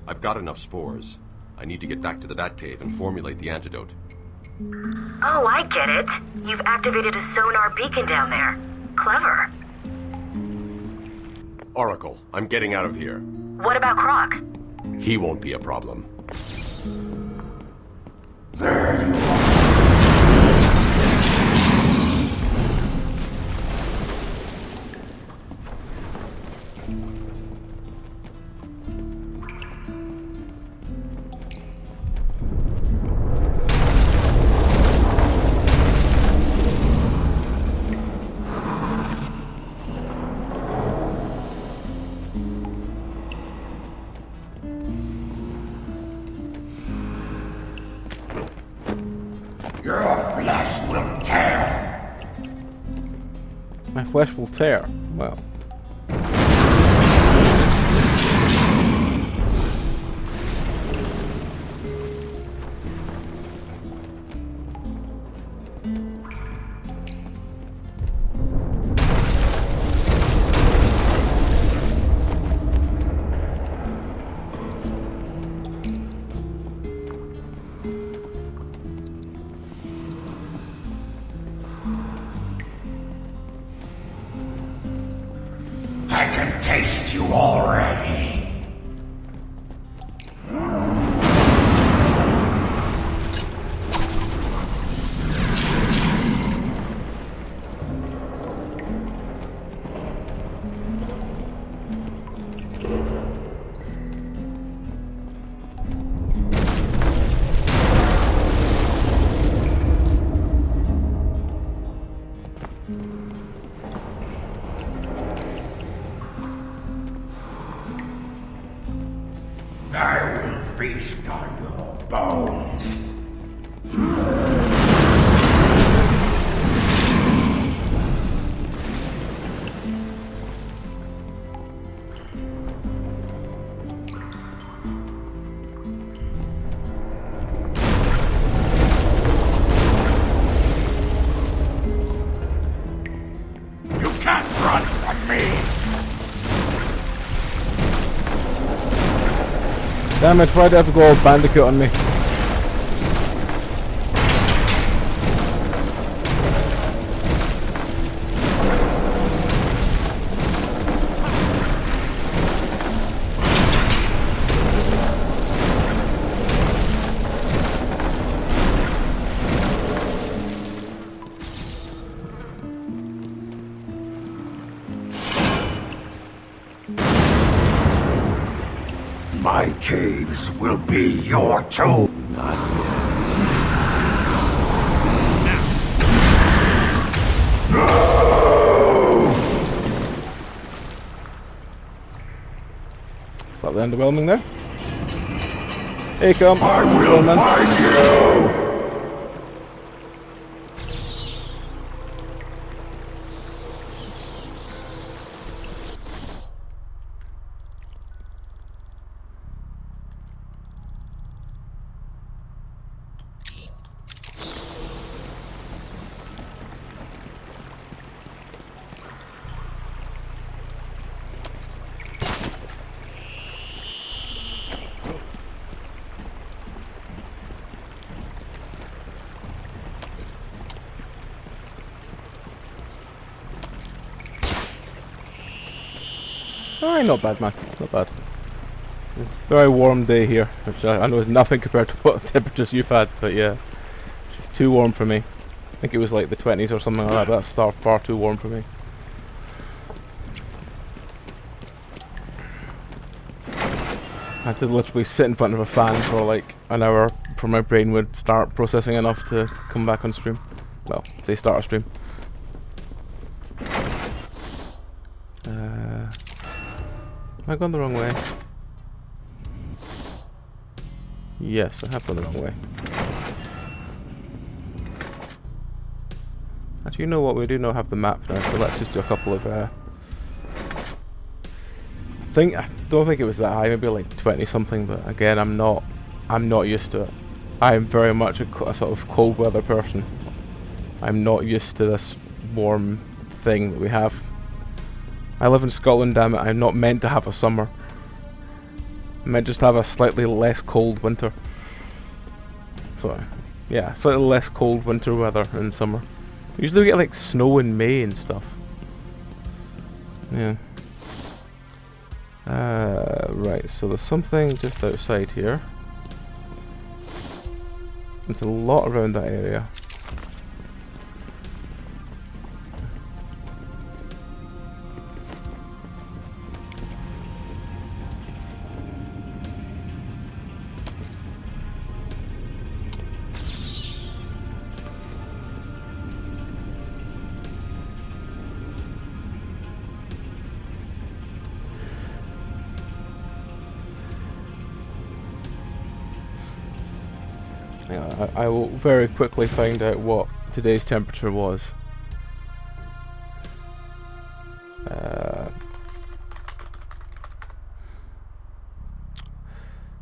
I've got enough spores. I need to get back to the Batcave and formulate the antidote. Oh, I get it. You've activated a sonar beacon down there. Clever. Oracle, I'm getting out of here. What about Croc? He won't be a problem. There you are. My flesh will tear. Well. I can taste you already. I will feast on your bones. You can't run from me. Damn it, why'd I have to go all Bandicoot on me? My caves will be your tomb. Not yet. Slightly underwhelming there. Here you come. I will find you! Alright, not bad, man. Not bad. It's a very warm day here, which I know is nothing compared to what temperatures you've had, but yeah. It's just too warm for me. I think it was like the 20s or something like that, but that's far too warm for me. I had to literally sit in front of a fan for like an hour before my brain would start processing enough to come back on stream. Well, say start a stream. Have I gone the wrong way? Yes, I have gone the wrong way. Actually, you know what? We do now have the map now, so let's just do a couple of. I don't think it was that high. Maybe like 20 something. But again, I'm not used to it. I am very much a sort of cold weather person. I'm not used to this warm thing that we have. I live in Scotland, damn it. I'm not meant to have a summer. I'm meant just to have a slightly less cold winter. So, yeah, slightly less cold winter weather in summer. Usually we get like snow in May and stuff. Yeah. Right, so there's something just outside here. There's a lot around that area. I will very quickly find out what today's temperature was.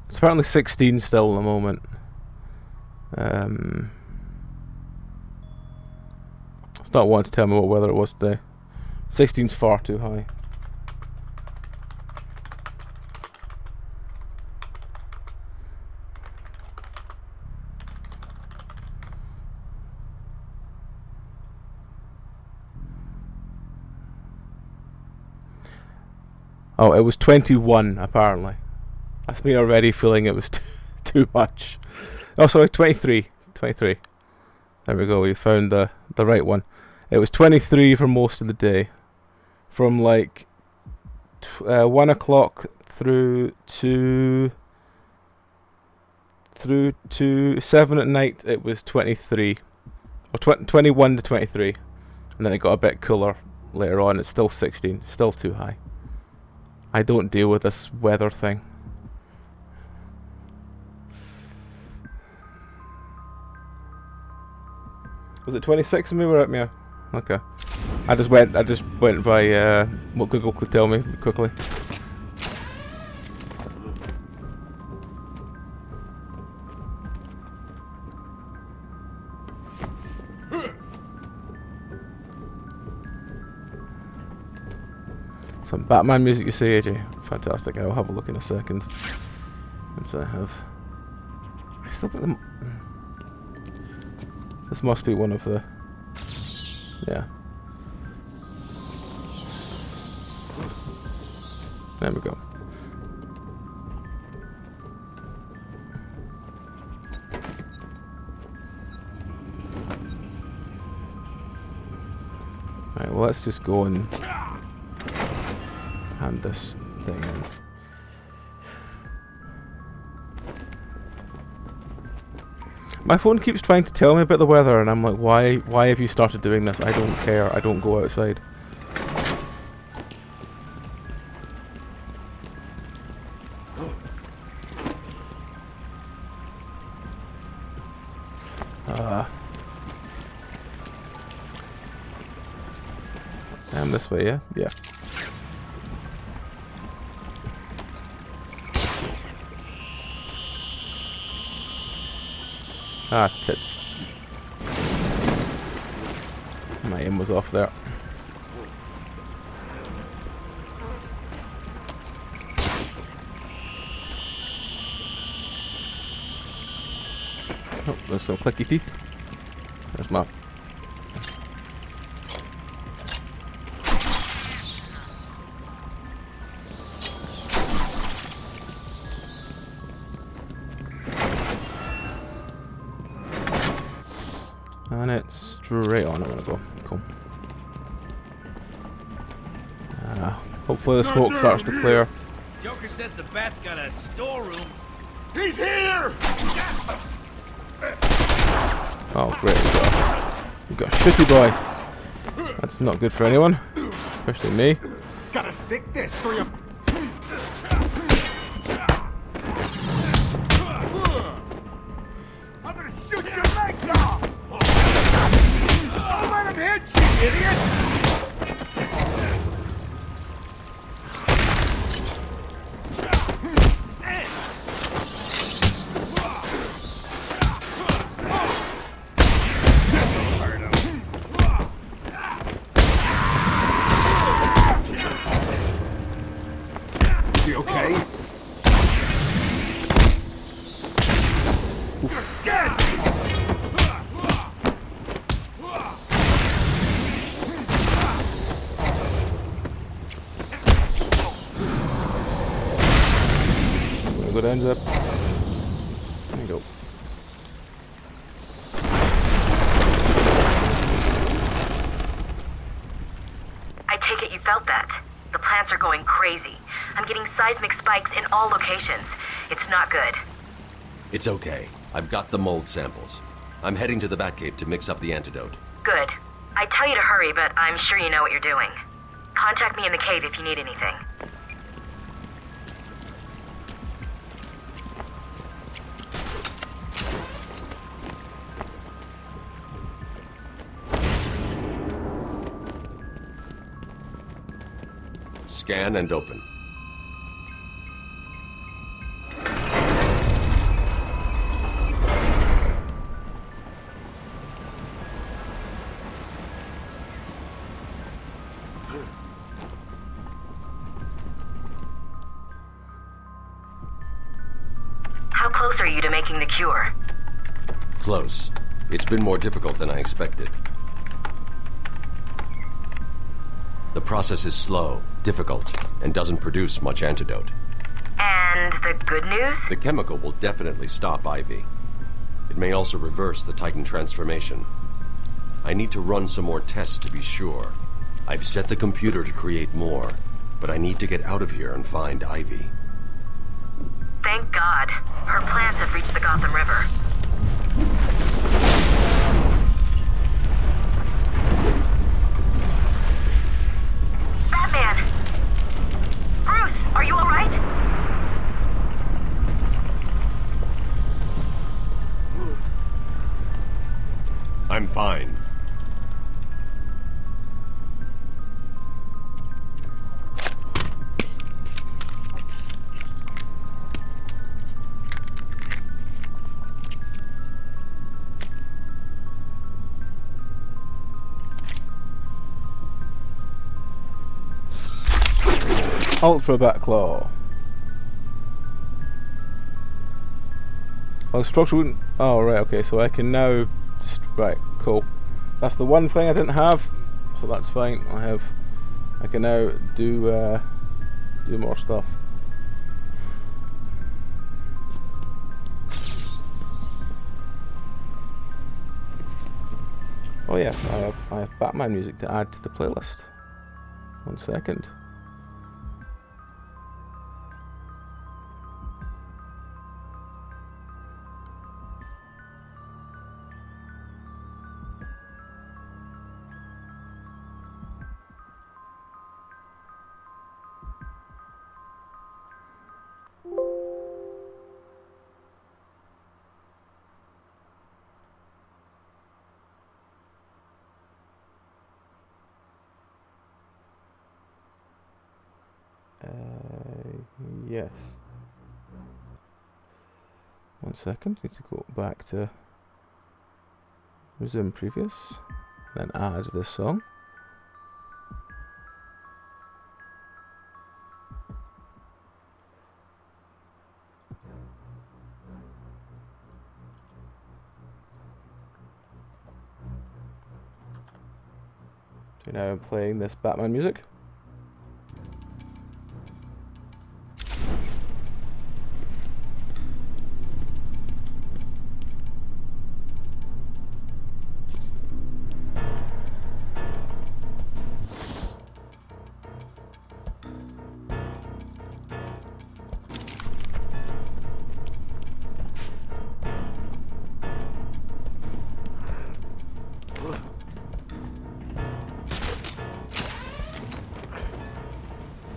It's apparently 16 still at the moment. It's not wanting to tell me what weather it was today. 16's far too high. Oh, it was 21 apparently. That's me already feeling it was too much. Oh, sorry, 23. 23. There we go. We found the right one. It was 23 for most of the day, from like 1 o'clock through to 7 at night. It was 23, or 21 to 23, and then it got a bit cooler later on. It's still 16. Still too high. I don't deal with this weather thing. Was it 26 when we were at Meow? Okay. I just went by what Google could tell me quickly. Some Batman music, you say, AJ? Fantastic. I'll have a look in a second. Once I have. I still think this must be one of the. Yeah. There we go. Right, well, let's just go and hand this thing in. My phone keeps trying to tell me about the weather, and I'm like, why have you started doing this? I don't care. I don't go outside. this way, yeah? Yeah. Ah, tits. My aim was off there. Oh, there's some clicky teeth. There's my... And it's straight on, I'm gonna go. Cool. Hopefully the smoke starts to clear. Joker said the bat's got a storeroom. He's here! Oh, great. We've got a shitty boy. That's not good for anyone. Especially me. Gotta stick this for you. I'm gonna shoot your legs off! Don't let him hit you, idiot! You okay? Good ends up. There you go. I take it you felt that. The plants are going crazy. I'm getting seismic spikes in all locations. It's not good. It's okay. I've got the mold samples. I'm heading to the Batcave to mix up the antidote. Good. I tell you to hurry, but I'm sure you know what you're doing. Contact me in the cave if you need anything. Scan and open. How close are you to making the cure? Close. It's been more difficult than I expected. The process is slow, difficult, and doesn't produce much antidote. And the good news? The chemical will definitely stop Ivy. It may also reverse the Titan transformation. I need to run some more tests to be sure. I've set the computer to create more, but I need to get out of here and find Ivy. Thank God. Her plants have reached the Gotham River. Batman! Bruce, are you alright? I'm fine. Ultra Bat Claw. Oh, the structure wouldn't... Oh, right, okay, so I can now... Right, cool. That's the one thing I didn't have, so that's fine. I can now do more stuff. Oh yeah, I have Batman music to add to the playlist. 1 second. Yes. 1 second, need to go back to resume previous, then add this song. So now I'm playing this Batman music.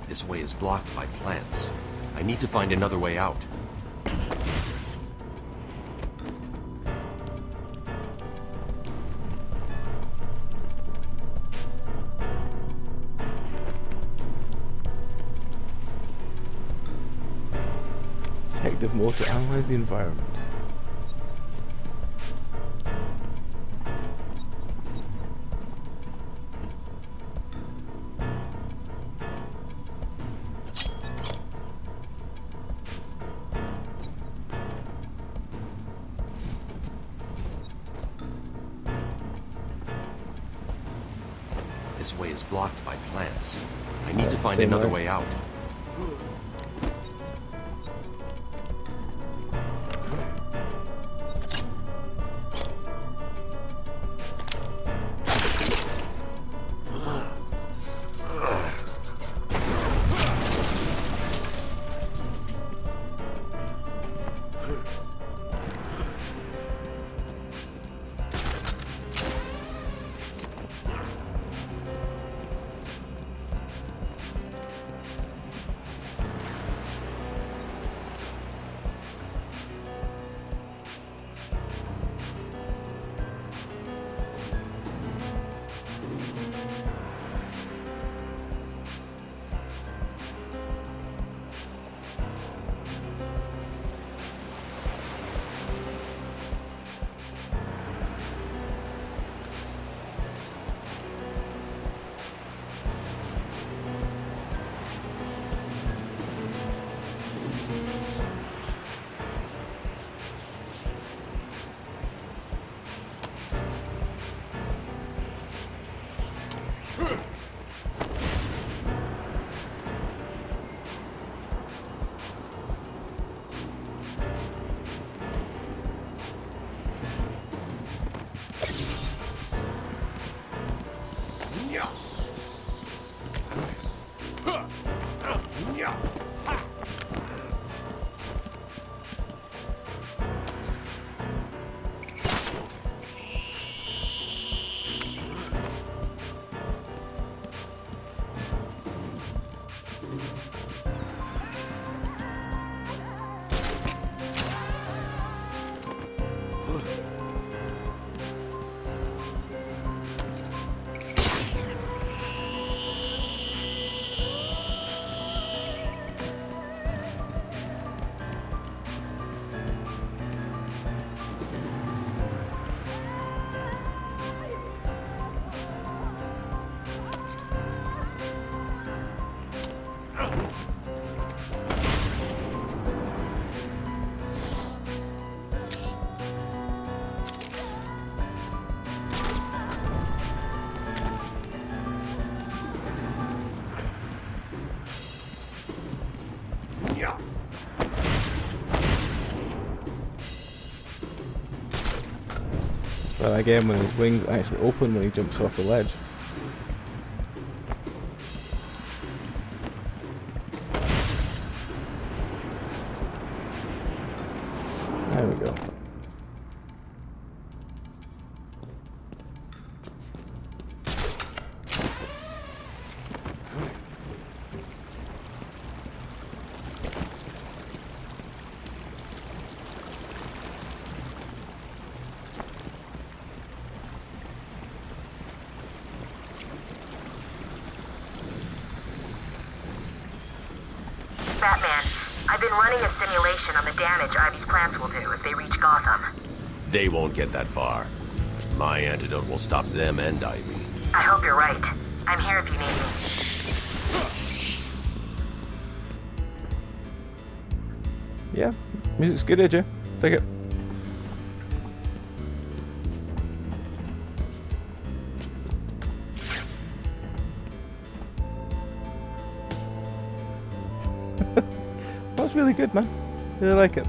This way is blocked by plants. I need to find another way out. Detective mode to analyze the environment. This way is blocked by plants. I need to find another way out. Well, again, when his wings actually open when he jumps off the ledge. There we go. Batman, I've been running a simulation on the damage Ivy's plants will do if they reach Gotham. They won't get that far. My antidote will stop them and Ivy. I hope you're right. I'm here if you need me. Yeah, music's good, AJ. Take it. That's really good, man. Really like it.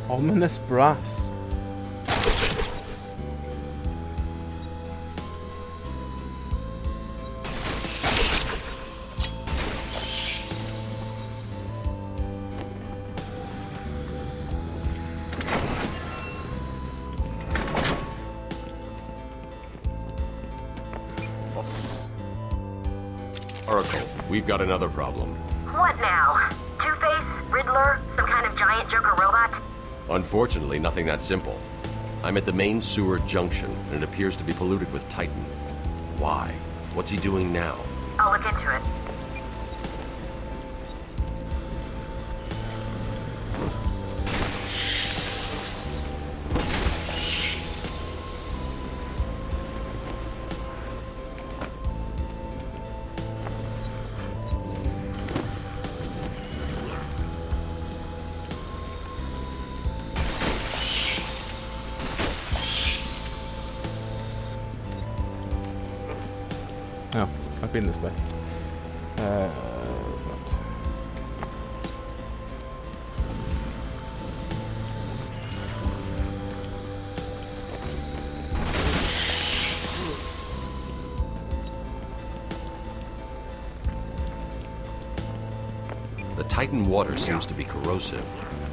Ominous brass. Oracle, we've got another problem. What now? Two-Face? Riddler? Some kind of giant Joker robot? Unfortunately, nothing that simple. I'm at the main sewer junction, and it appears to be polluted with Titan. Why? What's he doing now? I'll look into it. Oh, I've been this way. Right. The Titan water seems to be corrosive,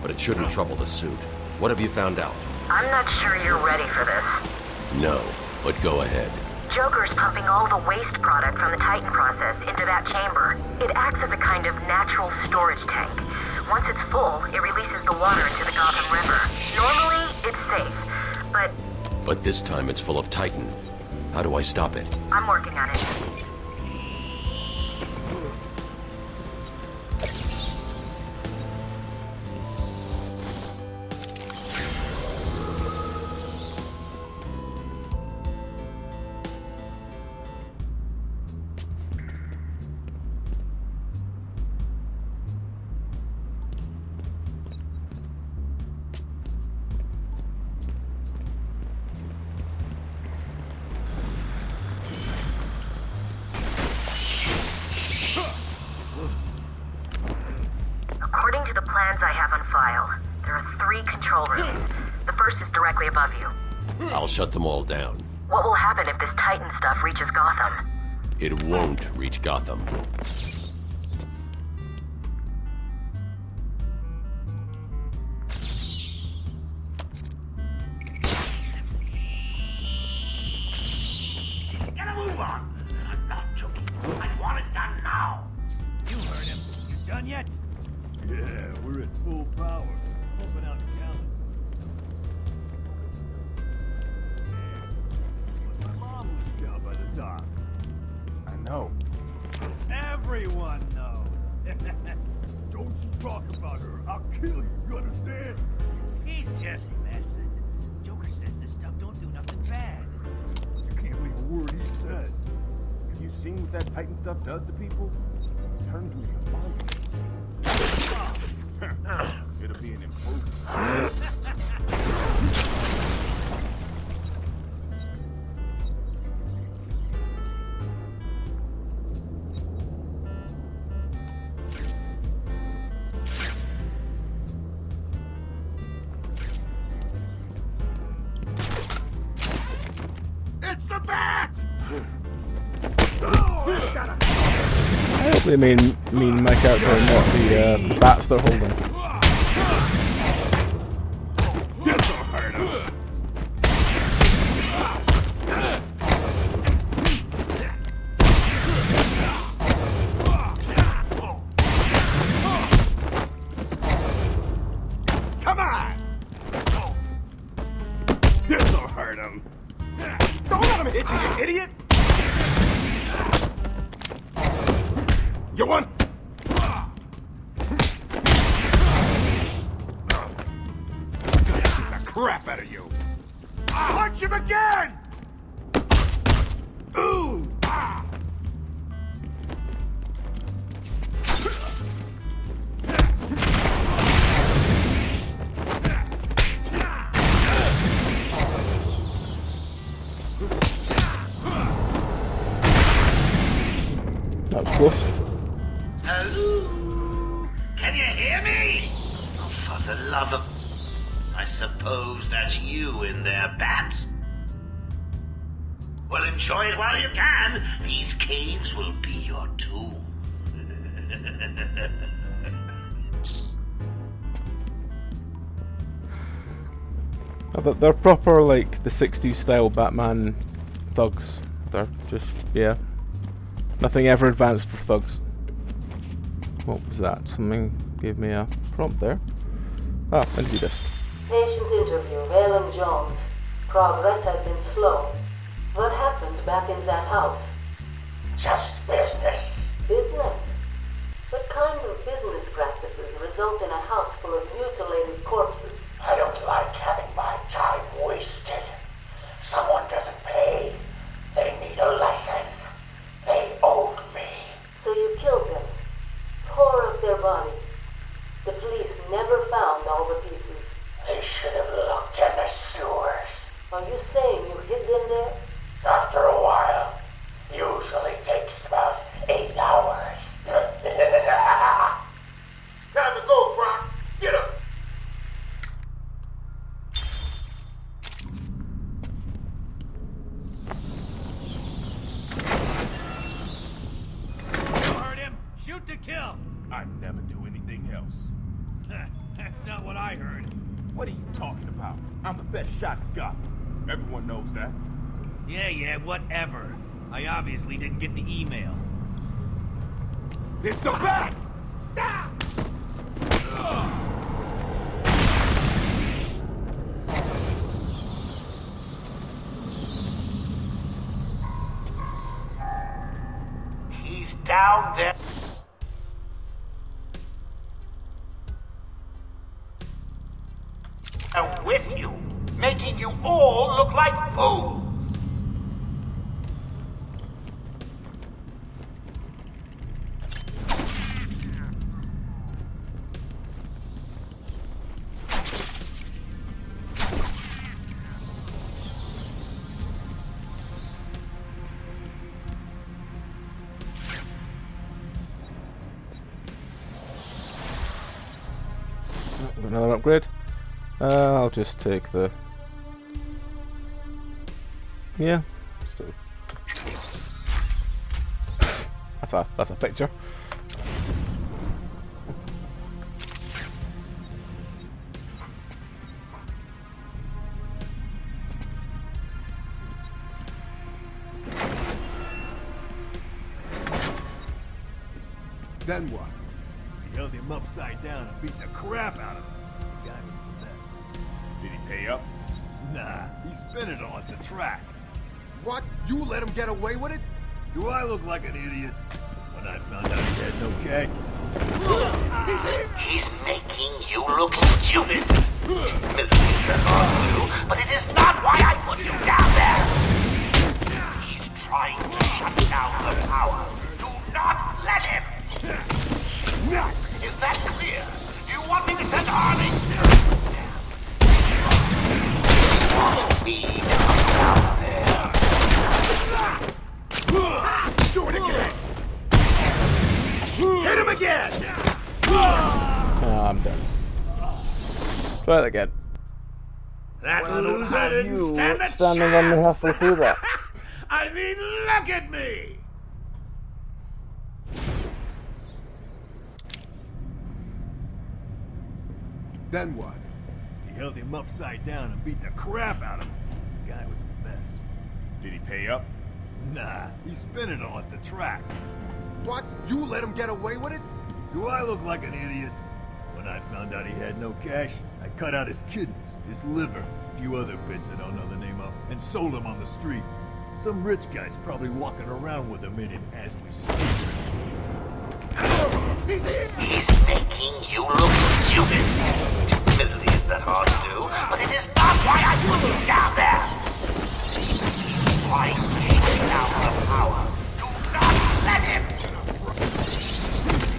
but it shouldn't trouble the suit. What have you found out? I'm not sure you're ready for this. No, but go ahead. Joker's pumping all the waste product from the Titan process into that chamber. It acts as a kind of natural storage tank. Once it's full, it releases the water into the Gotham River. Normally, it's safe, but... But this time it's full of Titan. How do I stop it? I'm working on it. According to the plans I have on file, there are 3 control rooms. The first is directly above you. I'll shut them all down. What will happen if this Titan stuff reaches Gotham? It won't reach Gotham. Get a move on! I'm not joking. I want it done now. You heard him. You done yet? Yeah, we're at full power. Pumping out talent. Yeah. My mom lives down by the dock. I know. Everyone knows. Don't you talk about her. I'll kill you. You understand? He's just messing. Joker says this stuff don't do nothing bad. You can't believe a word he says. Have you seen what that Titan stuff does to people? It turns them into monsters. It'll be an improvement. It's the bat! I hope they mean my character and not the bats they're holding. You want? The crap out of you! Punch him again! Ooh! That was close. Hello? Can you hear me? Oh, for the love of... I suppose that's you in there, Bat. Well, enjoy it while you can. These caves will be your tomb. They're proper, like, the 60s style Batman thugs. They're just, yeah. Nothing ever advanced for thugs. What was that? Something gave me a prompt there. Ah, let's do this. Patient interview, Valen Jones. Progress has been slow. What happened back in that house? Just business. Business? What kind of business practices result in a house full of mutilated corpses? I don't like having my time wasted. Someone doesn't pay. They need a lesson. They owed me. So you killed them, tore up their bodies. The police never found all the pieces. They should have looked in the sewers. Are you saying you hid them there? After a while. Usually takes about 8 hours. Time to go, Brock. Get up. Heard him. Shoot to kill. I'd never do anything else. That's not what I heard. What are you talking about? I'm the best shot in Gotham. Everyone knows that. Yeah, whatever. I obviously didn't get the email. It's the Bat! He's down there. With you, making you all look like fools. Another upgrade. I'll just take the... Yeah. That's a picture. Then what? He held him upside down and beat the crap out of him. The guy was the best. Did he pay up? Nah, he spent it all at the track. What? You let him get away with it? Do I look like an idiot? When I found out he had no cash. He's making you look stupid. Humiliated on you, but it is not why I put you down there. He's trying to shut down the power. Do not let him. Is that clear? Do you want me to send armies? You want me to come down there? Do it again! Hit him again! I'm done. Try it again. That Well, I don't loser have didn't you stand a standing on me chance. halfway through that. I mean, look at me! Then what? He held him upside down and beat the crap out of him. The guy was the best. Did he pay up? Nah, he spent it all at the track. What? You let him get away with it? Do I look like an idiot? When I found out he had no cash, I cut out his kidneys, his liver, a few other bits I don't know the name of, and sold them on the street. Some rich guy's probably walking around with them in it as we speak. making you look stupid. Admittedly, isn't that hard to do, but it is not why I put you down there. Trying to shut down the power. Do not let him.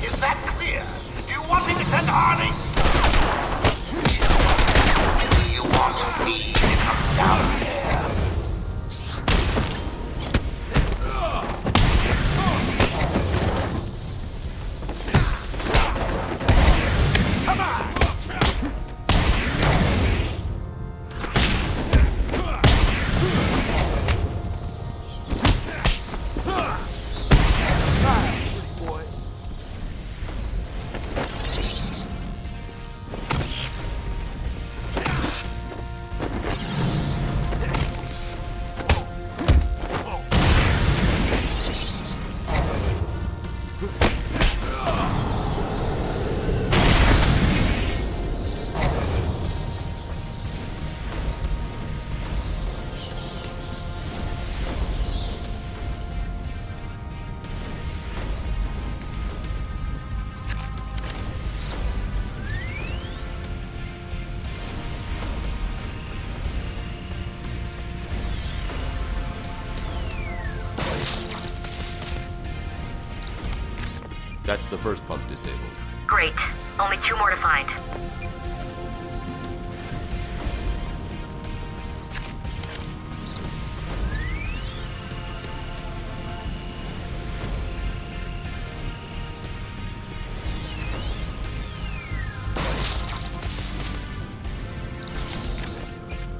Is that clear? Do you want me to send Harley? Do you want me to come down here? That's the first pump disabled. Great. Only 2 more to find.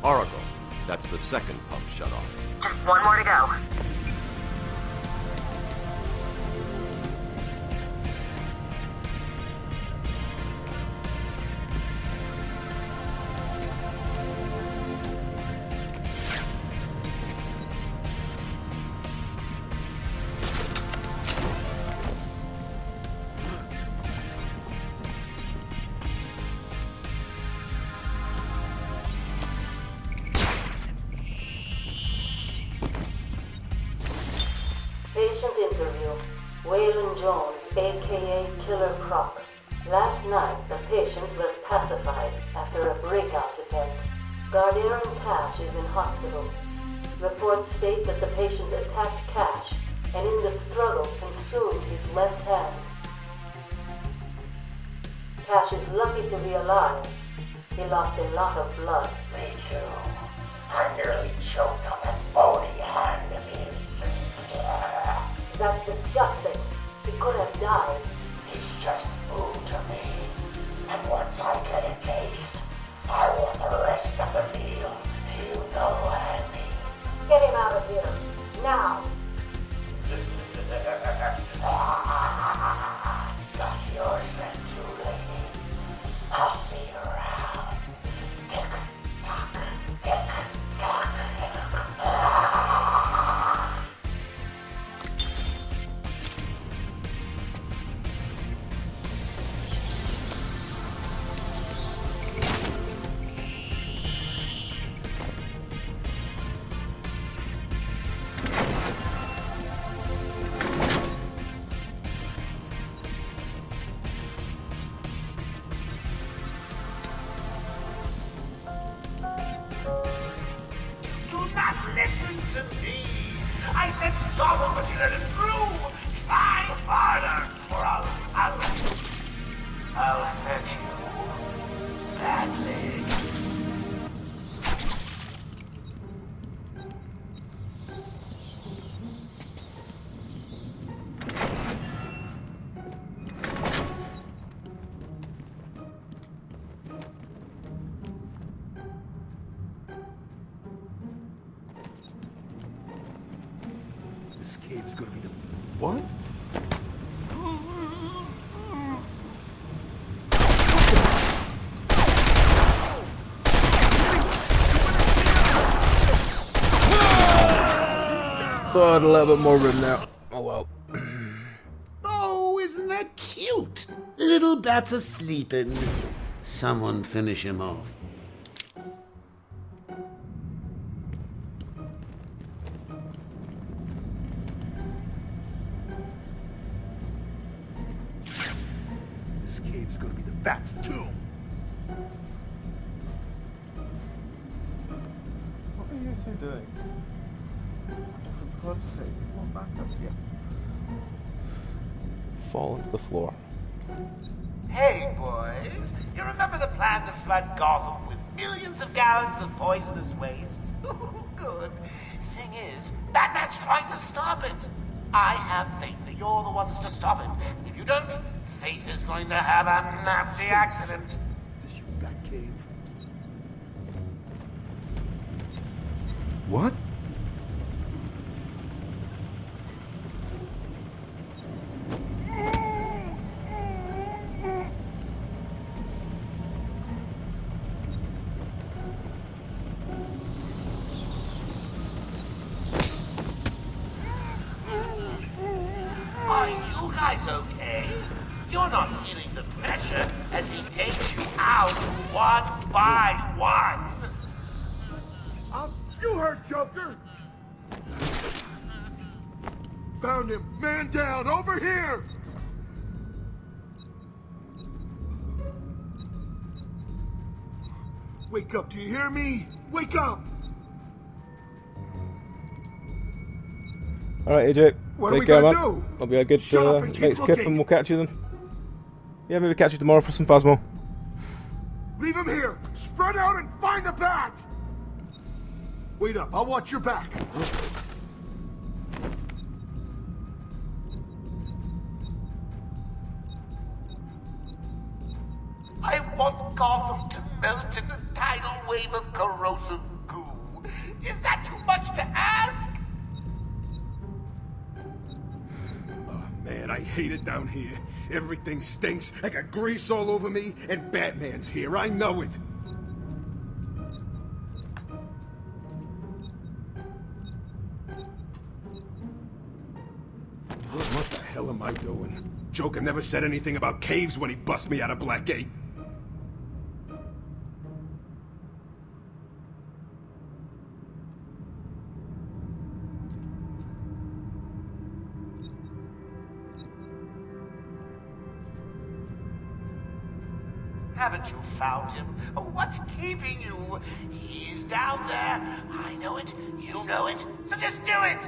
Oracle. That's the second pump shut off. Just 1 more to go. Patient interview. Waylon Jones, aka Killer Croc. Last night, the patient was pacified after a breakout attempt. Gardier and Cash is in hospital. Reports state that the patient attacked Cash and in the struggle consumed his left hand. Cash is lucky to be alive. He lost a lot of blood. Me too. I nearly choked on that bony hand of his. That's disgusting. He could have died. He's just food to me. And once I get a taste, I want the rest of the meal. You know, Andy. Get him out of here. Now. Got your scent too, lady. I'll see you around. Tick tock, tick tock. Listen to me. I said stop it, but you let it through. Try harder, or I'll hurt you badly. This cave's gonna be the... What? Thought a little bit more room there. Oh well. Oh, isn't that cute? Little bats are sleeping. Someone finish him off. This cave's gonna be the Bat's tomb. What are you two doing? For God's sake, come on back up here. Fall into the floor. Hey, boys. You remember the plan to flood Gotham with millions of gallons of poisonous waste? Good. Thing is, Batman's trying to stop it. I have faith that you're the ones to stop it. If you don't, Faith is going to have a nasty accident. Is this your Batcave? What? Are you guys okay? You're not feeling the pressure as he takes you out one by one. You heard, Joker! Found him! Man down! Over here! Wake up, do you hear me? Wake up! Alright, AJ. What are we take care, gonna man. do? That'll be a good Shut up and keep next kip, looking. and we'll catch you then. Yeah, maybe catch you tomorrow for some Phasmo. Leave him here! Spread out and find the Bat! Wait up, I'll watch your back. I want Gotham to melt in a tidal wave of corrosive goo. Is that too much to ask? Oh, man, I hate it down here. Everything stinks. I got grease all over me, and Batman's here. I know it. What the hell am I doing? Joker never said anything about caves when he bust me out of Blackgate. Haven't you found him? What's keeping you? He's down there. I know it. You know it. So just do it!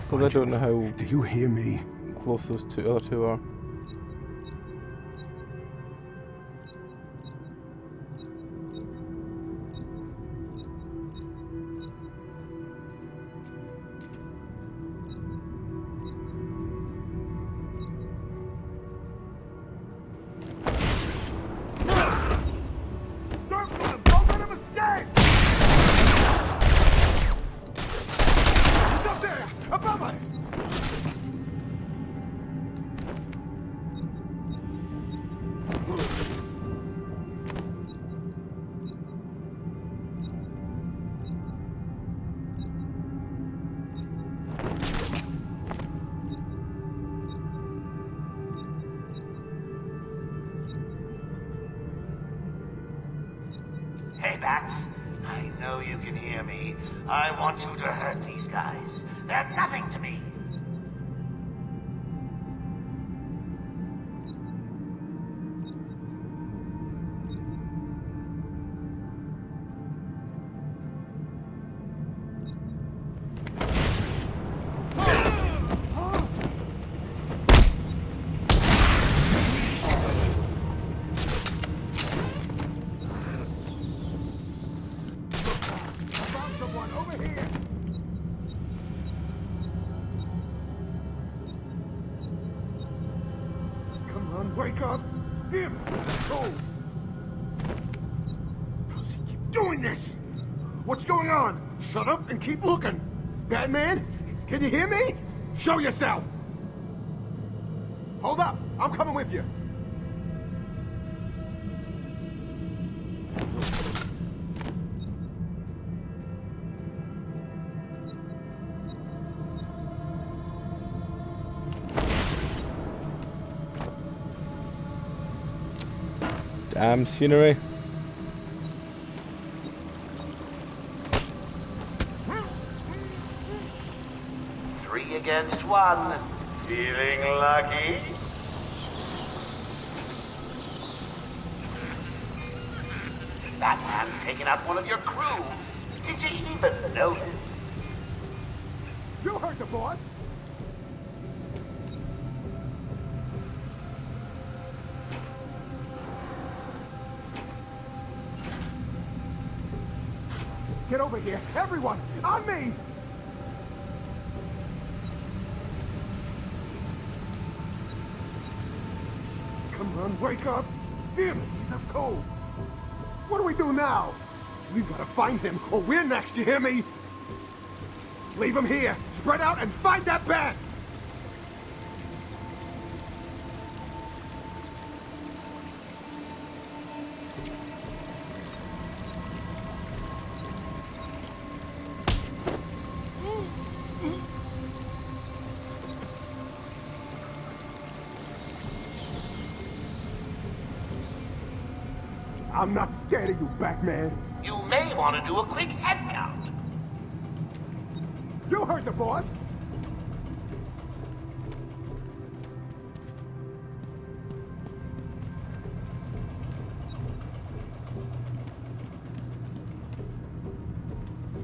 So I don't know how. Do you hear me? Close those other two are. Hey, Bats. I know you can hear me. I want you to hurt these guys. They're nothing to me. Wake up! Him! Oh! How's he keep doing this? What's going on? Shut up and keep looking! Batman? Can you hear me? Show yourself! Hold up! I'm coming with you! Damn scenery. Three against one. Feeling lucky? Batman's taken out one of your crew. Did you even notice? You heard the boss. Get over here, everyone! On me! Come on, wake up! Damn it, he's up cold! What do we do now? We've gotta find him, or we're next, you hear me? Leave him here! Spread out and find that bat! I'm not scared of you, Batman. You may want to do a quick head count. You heard the boss.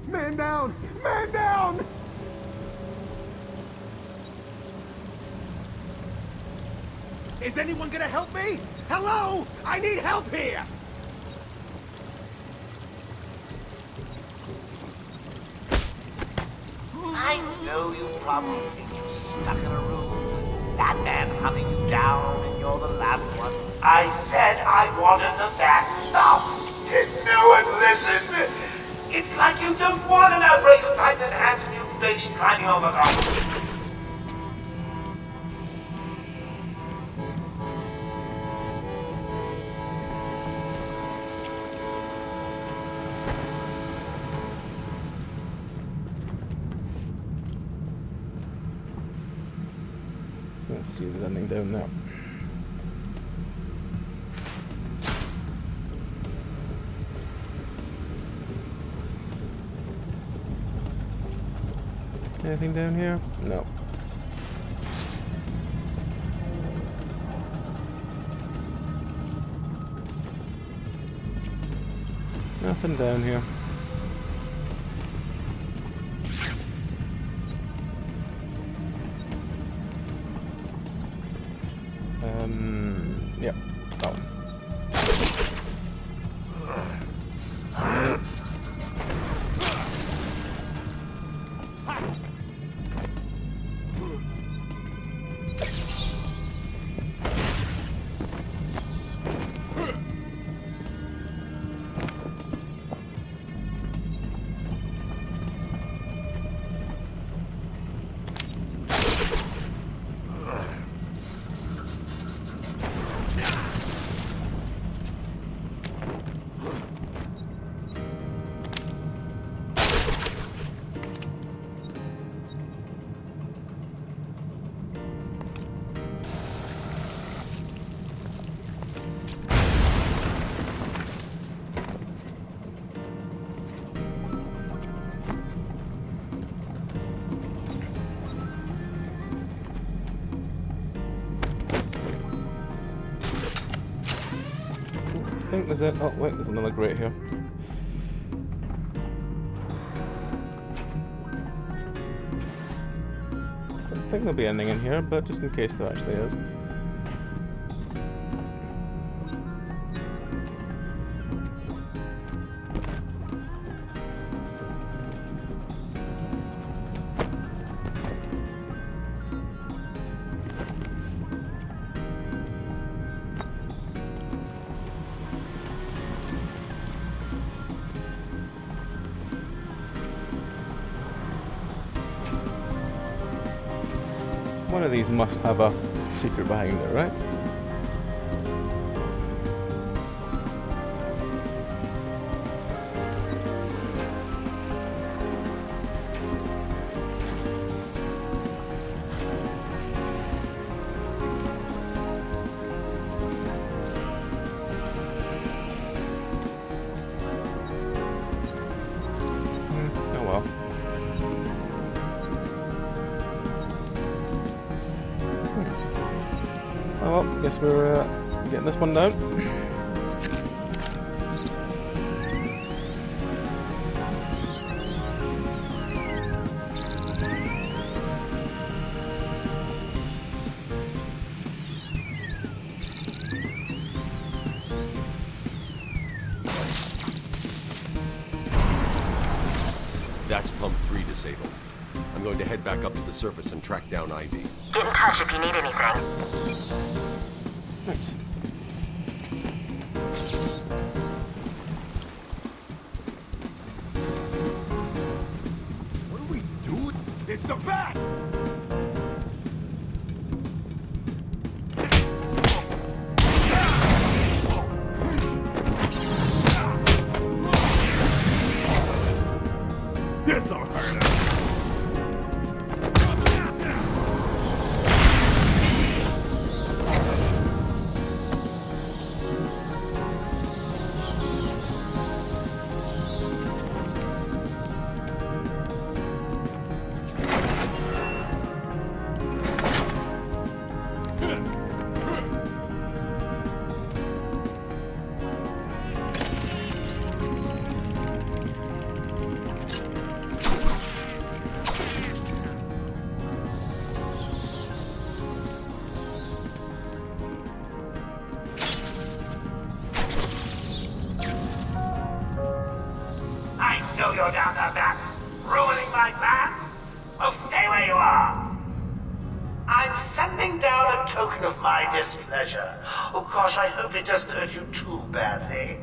Man down! Man down! Is anyone gonna help me? Hello? I need help here! I know you probably think you're stuck in a room. Batman hunting you down and you're the last one. I said I wanted the bat stopped. Did no one listen? It's like you don't want an outbreak of Titan-enhanced mutant babies climbing over Gotham. Let's see if there's anything down there. Anything down here? No. Nothing down here. Yep. That one. I think there's it. Oh wait, there's another grate here. I don't think there'll be anything in here, but just in case there actually is. One of these must have a secret behind it, right? Oh well, guess we're getting this one down. That's pump 3 disabled. I'm going to head back up to the surface and track down Ivy. Get in touch if you need anything. Thanks. What are we doing? It's the bat! This'll hurt us. I know you're down there, Bats. Ruining my plans? Well, stay where you are. I'm sending down a token of my displeasure. Oh gosh, I hope it doesn't hurt you too badly.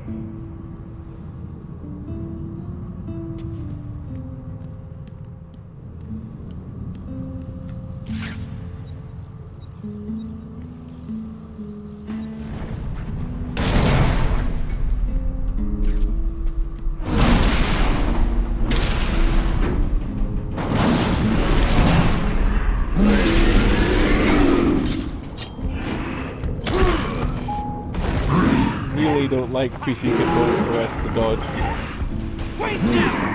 Really don't like PC control for the rest of the dodge. Waste now!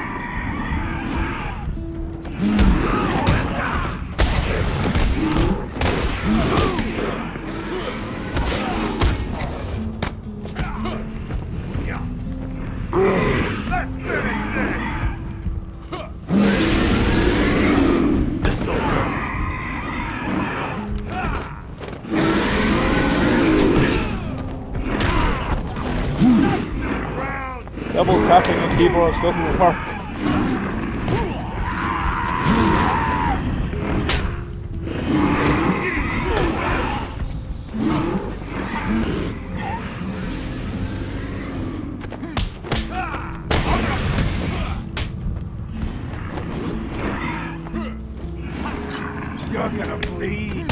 Let's finish this! This'll hurt. Double tapping on keyboards doesn't work. You're gonna bleed.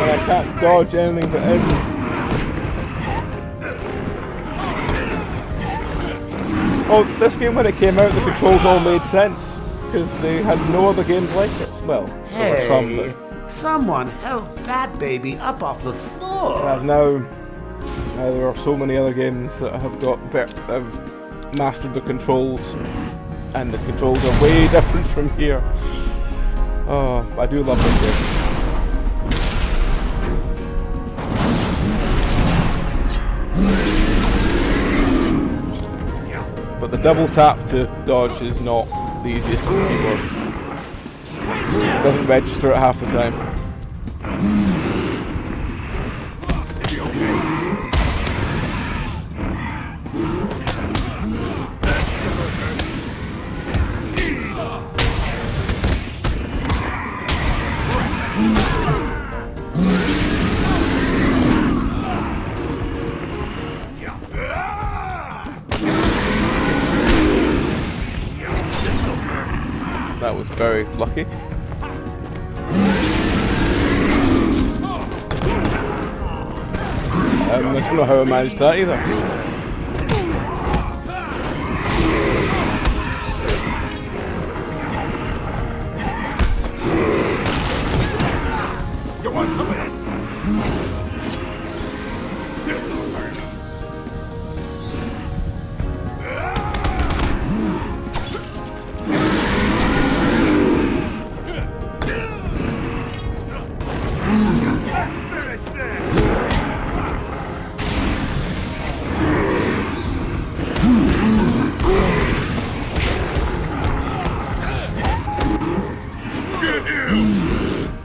I can't dodge anything but him. Oh, this game when it came out, the controls all made sense because they had no other games like it. Well, there were some, but someone help Bat Baby up off the floor. as now there are so many other games that have mastered the controls, and the controls are way different from here. Oh, I do love this game. But the double tap to dodge is not the easiest on the keyboard. It doesn't register it half the time. That was very lucky. I don't know how I managed that either. You want some of this?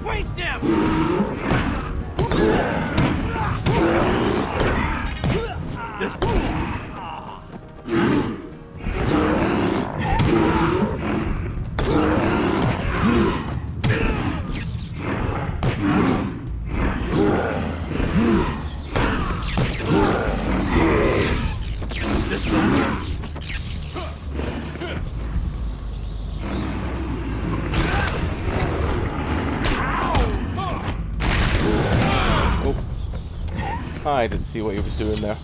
Waste him! I didn't see what he was doing there.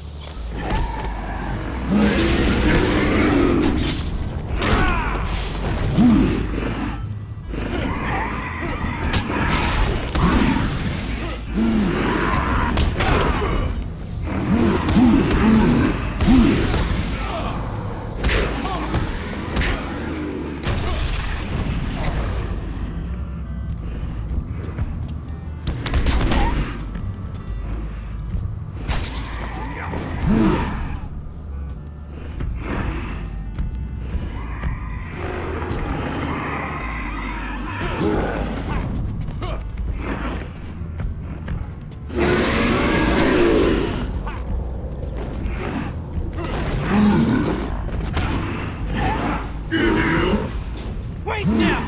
Waste him!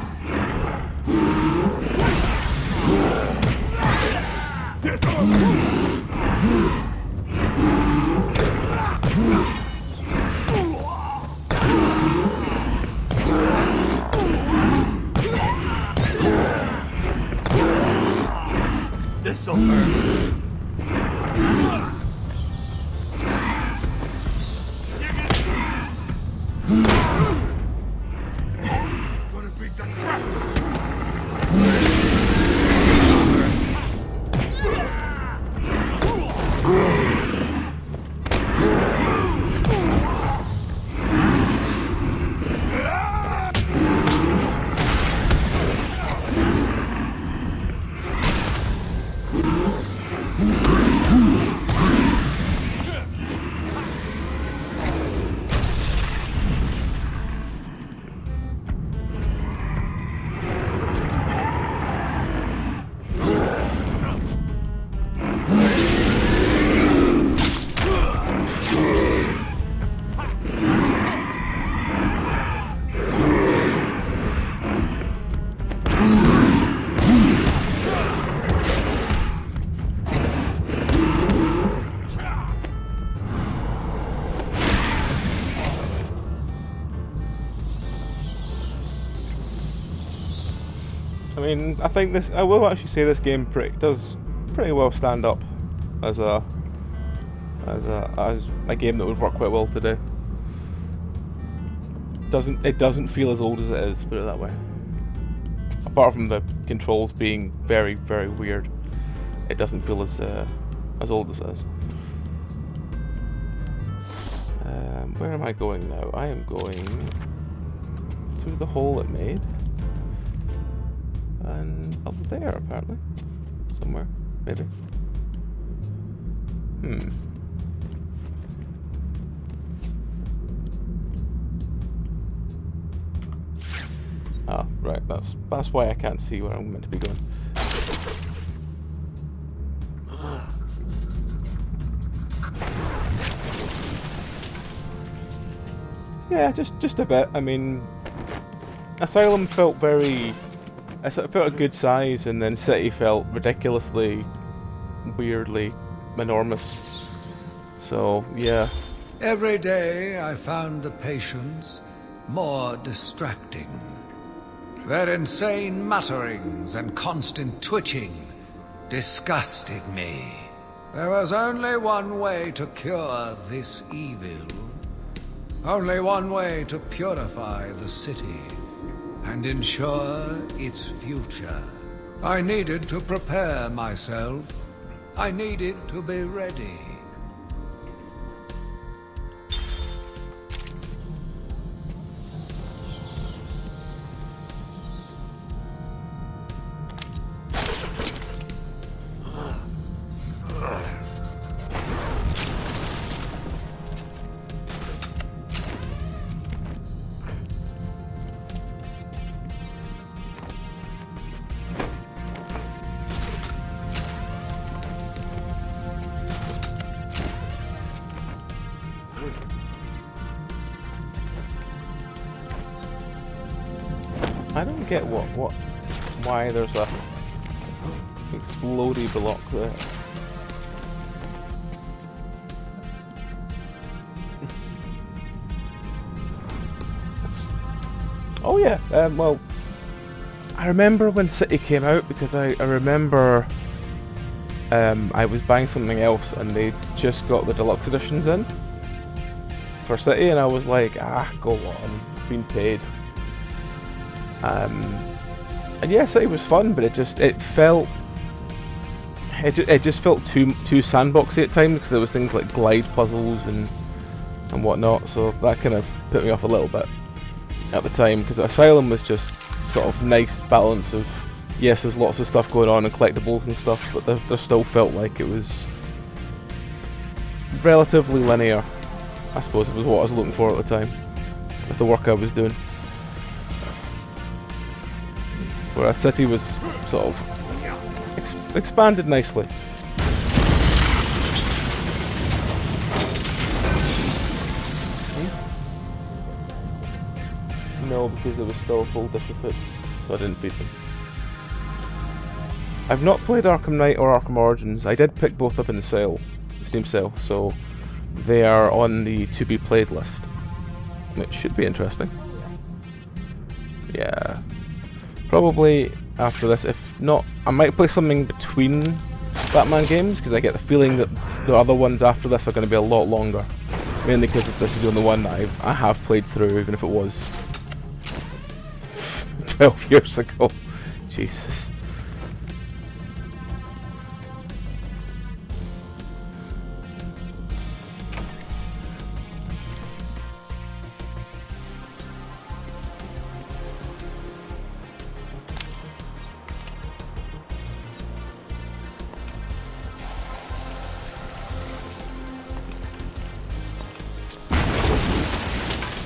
This'll hurt. mean, I think this. I will actually say this game does pretty well stand up as a game that would work quite well today. It doesn't feel as old as it is, put it that way. Apart from the controls being very, very weird, it doesn't feel as old as it is. Where am I going now? I am going through the hole it made. And up there, apparently. Somewhere, maybe. Ah, right, that's why I can't see where I'm meant to be going. Yeah, just a bit. I mean, Asylum felt it felt a good size, and then City felt ridiculously, weirdly enormous. So, yeah. Every day I found the patients more distracting. Their insane mutterings and constant twitching disgusted me. There was only one way to cure this evil. Only one way to purify the city and ensure its future. I needed to prepare myself. I needed to be ready. I don't get why there's a explodey block there. Oh yeah, well, I remember when City came out because I remember I was buying something else and they just got the deluxe editions in for City, and I was like, go on, I've been paid. And yeah, City was fun, but it just felt too sandboxy at times because there was things like glide puzzles and whatnot. So that kind of put me off a little bit at the time, because Asylum was just sort of nice balance of, yes, there's lots of stuff going on and collectibles and stuff, but there still felt like it was relatively linear, I suppose it was what I was looking for at the time with the work I was doing. Whereas City was sort of expanded nicely. No, because there was still a full dish of food, so I didn't feed them. I've not played Arkham Knight or Arkham Origins. I did pick both up in the Steam sale, so they are on the to be played list. It should be interesting. Yeah. Probably after this, if not, I might play something between Batman games, because I get the feeling that the other ones after this are going to be a lot longer. Mainly because this is the only one that I have played through, even if it was 12 years ago. Jesus.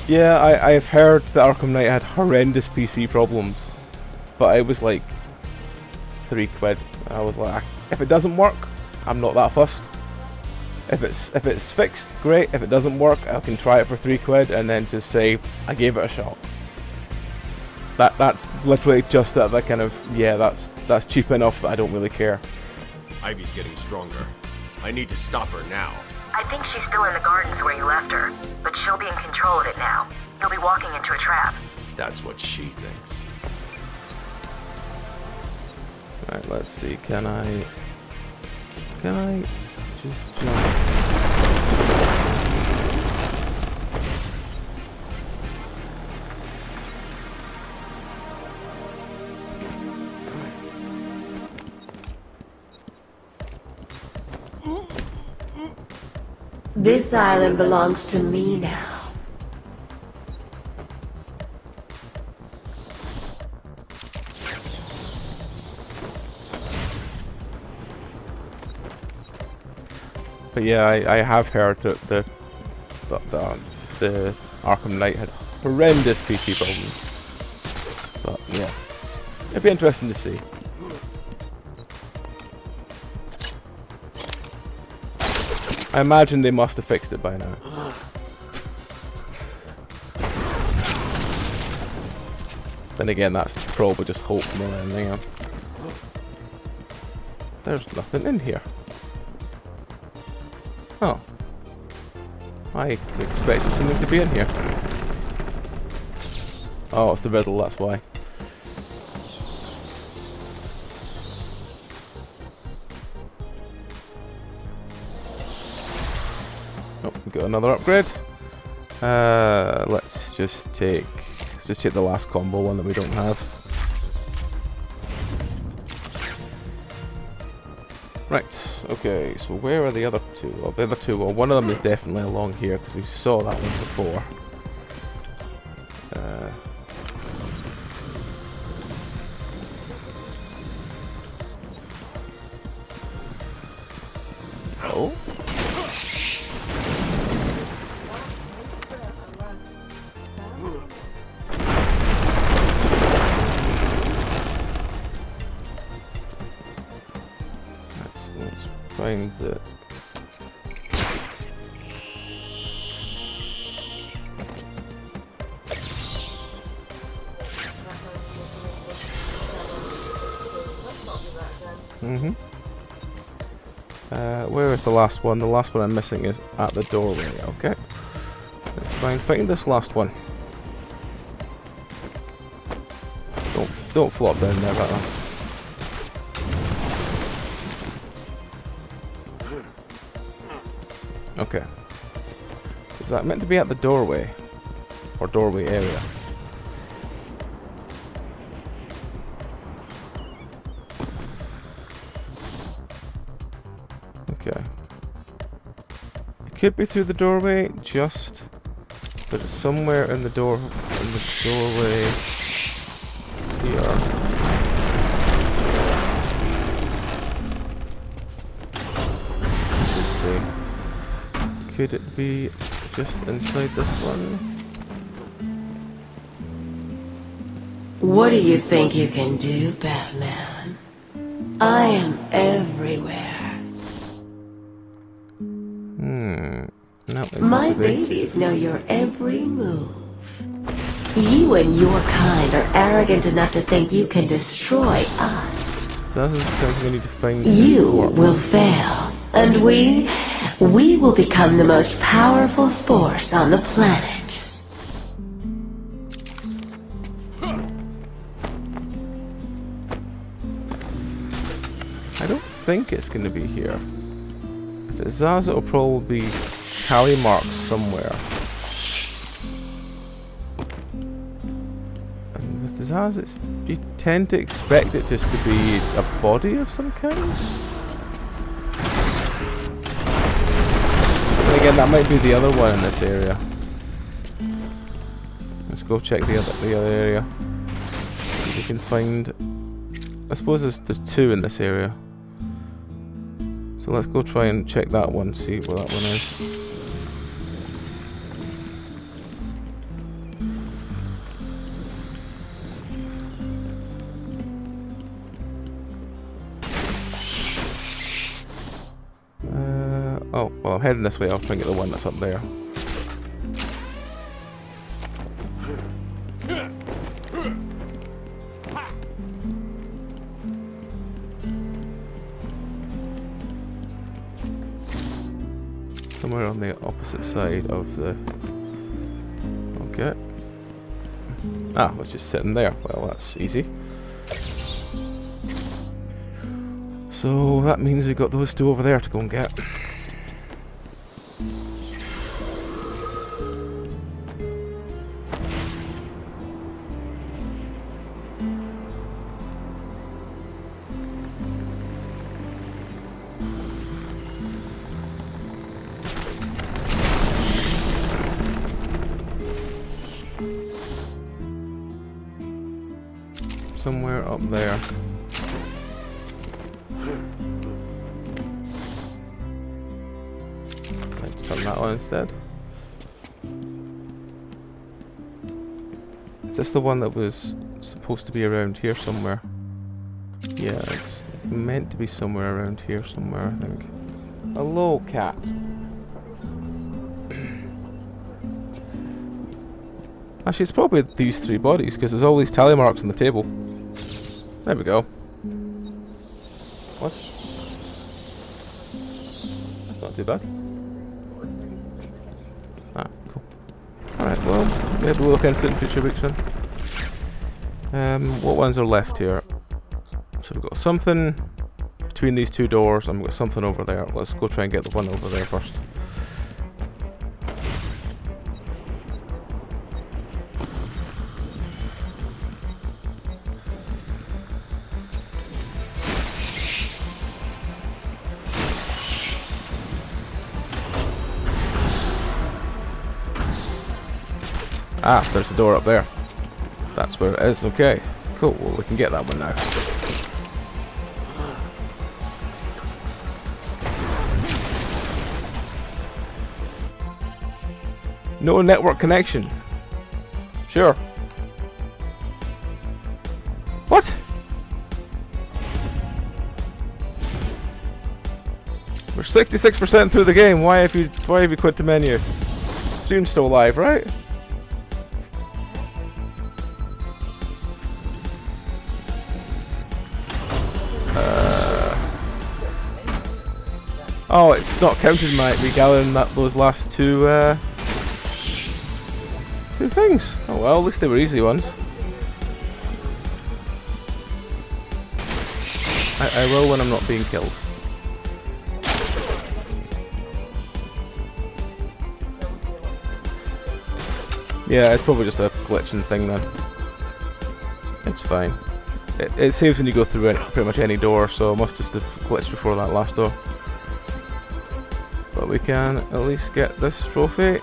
Yeah, I've heard that Arkham Knight had horrendous PC problems, but it was like £3. I was like, if it doesn't work, I'm not that fussed. If it's fixed, great. If it doesn't work, I can try it for £3 and then just say I gave it a shot. That's literally just that kind of, yeah, that's cheap enough that I don't really care. Ivy's getting stronger. I need to stop her now. I think she's still in the gardens where you left her, but she'll be in control of it now. You'll be walking into a trap. That's what she thinks. Right, let's see, can I just jump? This island belongs to me now. But yeah, I have heard that the Arkham Knight had horrendous PC problems. But yeah, it'd be interesting to see. I imagine they must have fixed it by now. Then again, that's probably just hope more than anything else. There's nothing in here. Oh. I expected something to be in here. Oh, it's the riddle, that's why. Oh, we got another upgrade. Let's just take the last combo one that we don't have. Right, okay, so where are the other two? Well, the other two, well, one of them is definitely along here because we saw that one before. Oh? Let's find the... where is the last one? The last one I'm missing is at the doorway. Okay. Let's find this last one. Don't flop down there, Batman. Okay. Is that meant to be at the doorway? Or doorway area? Okay. It could be through the doorway, but it's somewhere in the doorway here. Let's just see. Could it be just inside this one? What do you think you can do, Batman? I am everywhere. No, My babies know your every move. You and your kind are arrogant enough to think you can destroy us. So that's something we need to find. You will fail, and we will become the most powerful force on the planet. I don't think it's going to be here. If it's Zaz, it'll probably be tally marks somewhere. And with Zaz, you tend to expect it just to be a body of some kind. And again, that might be the other one in this area. Let's go check the other area. See if we can find. I suppose there's two in this area. So let's go try and check that one, see where that one is. Oh, well, I'm heading this way. I'll try and get the one that's up there. Somewhere on the opposite side of the... Okay. Ah, it's just sitting there. Well, that's easy. So that means we've got those two over there to go and get. Somewhere up there. Let's turn that on instead. Is this the one that was supposed to be around here somewhere? Yeah, it's meant to be somewhere around here somewhere, I think. Hello, cat. Actually, it's probably these three bodies, because there's all these tally marks on the table. There we go. What? That's not too bad. Ah, cool. Alright, well, maybe we'll look into it in future weeks then. What ones are left here? So we've got something between these two doors, and we've got something over there. Let's go try and get the one over there first. Ah, there's a door up there. That's where it is. Okay, cool. Well, we can get that one now. No network connection. Sure. What? We're 66% through the game. Why have you quit the menu? Stream's still live, right? Oh, it's not counted my regathering those last two things. Oh well, at least they were easy ones. I will when I'm not being killed. Yeah, it's probably just a glitching thing then. It's fine. It saves when you go through pretty much any door, so it must just have glitched before that last door. But we can at least get this trophy.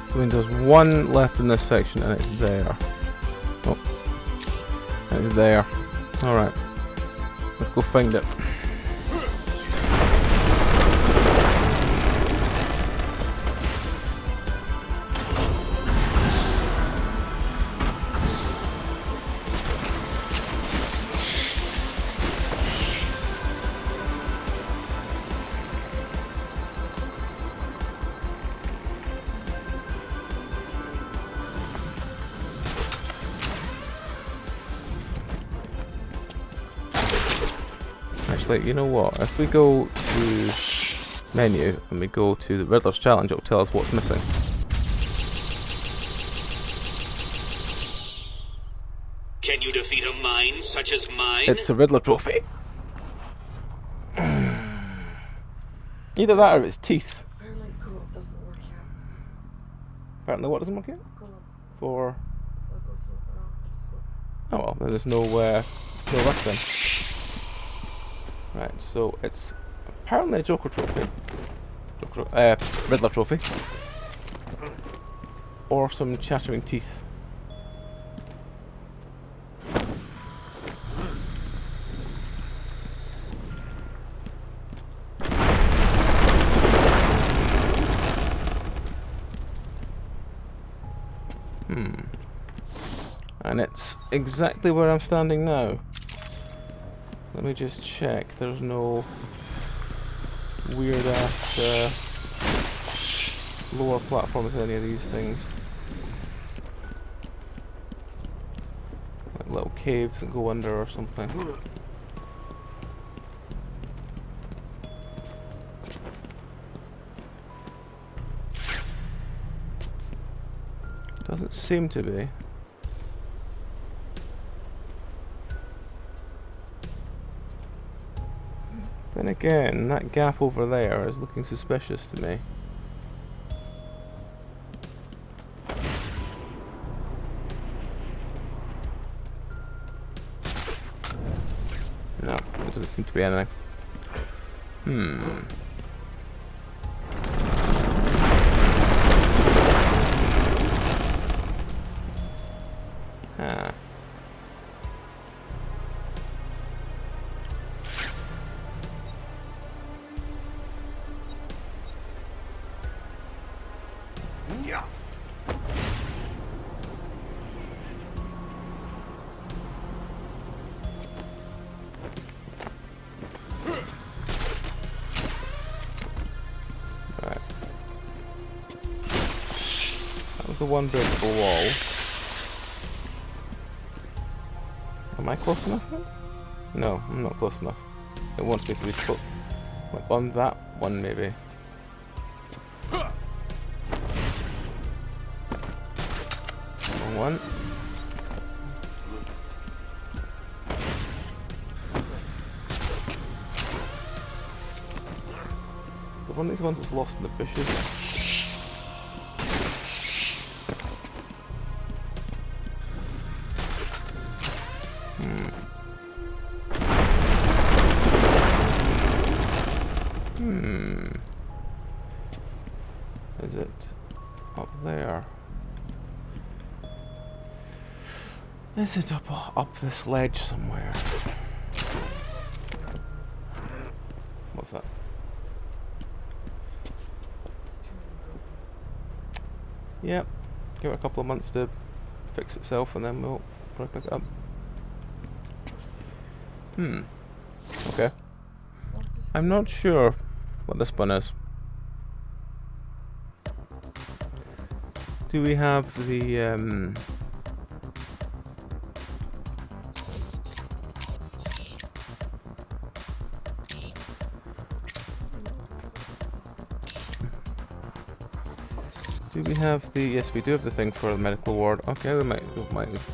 I mean, there's one left in this section, and it's there. Oh, and it's there. All right, let's go find it. Actually, you know what? If we go to menu and we go to the Riddler's Challenge, it'll tell us what's missing. Can you defeat a mind such as mine? It's a Riddler trophy. Either that or it's teeth. Apparently what doesn't work yet? For... Oh well, there's no rush then. Right, so it's apparently a Joker trophy. Riddler trophy. Or some chattering teeth. And it's exactly where I'm standing now. Let me just check. There's no weird ass lower platforms in any of these things. Like little caves that go under or something. Doesn't seem to be. Then again, that gap over there is looking suspicious to me. No, there doesn't seem to be anything. The one breakable wall. Am I close enough? No, I'm not close enough. It wants me to be close. Like on that one, maybe. Wrong one. So one of these ones that's lost in the bushes. Is it up there? Is it up this ledge somewhere? What's that? Yep. Give it a couple of months to fix itself and then we'll probably pick it up. Okay. I'm not sure what this one is. Do we have the yes, we do have the thing for the medical ward. Okay, we might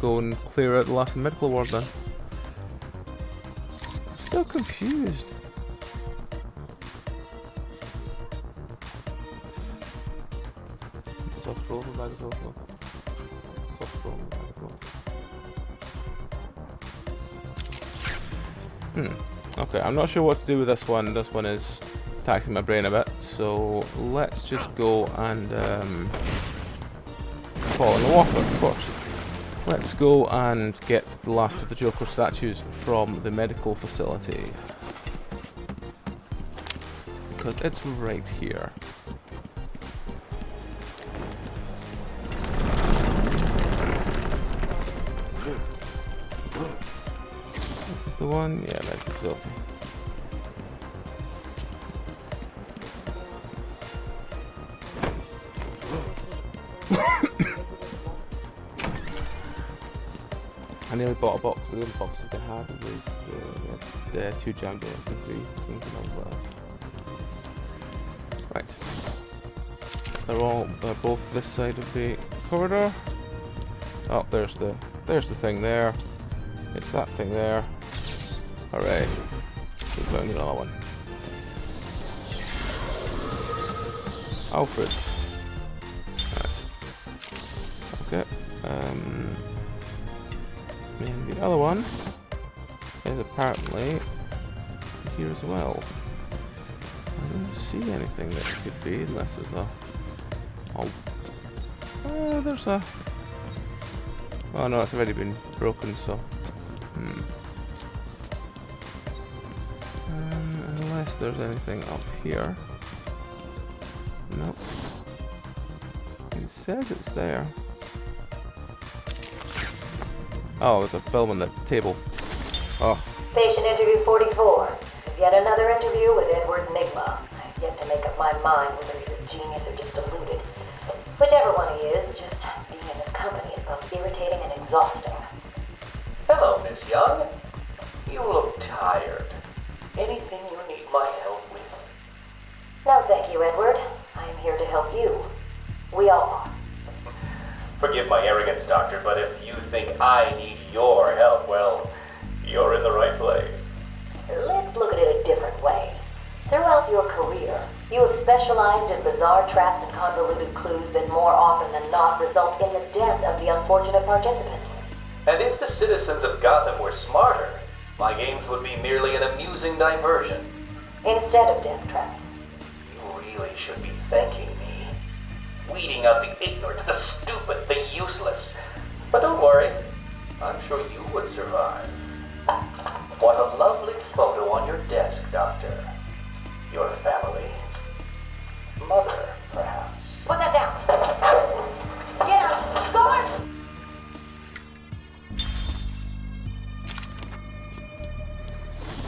go and clear out the last medical ward then. Still confused. Soft roll, bag is open. Soft roll, bag is open. Okay, I'm not sure what to do with this one. This one is taxing my brain a bit. So let's just go and fall in the water, of course. Let's go and get the last of the Joker statues from the medical facility. Because it's right here. This is the one? Yeah, medical facility. I nearly bought a box. The only boxes they had was the 2 jam doors and 3 things and all that. Right. They're both this side of the corridor. Oh, there's the thing there. It's that thing there. Hooray. We found another one. Alfred. Right. Okay. And the other one is apparently here as well. I don't see anything that it could be unless there's a... Oh, there's a... Oh no, it's already been broken, so... Unless there's anything up here. Nope. It says it's there. Oh, there's a film on the table. Oh. Patient interview 44. This is yet another interview with Edward Nigma. I've yet to make up my mind whether he's a genius or just deluded. Whichever one he is, just being in his company is both irritating and exhausting. Hello, Miss Young. You look tired. Anything you need my help with? No, thank you, Edward. I am here to help you. We all are. Forgive my arrogance, Doctor, but if you think I need your help, well, you're in the right place. Let's look at it a different way. Throughout your career, you have specialized in bizarre traps and convoluted clues that more often than not result in the death of the unfortunate participants. And if the citizens of Gotham were smarter, my games would be merely an amusing diversion. Instead of death traps. You really should be thanking me. Weeding out the ignorant, the stupid, the useless. But don't worry, I'm sure you would survive. What a lovely photo on your desk, Doctor. Your family. Mother, perhaps. Put that down. Get out. Go on.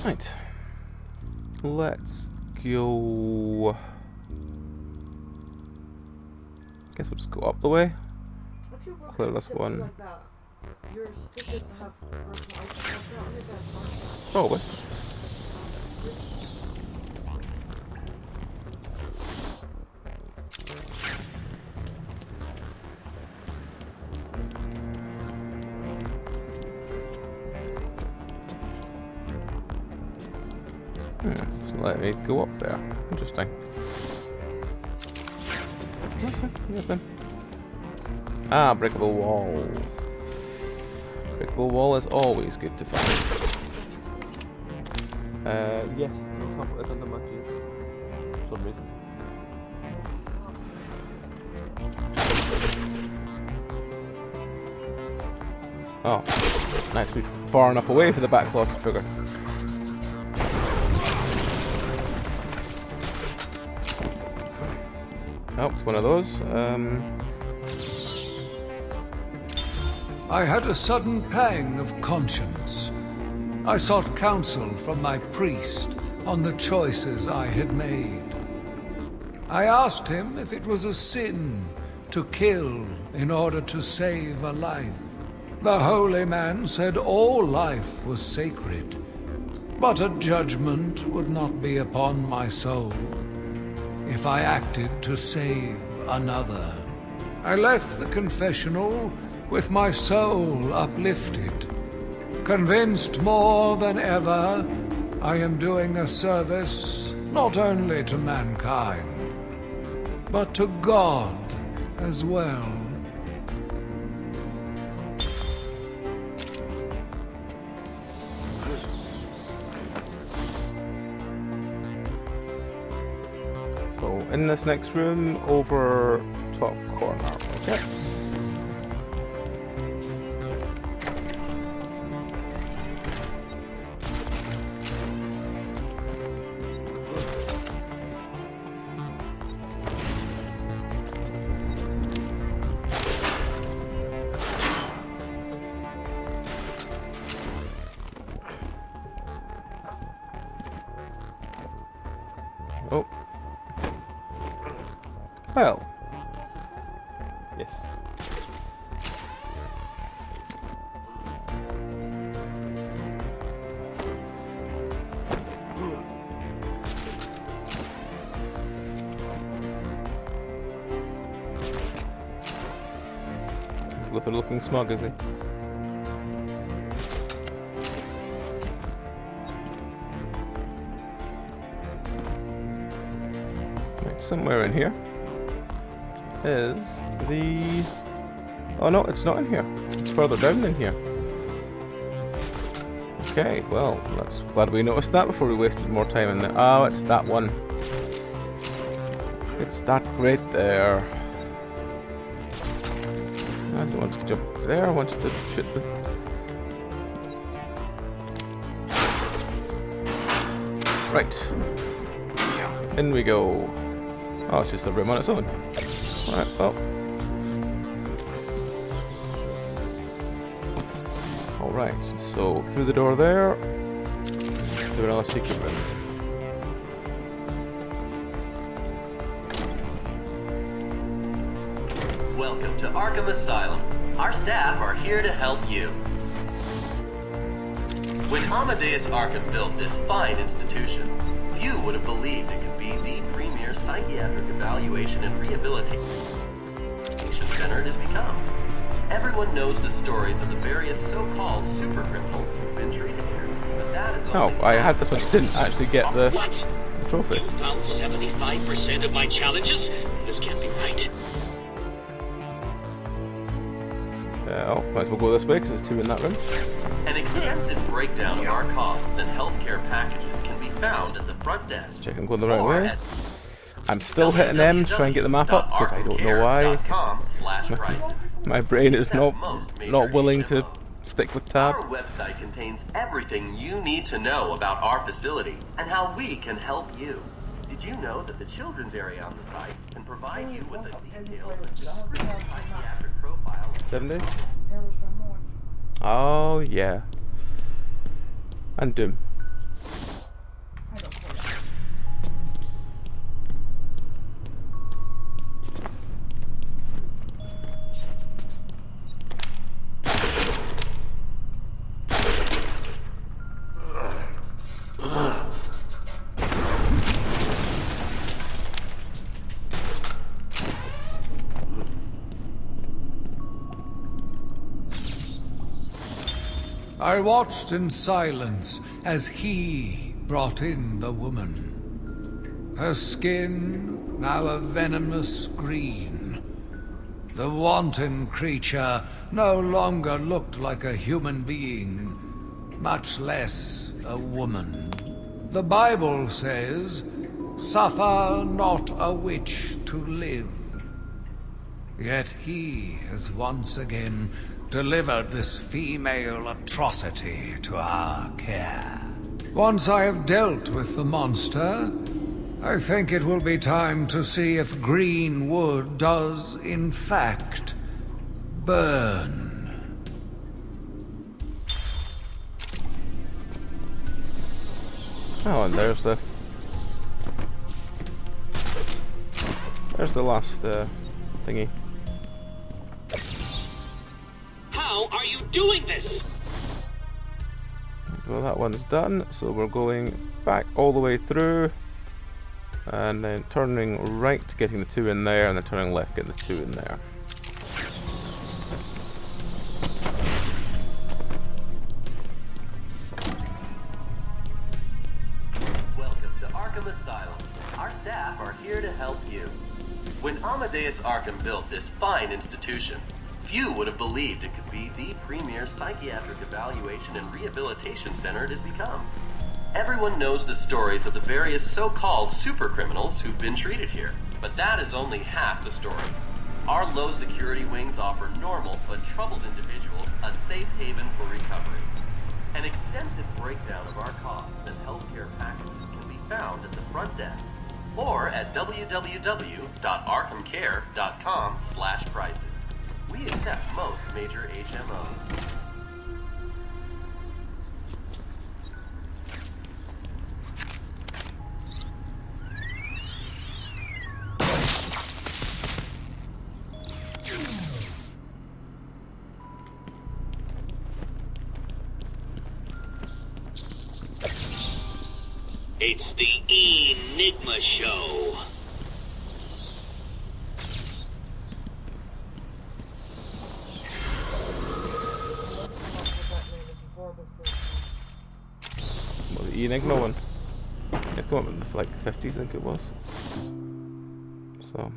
Right. Let's go. Guess we'll just go up the way. Clear this one. Like that, you're still good to have personal items like that on your bed, huh? Probably. So let me go up there. Interesting. That's fine. Yeah, then. Ah, breakable wall. Breakable wall is always good to find. Yes, it's on top of it under my jeans. For some reason. Oh, nice to be far enough away for the backlog to figure. Oh, it's one of those. I had a sudden pang of conscience. I sought counsel from my priest on the choices I had made. I asked him if it was a sin to kill in order to save a life. The holy man said all life was sacred, but a judgment would not be upon my soul if I acted to save another. I left the confessional with my soul uplifted, convinced more than ever I am doing a service not only to mankind, but to God as well. So, in this next room, over top corner. Okay. Oh. Well. Yes. Luther looking smug, is he? Right, somewhere in here is the Oh no, it's not in here. It's further down in here. Okay, well, that's glad we noticed that before we wasted more time in there. Oh, it's that one. It's that right there. I don't want to jump there, I wanted to shoot the... Right. In we go. Oh, it's just a room on its own. Alright, well. Alright, so through the door there, to another secret room. Welcome to Arkham Asylum. Our staff are here to help you. When Amadeus Arkham built this fine institution, few would have believed it could be the premier psychiatric evaluation and rehabilitation center it has become. Everyone knows the stories of the various so-called super criminals who've been treated here, but that is Oh, I had this one, didn't actually get the trophy. You found 75% of my challenges? This can't be right. Oh, might as well go this way because there's two in that room. An extensive breakdown of our costs and healthcare packages can be found at the front desk. Check I'm going the right way. I'm still hitting M to try and get the map up because I don't know why. My brain is not willing to stick with tab. Our website contains everything you need to know about our facility and how we can help you. Did you know that the children's area on the site can provide you with a detailed and descriptive psychiatric profile? 7 days? Oh yeah. And Doom. I watched in silence as he brought in the woman. Her skin now a venomous green. The wanton creature no longer looked like a human being, much less a woman. The Bible says, "Suffer not a witch to live." Yet he has once again delivered this female atrocity to our care. Once I have dealt with the monster, I think it will be time to see if green wood does, in fact, burn. Oh, and there's the last thingy. How are you doing this? Well, that one's done, so we're going back all the way through, and then turning right, getting the two in there, and then turning left, getting the two in there. Welcome to Arkham Asylum. Our staff are here to help you. When Amadeus Arkham built this fine institution, few would have believed it could be the premier psychiatric evaluation and rehabilitation center it has become. Everyone knows the stories of the various so-called super criminals who've been treated here, but that is only half the story. Our low security wings offer normal but troubled individuals a safe haven for recovery. An extensive breakdown of our costs and healthcare packages can be found at the front desk or at www.arkhamcare.com/prices. We accept most major HMOs. It's the Enigma Show. Well, the Enigma one. It came up in the like 50s, I think it was. So.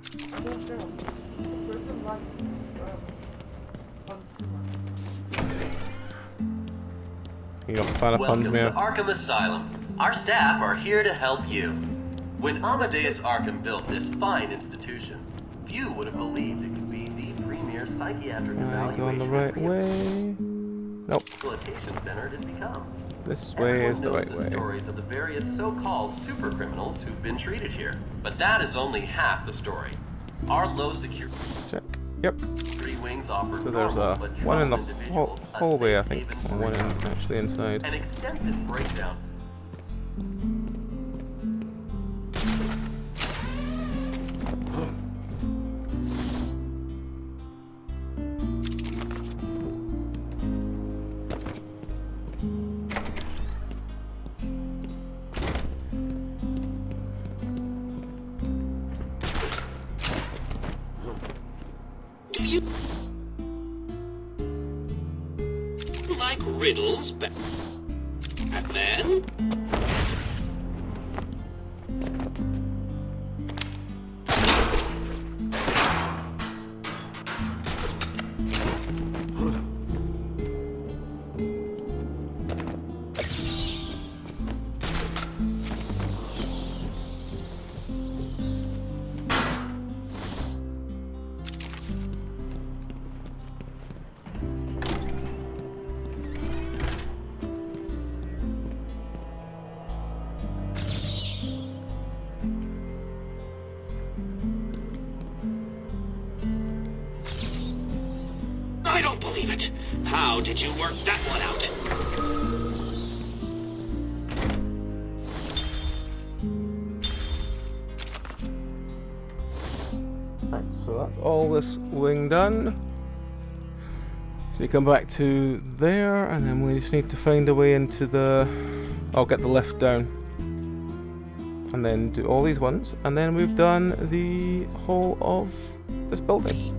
You got fan of puns, Welcome man. to Arkham Asylum. Our staff are here to help you. When Amadeus Arkham built this fine institution, few would have believed it could be the premier psychiatric Am I evaluation going the right way? Nope. rehabilitation center it has become. This way is the Everyone right knows the way. stories of the various so-called super criminals who've been treated here, but that is only half the story. Our low security Yep. wings offer So there's normal a but one in the troubled individuals a hallway, I safe think, haven and one free. actually inside. An extensive breakdown. Do you like riddles, Batman? I don't believe it. How did you work that one out? Right, so that's all this wing done. So you come back to there, and then we just need to find a way into the... I'll get the lift down. And then do all these ones, and then we've done the whole of this building.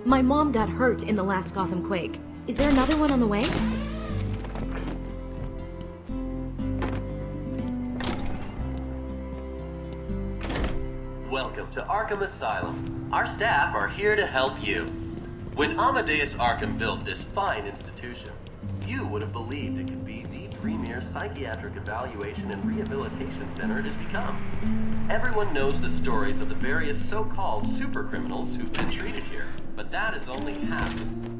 My mom got hurt in the last Gotham quake. Is there another one on the way? Welcome to Arkham Asylum. Our staff are here to help you. When Amadeus Arkham built this fine institution, few would have believed it could be the premier psychiatric evaluation and rehabilitation center it has become. Everyone knows the stories of the various so-called super criminals who've been treated here, but that is only half the...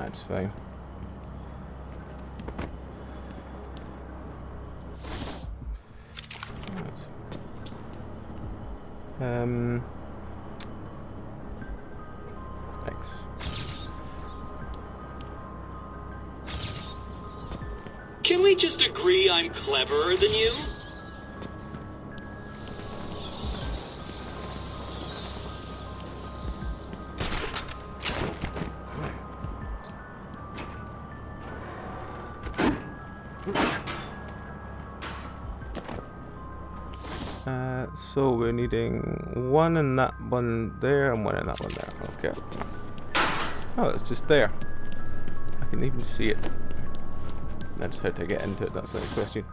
It's fine. Right. X. Can we just agree I'm cleverer than you? So we're needing one in that one there and one in that one there. Okay. Oh, it's just there. I can even see it. I just had to get into it, that's the next question.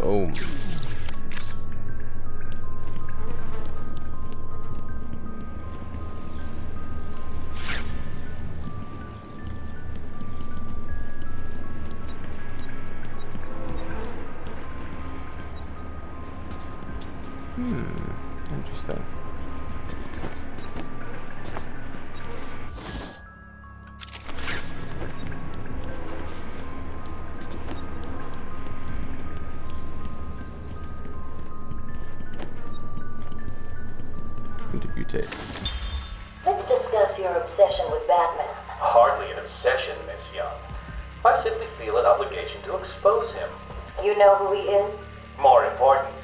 Boom. Interesting. obsession with Batman? Hardly an obsession, Miss Young. I simply feel an obligation to expose him. You know who he is? More important,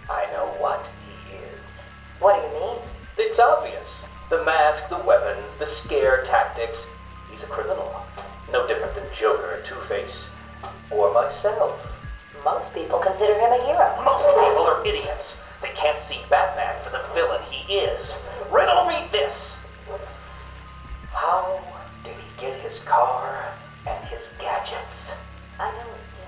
I know what he is. What do you mean? It's obvious. The mask, the weapons, the scare tactics. He's a criminal. No different than Joker, Two-Face, or myself. Most people consider him a hero. Most people are idiots. They can't see Batman for the villain he is. Riddle me this. How did he get his car and his gadgets? I don't...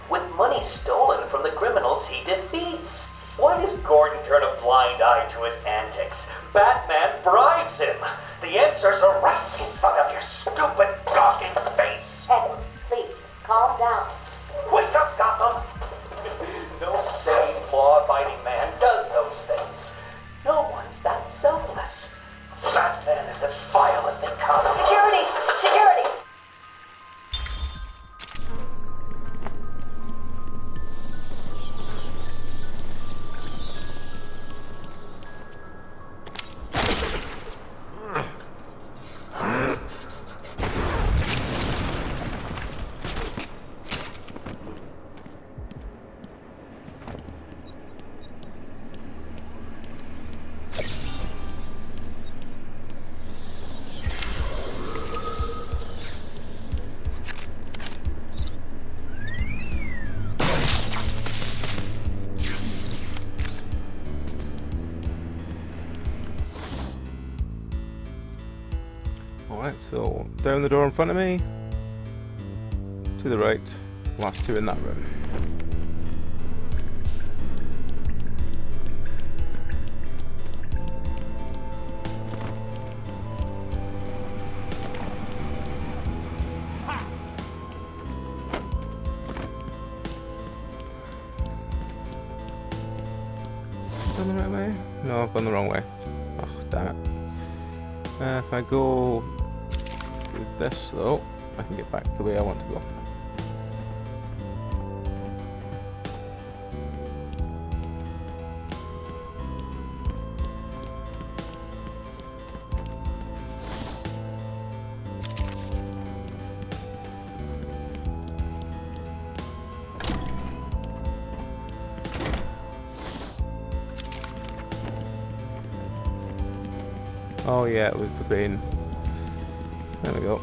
With money stolen from the criminals he defeats. Why does Gordon turn a blind eye to his antics? Batman bribes him. The answers are right in front of your stupid, gawking face. Edward, please, calm down. Wake up, Gotham! No sane, law-abiding man does those things. No one's that selfless. Batman is as vile as they come. Security! Security! Alright, so down the door in front of me, to the right, last two in that room. Gone the right way? No, I've gone the wrong way. Oh, damn it. If I go through this though, I can get back the way I want to go. Oh yeah, it was the Bane. There we go.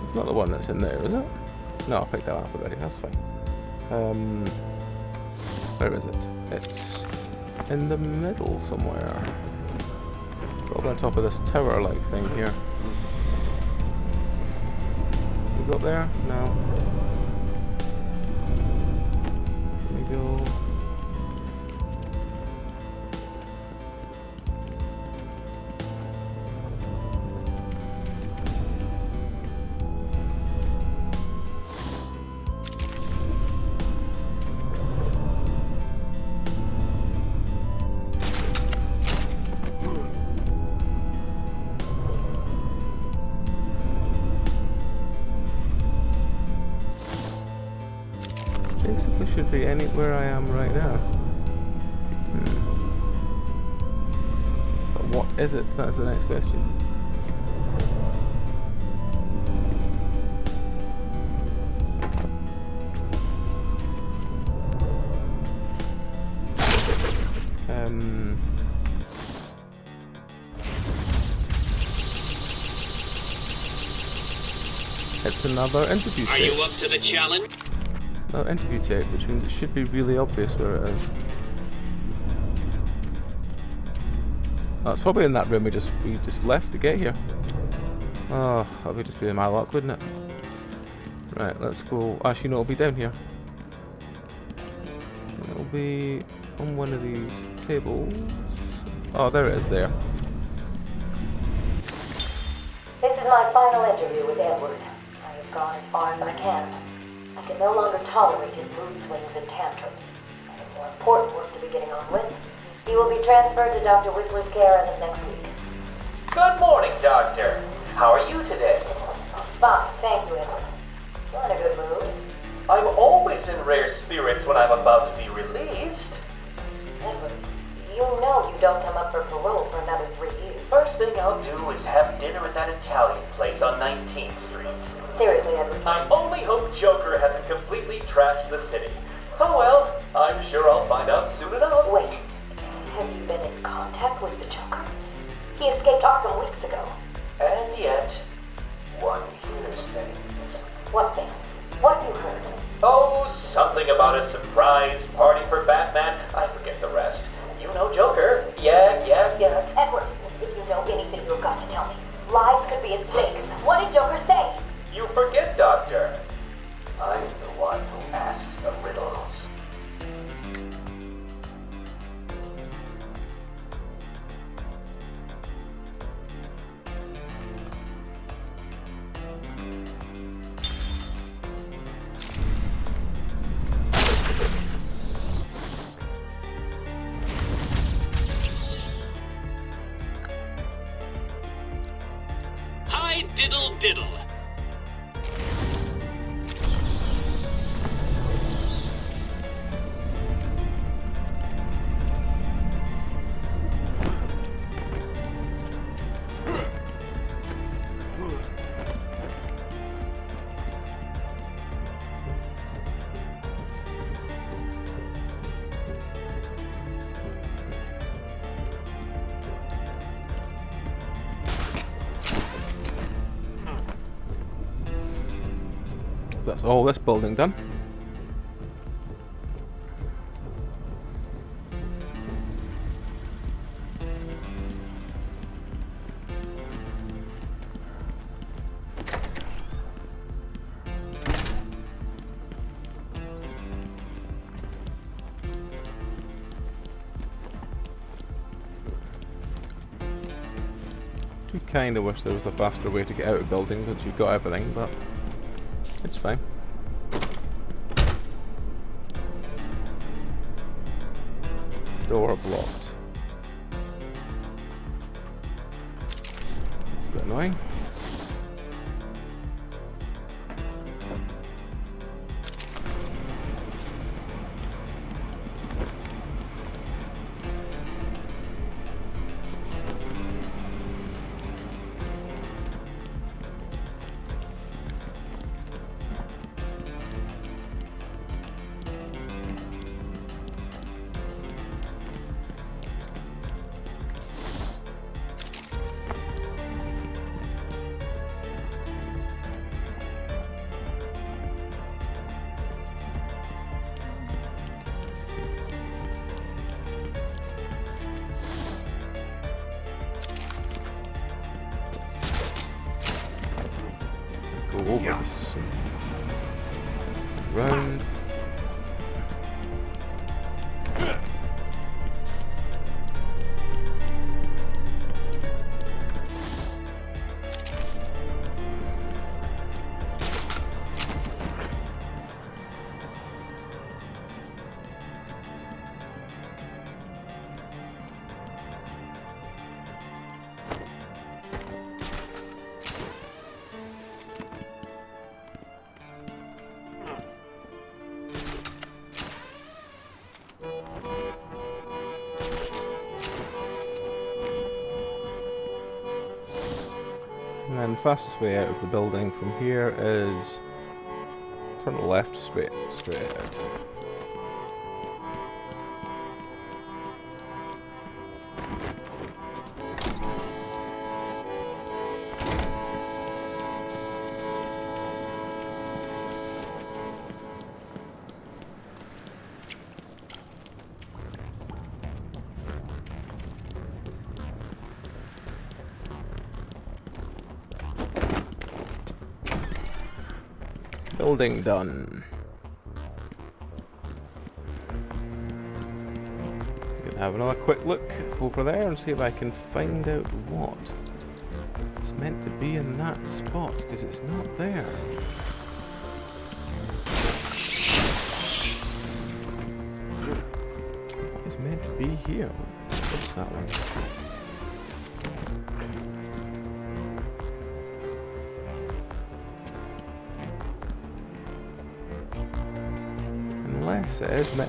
It's not the one that's in there, is it? No, I picked that one up already, that's fine. Where is it? It's in the middle somewhere. Probably on top of this tower-like thing here. You go up there? No. There we go. Basically should be anywhere I am right now. But what is it? That's the next question. It's another interview tape. Are you up to the challenge? Another interview tape, which means it should be really obvious where it is. Oh, it's probably in that room we just left to get here. Oh, that would just be my luck, wouldn't it? Right, let's go. Actually, no, it'll be down here. It'll be on one of these tables. Oh, there it is there. is my final interview with Edward. I have gone as far as I can. I can no longer tolerate his mood swings and tantrums. I have more important work to be getting on with. He will be transferred to Dr. Whistler's care as of next week. Good morning, Doctor. How are you today? Fine, thank you, Edward. You're in a good mood. I'm always in rare spirits when I'm about to be released. Edward, you know you don't come up for parole for another 3 years. First thing I'll do is have dinner at that Italian place on 19th Street. Seriously, Edward. I only hope Joker hasn't completely trashed the city. Oh well, I'm sure I'll find out soon enough. Wait, have you been in contact with the Joker? He escaped Arkham weeks ago. And yet, one hears things. What things? What you heard? Oh, something about a surprise party for Batman. I forget the rest. You know Joker. Yeah. Edward, if you know anything, you've got to tell me. Lives could be at stake. What did Joker say? You forget, Doctor. I'm the one who asks the riddles. Hi, diddle diddle. So that's all this building done. I kind of wish there was a faster way to get out of buildings once you've got everything, but it's fine. Door blocked. That's a bit annoying. Go over this round. And then the fastest way out of the building from here is turn left, straight ahead. Building done. Gonna have another quick look over there and see if I can find out what. It's meant to be in that spot, because it's not there. It's meant to be here. What's that one?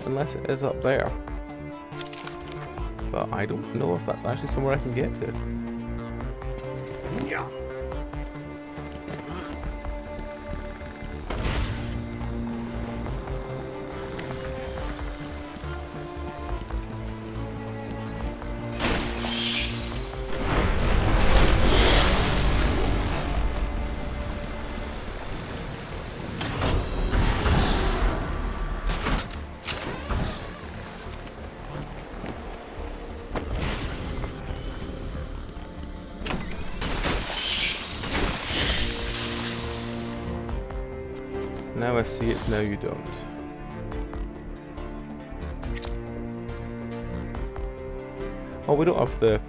Unless it is up there. But I don't know if that's actually somewhere I can get to. Yeah. Now I see it, now you don't. Oh, we don't have the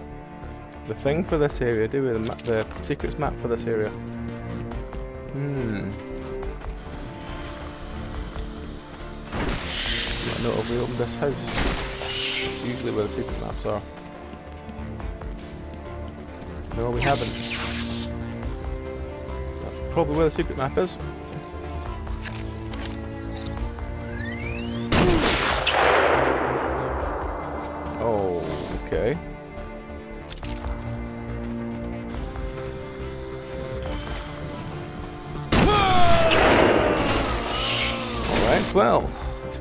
thing for this area, do we? The secrets map for this area. I know if we open this house, usually where the secret maps are. No, we haven't. That's probably where the secret map is. Okay. Alright, well.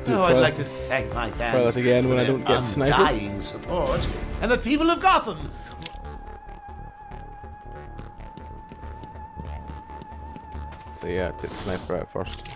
I'd like to thank my fans try that again when I don't get sniped. Undying support, and the people of Gotham. So yeah, take the sniper out first.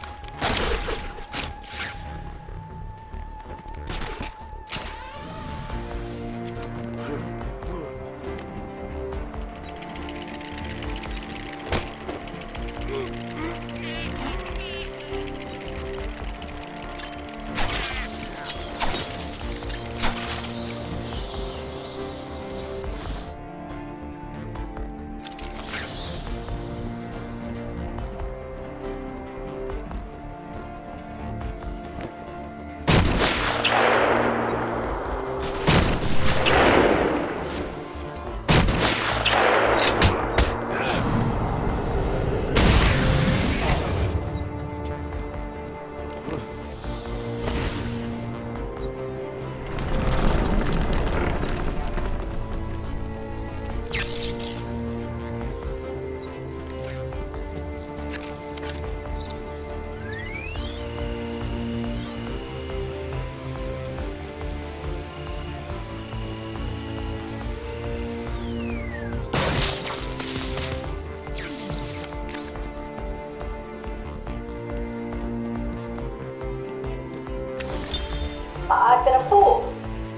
I've been a fool.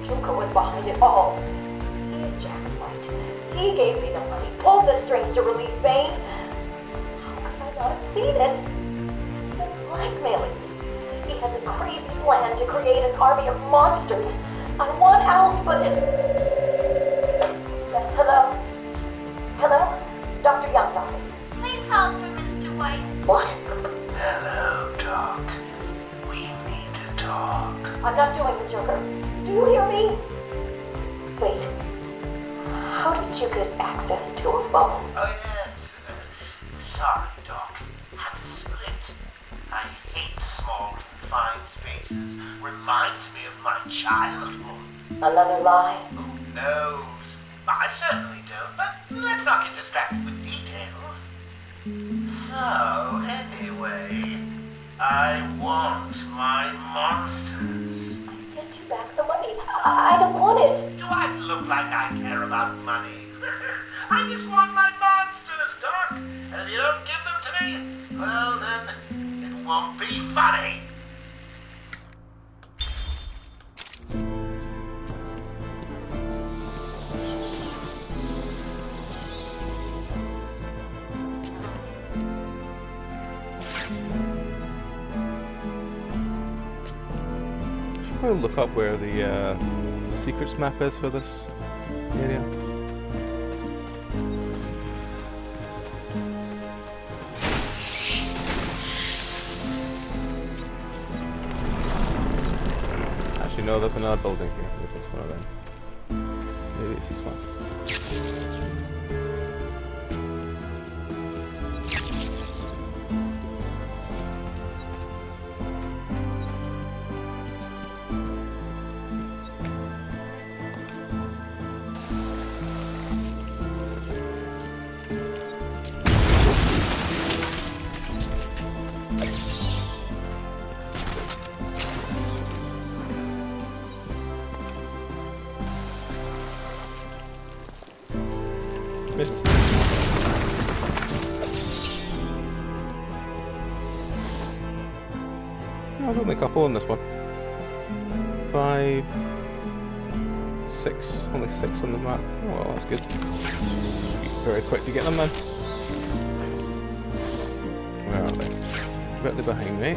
Joker was behind it all. He's Jack White. He gave me the money, pulled the strings to release Bane. How could I not have seen it? He's been blackmailing me. He has a crazy plan to create an army of monsters. I want out, but... Hello? Hello? Dr. Young's office. Please hold for Mr. White. What? Hello, Doc. We need to talk. I'm not doing it, Joker. Do you hear me? Wait. How did you get access to a phone? Oh, yes. Sorry, Doc. Had to split. I hate small, confined spaces. Reminds me of my childhood. Another lie? Who knows? I certainly don't, but let's not get distracted with details. So, anyway, I want my monsters. I sent you back the money. I don't want it. Do I look like I care about money? I just want my monsters, Doc. And if you don't give them to me, well then, it won't be funny. I'll look up where the secrets map is for this area. actually no, there's another building here. Maybe it's one of them. Maybe it's this one. Misses. There's only a couple in this one. 5, 6, only 6 on the map. Oh well, that's good. Very quick to get them then. Where are they? Directly behind me.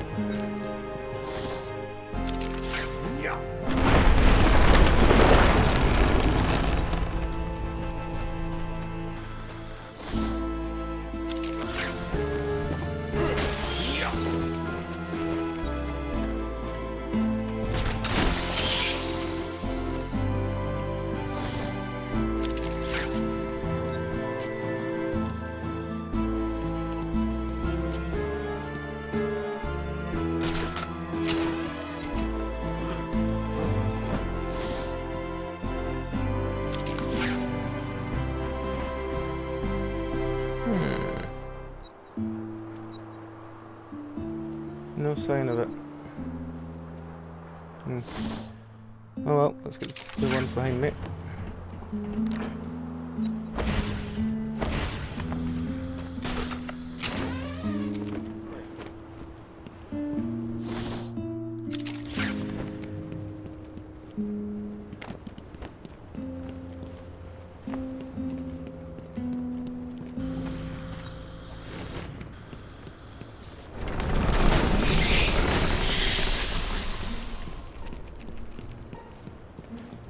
No sign of it. Oh well, let's get the ones behind me.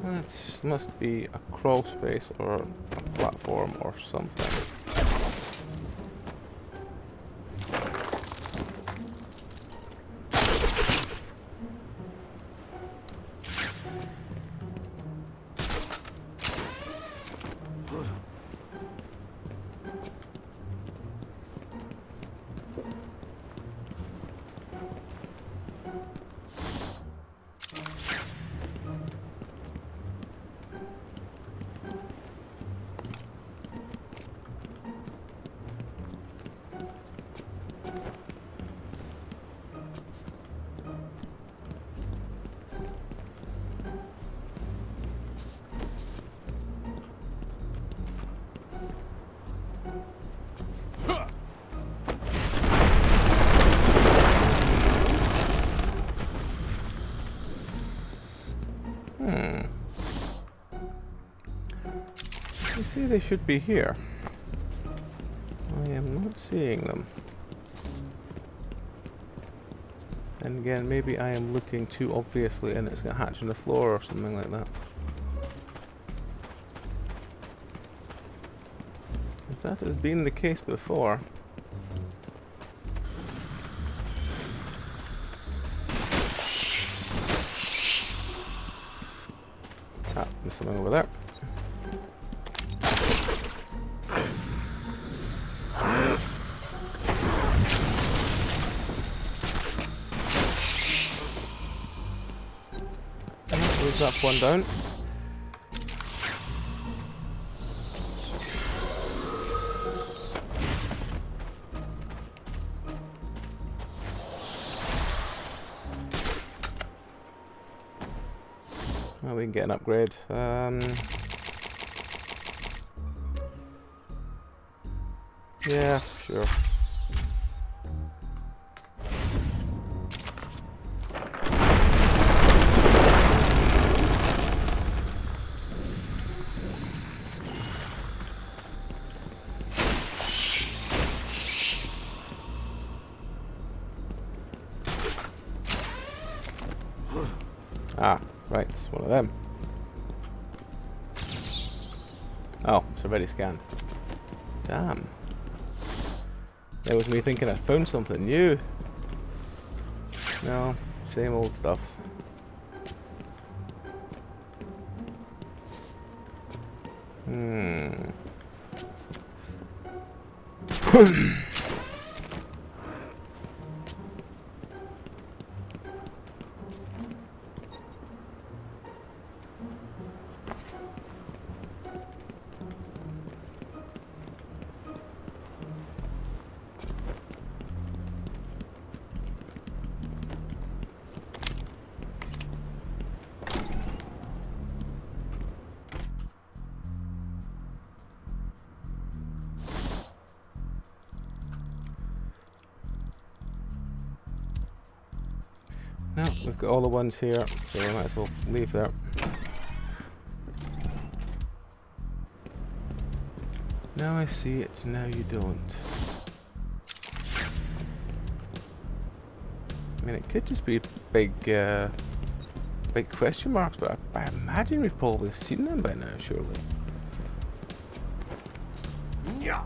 That must be a crawl space or a platform or something. You see, they should be here. I am not seeing them. And again, maybe I am looking too obviously and it's going to hatch on the floor or something like that. If that has been the case before. Ah, there's something over there. Up, one down. Oh, we can get an upgrade. Yeah, sure. Ah, right, it's one of them. Oh, it's already scanned. Damn. That was me thinking I found something new. No, same old stuff. No, we've got all the ones here, so we might as well leave there. Now I see it, now you don't. I mean, it could just be big question marks, but I imagine we've probably seen them by now, surely. Yeah.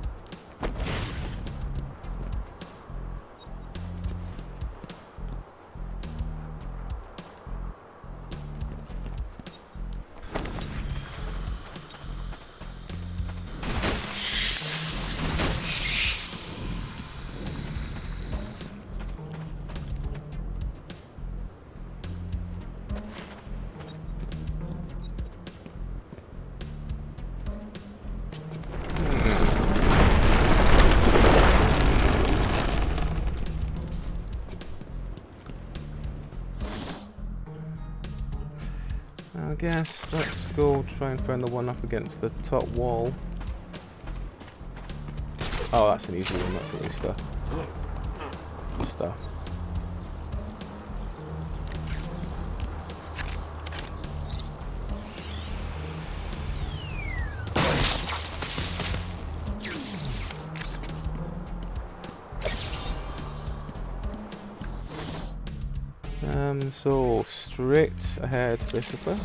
I guess let's go try and find the one up against the top wall. Oh, that's an easy one, that's at least stuff. So straight ahead, basically.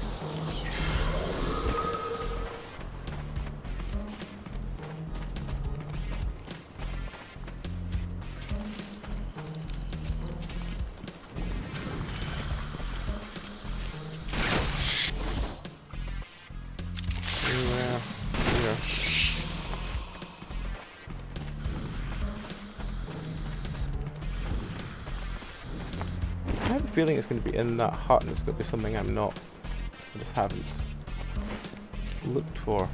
Anywhere here. I have a feeling it's going to be in that hut and it's going to be something I'm not. I just haven't looked for.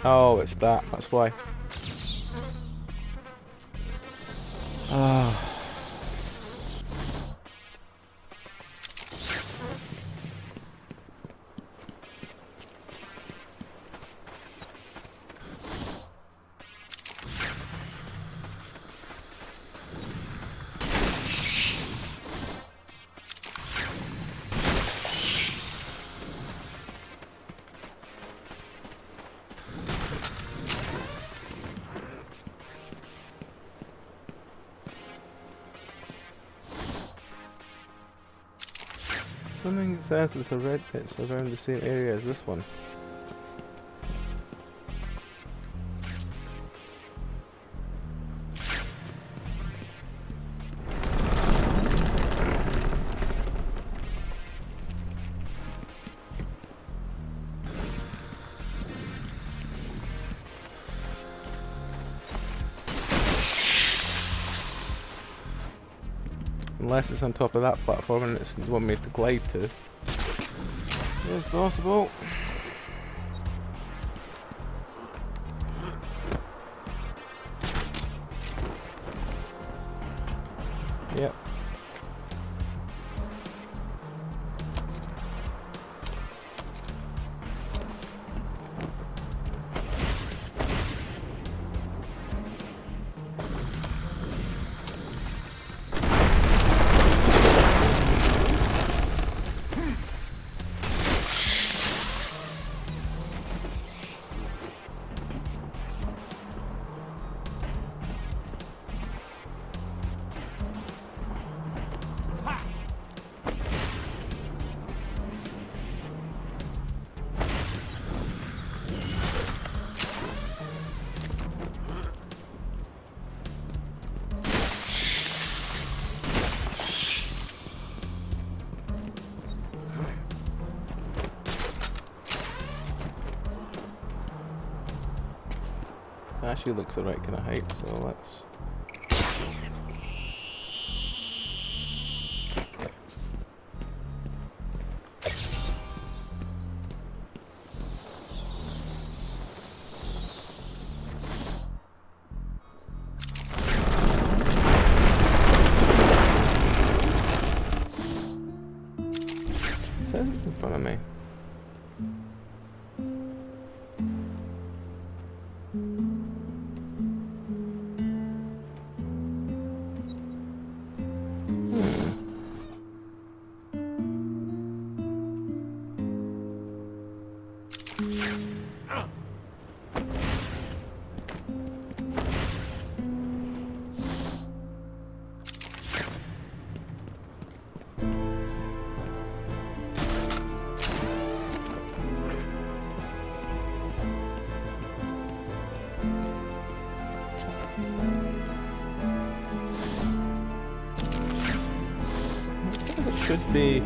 Oh, it's that. That's why. Ah. Something says it's around the same area as this one. Unless it's on top of that platform and it's the one we have to glide to. It's possible. Yep. Actually looks the right kind of height, so let's... It says it's in front of me. Should be.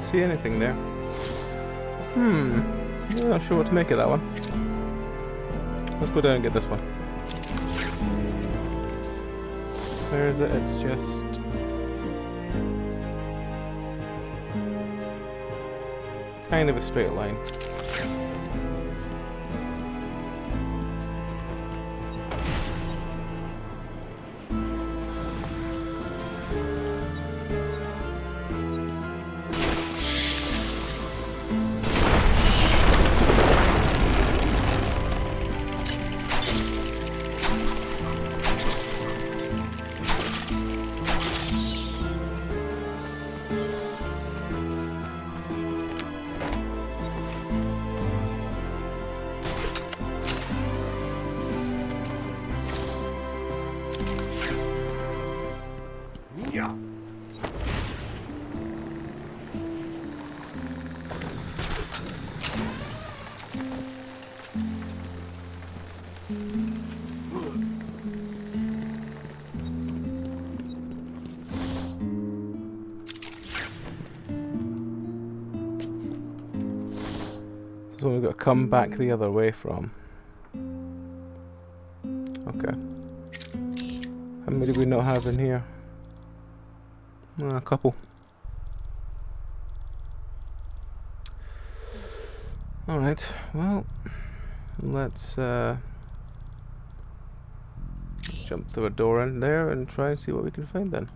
See anything there? I'm not sure what to make of that one. Let's go down and get this one. Where is it? It's just... kind of a straight line. So we've got to come back the other way from. Okay. How many do we not have in here? A couple. Alright, well, let's jump through a door in there and try and see what we can find then.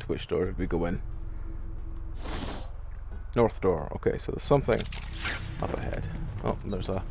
Which door did we go in? North door. Okay, so there's something up ahead. Oh, there's a...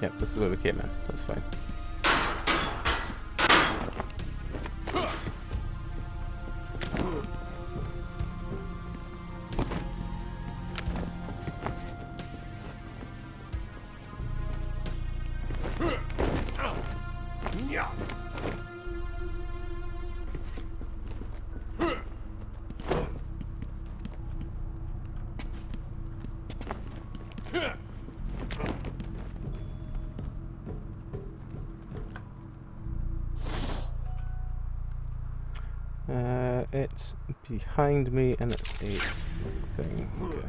Yep, this is where we came in. That's fine. It's behind me and it's a thing. Okay.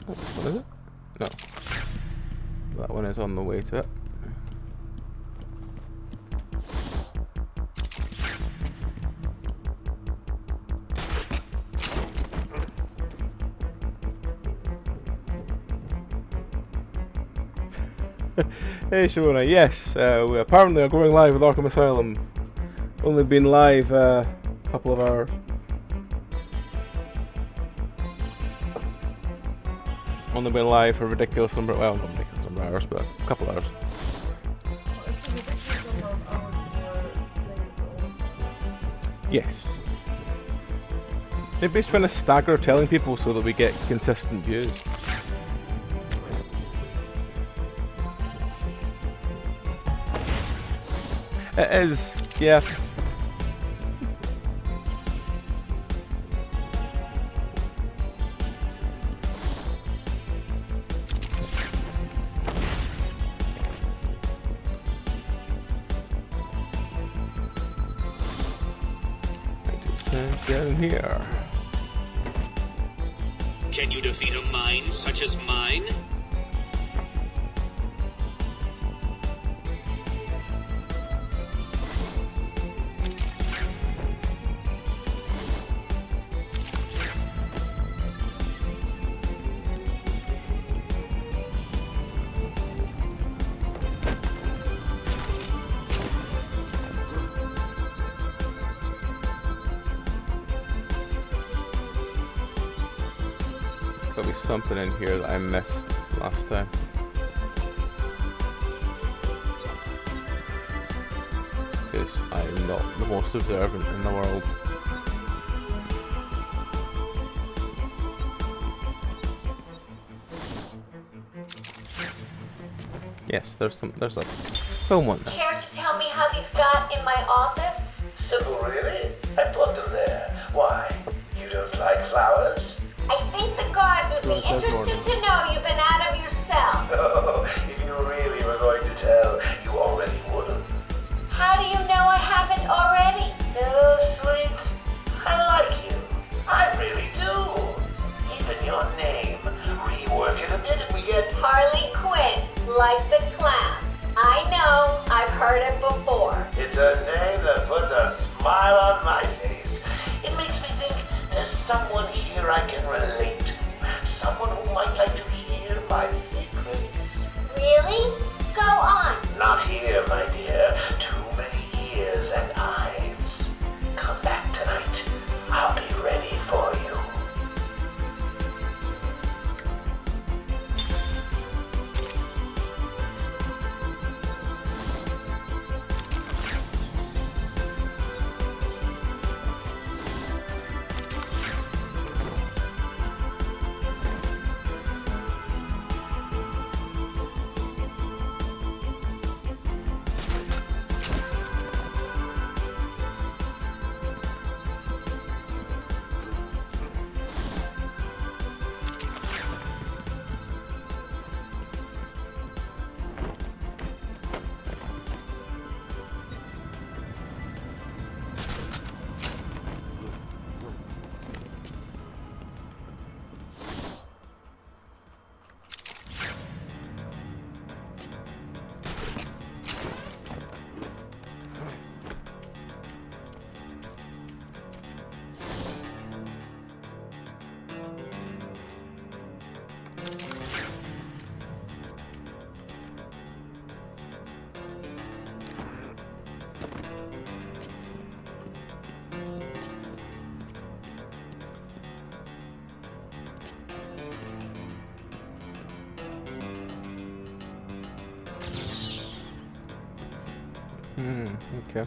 Oh, this one is it? No. That one is on the way to it. Hey Shimona, yes, we apparently are going live with Arkham Asylum. Only been live a couple of hours. Only been live for a ridiculous number, well, not ridiculous number of hours, but a couple hours. Yes. Maybe he's trying to stagger telling people so that we get consistent views. It is, yeah. Down here. Can you defeat a mind such as mine? There'll be something in here that I missed last time. Because I'm not the most observant in the world. Yes, there's a film one there. Care to tell me how these got in my office? Simple, really? I put them there. Why? You don't like flowers? I think the guards would be interested to know you've been out of your cell. Oh, if you really were going to tell, you already would have. How do you know I haven't already? Oh, sweet. I like you. I really do. Even your name. Rework it a bit and we get Harley Quinn, like the clown. I know, I've heard it before. It's a name that puts a smile on my face. It makes me think there's someone here I can relate to. Someone who might like to hear my secrets. Really? Go on. Not here, my dear. Too many ears and eyes. Come back tonight. I'll be ready for you. Okay.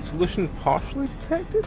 Solution partially detected?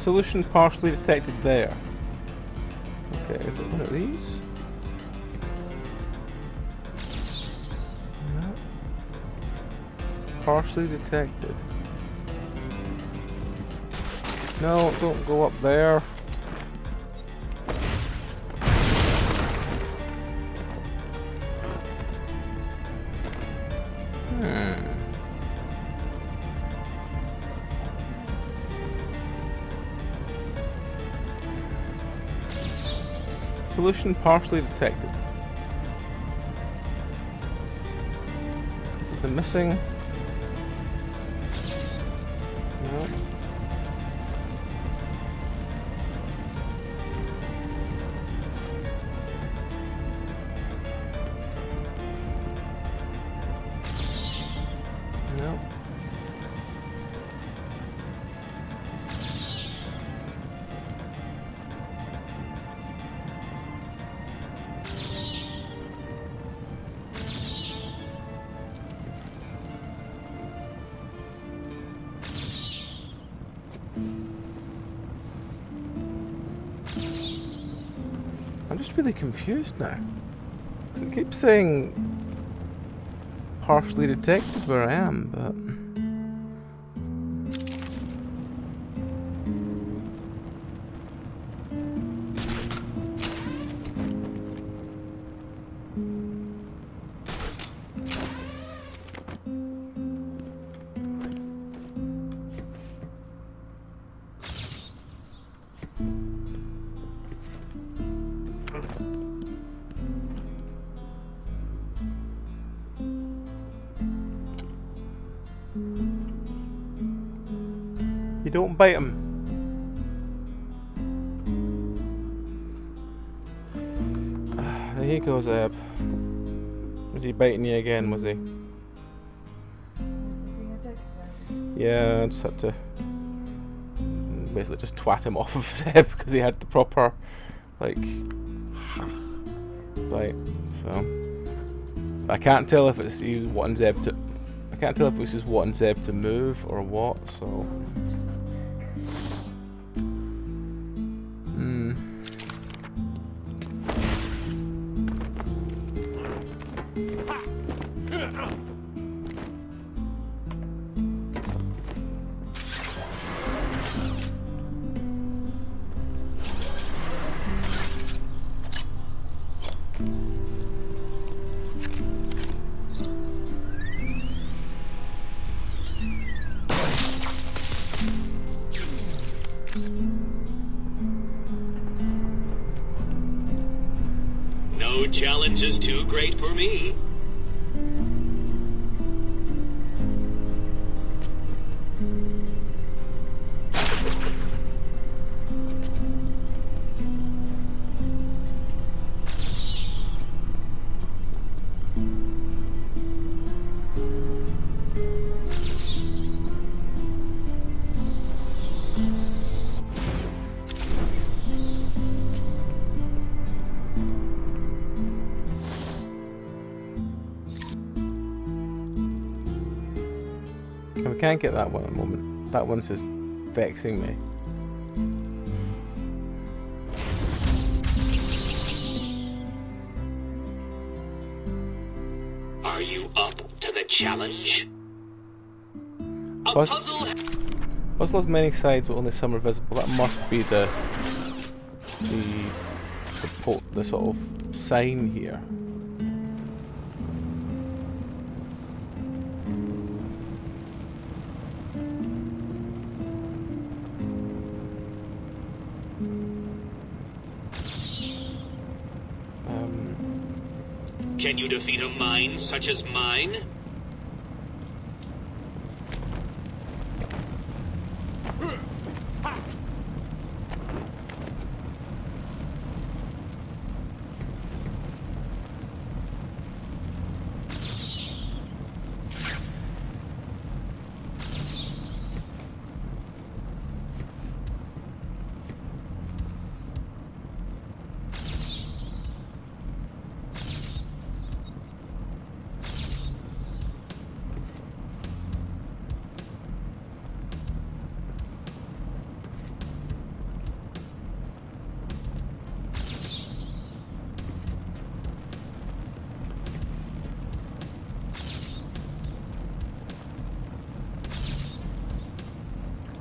Solution partially detected there. Okay, is it one of these? No. Partially detected. No, don't go up there. Solution partially detected. Is it the missing? No. No. I'm just really confused now. 'Cause it keeps saying partially detected where I am, but you don't bite him. There you go, Zeb. Was he biting you again, was he? Yeah, I just had to basically just twat him off of Zeb because he had the proper, like, bite. So I can't tell if it's he was wanting Zeb to. I can't tell if it was just wanting Zeb to move or what. So. No challenge is too great for me. We can't get that one at the moment. That one's just vexing me. Are you up to the challenge? Puzzle has many sides, but only some are visible. That must be the sort of sign here. Can you defeat a mind such as mine?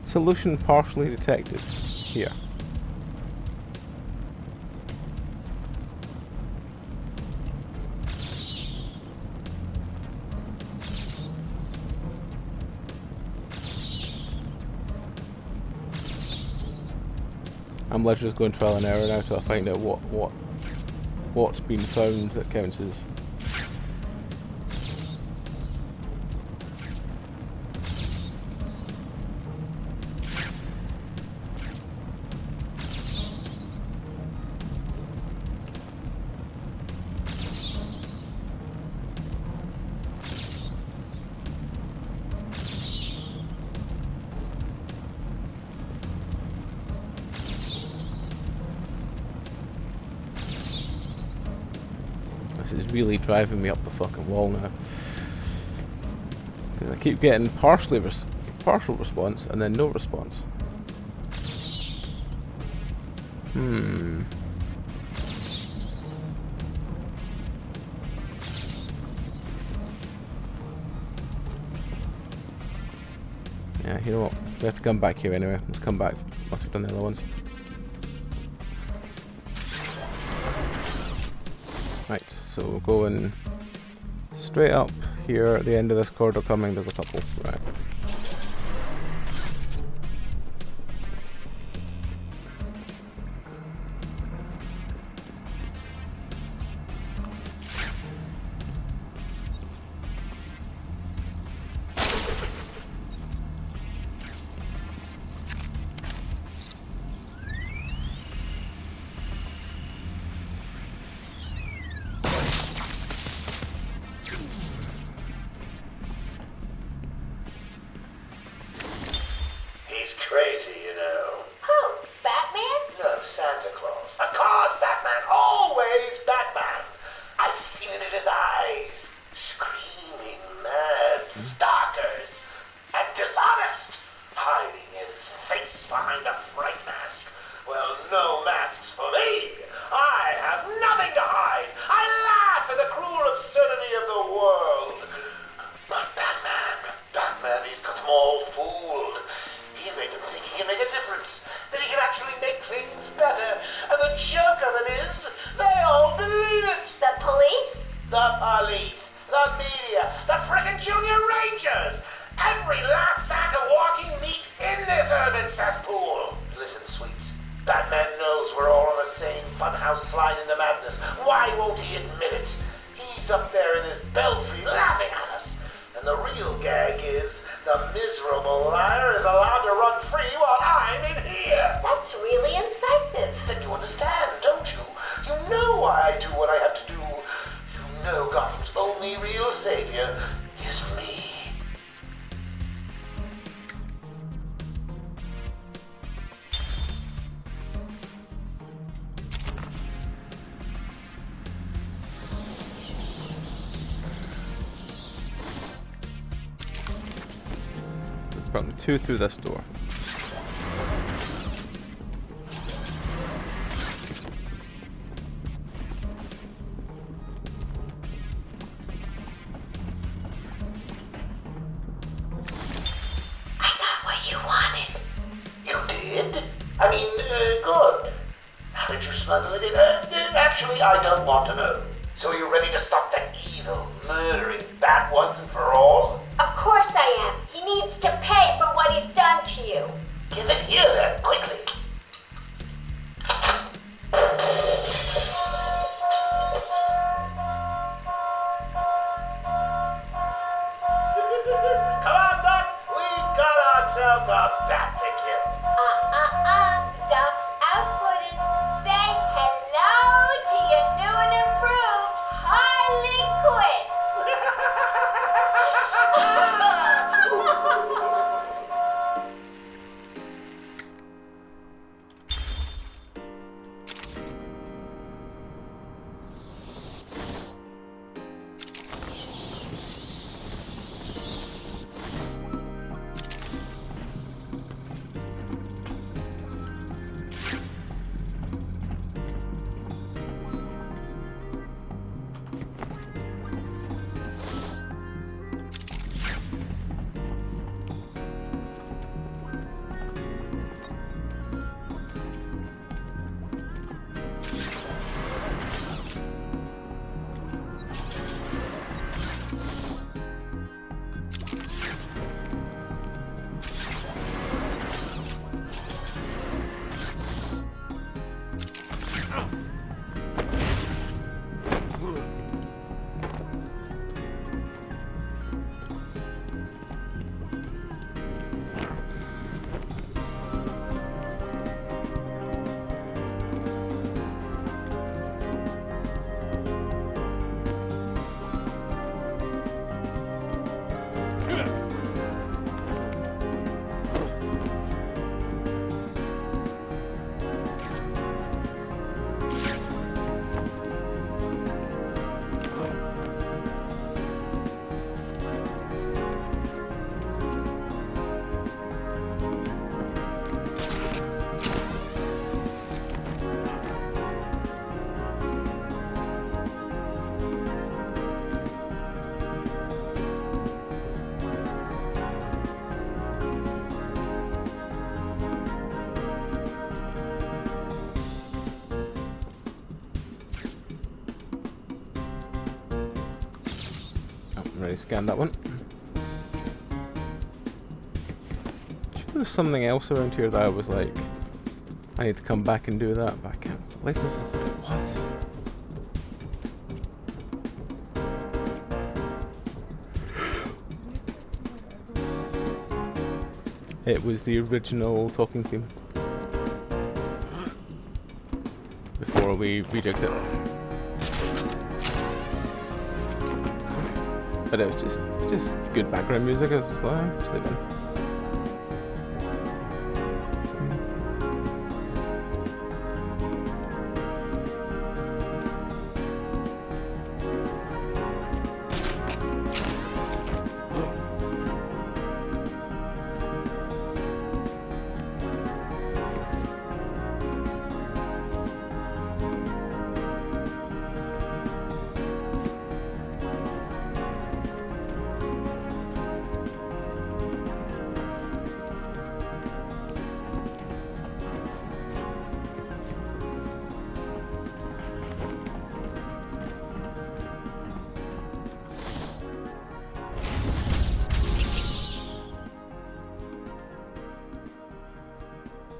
Solution partially detected here. I'm literally just going trial and error now till I find out what's been found that counts as. This is really driving me up the fucking wall now. Because I keep getting partial response and then no response. Yeah, you know what? We have to come back here anyway. Let's come back once we've done the other ones. Right, so we're going straight up here at the end of this corridor coming. There's a couple. Right. man knows we're all on the same funhouse slide into madness. Why won't he admit it? He's up there in his belfry laughing at us. And the real gag is the miserable liar is allowed to run free while I'm in here. That's really incisive. Then you understand, don't you? You know why I do what I have to do. You know Gotham's only real savior is me. There's probably 2 through this door. I mean, good. How did you smuggle it in? Actually, I don't want to know. So are you ready to stop that evil, murdering bat once and for all? Of course I am. He needs to pay for what he's done to you. Give it here then, quickly. Come on, Doc. We've got ourselves a bat to kill. Doc's outputting. Say hello to your new and improved Harley Quinn. Already scanned that one. There was something else around here that I was like, I need to come back and do that, but I can't believe what it was. It was the original talking theme. Before we rejigged it. But it was just good background music. I was just like, just leave it.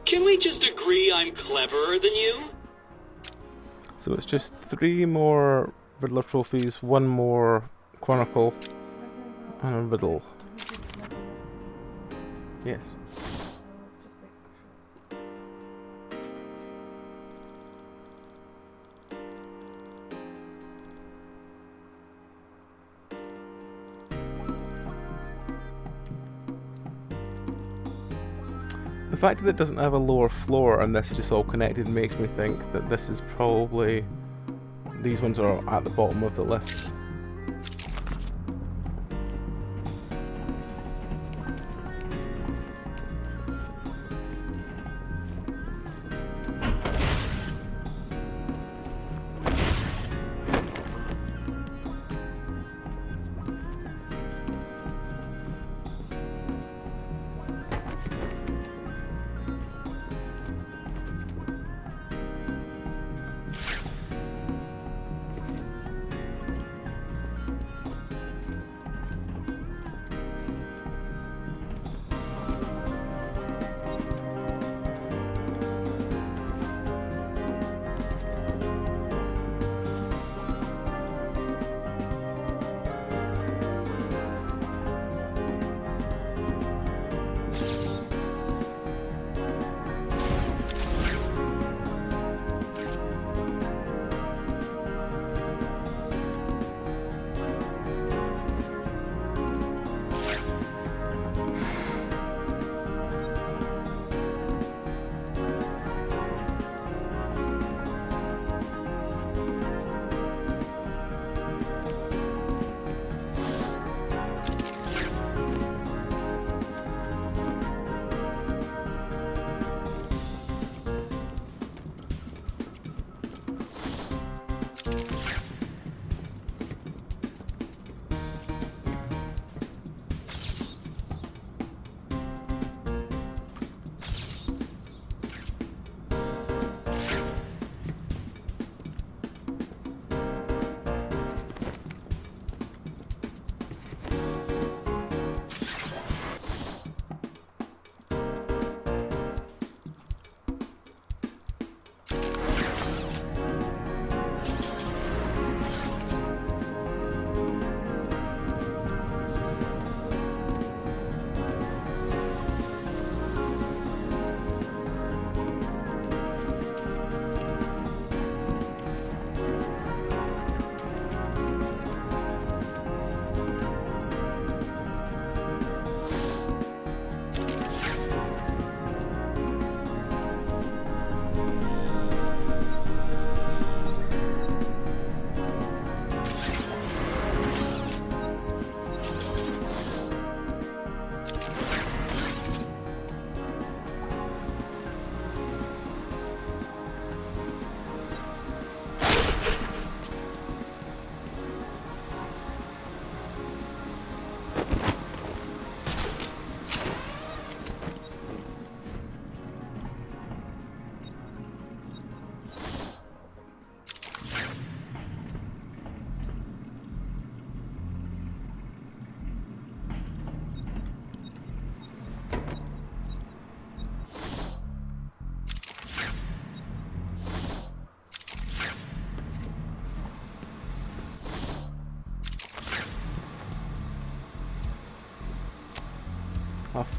Can we just agree I'm cleverer than you? So it's just 3 more Riddler trophies, 1 more Chronicle, and a Riddle. Yes. The fact that it doesn't have a lower floor and this is just all connected makes me think that this is probably... these ones are at the bottom of the lift.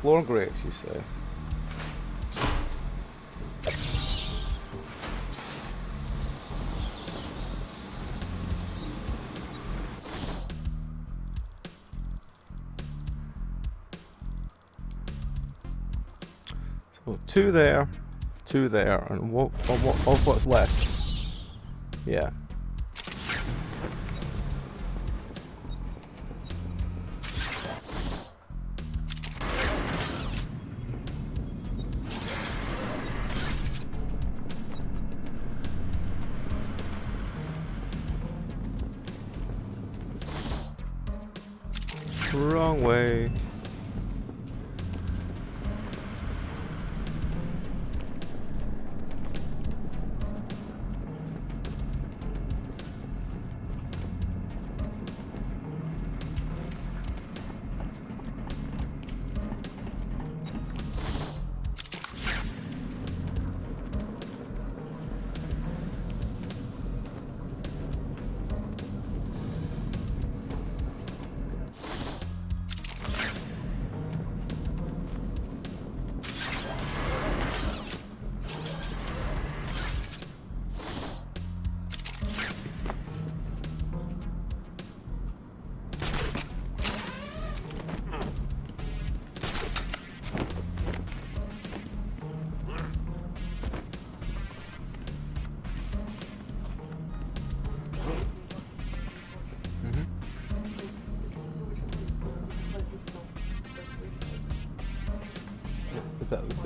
Floor grates, you say? So 2 there, 2 there, and what of what's left? Yeah. Wrong way.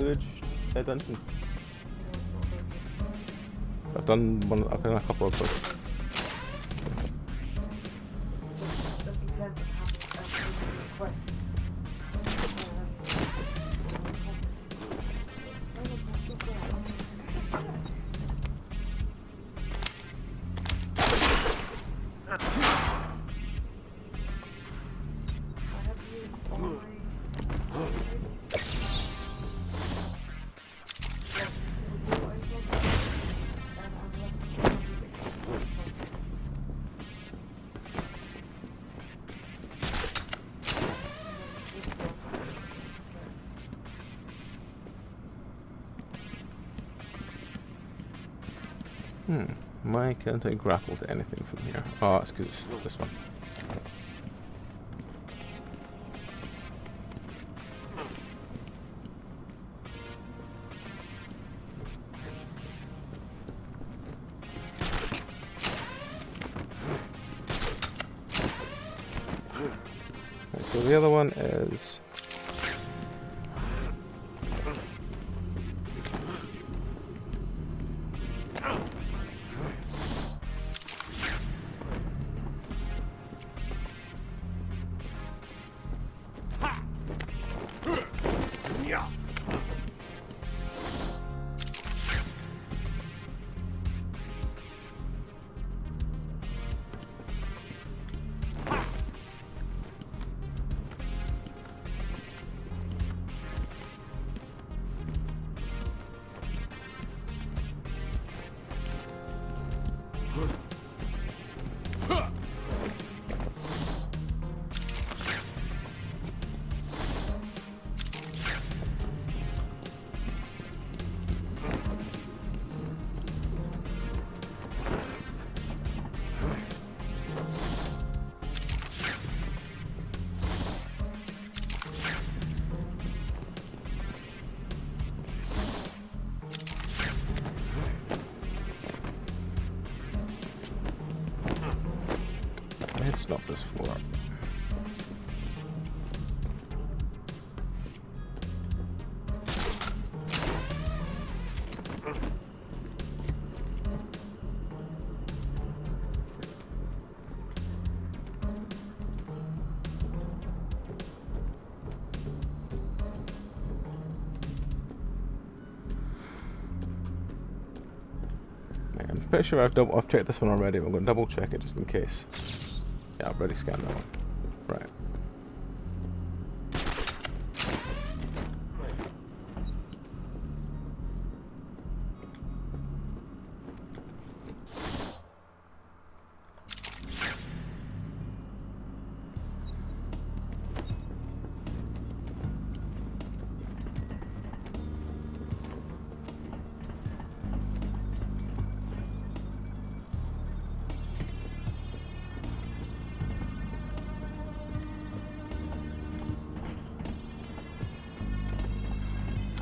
sewage dungeon. I've done a couple of those. Why can't I grapple to anything from here? Oh, it's because it's this one. Okay, so the other one is... It's not this floor. I'm pretty sure I've checked this one already, but I'm going to double check it just in case. Yeah, I've already scanned that one. Right.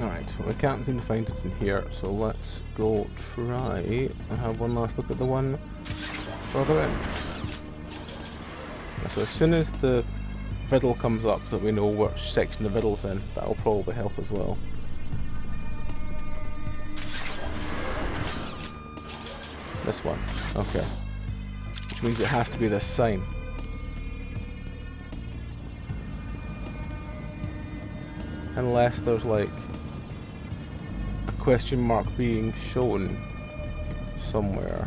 Alright, well, we can't seem to find it in here, so let's go try and have one last look at the one further in. So as soon as the riddle comes up so that we know which section the riddle's in, that'll probably help as well. This one, okay. Which means it has to be this sign. Unless there's like question mark being shown somewhere.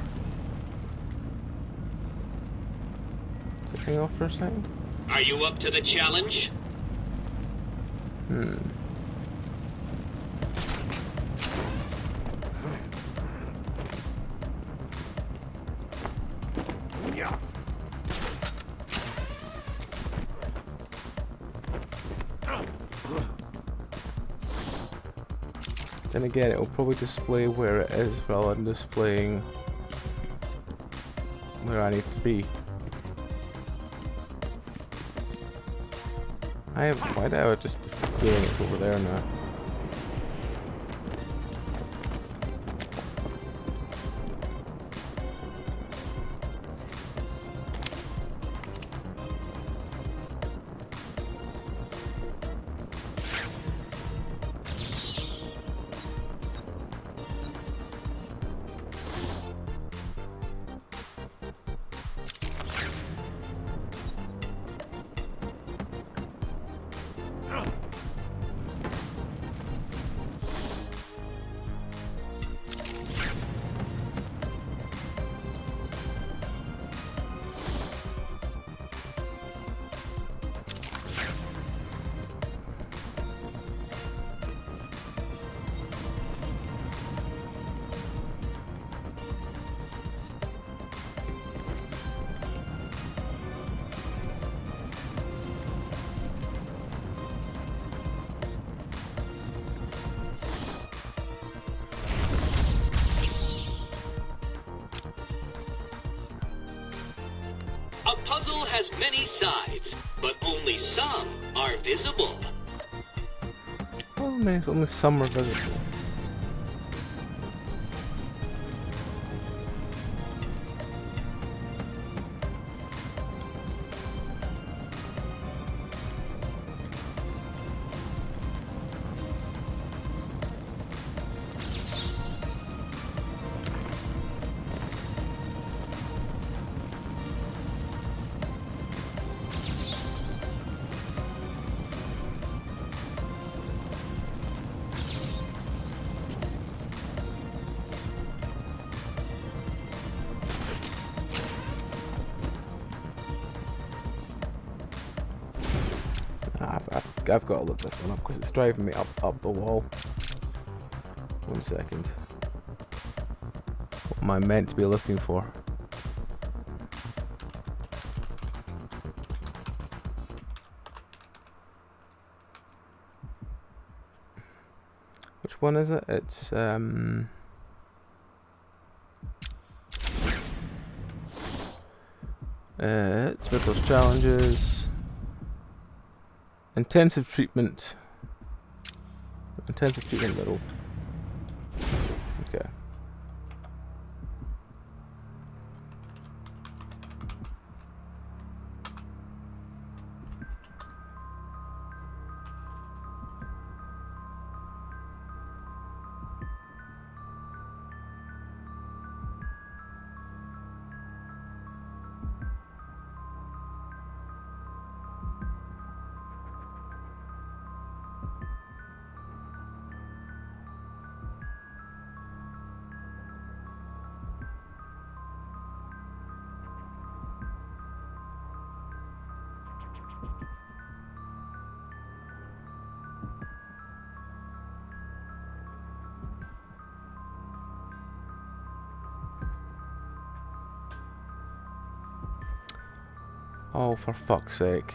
Is it hang off for a second? Are you up to the challenge? Then again, it will probably display where it is rather than displaying where I need to be. Why do I just feeling it's over there now? puzzle has many sides, but only some are visible. Oh man, only some are visible. I've got to look this one up because it's driving me up the wall. 1 second. What am I meant to be looking for? Which one is it? It's with those challenges. Intensive treatment little. Okay. Oh, for fuck's sake.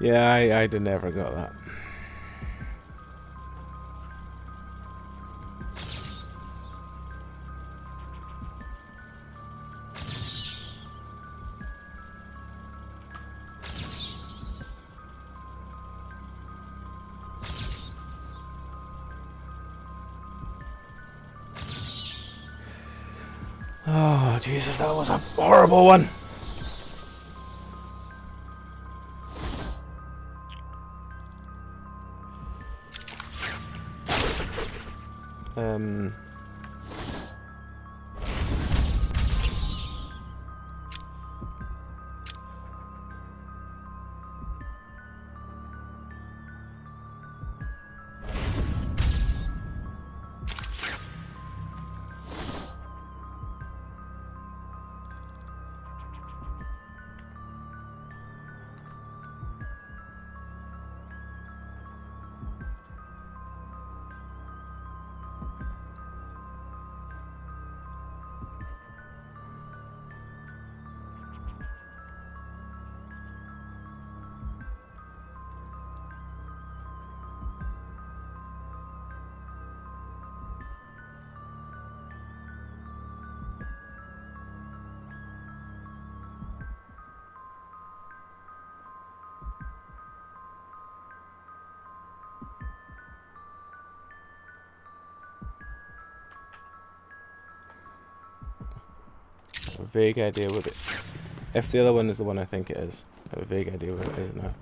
Yeah, I never got that. Oh, Jesus, that was a horrible one. A vague idea what it. If the other one is the one I think it is, I have a vague idea what it is now.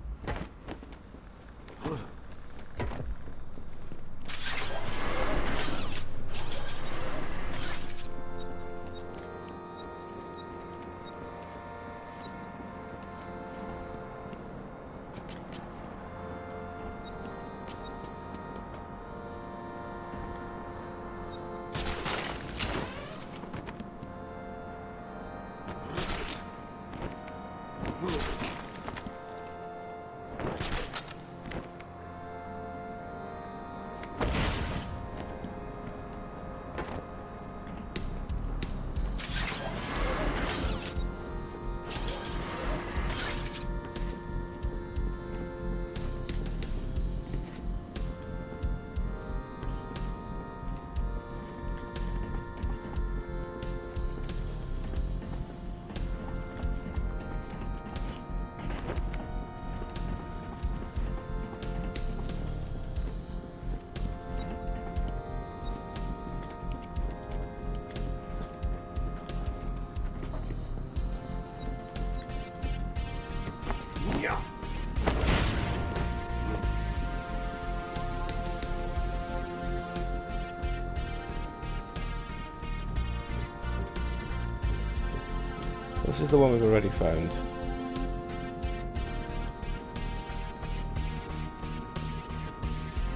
the one we've already found.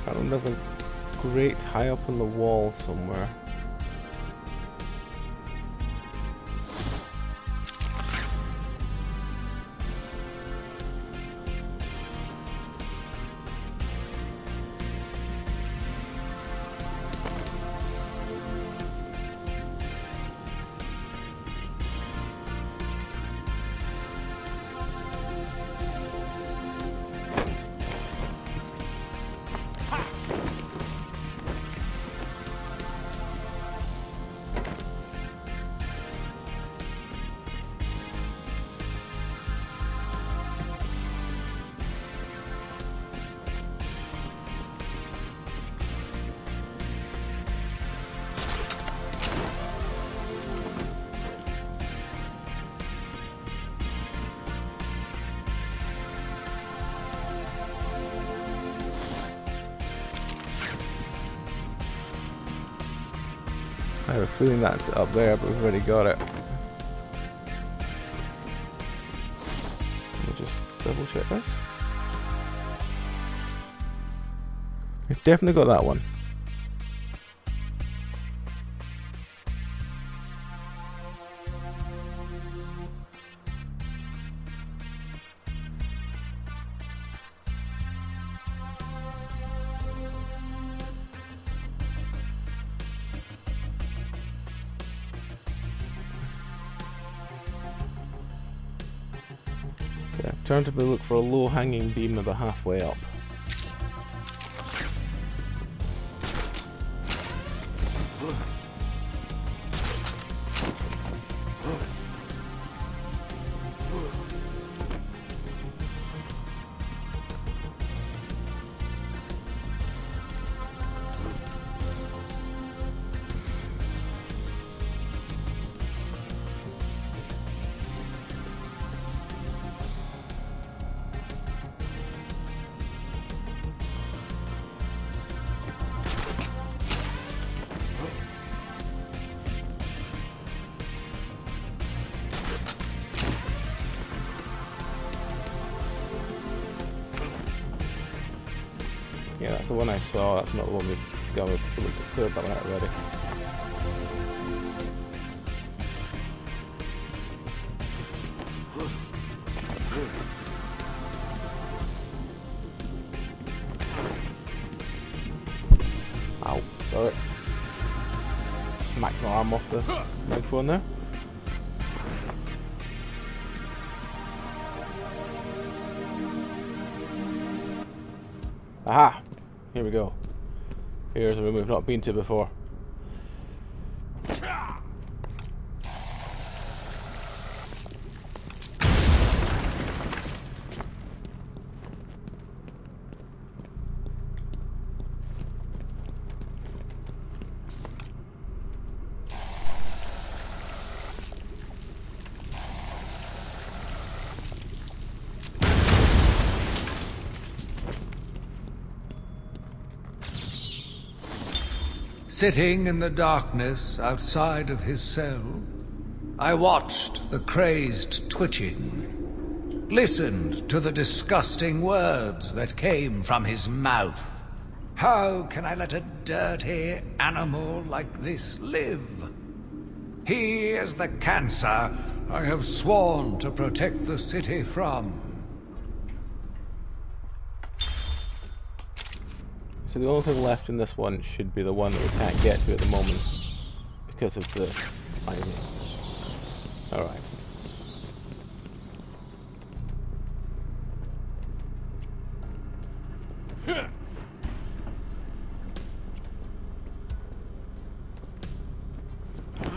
That one there's a grate high up on the wall somewhere. I have a feeling that's up there, but we've already got it. Let me just double check this. We've definitely got that one. Alternatively, look for a low-hanging beam about halfway up. Yeah, that's the one I saw. That's not the one we've got. We've cleared that one out already. Ow, sorry. Smacked my arm off the microphone there. Aha! Here we go. Here's a room we've not been to before. Sitting in the darkness outside of his cell, I watched the crazed twitching, listened to the disgusting words that came from his mouth. How can I let a dirty animal like this live? He is the cancer I have sworn to protect the city from. So the only thing left in this one should be the one that we can't get to at the moment because of the ivy. Alright.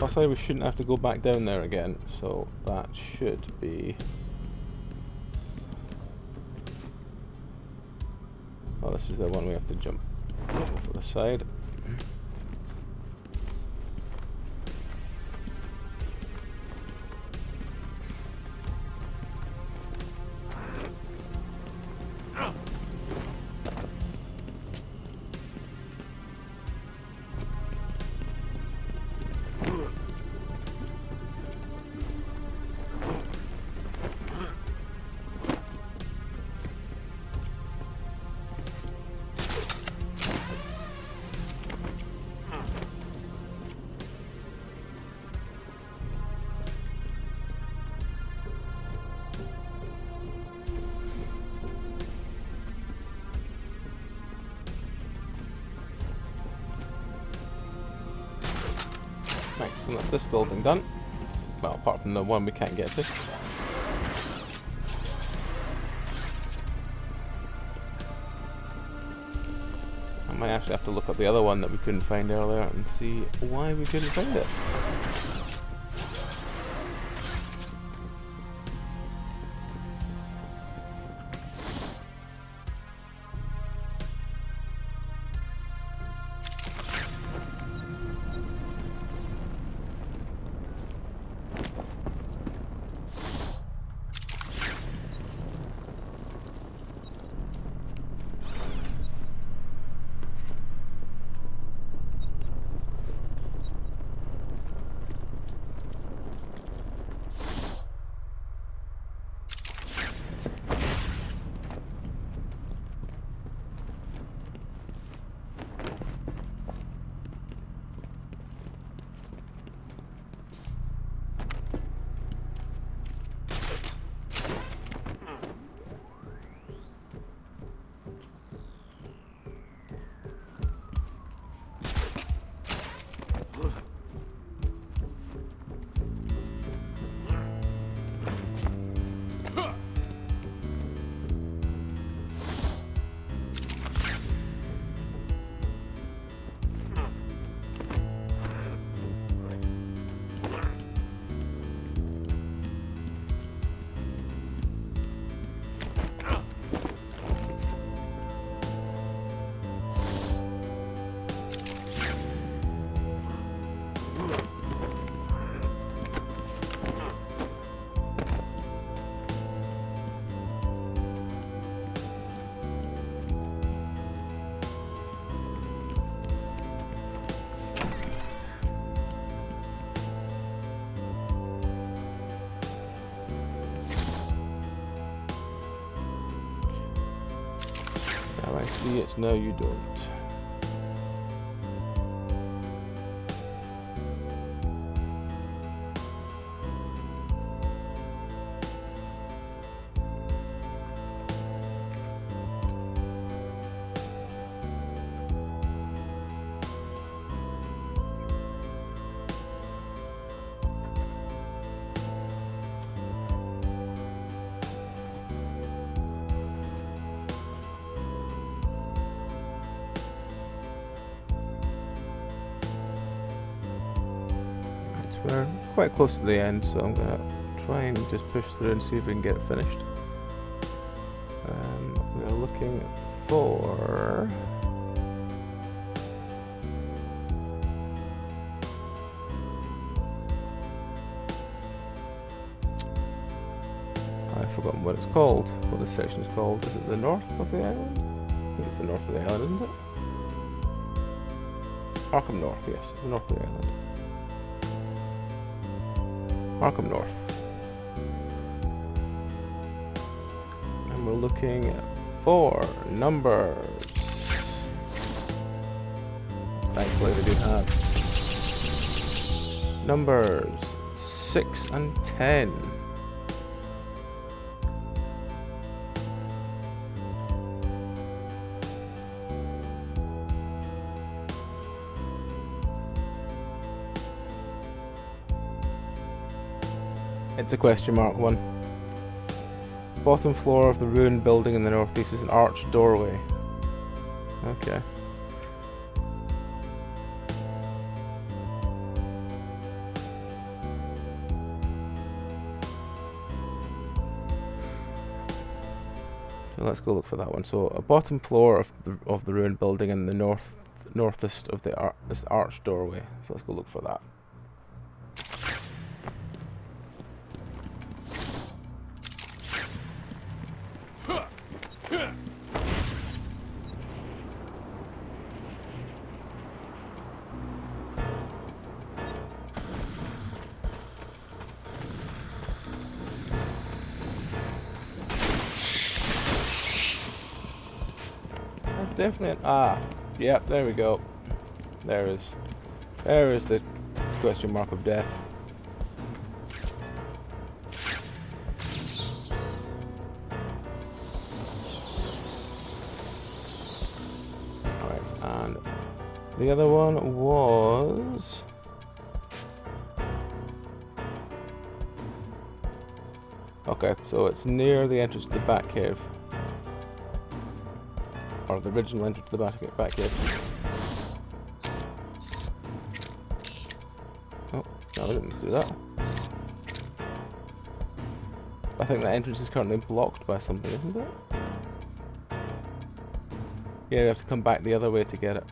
Possibly we shouldn't have to go back down there again, so that should be... Oh, this is the one we have to jump off to the side. So that's this building done. Well, apart from the one we can't get to. I might actually have to look up the other one that we couldn't find earlier and see why we couldn't find it. I see it, no you don't. We're quite close to the end, so I'm gonna try and just push through and see if we can get it finished. We're looking for I've forgotten what it's called, what this section is called. Is it the north of the island? I think it's the north of the island, isn't it? Arkham North, yes, it's the north of the island. Arkham North. And we're looking for numbers. Thankfully they do have numbers 6 and 10. It's a question mark one. Bottom floor of the ruined building in the northeast is an arched doorway. Okay. So let's go look for that one. So a bottom floor of the ruined building in the northeast of the is the arched doorway. So let's go look for that. Definitely yep, there we go. There is the question mark of death. Alright, and the other one was Okay, so it's near the entrance to the Batcave. Or the original entrance to the Batcave. Oh, no, I didn't do that. I think that entrance is currently blocked by something, isn't it? Yeah, you have to come back the other way to get it.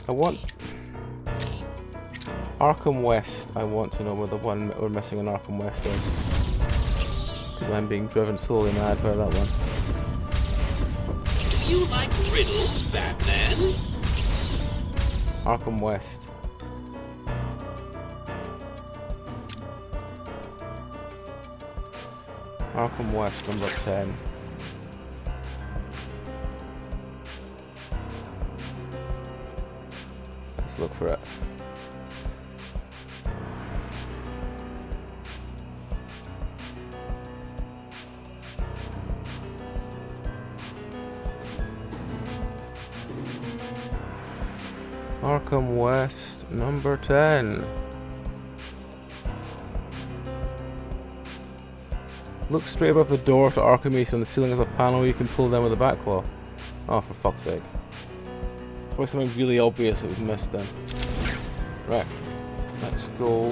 I want Arkham West. I want to know where the one we're missing in Arkham West is. Because I'm being driven slowly mad by that one. Do you like riddles, Batman? Arkham West. Arkham West, number 10. Let's look for it. Arkham West, number 10. Look straight above the door to Arkham East. On the ceiling is a panel you can pull down with a bat claw. Oh, for fuck's sake. It's probably something really obvious that we've missed then. Right. Let's go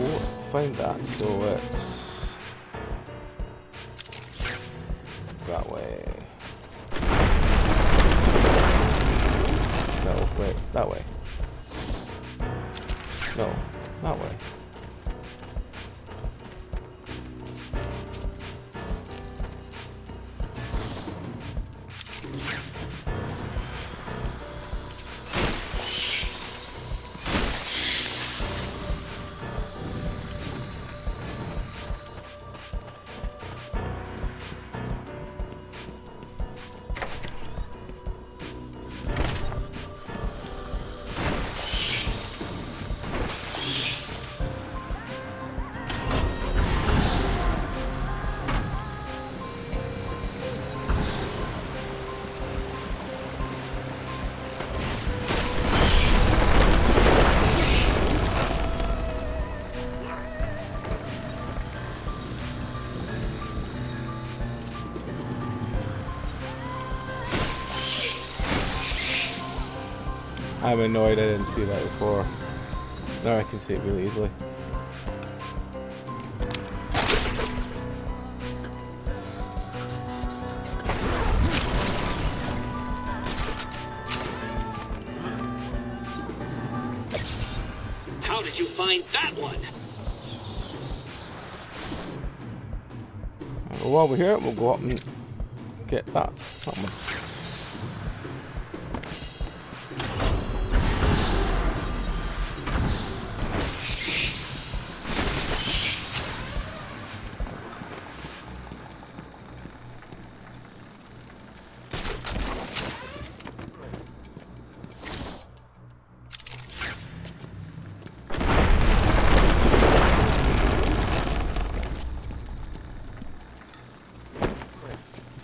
find that. So it's that way. No, wait, that way. No, that way. I'm annoyed I didn't see that before. Now I can see it really easily. How did you find that one? Well, while we're here, we'll go up and get that one.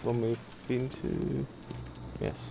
One we've been to. Yes.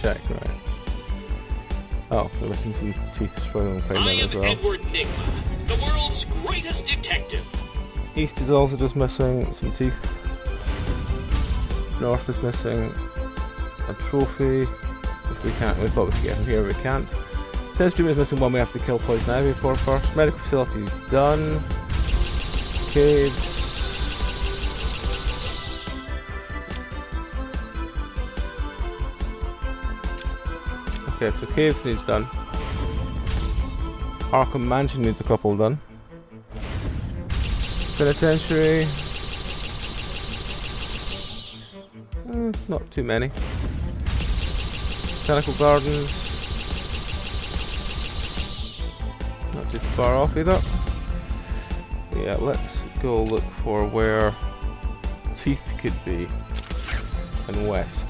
Check, right. Oh, they're missing some teeth. Strong on find I them as am well. Edward Nigma, the world's greatest detective. East is also just missing some teeth. North is missing a trophy. If we can't, we thought we could get from here, we can't. Penancerpg is missing one we have to kill Poison Ivy for first. Medical facility is done. Caves. Okay, so Caves needs done. Arkham Mansion needs a couple done. Penitentiary. Not too many. Botanical Gardens. Not too far off either. Yeah, let's go look for where teeth could be. And west.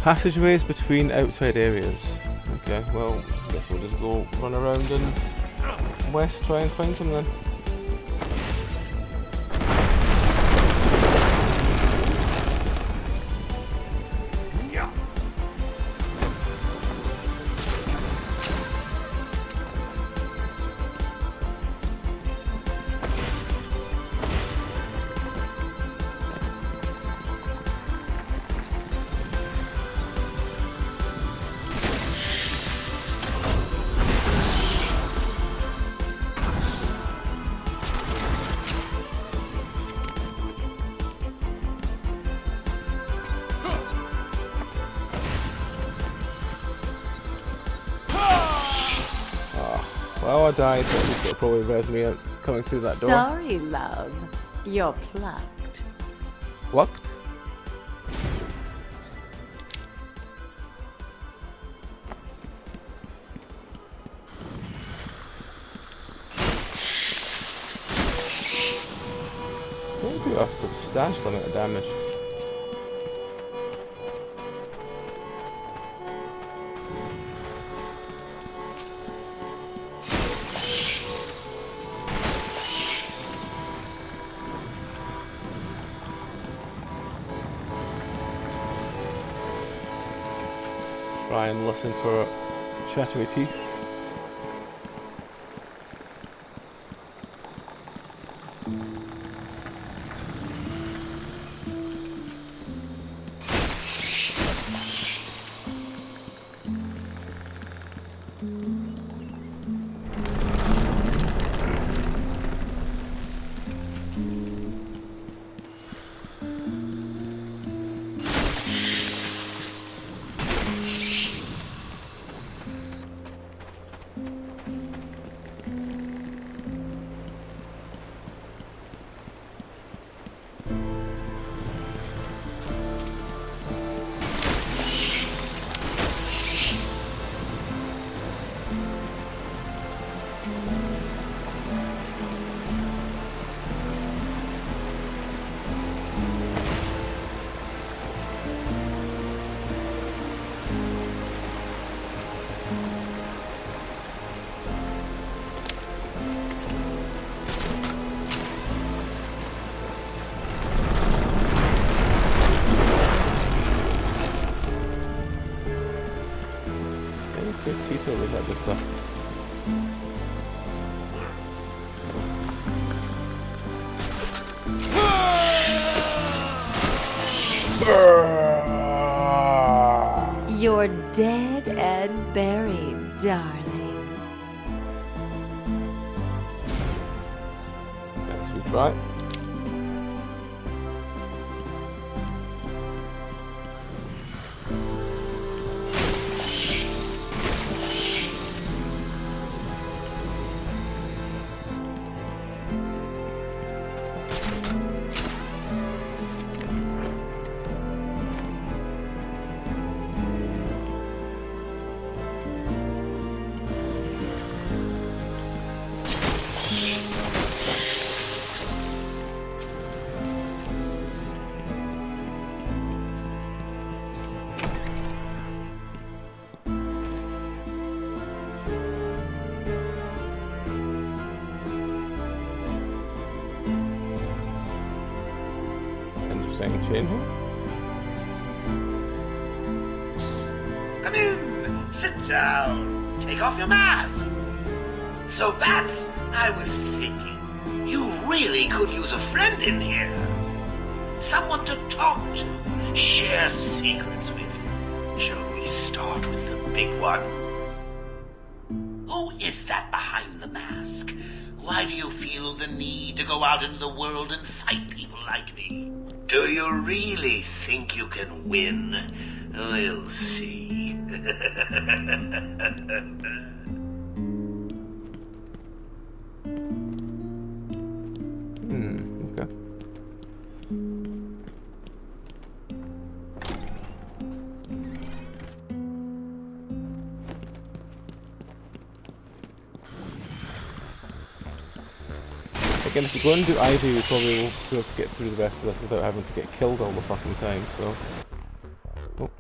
Passageways between outside areas. Okay, well, I guess we'll just go run around and west, try and find some then. Well, I died, so it'll probably res me out coming through that door. Sorry, love. You're plucked. Plucked? They do a substantial amount of damage. Try and listen for shadowy teeth. Teeth over that just stuff. You're dead and buried, darling. That's sweet, right? thing changing. Come in. Sit down. Take off your mask. So, Bats, I was thinking, you really could use a friend in here. Someone to talk to, share secrets with. Shall we start with the big one? Who is that behind the mask? Why do you feel the need to go out into the world and fight people like me? Do you really think you can win? We'll see. Okay. Again, if you go and do Ivy, we probably will be able to get through the rest of this without having to get killed all the fucking time, so... Oh.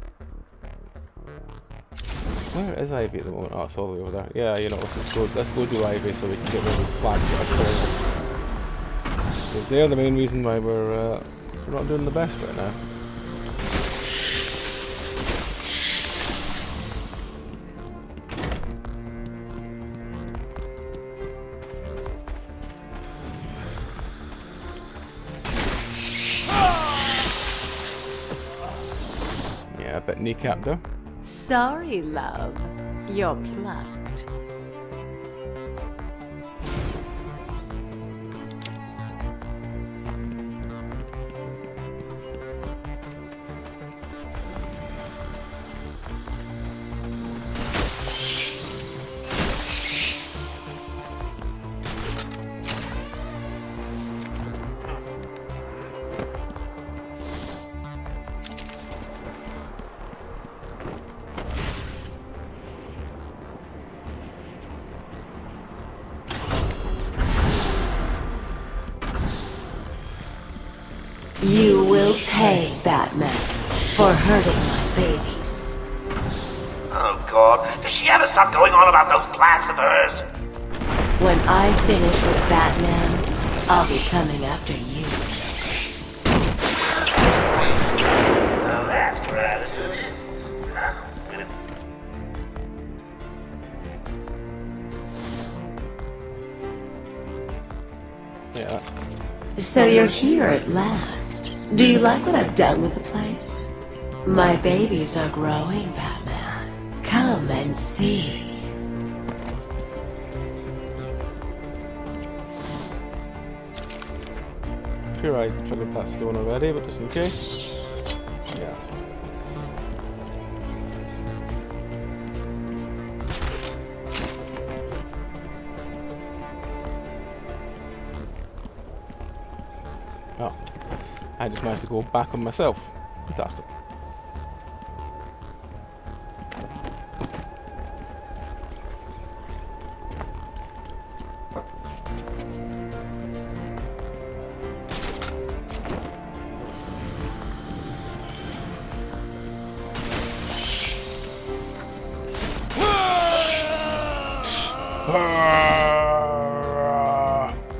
Where is Ivy at the moment? Oh, it's all the way over there. Yeah, you know, let's go do Ivy so we can get rid of the plants that are killing us. Because they're the main reason why we're not doing the best right now. Yeah, a bit kneecapped though. Sorry, love. You're plucked. You will pay, Batman, for hurting my babies. Oh, God. Does she ever stop going on about those plans of hers? When I finish with Batman, I'll be coming after you. Well, that's right. Let's do this. Yeah. So you're here at last. Do you like what I've done with the place? My babies are growing, Batman. Come and see. Sure, I triggered that stone already, but just in case. Yeah. Oh, I just managed to go back on myself. Fantastic.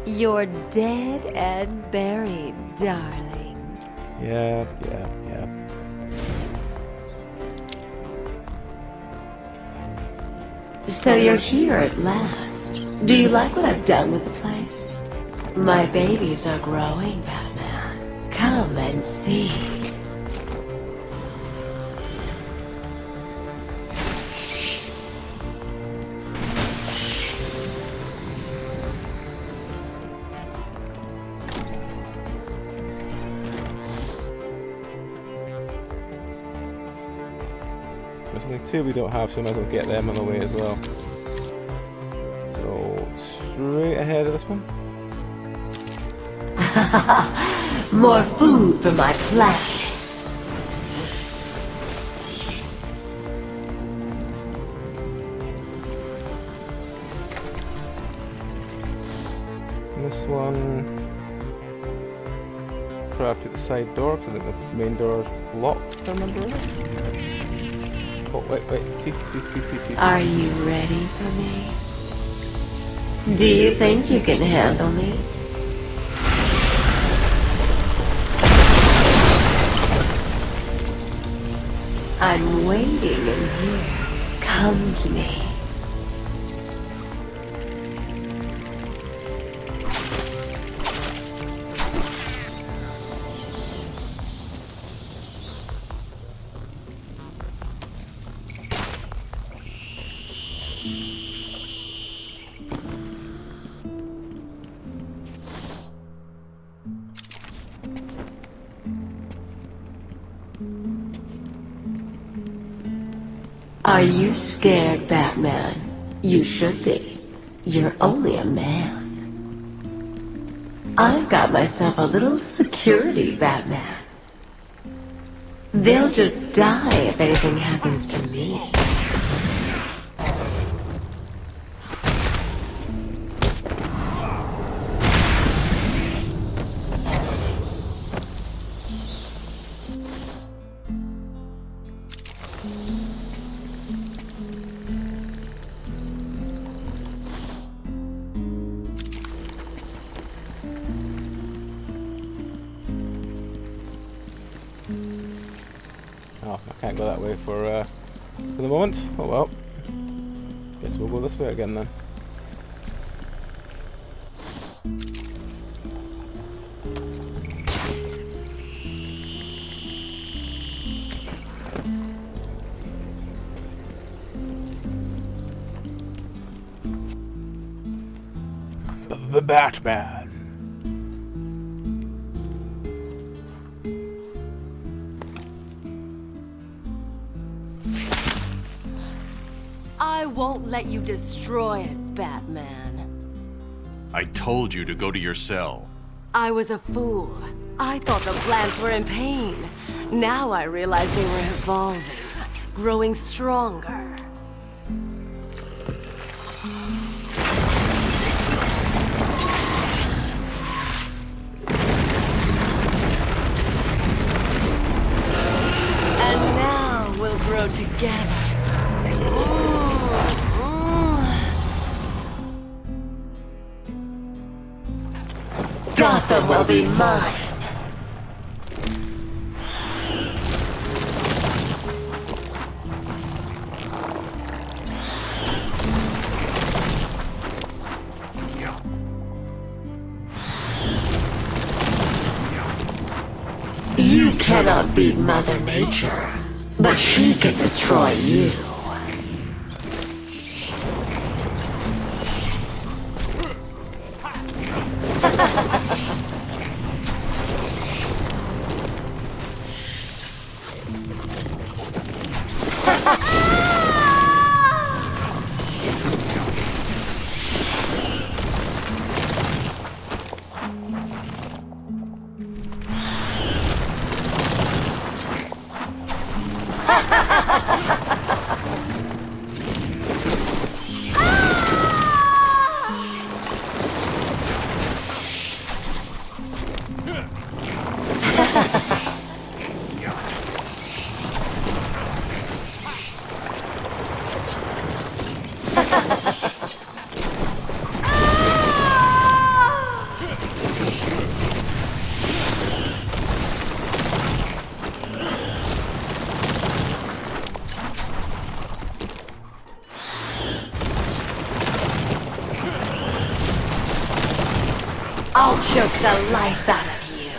You're dead and buried, darling. Yeah. So you're here at last. Do you like what I've done with the place? My babies are growing, Batman. Come and see. There's only two we don't have, so we might as well get them on the way as well. So, straight ahead of this one. More food for my plants. And this one, craft at the side door, because I think the main door is locked, if I remember right. Oh, wait. Teeth. Are you ready for me? Do you think you can handle me? I'm waiting in here. Come to me. Are you scared, Batman? You should be. You're only a man. I've got myself a little security Batman. They'll just die if anything happens to me. Oh, I can't go that way for the moment. Oh well. Guess we'll go this way again then. The Batman. I won't let you destroy it, Batman. I told you to go to your cell. I was a fool. I thought the plants were in pain. Now I realize they were evolving, growing stronger. And now we'll grow together. Gotham will be mine. You cannot beat Mother Nature, but she can destroy you. I'll choke the life out of you.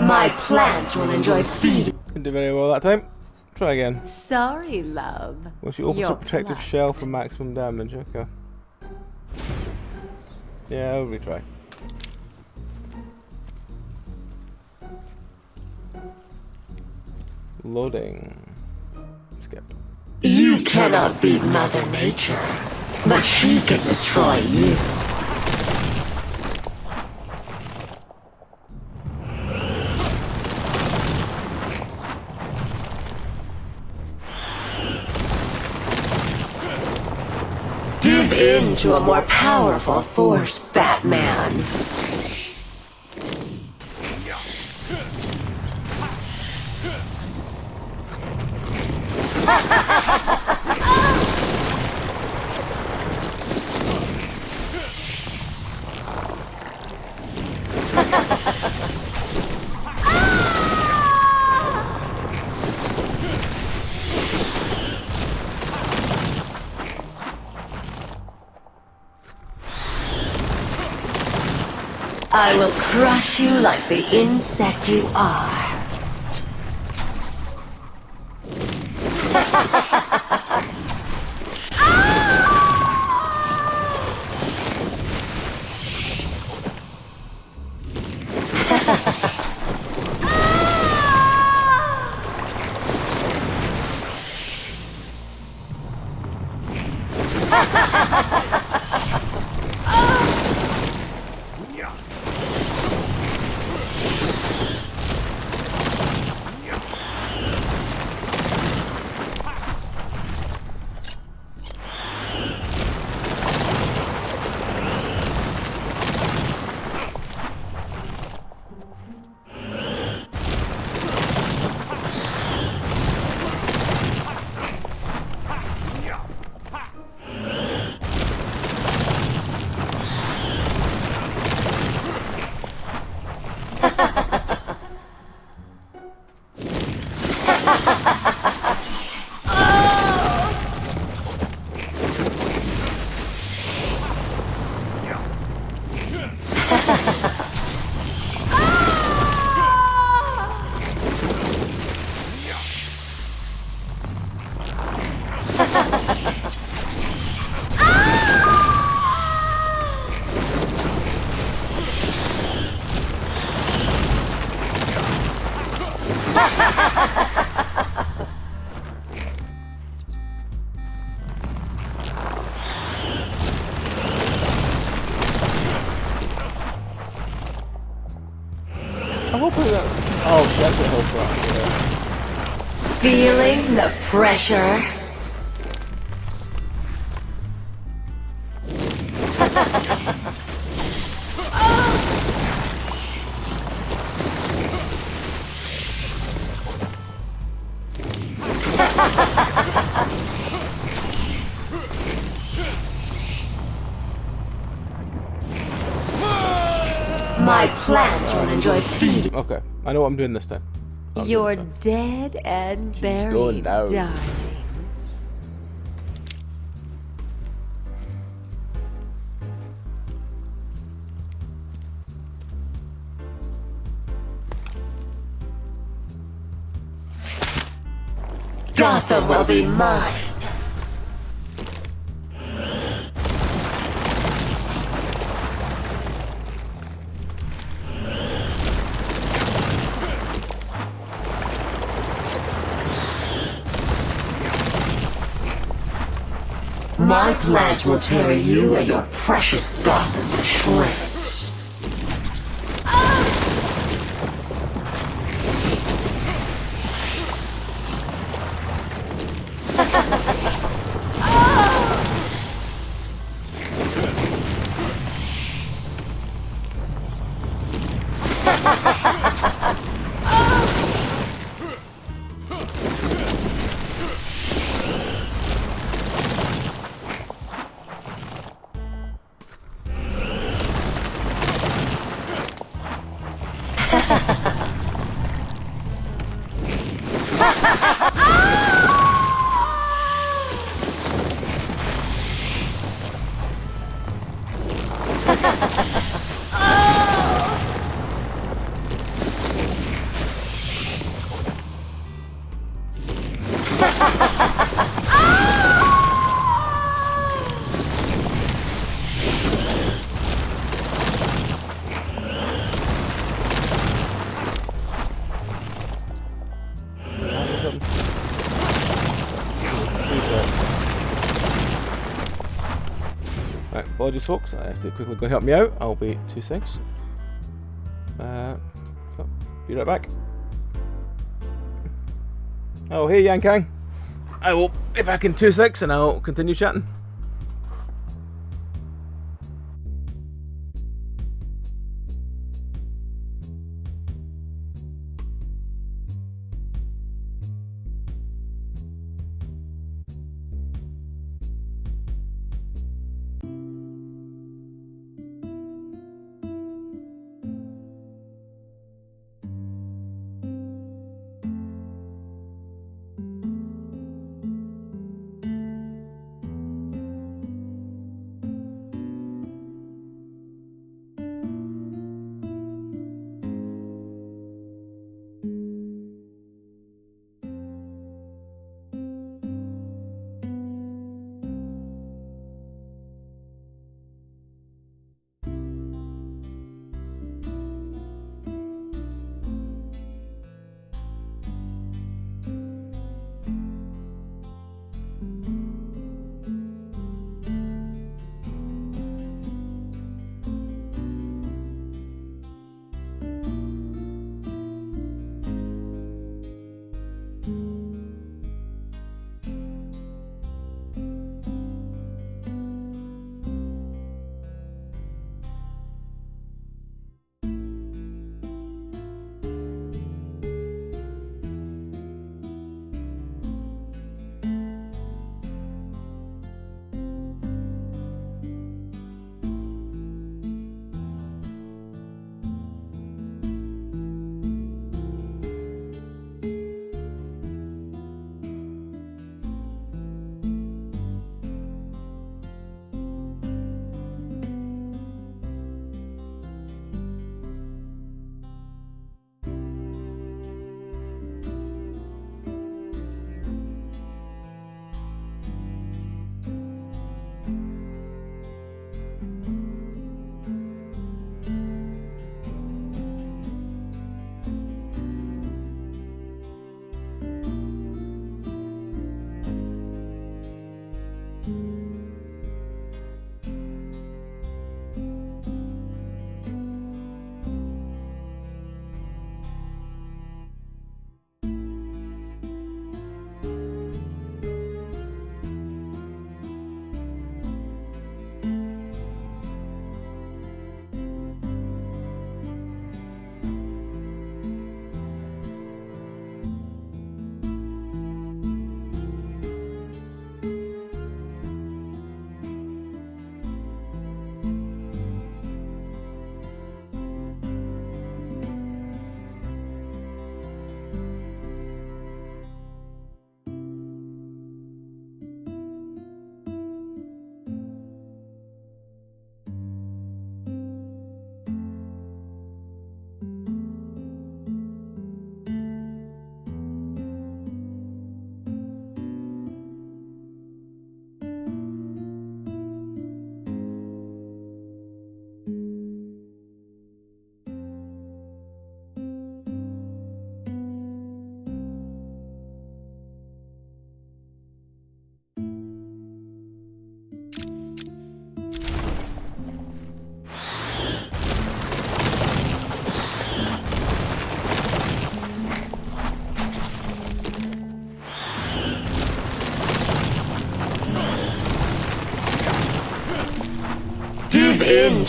My plants will enjoy feeding. Didn't do very well that time. Try again. Sorry, love. Once you open Your a protective plot. shell for maximum damage, okay. Yeah, I'll retry. Loading. Skip. You cannot beat Mother Nature, but she can destroy you. into a more powerful force, Batman. I will crush you like the insect you are. I'm hoping that. Oh, that's a whole front. Feeling the pressure? My plants will enjoy feeding. Okay, I know what I'm doing this time. You're dead and buried, going down. darling. Gotham will be mine. My plans will tear you and your precious Gotham to shreds. Right, apologies folks, I have to quickly go help me out. I'll be 2 seconds. Be right back. Oh, hey Yang Kang. I will be back in 2 seconds and I'll continue chatting.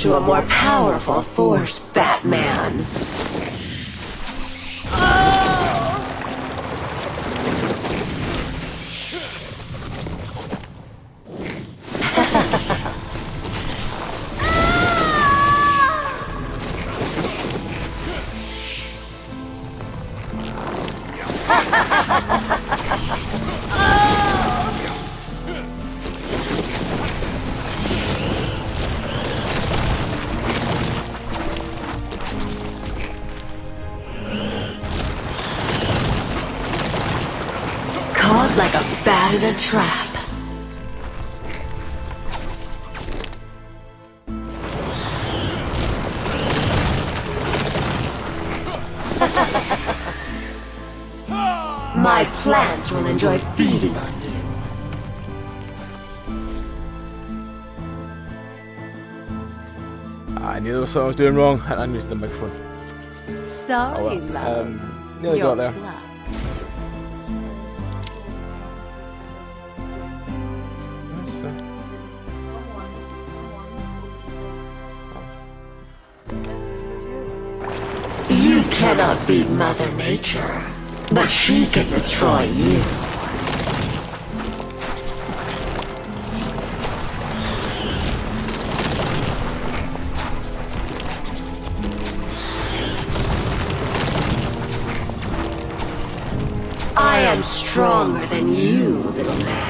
into a more powerful force, Batman. Caught like a bat in a trap. My plants will enjoy feeding on you. I knew there was something I was doing wrong, and I'm using the microphone. Sorry, love. Nearly got there. That's fair. You cannot beat Mother Nature, but she can destroy you. I am stronger than you, little man.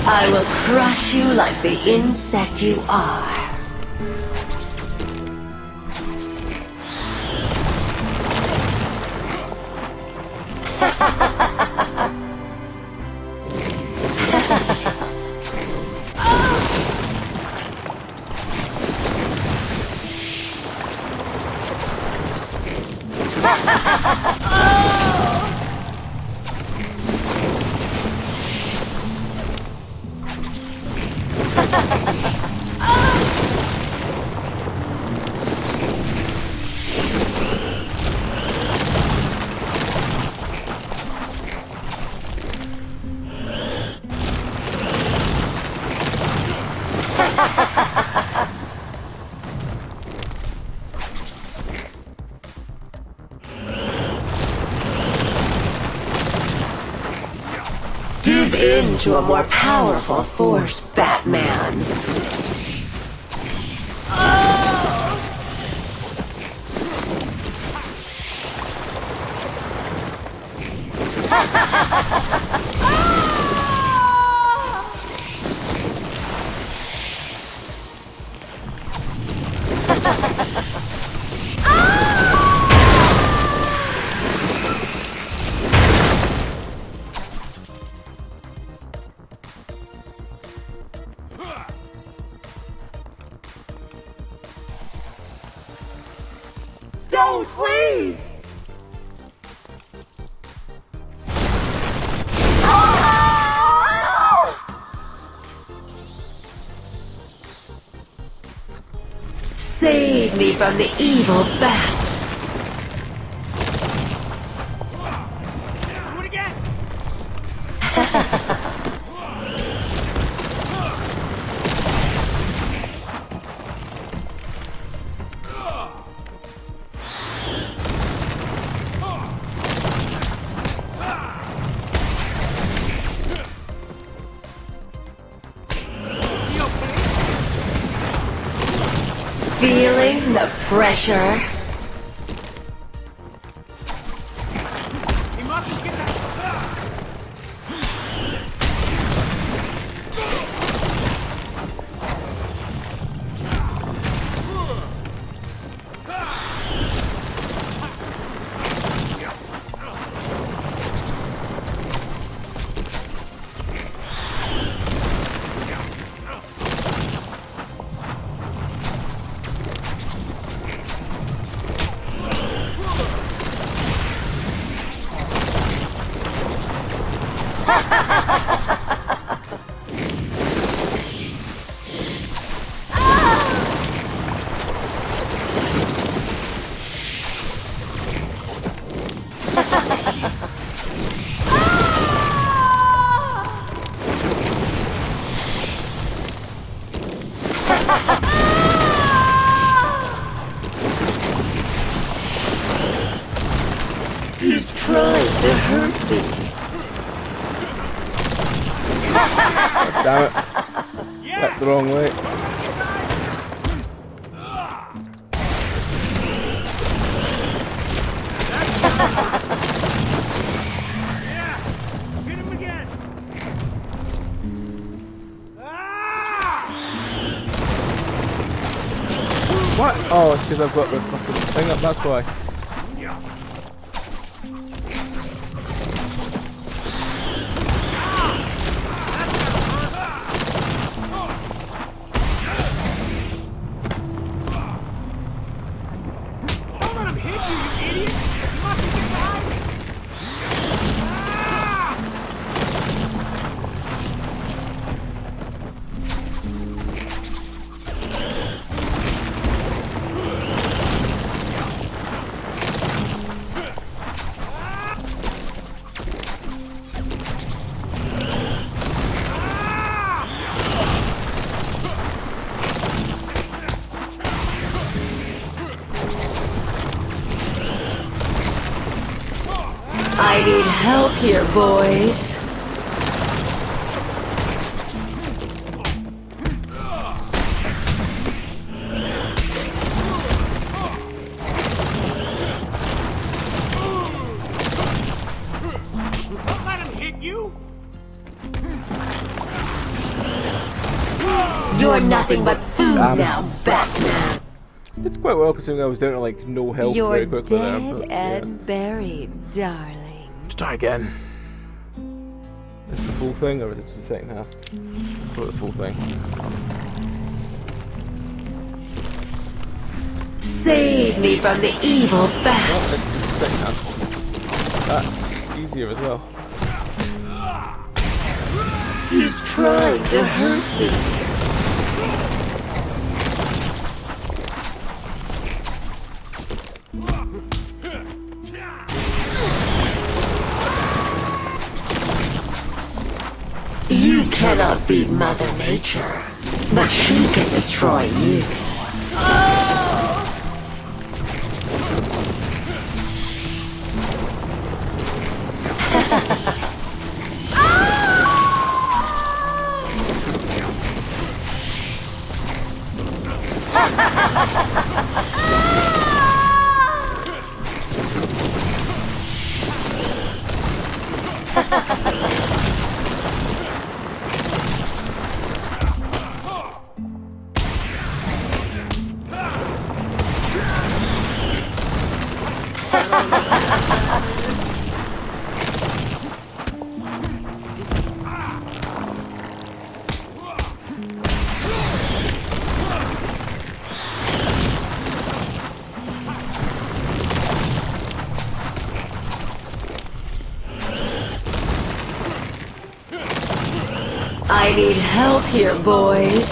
I will crush you like the insect you are. Give in to a more powerful force, Batman. Don't, please! Save me from the evil bat. Do it again! Feeling the pressure? He mustn't get that. to hurt me. God damn it. That's the wrong way. Hit him again! What? Oh, it's because I've got the fucking thing up, that's why. Don't let him hit you, you idiot! You must get behind me! I need help here, boys. Don't let him hit you! You're nothing but food now, Batman. It's quite well considering I was down to like no health You're very quickly there. dead But, and buried, darling. Let's try again. Is it the full thing or is it the second half? Let's go with the full thing. Save me from the evil bat. Oh, it's the second half. That's easier as well. He's trying to hurt me. You cannot beat Mother Nature, but she can destroy you. I need help here, boys.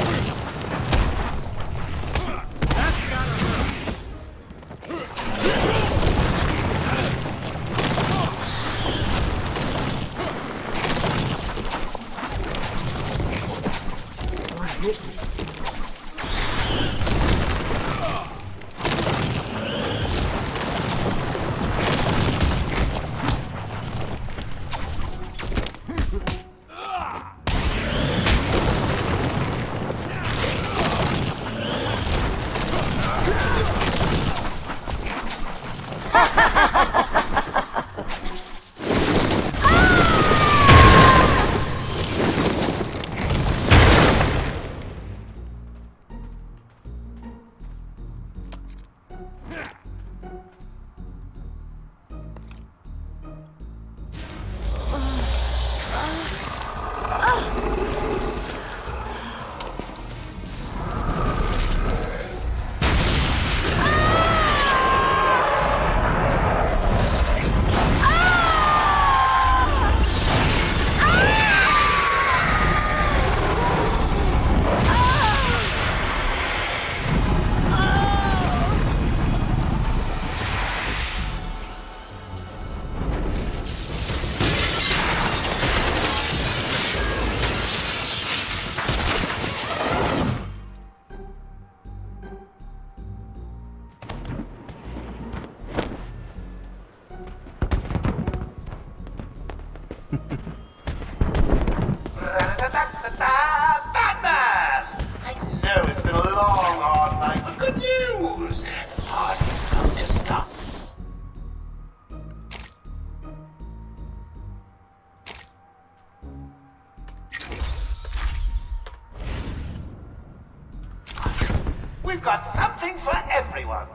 We've got something for everyone.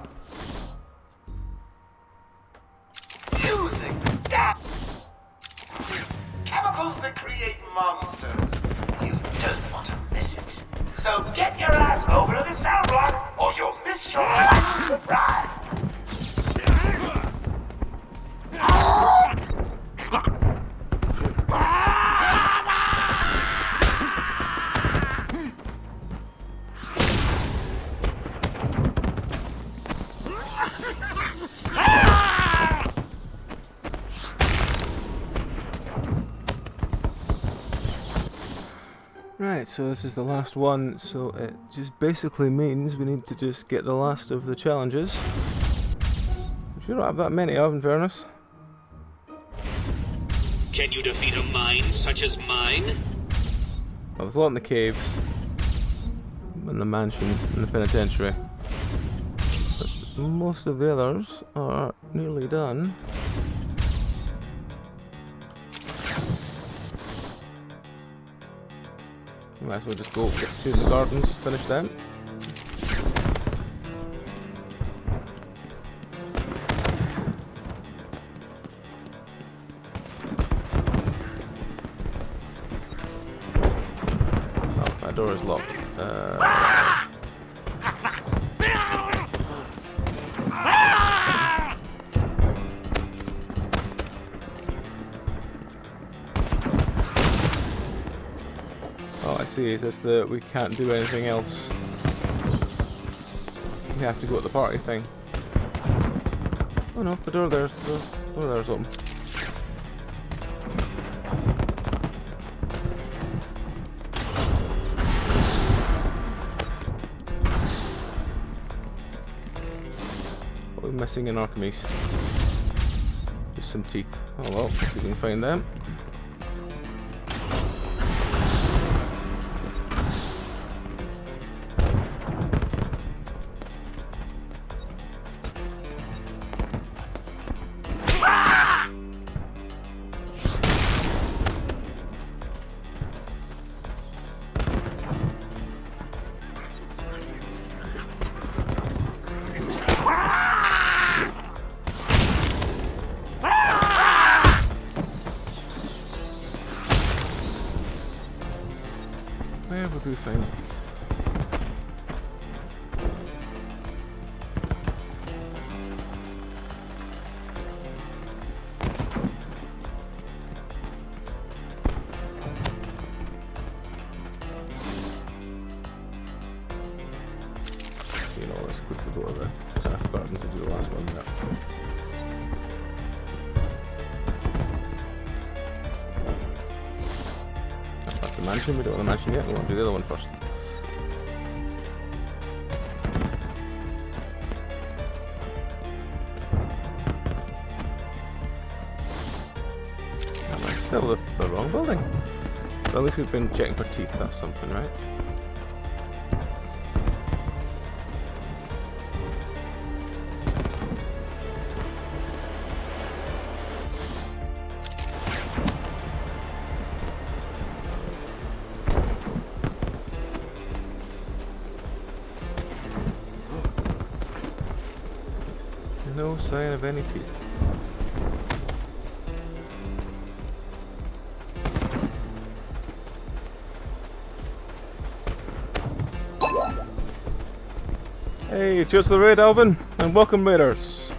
Using that chemicals that create monsters. You don't want to miss it. So get your ass over to the cell block, or you'll miss your final surprise. Right, so this is the last one, so it just basically means we need to just get the last of the challenges. Which you don't have that many of, in fairness. Can you defeat a mine such as mine? Well, there's a lot in the caves, in the mansion, in the penitentiary. But most of the others are nearly done. Might as well just go get to the gardens, finish them. Oh, that door is locked. Oh, I see. Is this the we can't do anything else? We have to go at the party thing. Oh no, the door there's open. What are we missing in Arkham East? Just some teeth. Oh well, see if we can find them. Where would we find teeth? You know, let's quickly go to the Taff Garden to do the last one now. That's the mansion, we don't want the mansion yet, we want to do the other one first. That's still the wrong building. But at least we've been checking for teeth, that's something, right? No sign of any teeth. Hey, cheers to the raid, Alvin, and welcome, raiders.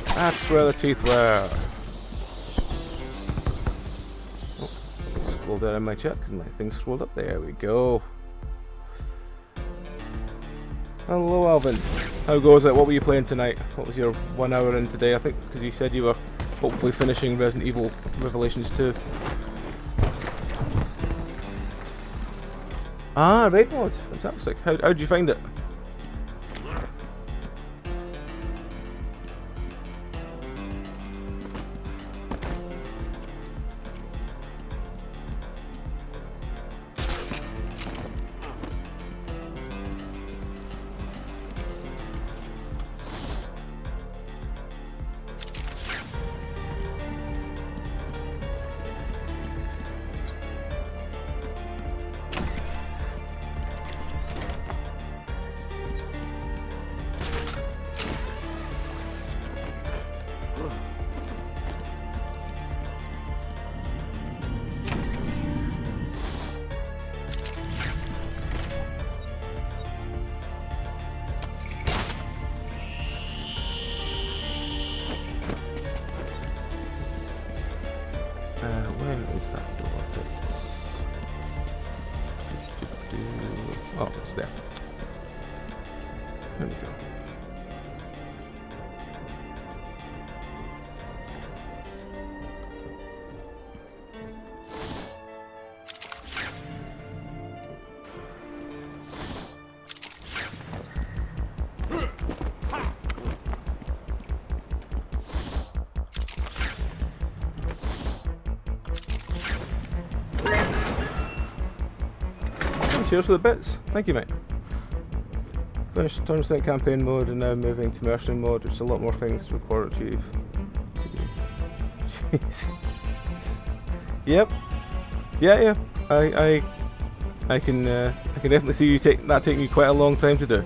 That's where the teeth were. Oh, scroll down in my chat because my thing scrolled up. There we go. Hello, Alvin. How goes it? What were you playing tonight? What was your 1 hour in today? I think because you said you were hopefully finishing Resident Evil Revelations 2. Ah, raid mode. Fantastic. How did you find it? is that door? Oh, it's there. There we go. Cheers for the bits. Thank you, mate. Finished 100% campaign mode and now moving to mercenary mode, which is a lot more things to record or achieve. Jeez. Yep. Yeah. I can definitely see you taking you quite a long time to do.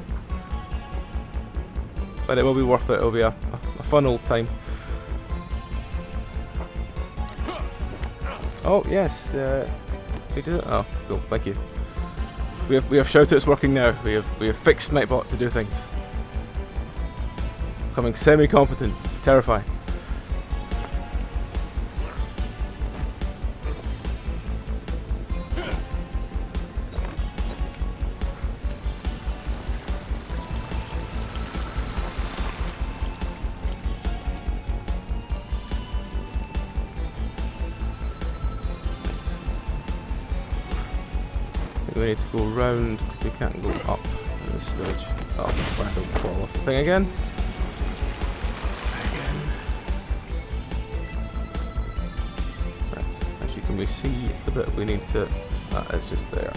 But it will be worth it. It'll be a fun old time. Oh yes. We did it. Oh, cool. Thank you. We have shoutouts working now. We have fixed Nightbot to do things. Becoming semi-competent. It's terrifying. We need to go round because we can't go up on this stage. Oh, I don't fall off the thing again. Right, as you can we see the bit we need to. It's just there.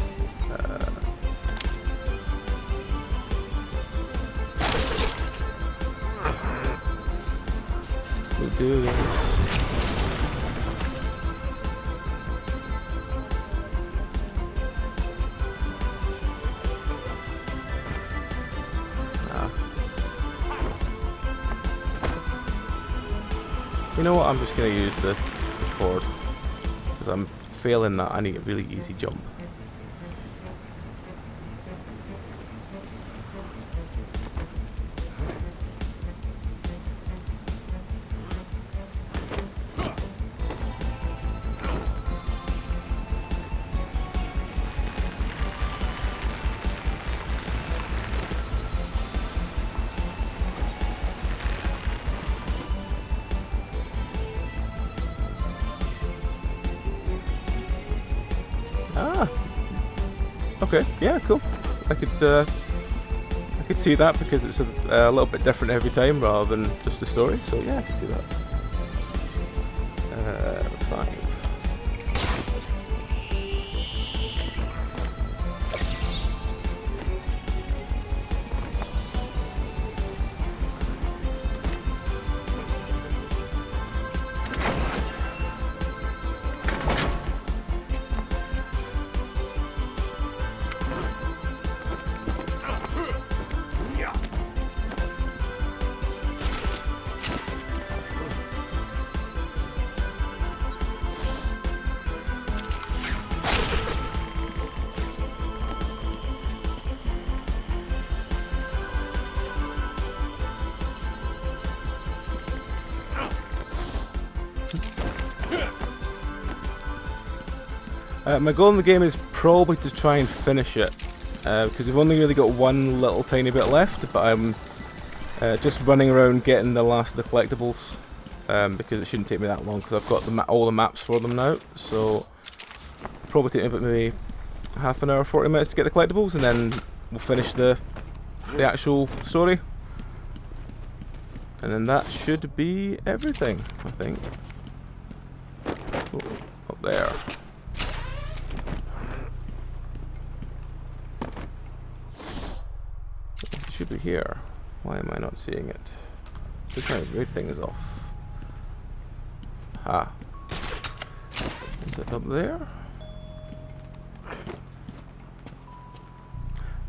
We do this. You know what, I'm just going to use the cord, because I'm failing that. I need a really easy jump. Okay, yeah, cool. I could see that because it's a little bit different every time rather than just a story. So yeah, I can see that. 5. My goal in the game is probably to try and finish it, because we've only really got one little tiny bit left, but I'm just running around getting the last of the collectibles, because it shouldn't take me that long, because I've got all the maps for them now, so it'll probably take me about maybe half an hour, 40 minutes to get the collectibles, and then we'll finish the actual story. And then that should be everything, I think. Oh, up there. It should be here. Why am I not seeing it? This kind of red thing is off. Ha. Is it up there?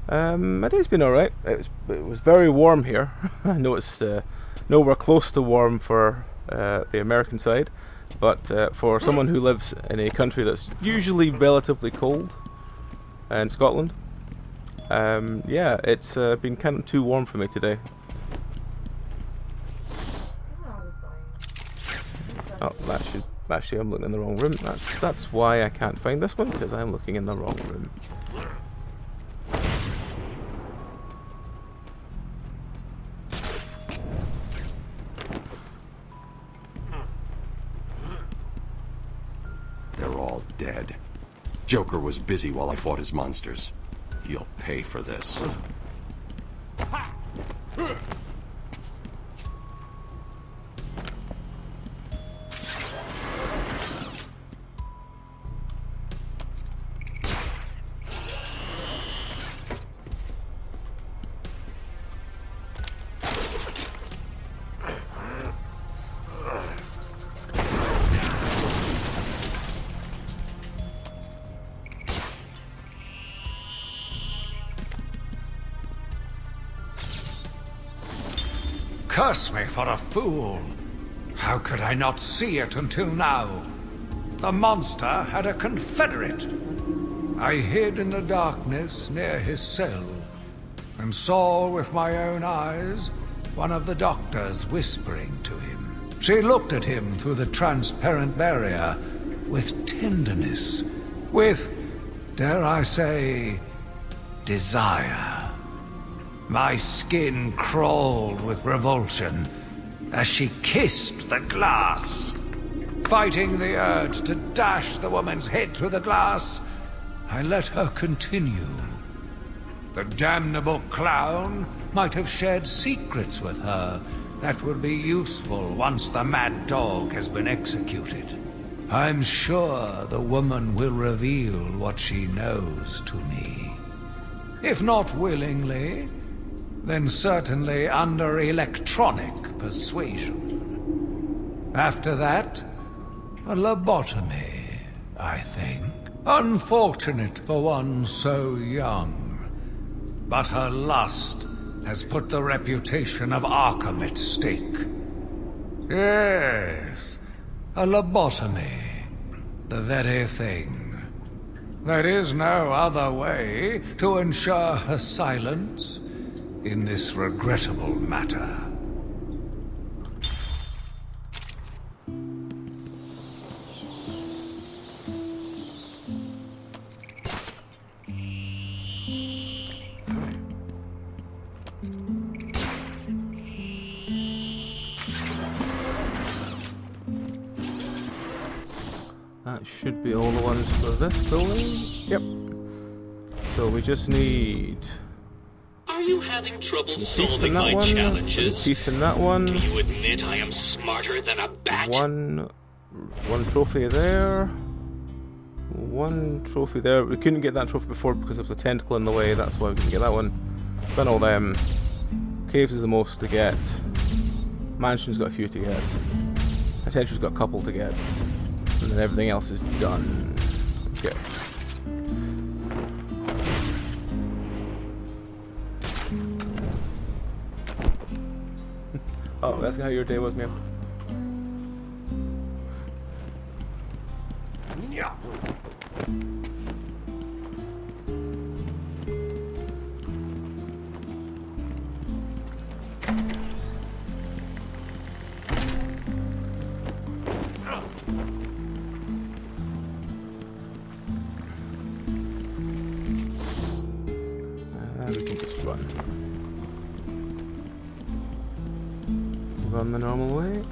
My day's been alright. It was very warm here. I know it's nowhere close to warm for the American side, but for someone who lives in a country that's usually relatively cold, in Scotland, yeah, it's been kind of too warm for me today. Oh, that should Actually, I'm looking in the wrong room. That's why I can't find this one, because I'm looking in the wrong room. They're all dead. Joker was busy while I fought his monsters. He'll pay for this. Curse me for a fool! How could I not see it until now? The monster had a confederate. I hid in the darkness near his cell, and saw with my own eyes one of the doctors whispering to him. She looked at him through the transparent barrier with tenderness, with, dare I say, desire. My skin crawled with revulsion as she kissed the glass. Fighting the urge to dash the woman's head through the glass, I let her continue. The damnable clown might have shared secrets with her that would be useful once the mad dog has been executed. I'm sure the woman will reveal what she knows to me. If not willingly, then certainly under electronic persuasion. After that, a lobotomy, I think. Unfortunate for one so young. But her lust has put the reputation of Arkham at stake. Yes, a lobotomy. The very thing. There is no other way to ensure her silence in this regrettable matter. That should be all the ones for this building. Yep. So we just need... Are you having trouble teeth solving in that my one, challenges? teeth in that one. Do you admit I am smarter than a bat? One trophy there. One trophy there. We couldn't get that trophy before because of the tentacle in the way. That's why we didn't get that one. Done all them. Caves is the most to get. Mansion's got a few to get. Penitentiary's got a couple to get. And then everything else is done. Okay. Oh, that's how your day was, man. Yeah. We can just run. Run the normal way.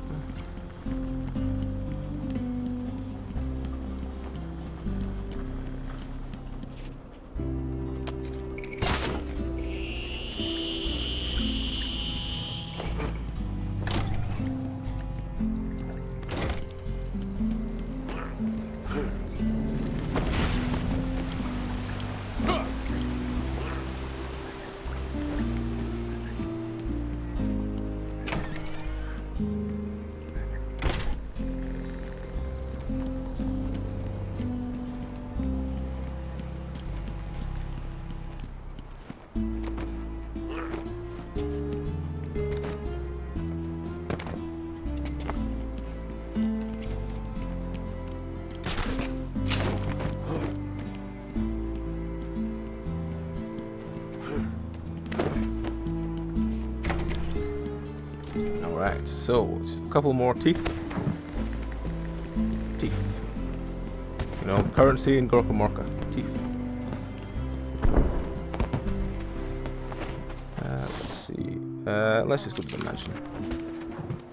Alright, so just a couple more teeth. know, currency and Gorkamorka. Teeth. Let's see. Let's just go to the mansion.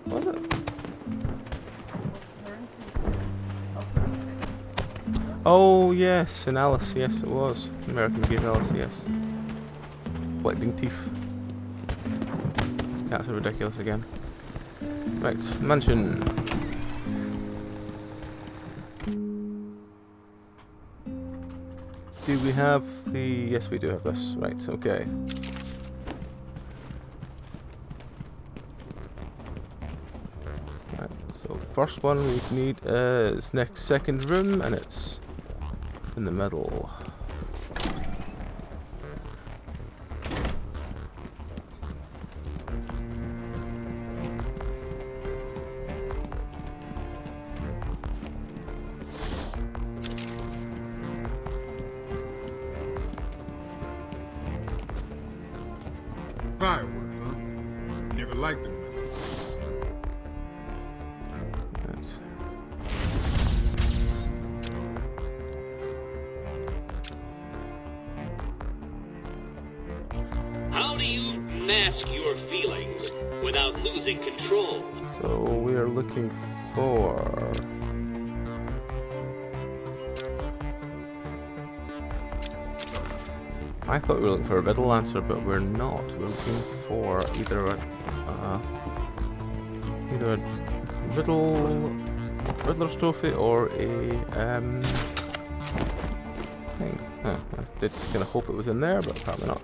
Was it? Oh yes, in Alice, yes it was. American gave Alice, yes. Collecting teeth. These cats are ridiculous again. Right, mansion. Do we have the... Yes, we do have this. Right, okay. Right, so first one we need is next second room, and it's in the middle. Fireworks, huh? Never liked them myself. How do you mask your feelings without losing control? So we are looking for... I thought we were looking for a riddle answer, but we're not. We're looking for either a Riddler's trophy or a thing. I did kind of hope it was in there, but apparently not.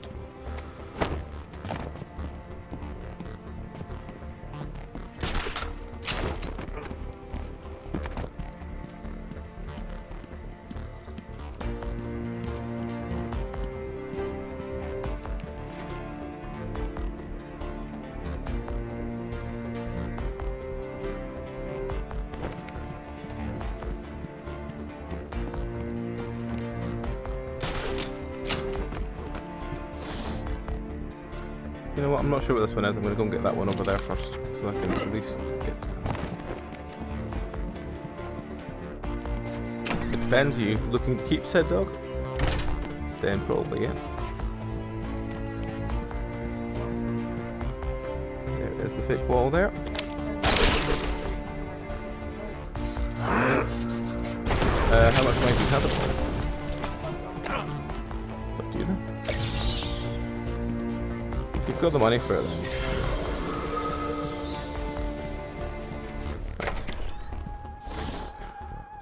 You know what, I'm not sure what this one is. I'm going to go and get that one over there first, so I can at least get... It depends, are you looking to keep said dog? Then probably yes. There is the fake wall there. How much money do you have at all? Up to you then. You've got the money for it then. Right.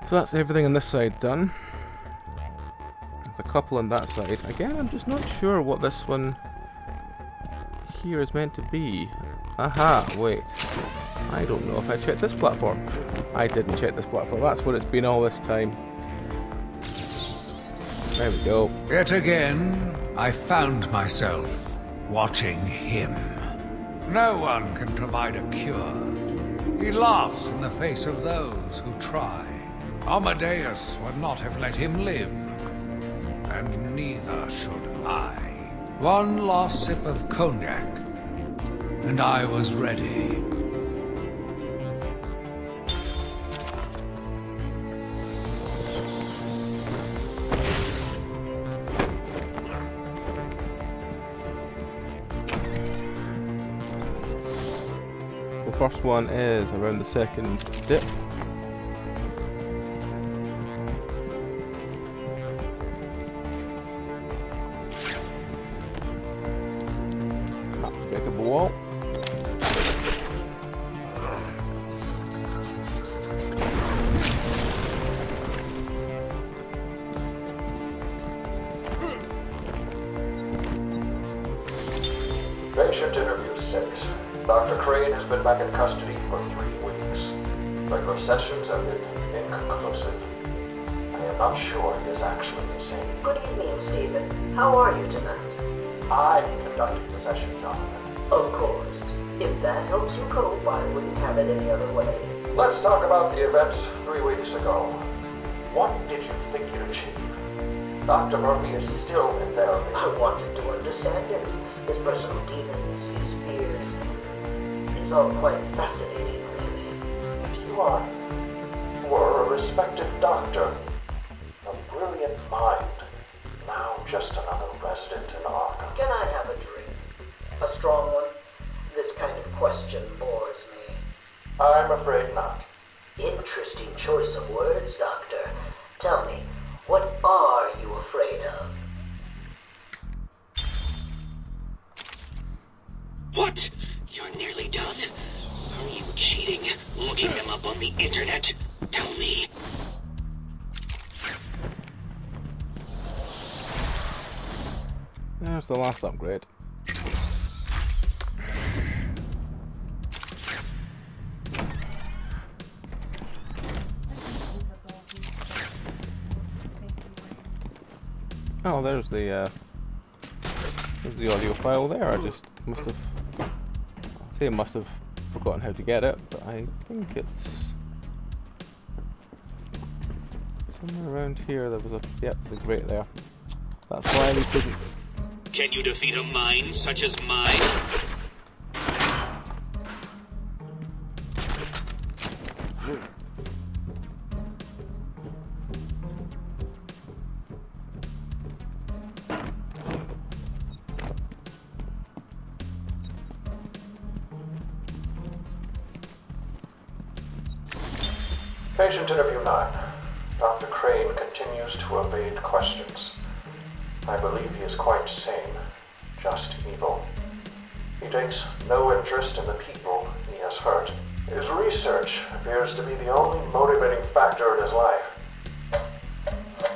So that's everything on this side done. There's a couple on that side. Again, I'm just not sure what this one here is meant to be. Aha, wait. I don't know if I checked this platform. I didn't check this platform. That's what it's been all this time. There we go. Yet again, I found myself watching him. No one can provide a cure. He laughs in the face of those who try. Amadeus would not have let him live, and neither should I. One last sip of cognac, and I was ready. First one is around the second dip. Pick up a wall. Patient interview 6. Dr. Crane has been back in custody for 3 weeks. Regular sessions have been inconclusive. I am not sure he is actually insane. Good evening, Stephen. How are you tonight? I'm conducting the session, Jonathan. Of course. If that helps you cope, I wouldn't have it any other way. Let's talk about the events 3 weeks ago. What did you think you'd achieve? Dr. Murphy is still in therapy. I wanted to understand him, his personal demons, his fears. It's all quite fascinating, really. But you were a respected doctor. mind. Now just another resident in Arkham. Can I have a drink? A strong one? This kind of question bores me. I'm afraid not. Interesting choice of words, Doctor. Tell me, what are you afraid of? What? You're nearly done? Are you cheating? Looking them up on the internet? Tell me. There's the last upgrade. Oh, there's the audio file there. I just must have. I say I must have forgotten how to get it, but I think it's somewhere around here. There was a there's a grate there. That's why we couldn't. Can you defeat a mind such as mine? Patient interview 9. Dr. Crane continues to evade questions. I believe he is quite sane, just evil. He takes no interest in the people he has hurt. His research appears to be the only motivating factor in his life.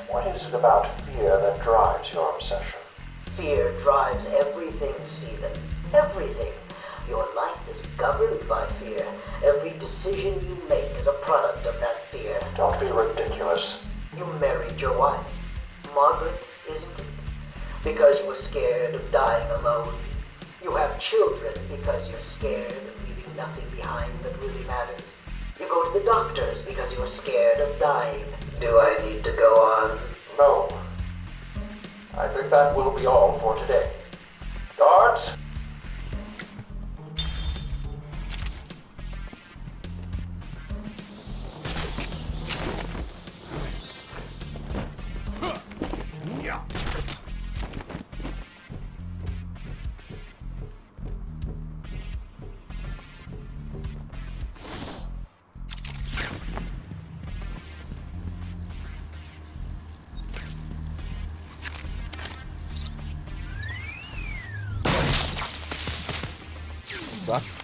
What is it about fear that drives your obsession? Fear drives everything, Stephen. Everything. Your life is governed by fear. Every decision you make is a product of that fear. Don't be ridiculous. You married your wife, Margaret, isn't it? Because you were scared of dying alone. You have children because you're scared of leaving nothing behind that really matters. You go to the doctors because you're scared of dying. Do I need to go on? No. I think that will be all for today. Guards? That.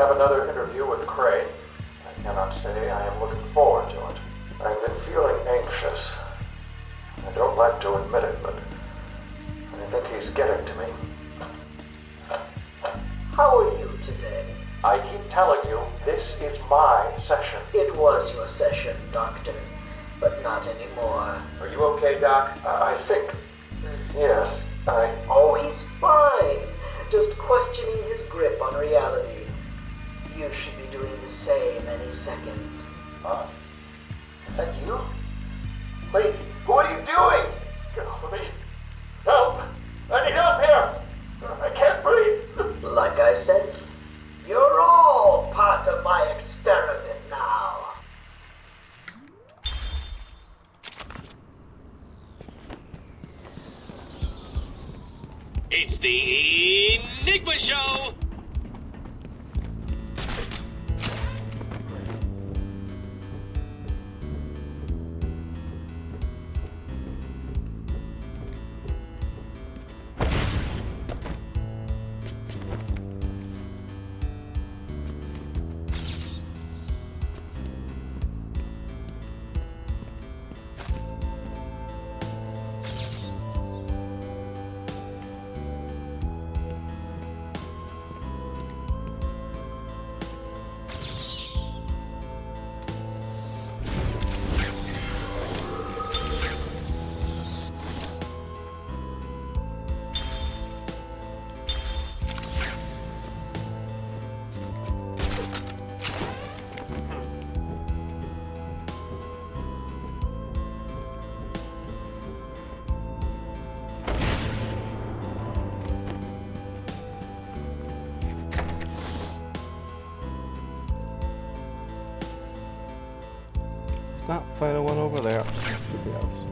have another interview with Crane. I cannot say I am looking forward to it. I've been feeling anxious. I don't like to admit it, but I think he's getting to me. How are you today? I keep telling you, this is my session. It was your session, Doctor, but not anymore. Are you okay, Doc? I think... Yes, Oh, he's fine. Just questioning his grip on reality. You should be doing the same any second. Huh? Is that you? Wait, what are you doing? Get off of me. Help! I need help here! I can't breathe. Like I said, you're all part of my experiment now. It's the Enigma Show! Is that final one over there? Should be else.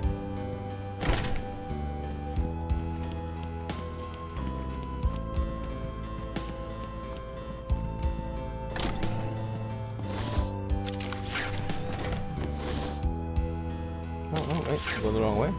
Oh, wait, I'm going the wrong way.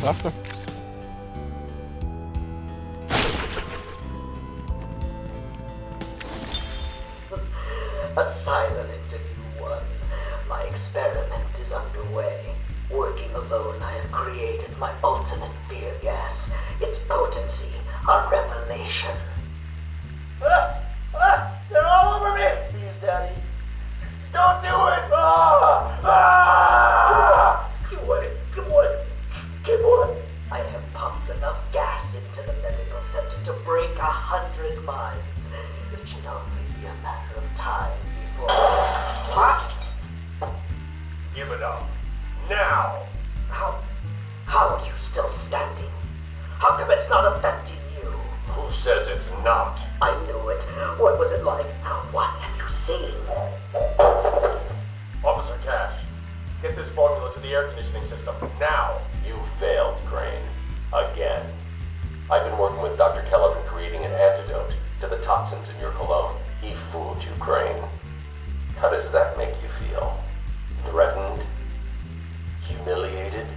After. Asylum Interview 1. My experiment is underway. Working alone, I have created my ultimate fear gas. Its potency, a revelation. They're all over me! Please, Daddy. Don't do it! Come on. I have pumped enough gas into the medical center to break 100 minds. It should only be a matter of time before... What? Give it up. Now! How are you still standing? How come it's not affecting you? Who says it's not? I knew it. What was it like? What have you seen? Officer Cash, get this formula to the air conditioning system, now! You failed, Crane. Again. I've been working with Dr. Kellogg in creating an antidote to the toxins in your cologne. He fooled you, Crane. How does that make you feel? Threatened? Humiliated?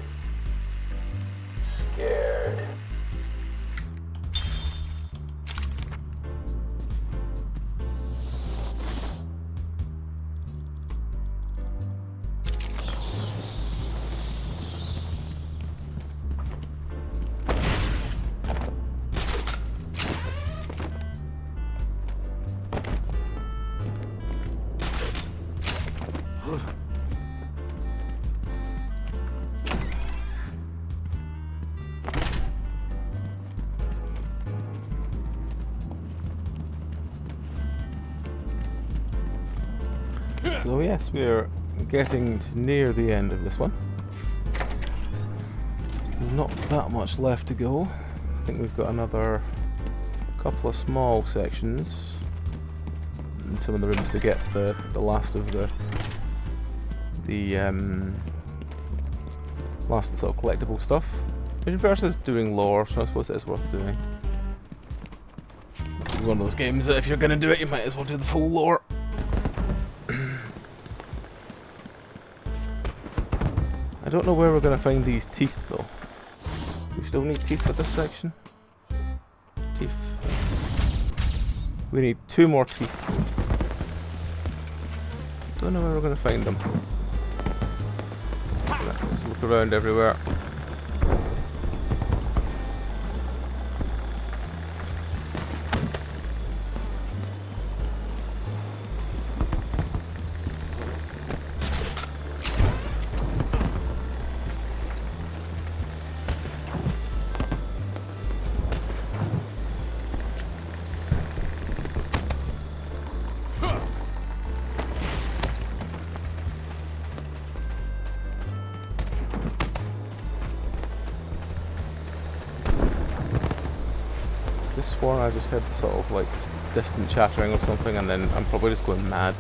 Scared? So yes, we're getting near the end of this one. There's not that much left to go. I think we've got another couple of small sections in some of the rooms to get the last of the last sort of collectible stuff. Which versus doing lore, so I suppose it is worth doing. This is one of those games that if you're going to do it, you might as well do the full lore. I don't know where we're going to find these teeth though. We still need teeth for this section. Teeth. We need 2 more teeth. Don't know where we're going to find them. Let's look around everywhere. One I just heard sort of like distant chattering or something, and then I'm probably just going mad.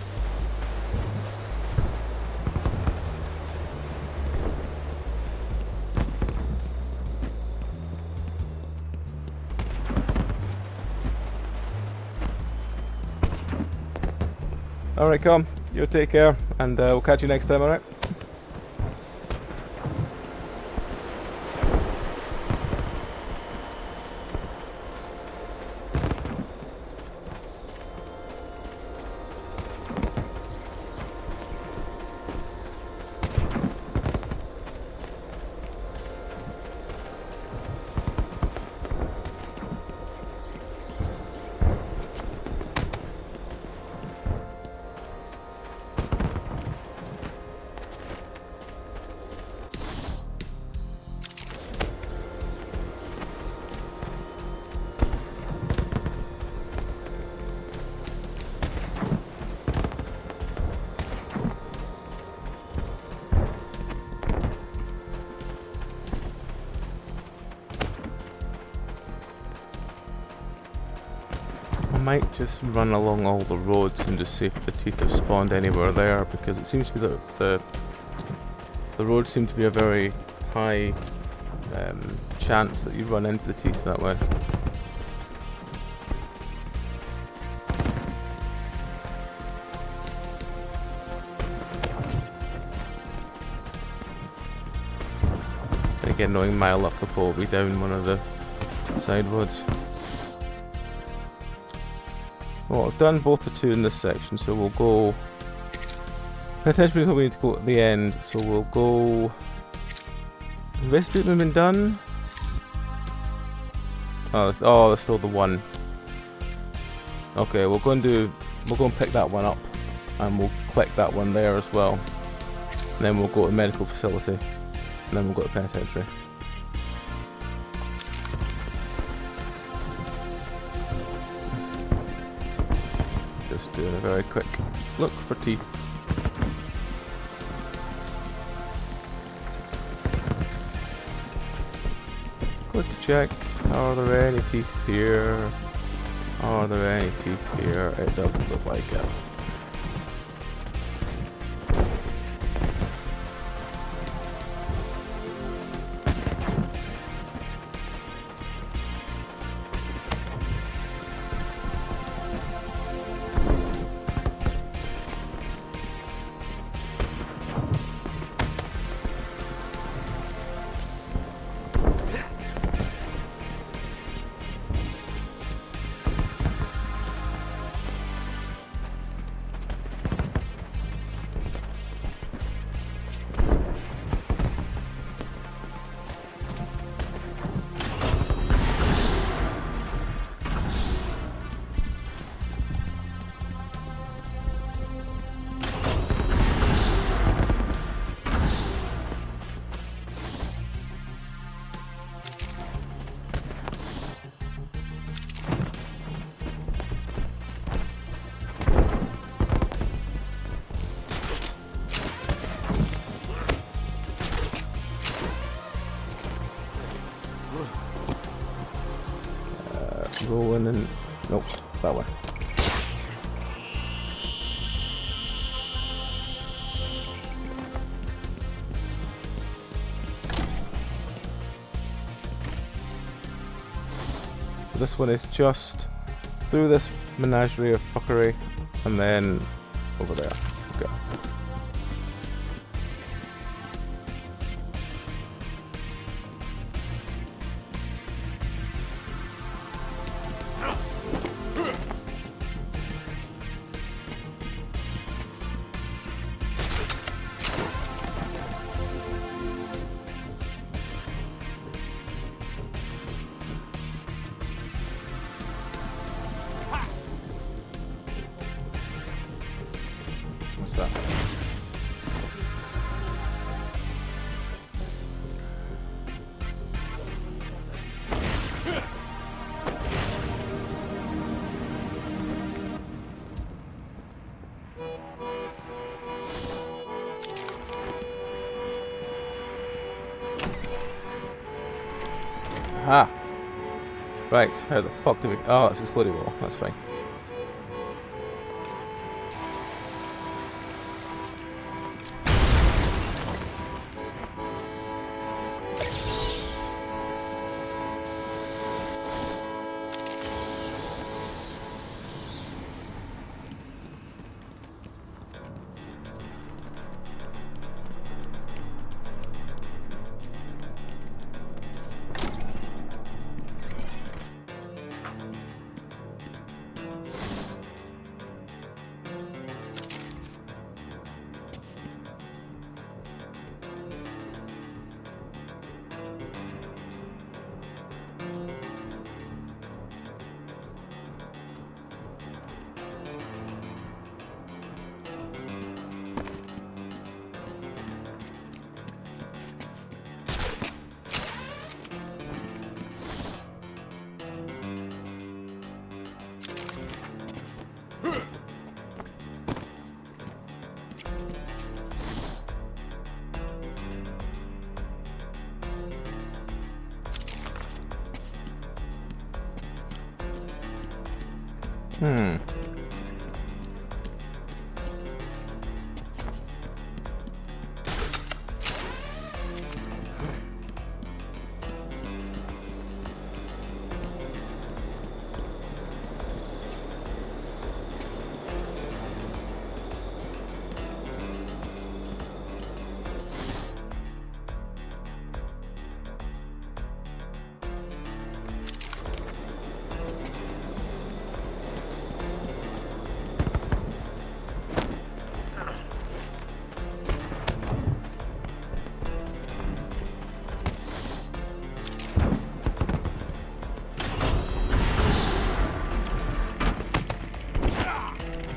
Alright, come. You take care, and we'll catch you next time, alright? I might just run along all the roads and just see if the teeth have spawned anywhere there, because it seems to be that the roads seem to be a very high chance that you run into the teeth that way. And again, knowing mile up the pole will be down one of the side roads. Well, I've done both the 2 in this section, so we'll go... Potentially we need to go at the end, so we'll go... Has this bit been done? Oh, there's still the 1. Okay, we'll go and pick that one up, and we'll collect that one there as well. And then we'll go to the medical facility, and then we'll go to Penancerpg. Doing a very quick look for teeth. Quick check. Are there any teeth here? Are there any teeth here? It doesn't look like it. Go in and... Nope, that way. So this one is just through this menagerie of fuckery and then over there. Okay. What's that? Aha! Right, how the fuck do we... Oh, it's exploding wall, that's fine.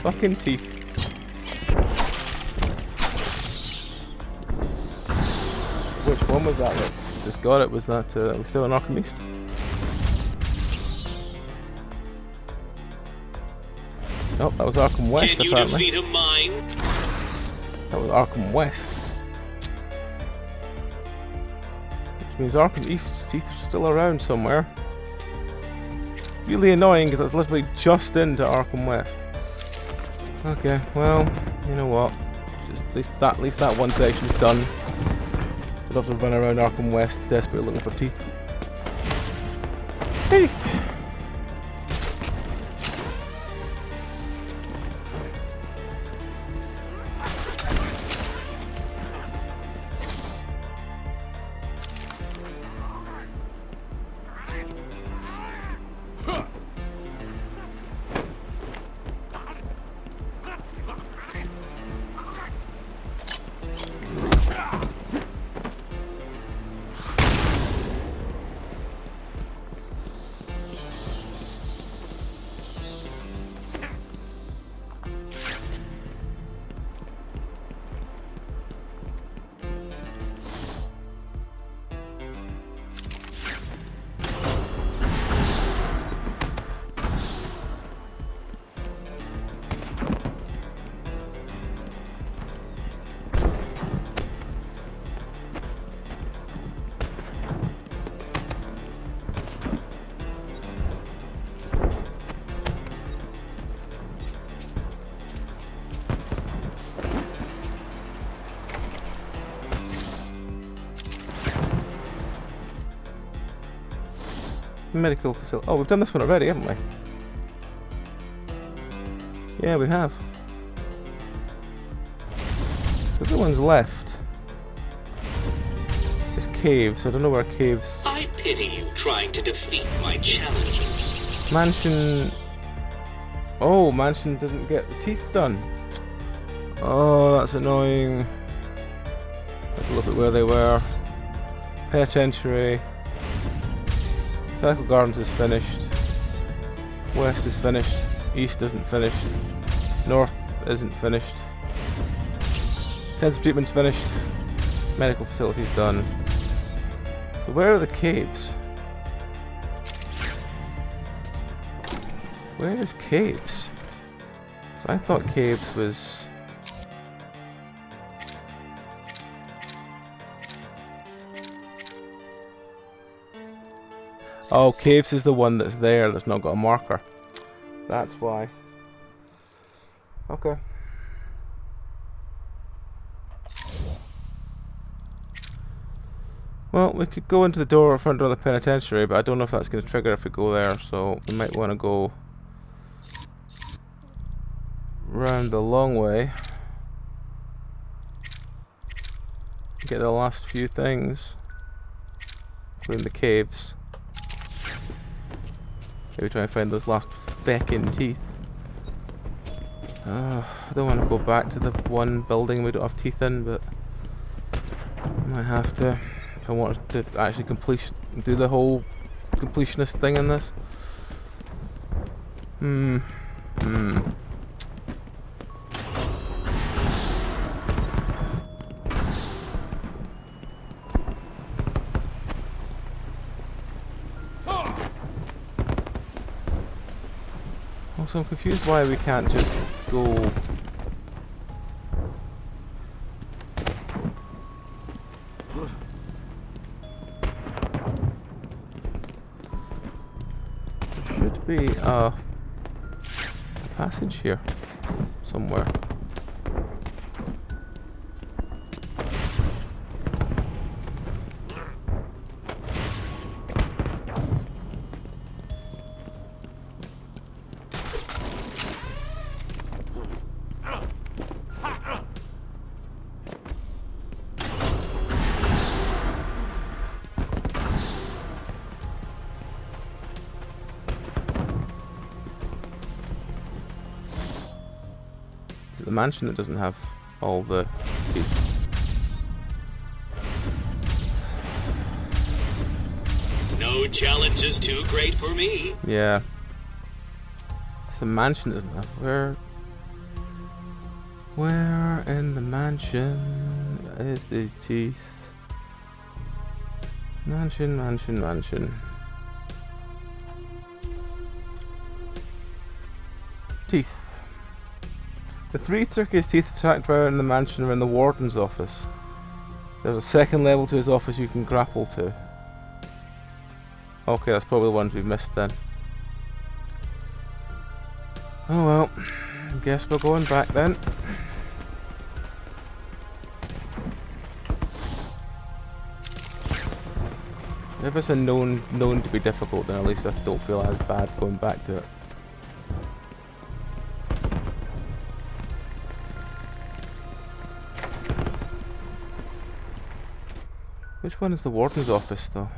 Fucking teeth. Which one was that? That just got it. Was that are we still in Arkham East? Nope, that was Arkham West. Can you apparently. defeat a mine? That was Arkham West. Which means Arkham East's teeth are still around somewhere. Really annoying because that's literally just into Arkham West. Okay, well, you know what? It's just, at least that one section's done. I'd have to run around Arkham West desperately looking for teeth. Teeth! Medical facility. Oh, we've done this one already, haven't we? Yeah, we have. The other one's left. It's caves. I don't know where caves. I pity you trying to defeat my challenges. Mansion. Oh, mansion doesn't get the teeth done. Oh, that's annoying. Let's look at where they were. Penitentiary. Botanical Gardens is finished. West is finished. East isn't finished. North isn't finished. Intensive treatment's finished. Medical facility's done. So where are the caves? Where is caves? So I thought caves was... Oh, caves is the one that's there that's not got a marker. That's why. Okay. Well, we could go into the door front door of the penitentiary, but I don't know if that's going to trigger if we go there, so we might want to go round the long way. Get the last few things, including the caves. Maybe try and find those last feckin' teeth. I don't want to go back to the one building we don't have teeth in, but I might have to if I wanted to actually do the whole completionist thing in this. Also, I'm confused why we can't just go... There should be a passage here somewhere. The mansion that doesn't have all the keys. No challenge is too great for me. Yeah. It's the mansion that doesn't have. Where in the mansion is these teeth? Mansion. Teeth. The 3 turkeys' teeth tracked around the mansion are in the warden's office. There's a second level to his office you can grapple to. Okay, that's probably the ones we've missed then. Oh well, I guess we're going back then. If it's a known to be difficult, then at least I don't feel as bad going back to it. Which one is the warden's office, though?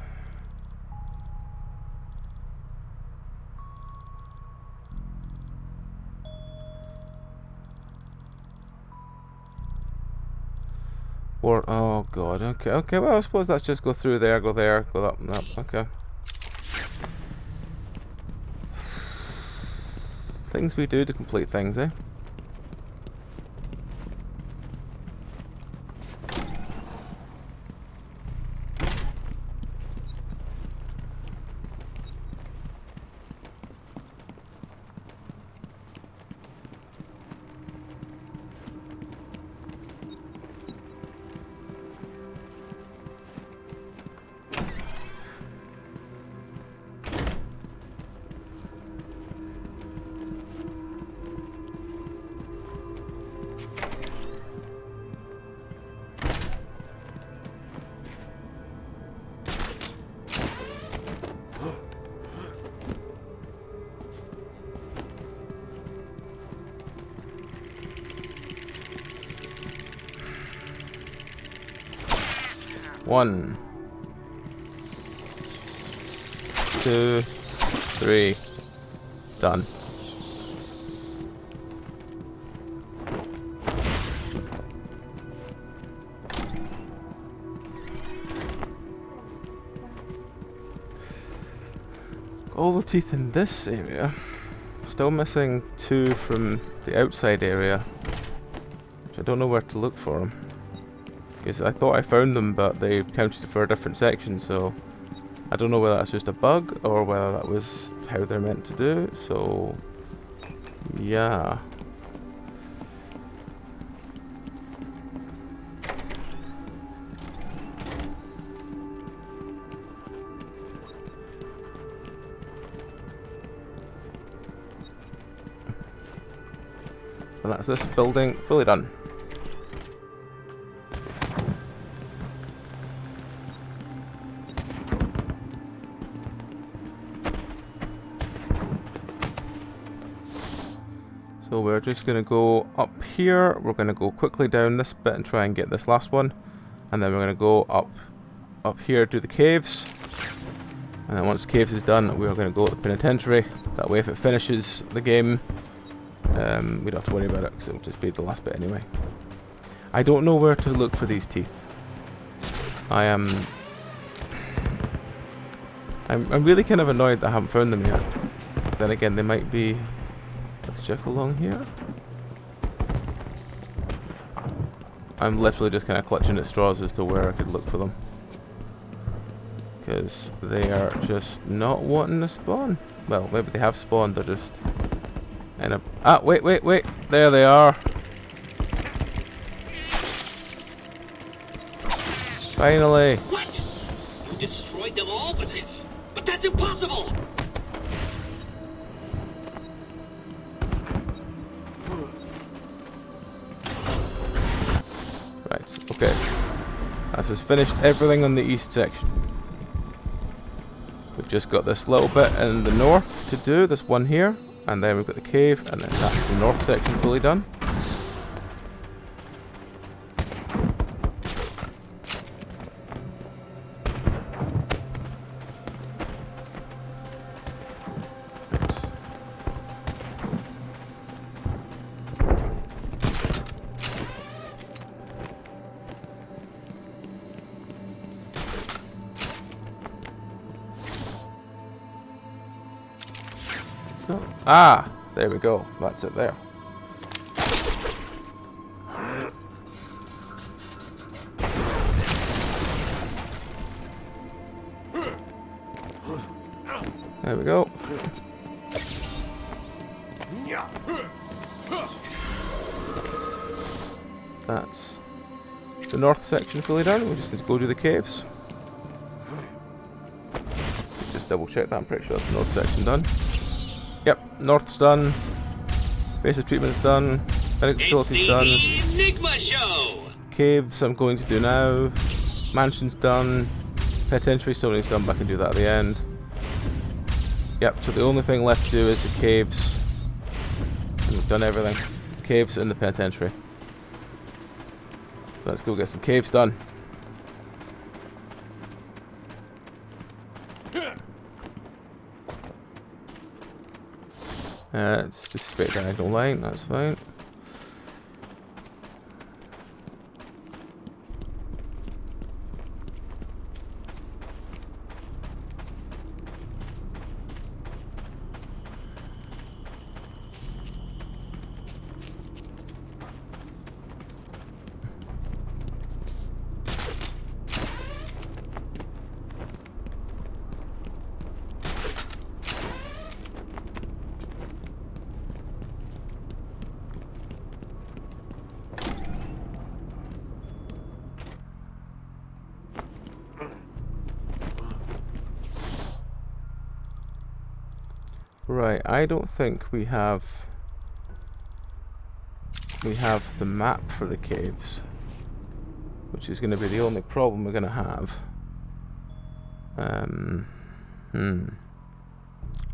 Oh god, okay, well I suppose let's just go through there, go up and up, okay. Things we do to complete things, eh? 1, 2, 3. Done. All the teeth in this area. Still missing 2 from the outside area. Which I don't know where to look for them. Because I thought I found them, but they counted for a different section, so I don't know whether that's just a bug or whether that was how they're meant to do, so yeah. And that's this building fully done. So we're just going to go up here, we're going to go quickly down this bit and try and get this last one. And then we're going to go up here to the caves. And then once the caves is done, we're going to go to the penitentiary. That way if it finishes the game, we don't have to worry about it because it'll just be the last bit anyway. I don't know where to look for these teeth. I'm really kind of annoyed that I haven't found them yet. Then again, they might be. Let's check along here. I'm literally just kind of clutching at straws as to where I could look for them. Because they are just not wanting to spawn. Well, maybe they have spawned, they're just in a... Ah, wait. There they are. Finally. What? You destroyed them all? But that's impossible! Right, okay. That has finished everything on the east section. We've just got this little bit in the north to do, this one here, and then we've got the cave, and then that's the north section fully done. Ah, there we go. That's it there. There we go. That's the north section fully done. We just need to go to the caves. Just double check that. I'm pretty sure that's the north section done. Yep, north's done. Basic treatment's done. Medical facility's done. Enigma show. Caves I'm going to do now. Mansion's done. Penitentiary still needs done, but I can do that at the end. Yep, so the only thing left to do is the caves. And we've done everything. Caves and the penitentiary. So let's go get some caves done. It's just straight diagonal line, that's fine. Right, I don't think we have the map for the caves, which is going to be the only problem we're going to have.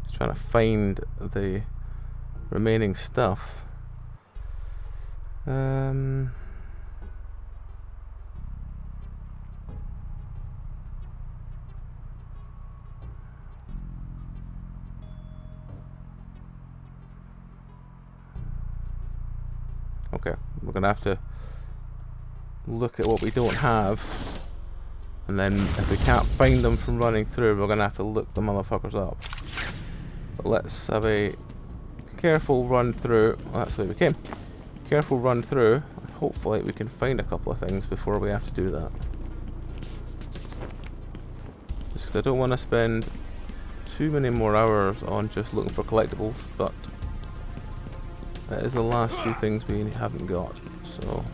Just trying to find the remaining stuff. Okay, we're gonna have to look at what we don't have, and then if we can't find them from running through, we're gonna have to look the motherfuckers up. But let's have a careful run through. Well, that's the way we came. Careful run through. Hopefully we can find a couple of things before we have to do that. Just because I don't want to spend too many more hours on just looking for collectibles, but that is the last few things we haven't got, so...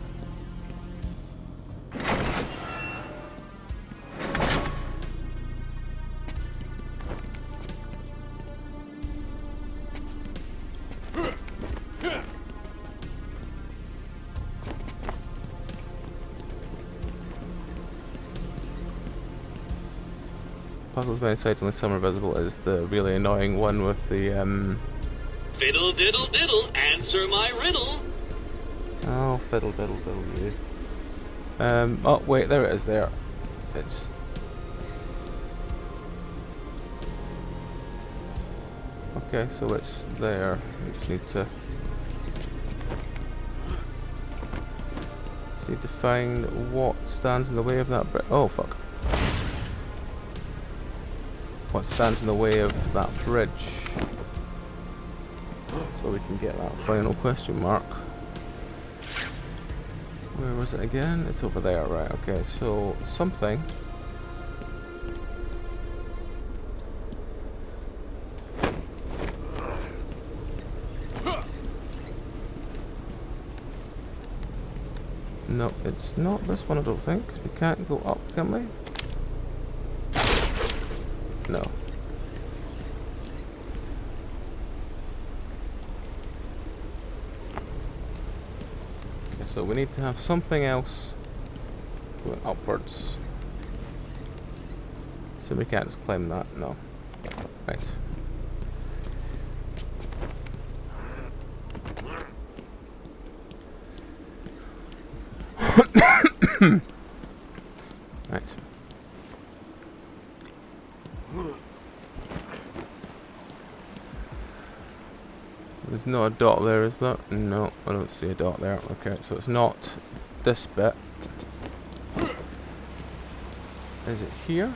Puzzles by sight, only some are visible, is the really annoying one with the Fiddle diddle diddle, answer my riddle. oh, fiddle diddle diddle you. Oh wait, there it is there. It's... okay, so it's there. We just need to find what stands in the way of that brick. Oh fuck. What stands in the way of that bridge, so we can get that final question mark. Where was it again? It's over there, right? Okay, so something. No, it's not this one, I don't think. We can't go up, can we? No. Okay, so we need to have something else going upwards. So we can't just climb that, no. Right. Right. There's not a dot there, is there? No, I don't see a dot there. Okay, so it's not this bit. Is it here?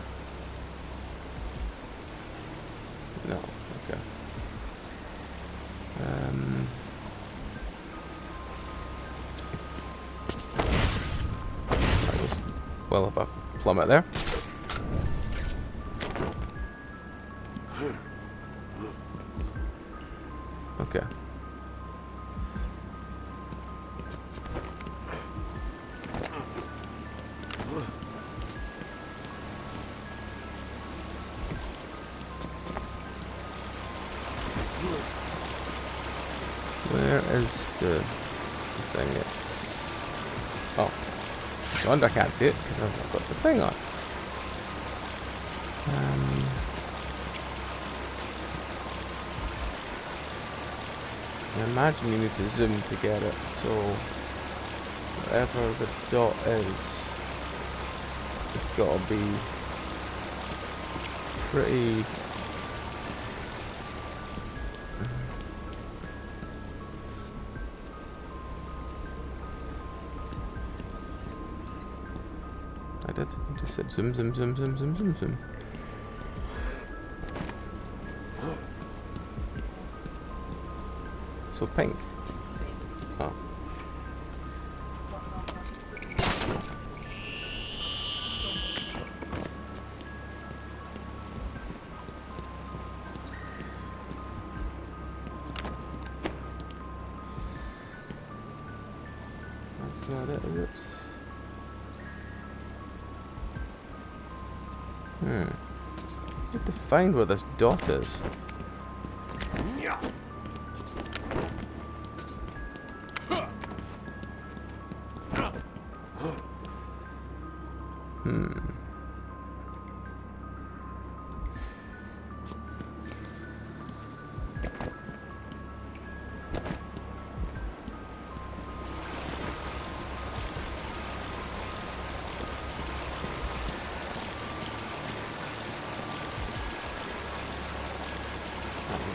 No, okay. That was well of a plummet there. Okay. Where is the thing? It's... oh. No wonder I can't see it, because I've got the thing on. I imagine you need to zoom to get it, so wherever the dot is, it's got to be pretty... I just said zoom, zoom, zoom, zoom, zoom, zoom, zoom. So pink. Oh. That's not it, is it? You have to find where this dot is.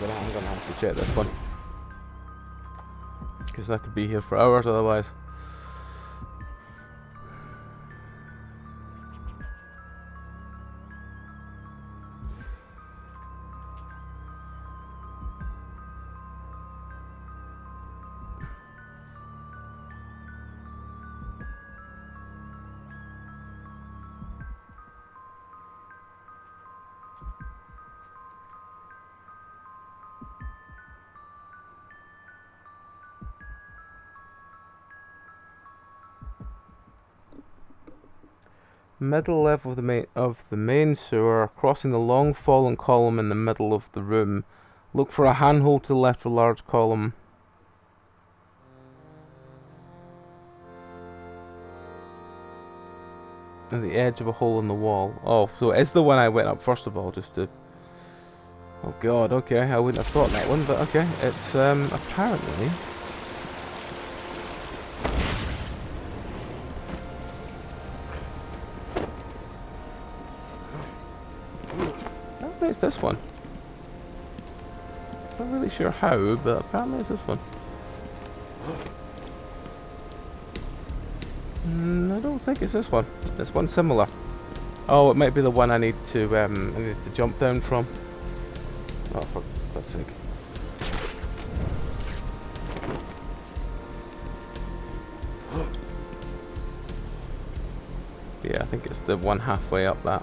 I'm gonna have to check this one, because because I could be here for hours otherwise. Middle level of the main sewer, crossing the long fallen column in the middle of the room. Look for a handhold to the left of a large column. At the edge of a hole in the wall. Oh, so it's the one I went up first of all, just to... Oh god, okay, I wouldn't have thought that one, but okay. It's, apparently... It's this one. Not really sure how, but apparently it's this one. I don't think it's this one. This one's similar. Oh, it might be the one I need to jump down from. Oh, for God's sake. Yeah, I think it's the one halfway up that.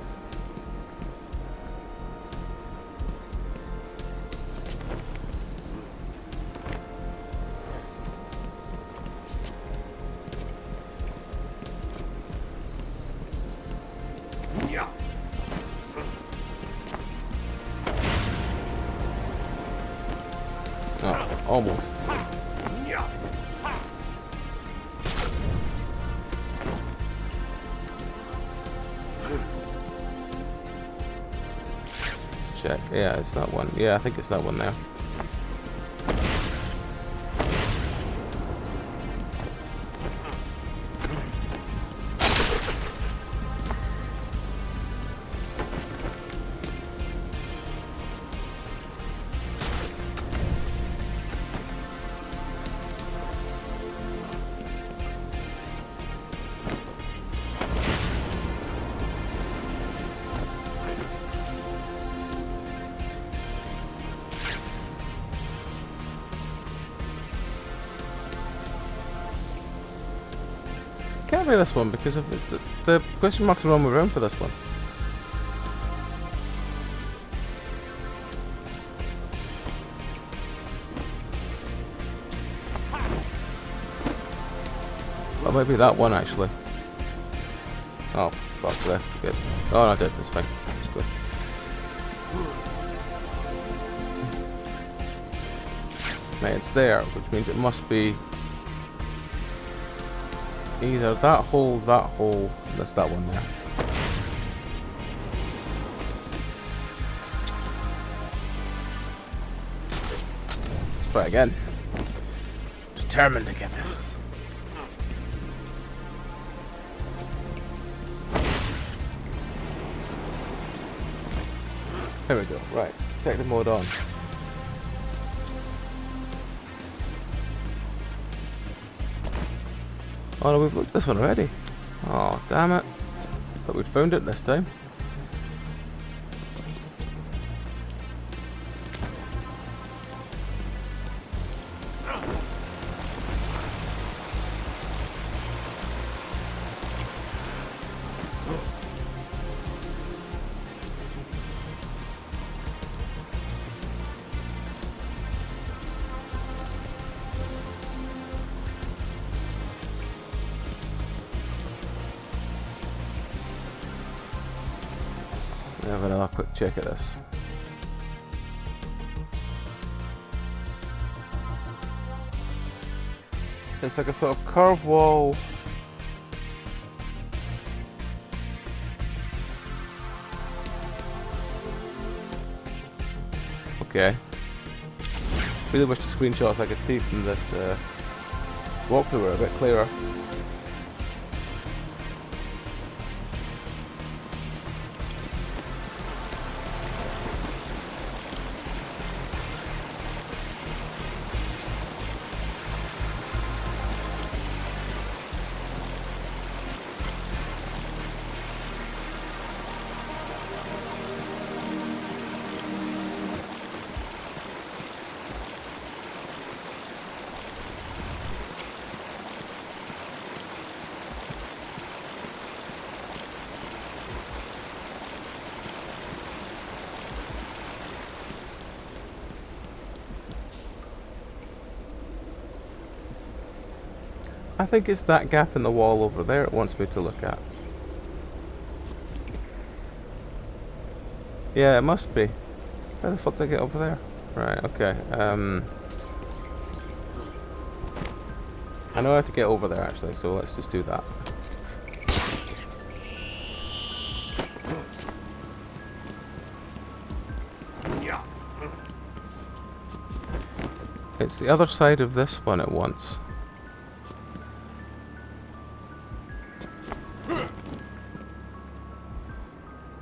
Oh, almost. Check. Yeah, it's that one. Yeah, I think it's that one there. Can't be this one because of it's the question marks are on the room for this one. That might be that one actually. Oh, fuck, that's good. Oh, no, I did. It's fine. It's good. Right, it's there, which means it must be either that hole, that's that one there. Let's try again. Determined to get this. There we go, right. Detective mode on. Oh no, we've looked at this one already. Oh, damn it. But we'd found it this time. Have another quick check at this. It's like a sort of curved wall. Okay. Really wish the screenshots I could see from this walkthrough were a bit clearer. I think it's that gap in the wall over there it wants me to look at. Yeah, it must be. How the fuck did I get over there? Right, okay. I know how to get over there actually, so let's just do that. It's the other side of this one it wants.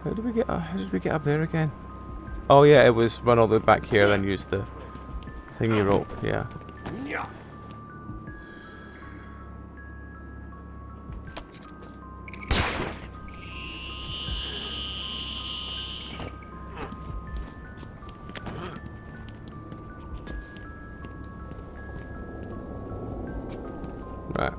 How did we get up there again? Oh yeah, it was run all the way back here, then use the thingy rope, yeah. Right.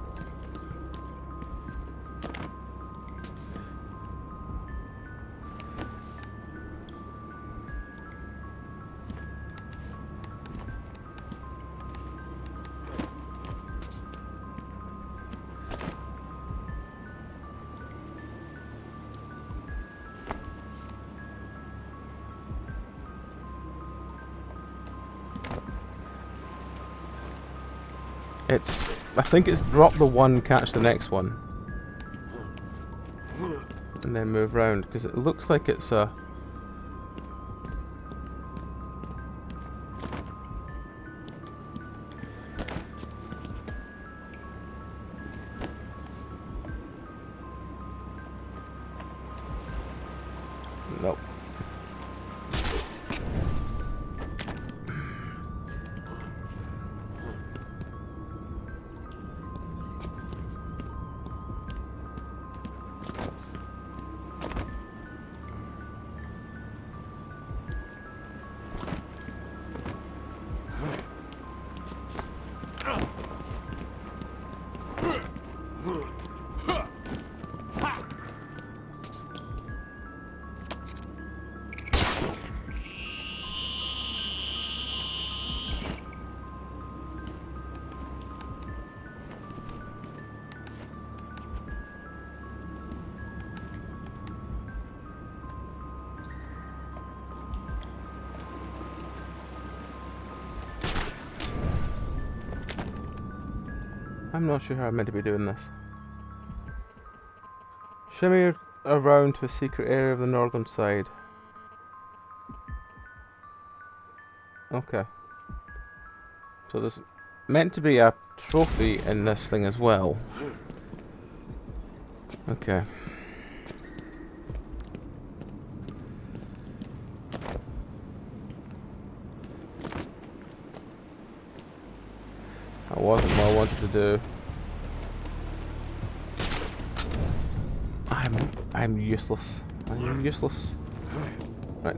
I think it's drop the one, catch the next one. And then move round, because it looks like it's a... Nope. I'm not sure how I'm meant to be doing this. Shimmy around to a secret area of the northern side. Okay. So there's meant to be a trophy in this thing as well. Okay. That wasn't what I wanted to do. I'm useless. I'm useless. Right.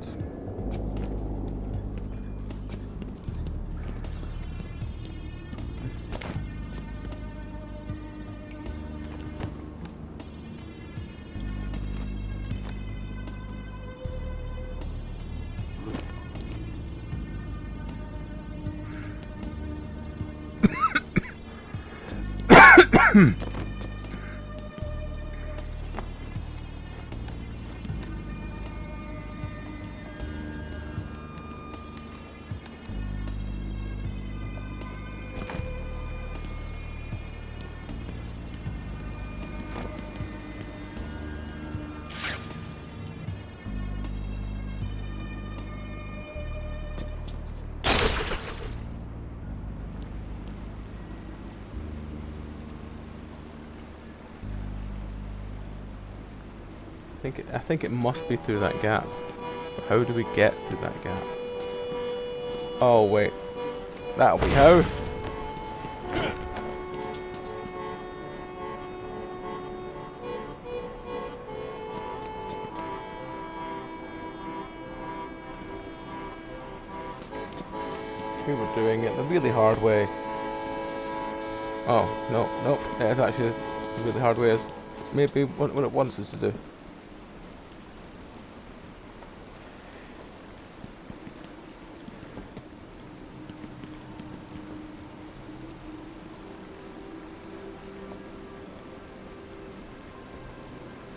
I think it must be through that gap. But how do we get through that gap? Oh wait, that'll be how. We were doing it the really hard way. Oh no, no, it's actually the really hard way as maybe what it wants us to do.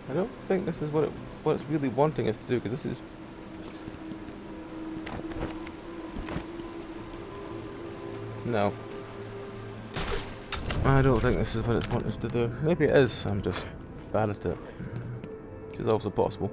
I don't think this is what it's really wanting us to do, because this is... No. I don't think this is what it's wanting us to do. Maybe it is, I'm just bad at it. Which is also possible.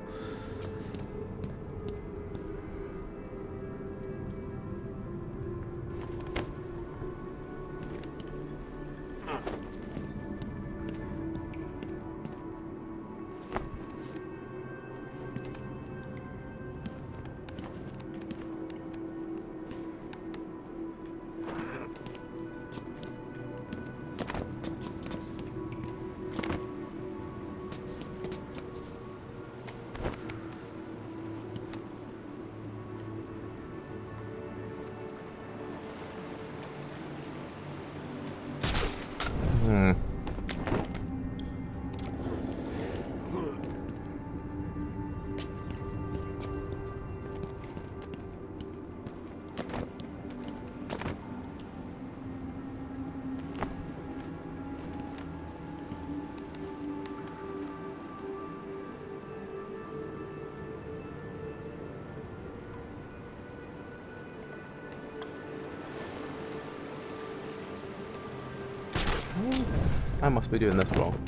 I must be doing this wrong.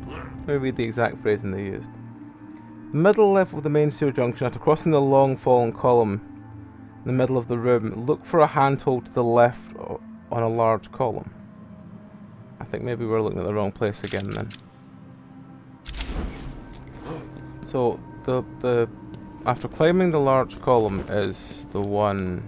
Let me read the exact phrasing they used. Middle level of the main sewer junction, after crossing the long fallen column in the middle of the room, look for a handhold to the left on a large column. I think maybe we're looking at the wrong place again then. So the after climbing the large column is the one.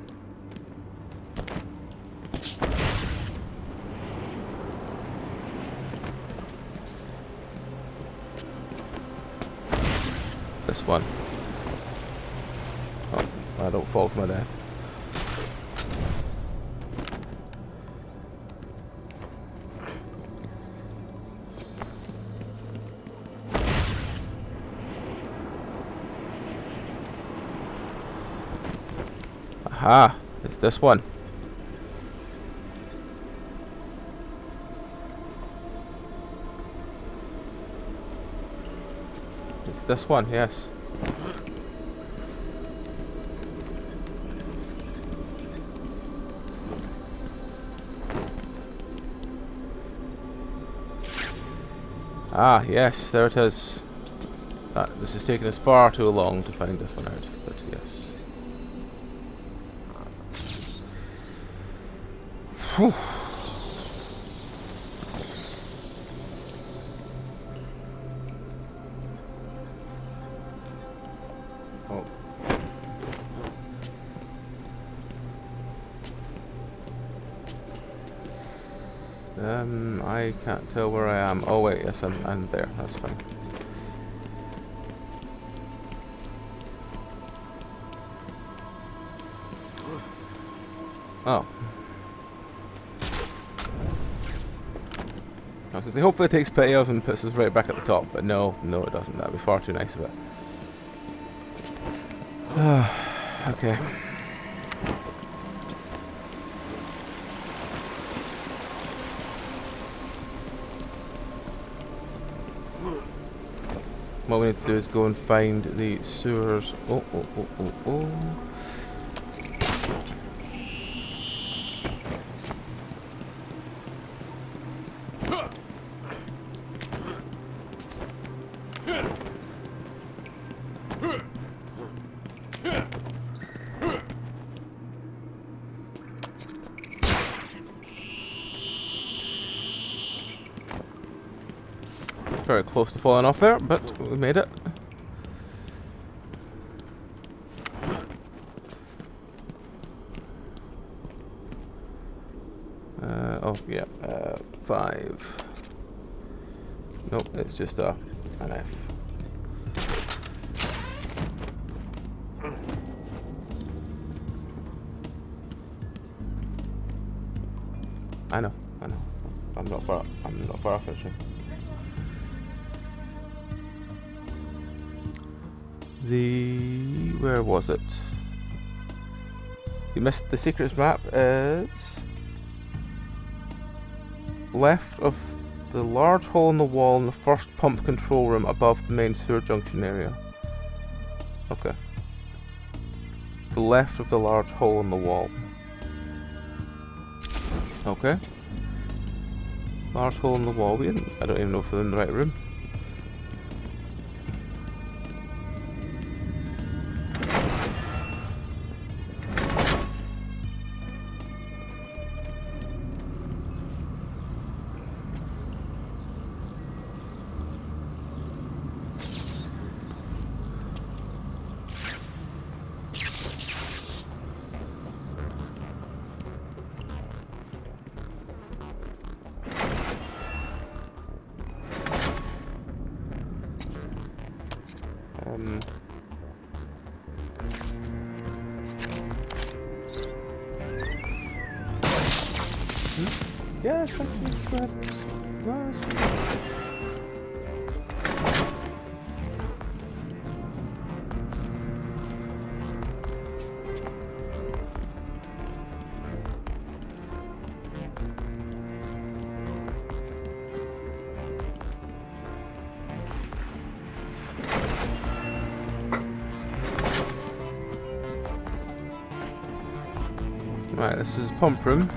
This one. Oh, I don't fall to my death. Aha! It's this one. This one, yes. Ah, yes, there it is. This is taking us far too long to find this one out, but yes. Whew. I can't tell where I am. Oh wait, yes, I'm there. That's fine. Oh. I was going to say, hopefully it takes pity us and puts us right back at the top, but no, it doesn't. That'd be far too nice of it. Okay. What we need to do is go and find the sewers. Oh. Very close to falling off there, but we made it. Oh yeah, 5. Nope, it's just an F. I know. I'm not far off actually. Where was it? You missed the secrets map. It's left of The large hole in the wall in the first pump control room above the main sewer junction area. Okay. The left of the large hole in the wall. Okay. Large hole in the wall. I don't even know if we're in the right room. Yeah, it's good. No, it's good. Right, this is pump room.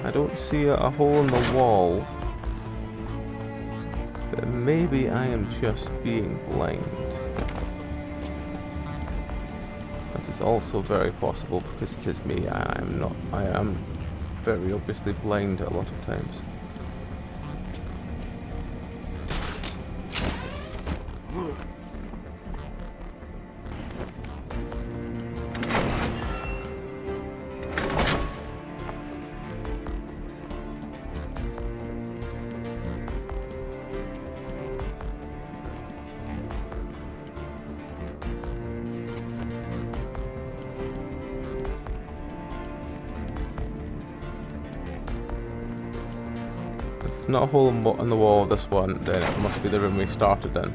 I don't see a hole in the wall, but maybe I am just being blind. That is also very possible because it is me. I am very obviously blind a lot of times. It's not a hole in the wall of this one, then it must be the room we started in.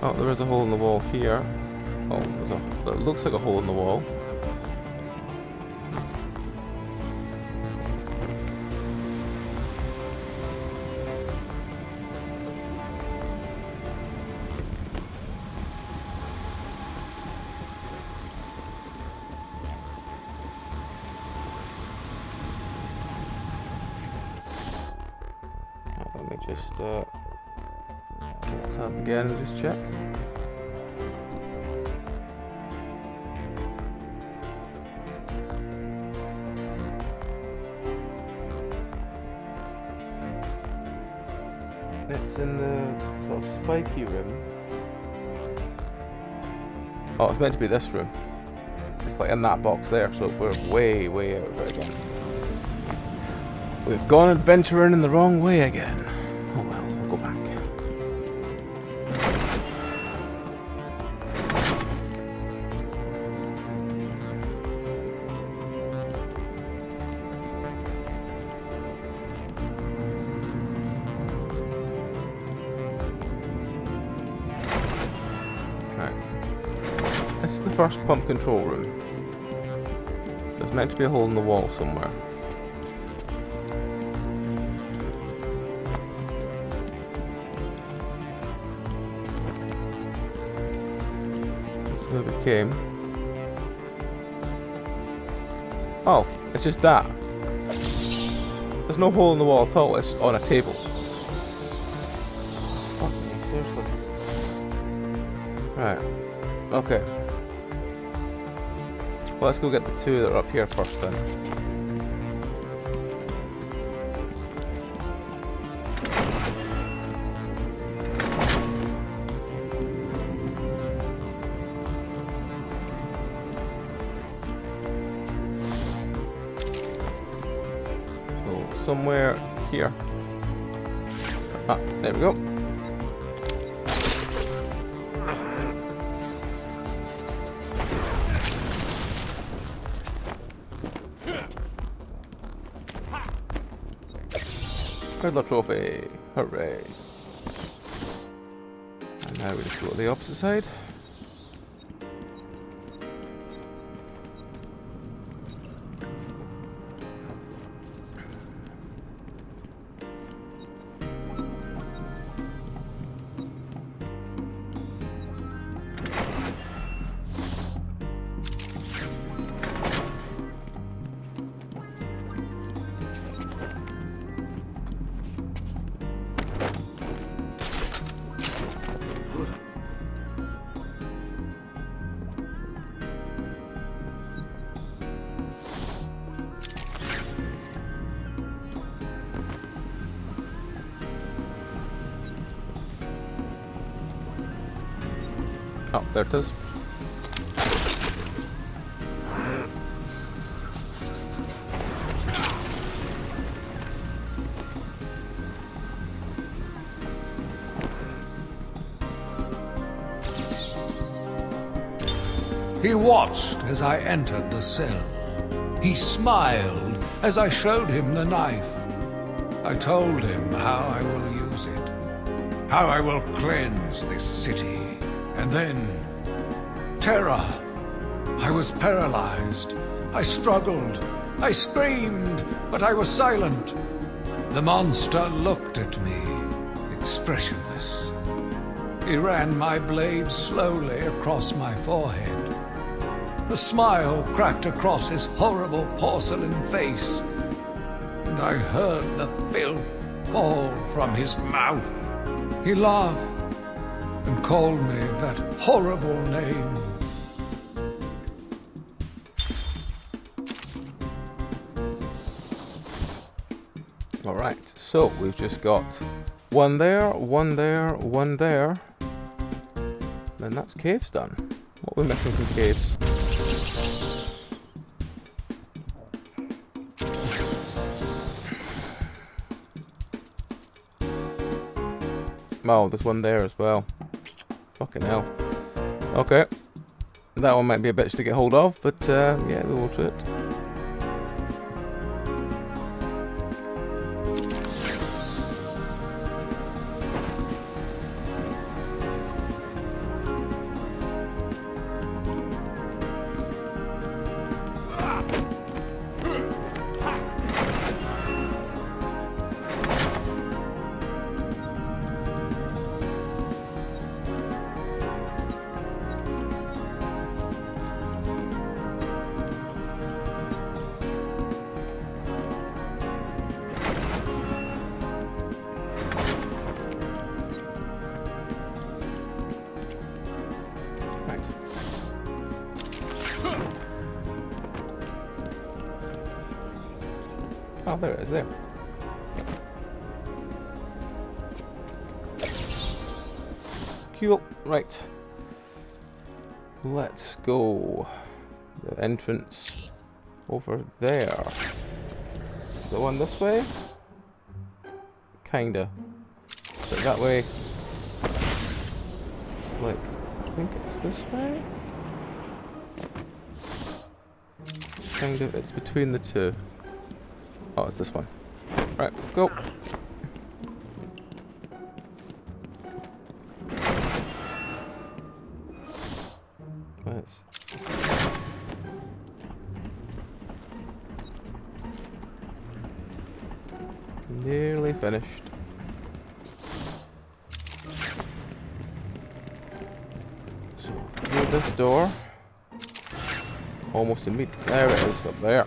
Oh, there is a hole in the wall here. Oh, it looks like a hole in the wall. Let me just tap again and just check. It's in the sort of spiky room. Oh, it's meant to be this room. It's like in that box there, so we're way out of it again. We've gone adventuring in the wrong way again. Oh well, we'll go back. Right. This is the first pump control room. There's meant to be a hole in the wall somewhere. Where we came. Oh, it's just that. There's no hole in the wall at all, it's on a table. Fuck me, seriously. Right. Okay. Well, let's go get the two that are up here first then. Somewhere here. Ah, there we go. Riddler trophy. Hooray. And now we just go to the opposite side. Oh, there it is. He watched as I entered the cell. He smiled as I showed him the knife. I told him how I will use it, how I will cleanse this city. And then, terror. I was paralyzed. I struggled. I screamed, but I was silent. The monster looked at me, expressionless. He ran my blade slowly across my forehead. The smile cracked across his horrible porcelain face, and I heard the filth fall from his mouth. He laughed and called me that horrible name. Alright, so we've just got one there, one there, one there. Then that's caves done. What are we missing from caves? Oh, there's one there as well. Fucking hell. Okay. That one might be a bitch to get hold of, but yeah, we will do it. Oh, there it is, there. Cool, right. Let's go. The entrance over there. The one this way? Kinda. So that way. It's like, I think it's this way? Kind of, it's between the two. Oh, it's this one. Right, go. Nice. Nearly finished. So, through this door. Almost immediately. There it is, up there.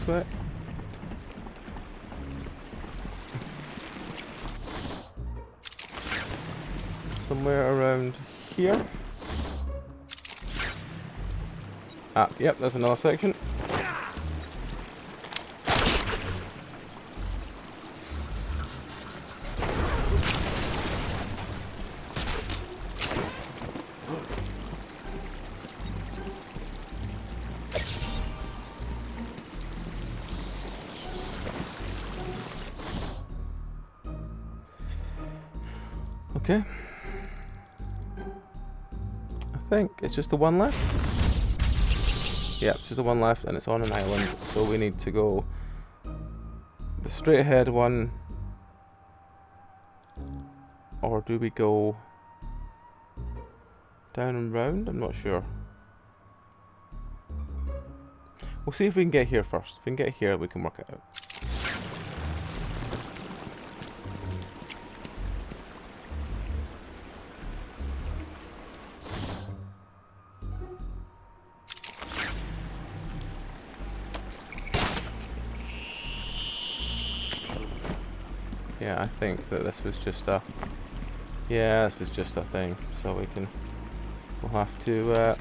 Way. Somewhere around here. Ah, yep, there's another section. Okay. I think it's just the one left. Yeah, it's just the one left, and it's on an island. So we need to go the straight ahead one, or do we go down and round? I'm not sure. We'll see if we can get here first. If we can get here, we can work it out. Yeah, I think that this was just a... Yeah, this was just a thing. So we can... We'll have to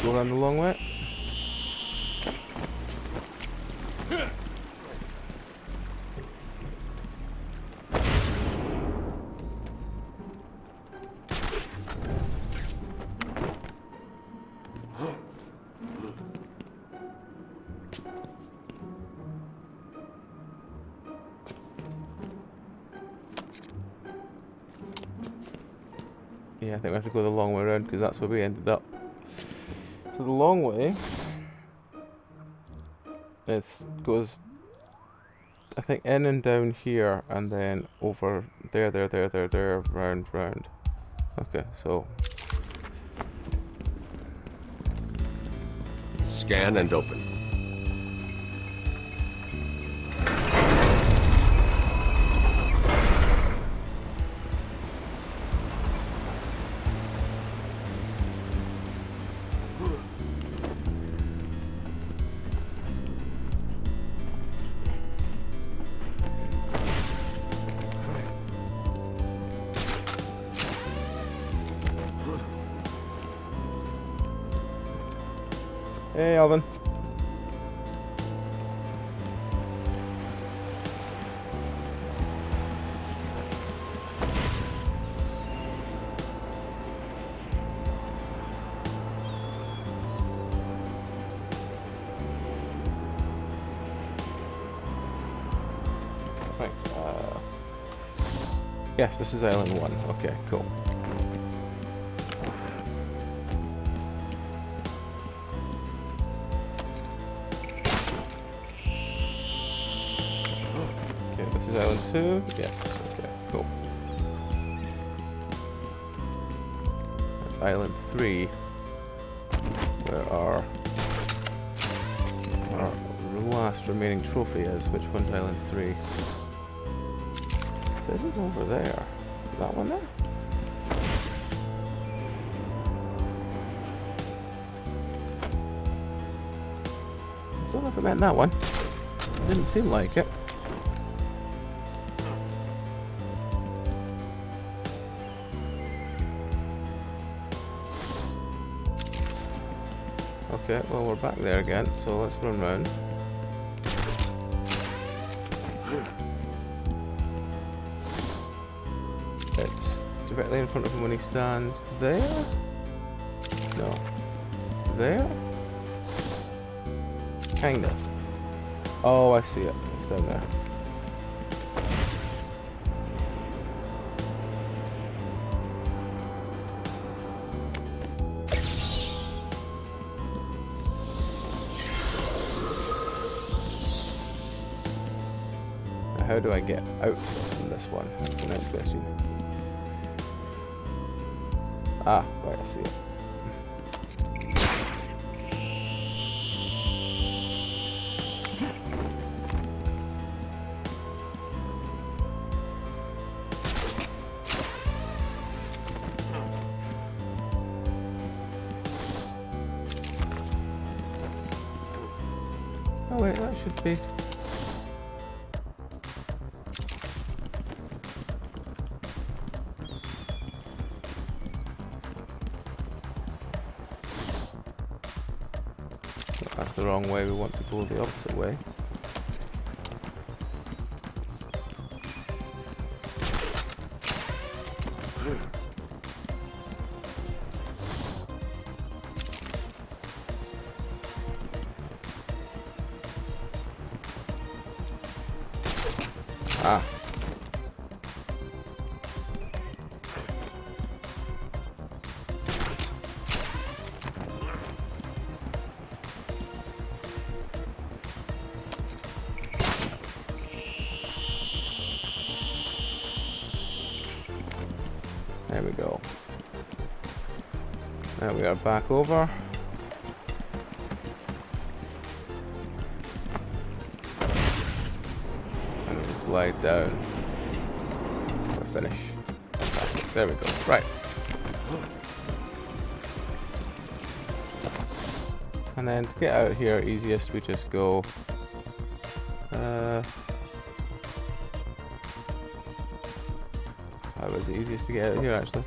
go around the long way. Yeah, I think we have to go the long way around because that's where we ended up. So the long way goes, I think, in and down here, and then over there, round. Okay, so scan and open. hey, Alvin. Right. Yes, this is Island 1. Okay, cool. This is Island 2? Yes. Okay, cool. That's Island 3. Where our last remaining trophy is. Which one's Island 3? It says it's over there. Is that one there? I don't know if it meant that one. It didn't seem like it. Okay, well, we're back there again, so let's run round. It's directly in front of him when he stands there? No. There? Kinda. Oh, I see it. It's down there. How do I get out from this one? That's the next question. Ah, right, I see it. Oh wait, that should be... That's the wrong way, we want to go the opposite way. Ah. There we go. Now we are back over. And we glide down. We're finished. There we go. Right. And then to get out here, easiest, we just go. That was the easiest to get out here, actually.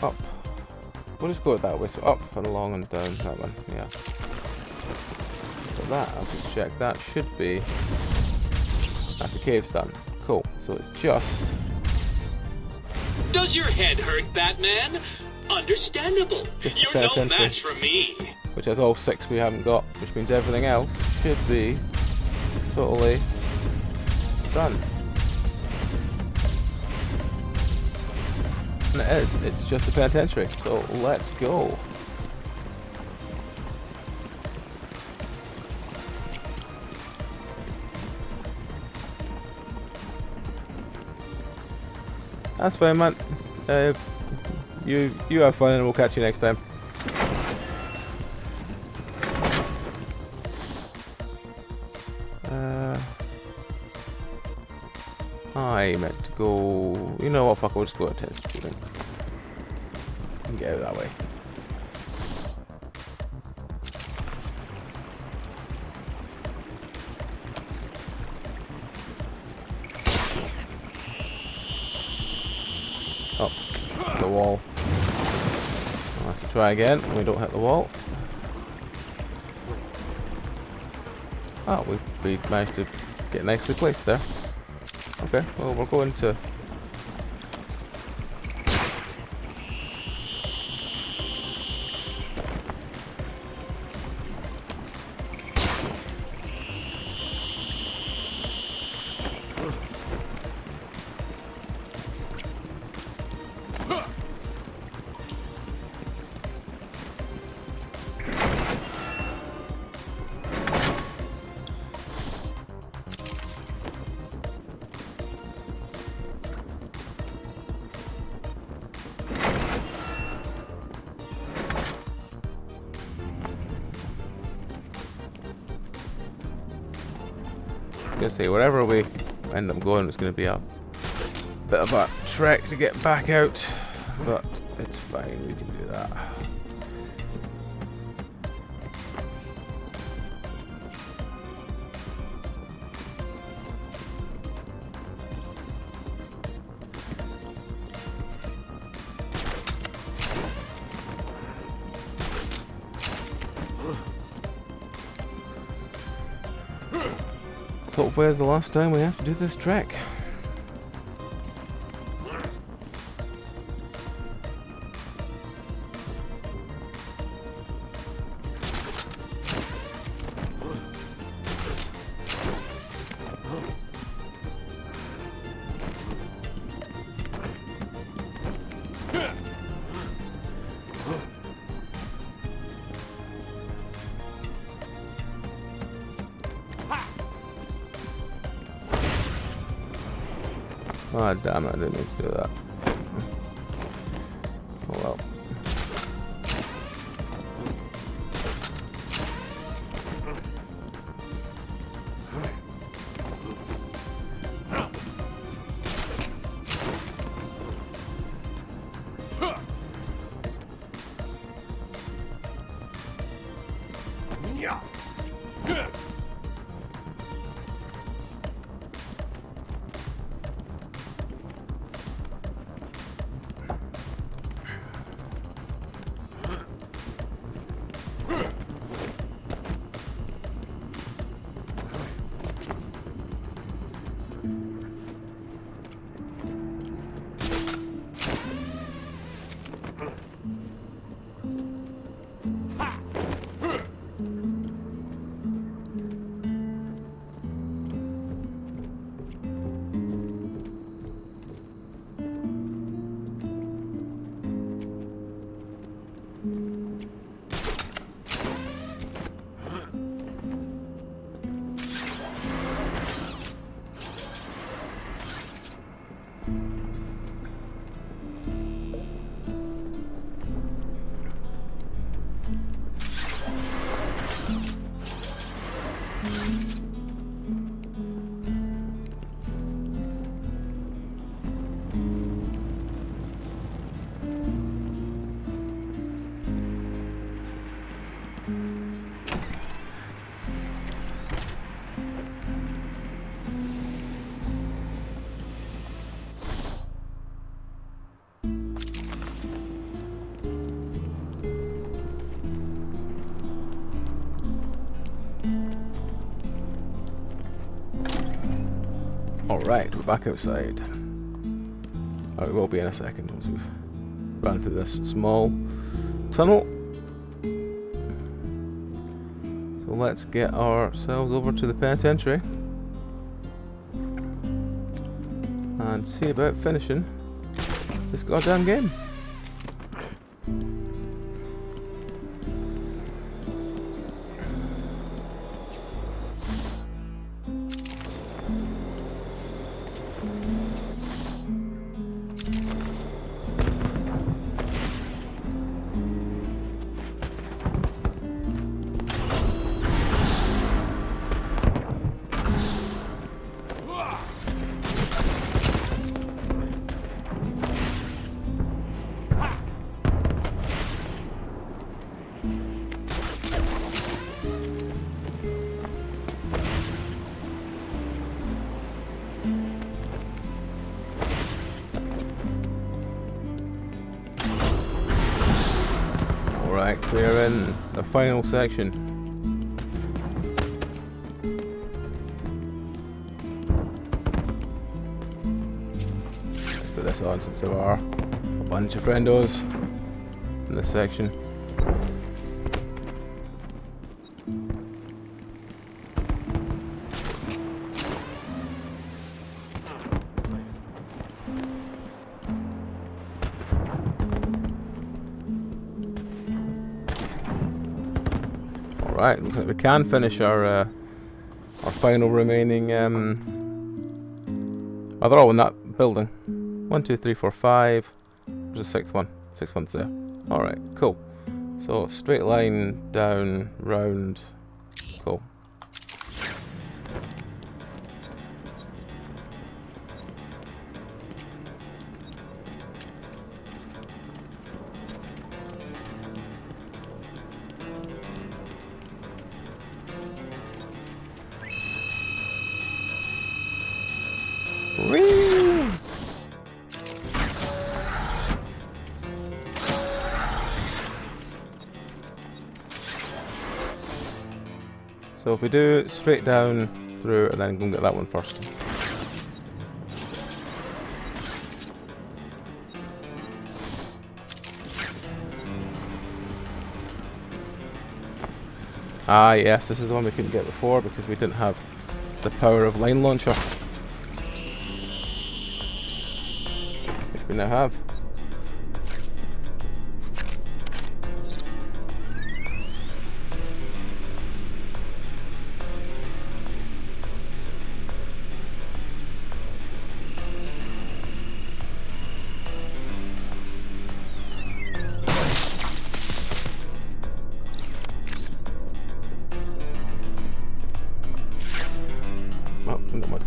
Up. We'll just go that way. So up and along and down that one. Yeah. So that, I'll just check. That should be. That's the cave's done. Cool. So it's just. Does your head hurt, Batman? Understandable. Just You're no match for me. Which has all 6 we haven't got, which means everything else should be totally done. And it is. It's just a penitentiary. So let's go. That's fine, man. You have fun, and we'll catch you next time. I meant to go. You know what? Fuck. I'll just go to Penancerpg and get out that way. Oh, the wall. I'll have to try again when we don't hit the wall. Oh, we managed to get nicely placed there. Okay, well, we're going to. Gonna say wherever we end up going, it's gonna be a bit of a trek to get back out, but it's fine. We can do that. Hopefully it's the last time we have to do this trek. Oh damn it, I didn't mean to do that. Oh well. Alright, we're back outside. Oh, we will be in a second once we've run through this small tunnel. So let's get ourselves over to the penitentiary and see about finishing this goddamn game. Alright, we're in the final section. Let's put this on since there are a bunch of friendos in this section. Right, looks like we can finish our final remaining. Oh, they're all in that building. 1, 2, 3, 4, 5. There's a sixth one. Sixth one's there. All right, cool. So straight line down, round. Cool. So if we do straight down through and then go and get that one first. Ah yes, this is the one we couldn't get before because we didn't have the power of line launcher. Which we now have.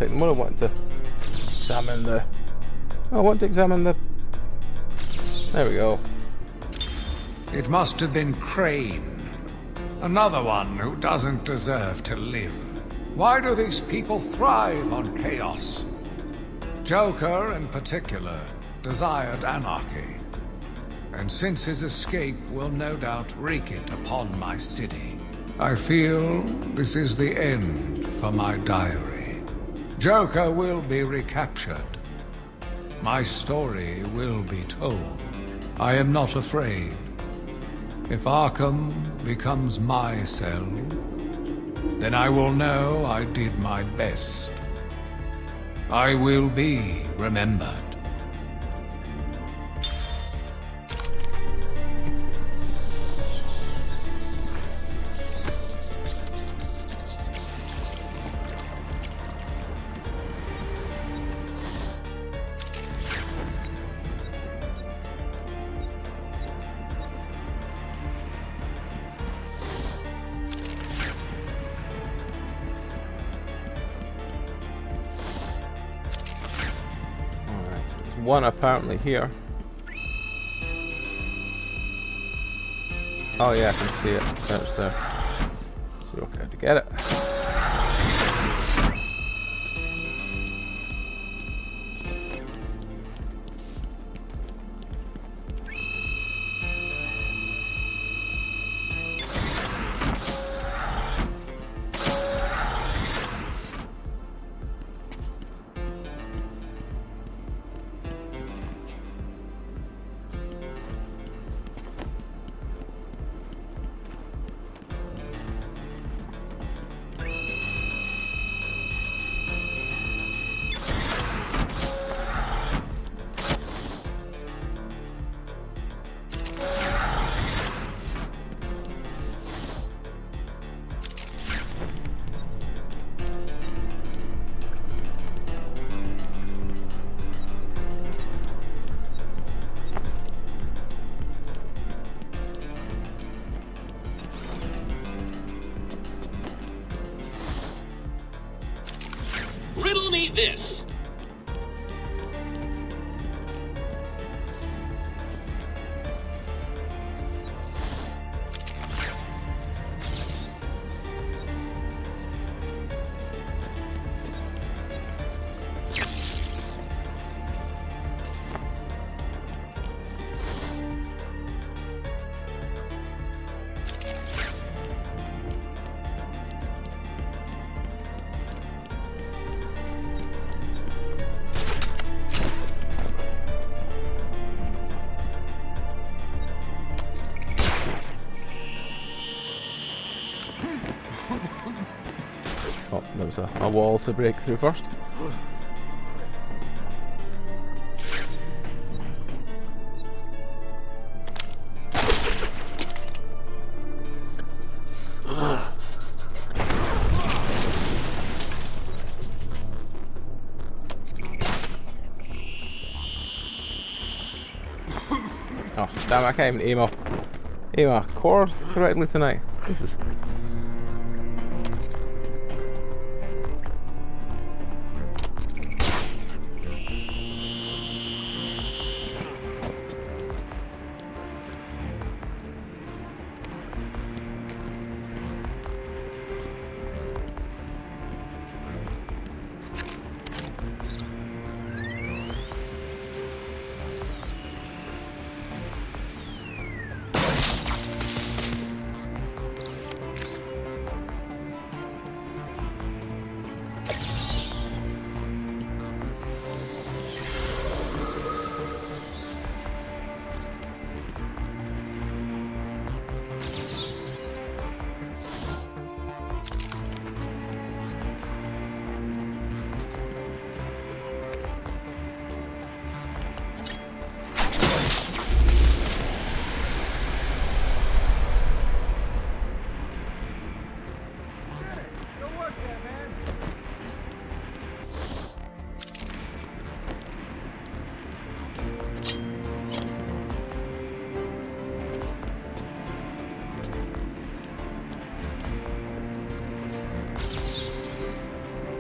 I want to examine the. I want to examine the. There we go. It must have been Crane. Another one who doesn't deserve to live. Why do these people thrive on chaos? Joker, in particular, desired anarchy. And since his escape will no doubt wreak it upon my city, I feel this is the end for my diary. Joker will be recaptured. My story will be told. I am not afraid. If Arkham becomes my cell, then I will know I did my best. I will be remembered. One apparently here. Oh yeah, I can see it. It's there. So okay to get it. Riddle me this. Oh, there was a wall to break through first. Oh, damn, I can't even aim a chord correctly tonight. Jesus.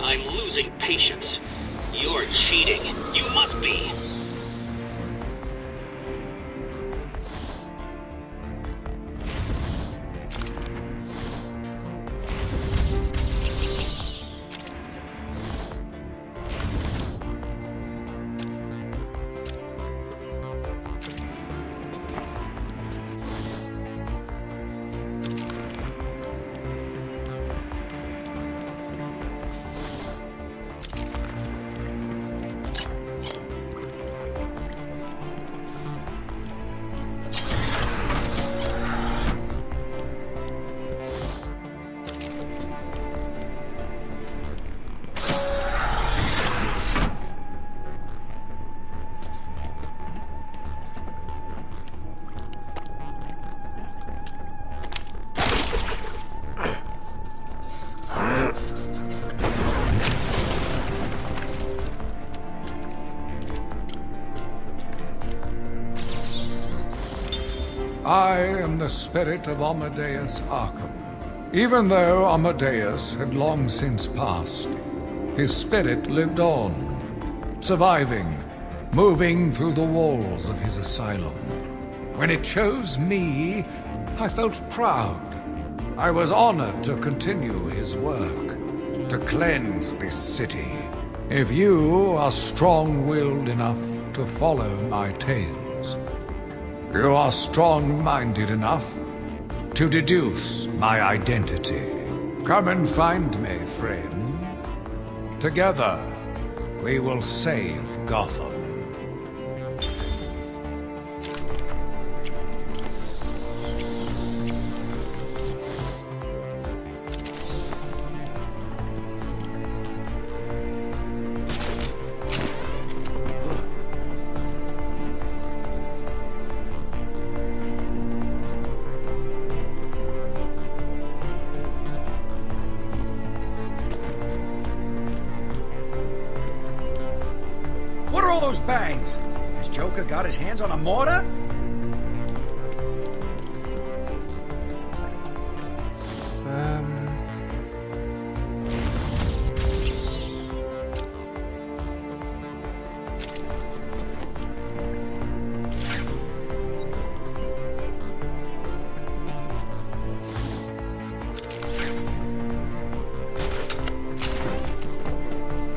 I'm losing patience. You're cheating. You must be. I am the spirit of Amadeus Arkham. Even though Amadeus had long since passed, his spirit lived on, surviving, moving through the walls of his asylum. When it chose me, I felt proud. I was honored to continue his work, to cleanse this city. If you are strong-willed enough to follow my tales, you are strong-minded enough to deduce my identity. Come and find me, friend. Together, we will save Gotham. What are all those bangs? Has Joker got his hands on a mortar?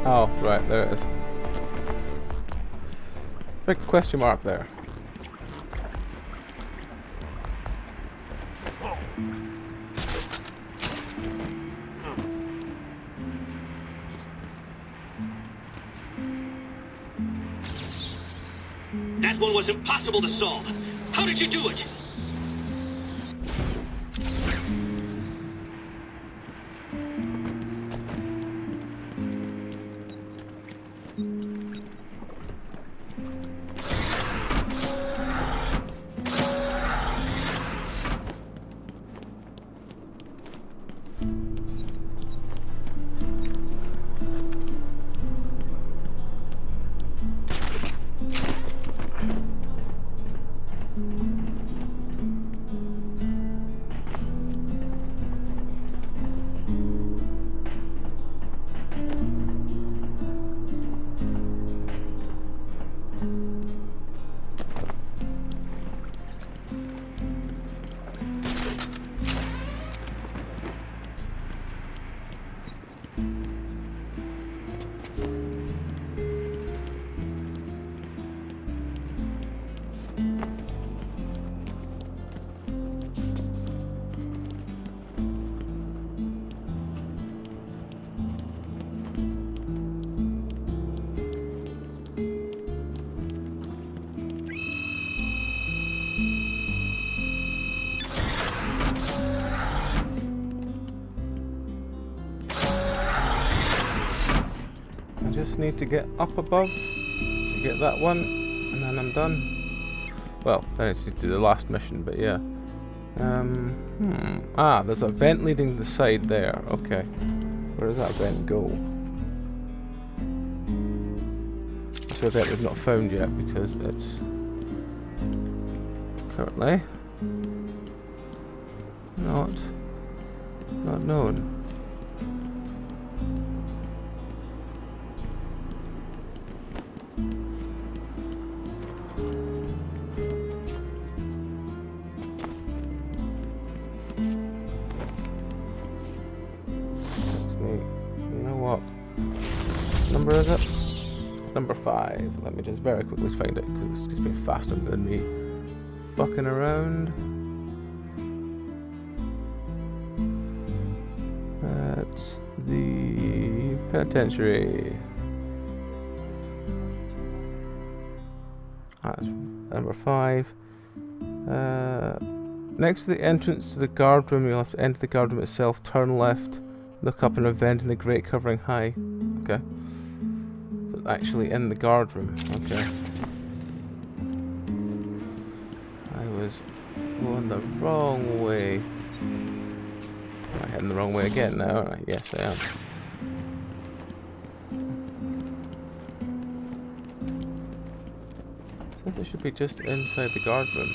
Oh, right, there it is. Big question mark there. That one was impossible to solve. How did you do it? Just need to get up above to get that one, and then I'm done. Well, then it's to do the last mission, but yeah. Ah, there's a vent leading to the side there. Okay. Where does that vent go? So a vent we've not found yet because it's currently not known. Is it? It's number 5. Let me just very quickly find it because it's just been faster than me fucking around. That's the penitentiary. That's number 5. Next to the entrance to the guard room, you'll have to enter the guard room itself, turn left, look up in a vent in the grate covering high. Okay. Actually in the guard room. Okay. I was going the wrong way. Am I heading the wrong way again now, aren't I? Yes, I am. Says it should be just inside the guard room.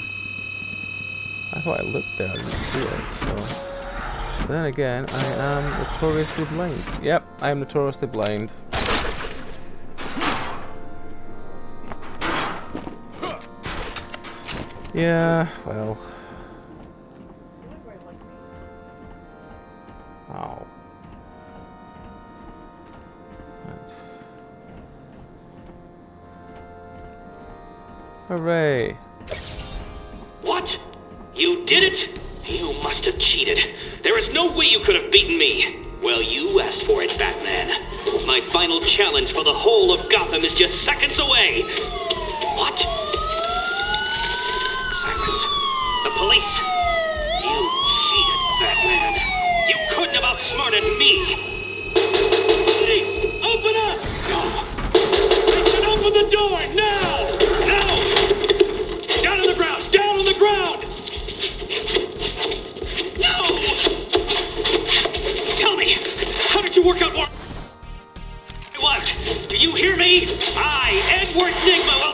I thought I looked there and didn't see it, so... But then again, I am notoriously blind. Yep, I am notoriously blind. Yeah, well, Hooray! What? You did it? You must have cheated. There is no way you could have beaten me. Well, you asked for it, Batman. My final challenge for the whole of Gotham is just seconds away. What? Sirens. The police. You cheated, Batman. You couldn't have outsmarted me. Police, open up! They should open the door now! Now! Down on the ground! Down on the ground! No! Tell me, how did you work out what? Do you hear me? I, Edward Nigma,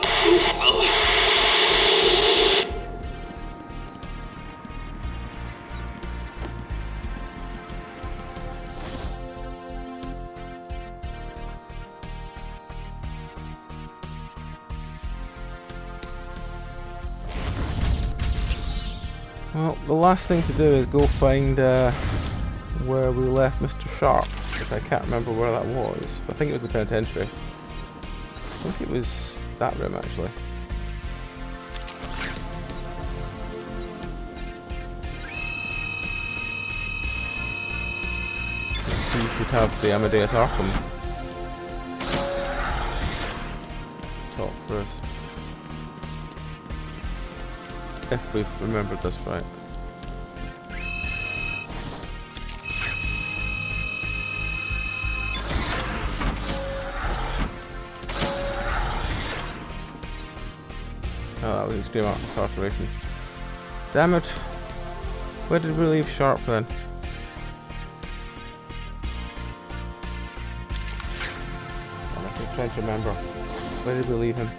Well, the last thing to do is go find where we left Mr. Sharp. I can't remember where that was. I think it was the penitentiary. I think it was that room actually. You should have the Amadeus Arkham talk for us. If we've remembered this right. Oh, that was extreme incarceration. Damn it! Where did we leave Sharp then? I'm trying to remember. Where did we leave him?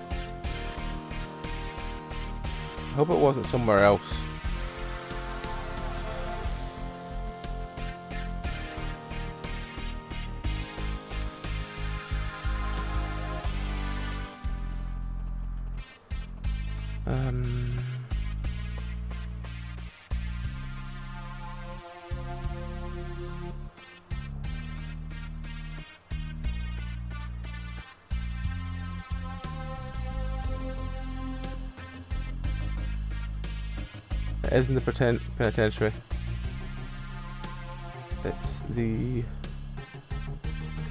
I hope it wasn't somewhere else. It isn't the penitentiary. It's the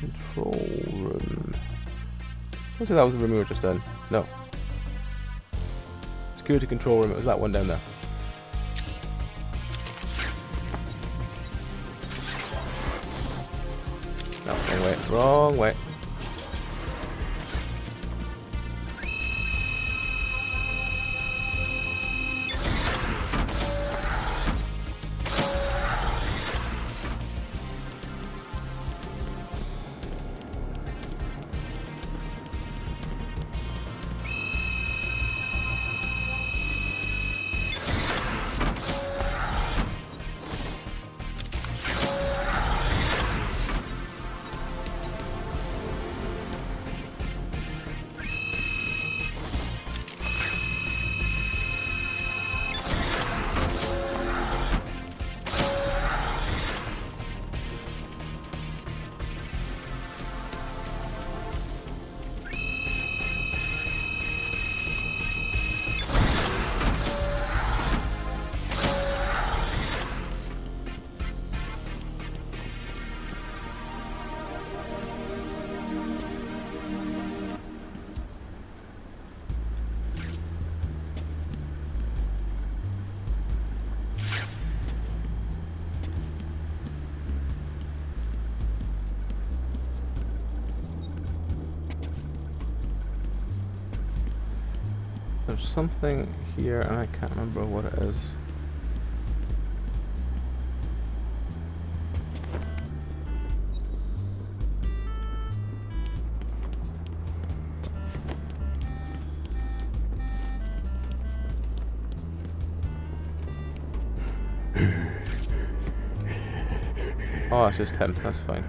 control room. I say that was the room we were just in. No. Security control room. It was that one down there. No, wrong way. Wrong way. There's something here and I can't remember what it is. Oh, it's just him, that's fine.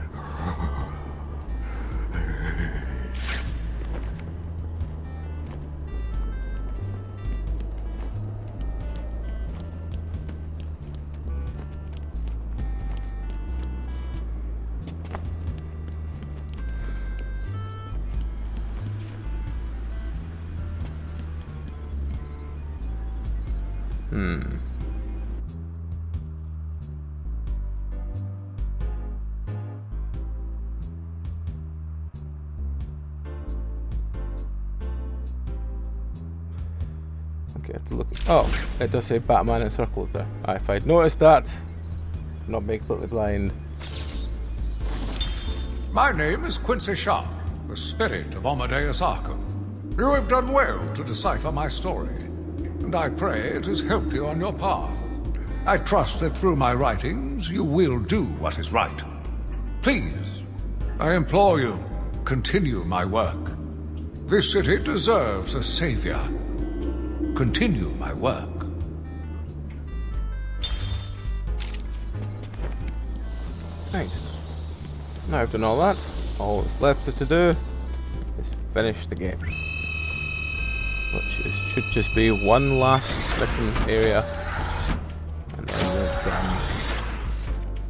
Okay, I have to look. Oh, it does say Batman in circles there. If I'd noticed that, not being completely blind. My name is Quincy Sharp, the spirit of Amadeus Arkham. You have done well to decipher my story, and I pray it has helped you on your path. I trust that through my writings you will do what is right. Please, I implore you, continue my work. This city deserves a savior. Continue my work. Right. Now I've done all that. All that's left is to do is finish the game. Which should just be one last mission area. And then we're done.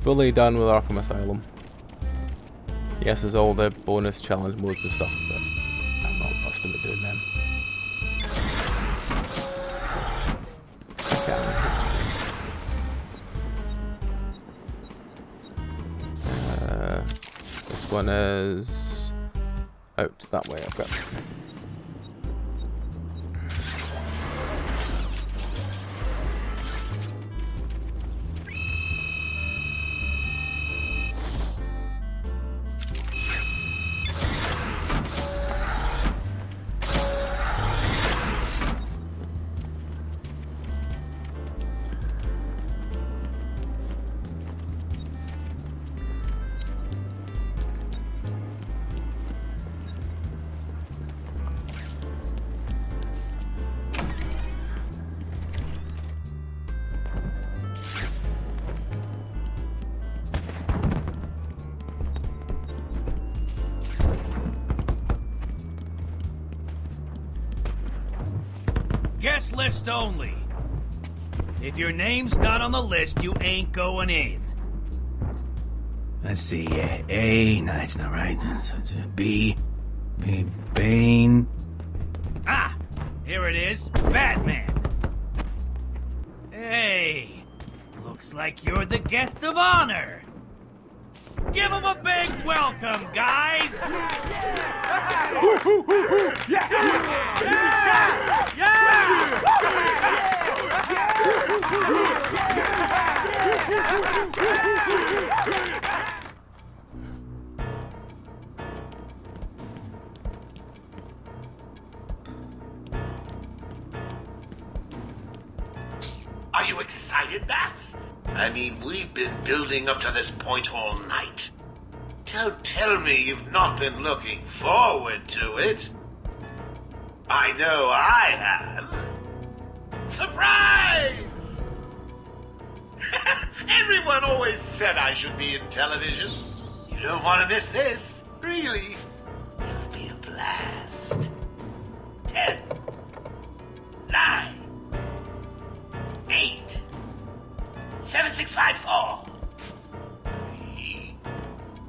Fully done with Arkham Asylum. Yes, there's all the bonus challenge modes and stuff, but I'm not fussed about doing them. This one is out that way. Okay. Guest list only. If your name's not on the list, you ain't going in. Let's see, A, no, that's not right. So it's B, Bane. Ah, here it is, Batman. Hey, looks like you're the guest of honor. Give him a big welcome, guys! Are you excited, Bats? I mean, we've been building up to this point all night. Don't tell me you've not been looking forward to it. I know I have. Surprise! Everyone always said I should be in television. You don't want to miss this, really. It'll be a blast. 10, 9, 8, 7, 6, 5, 4, 3,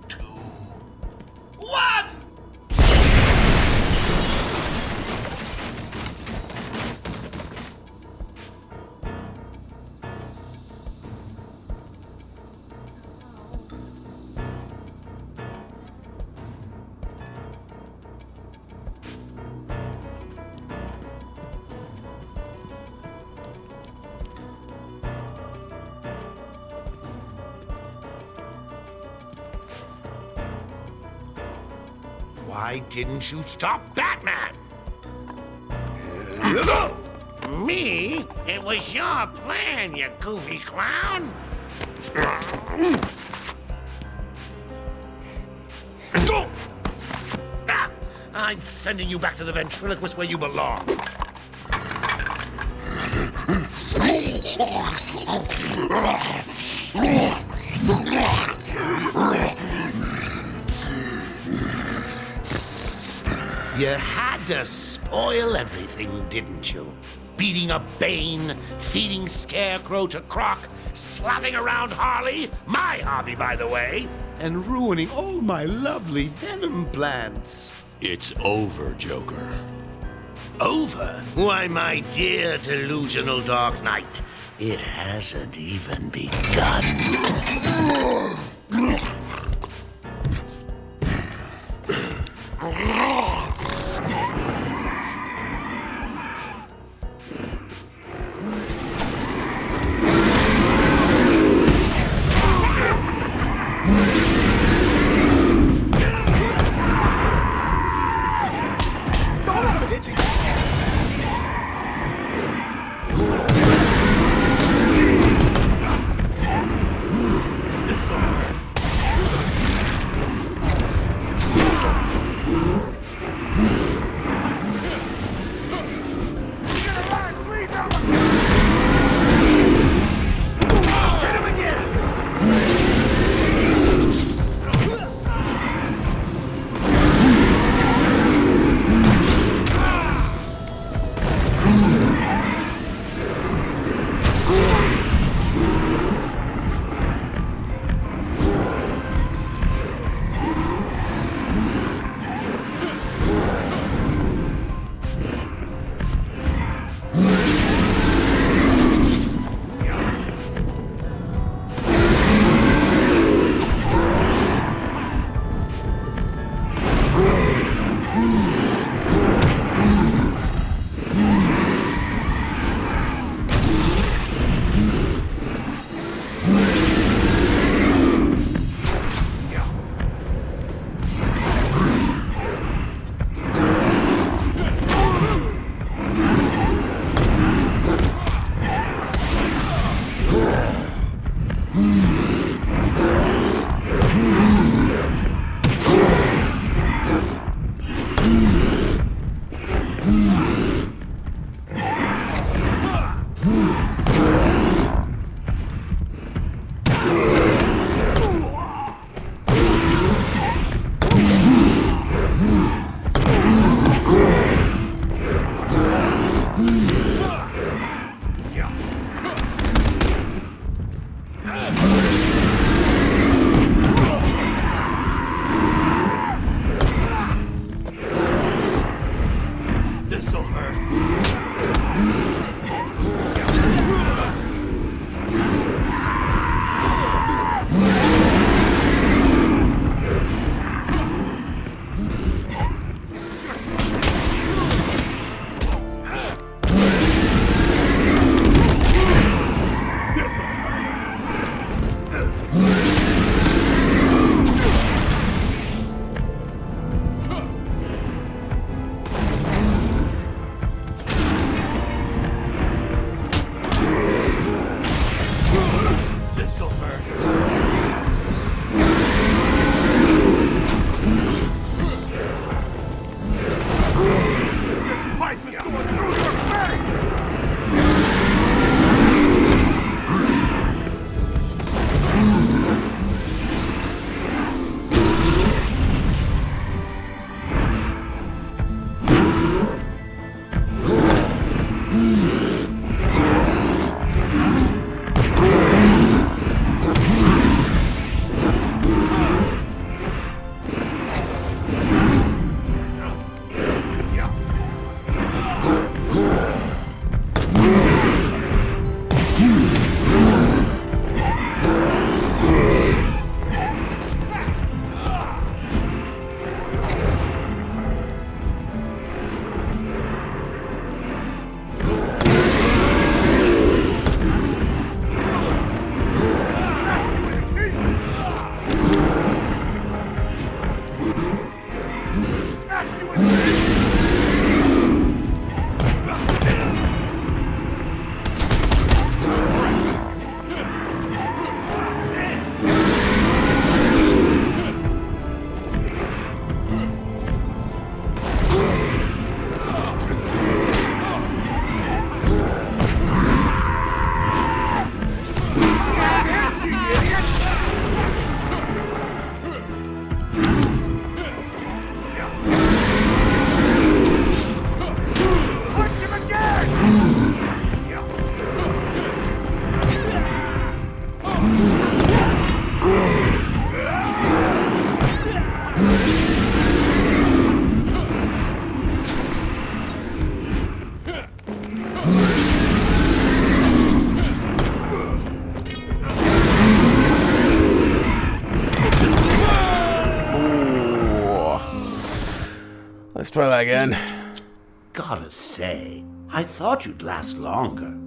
2, 1. Why didn't you stop Batman? Me? It was your plan, you goofy clown. I'm sending you back to the ventriloquist where you belong. You had to spoil everything, didn't you? Beating up Bane, feeding Scarecrow to Croc, slapping around Harley, my hobby, by the way, and ruining all my lovely Venom plans. It's over, Joker. over? Why, my dear delusional Dark Knight, it hasn't even begun. This try that again. Gotta say, I thought you'd last longer.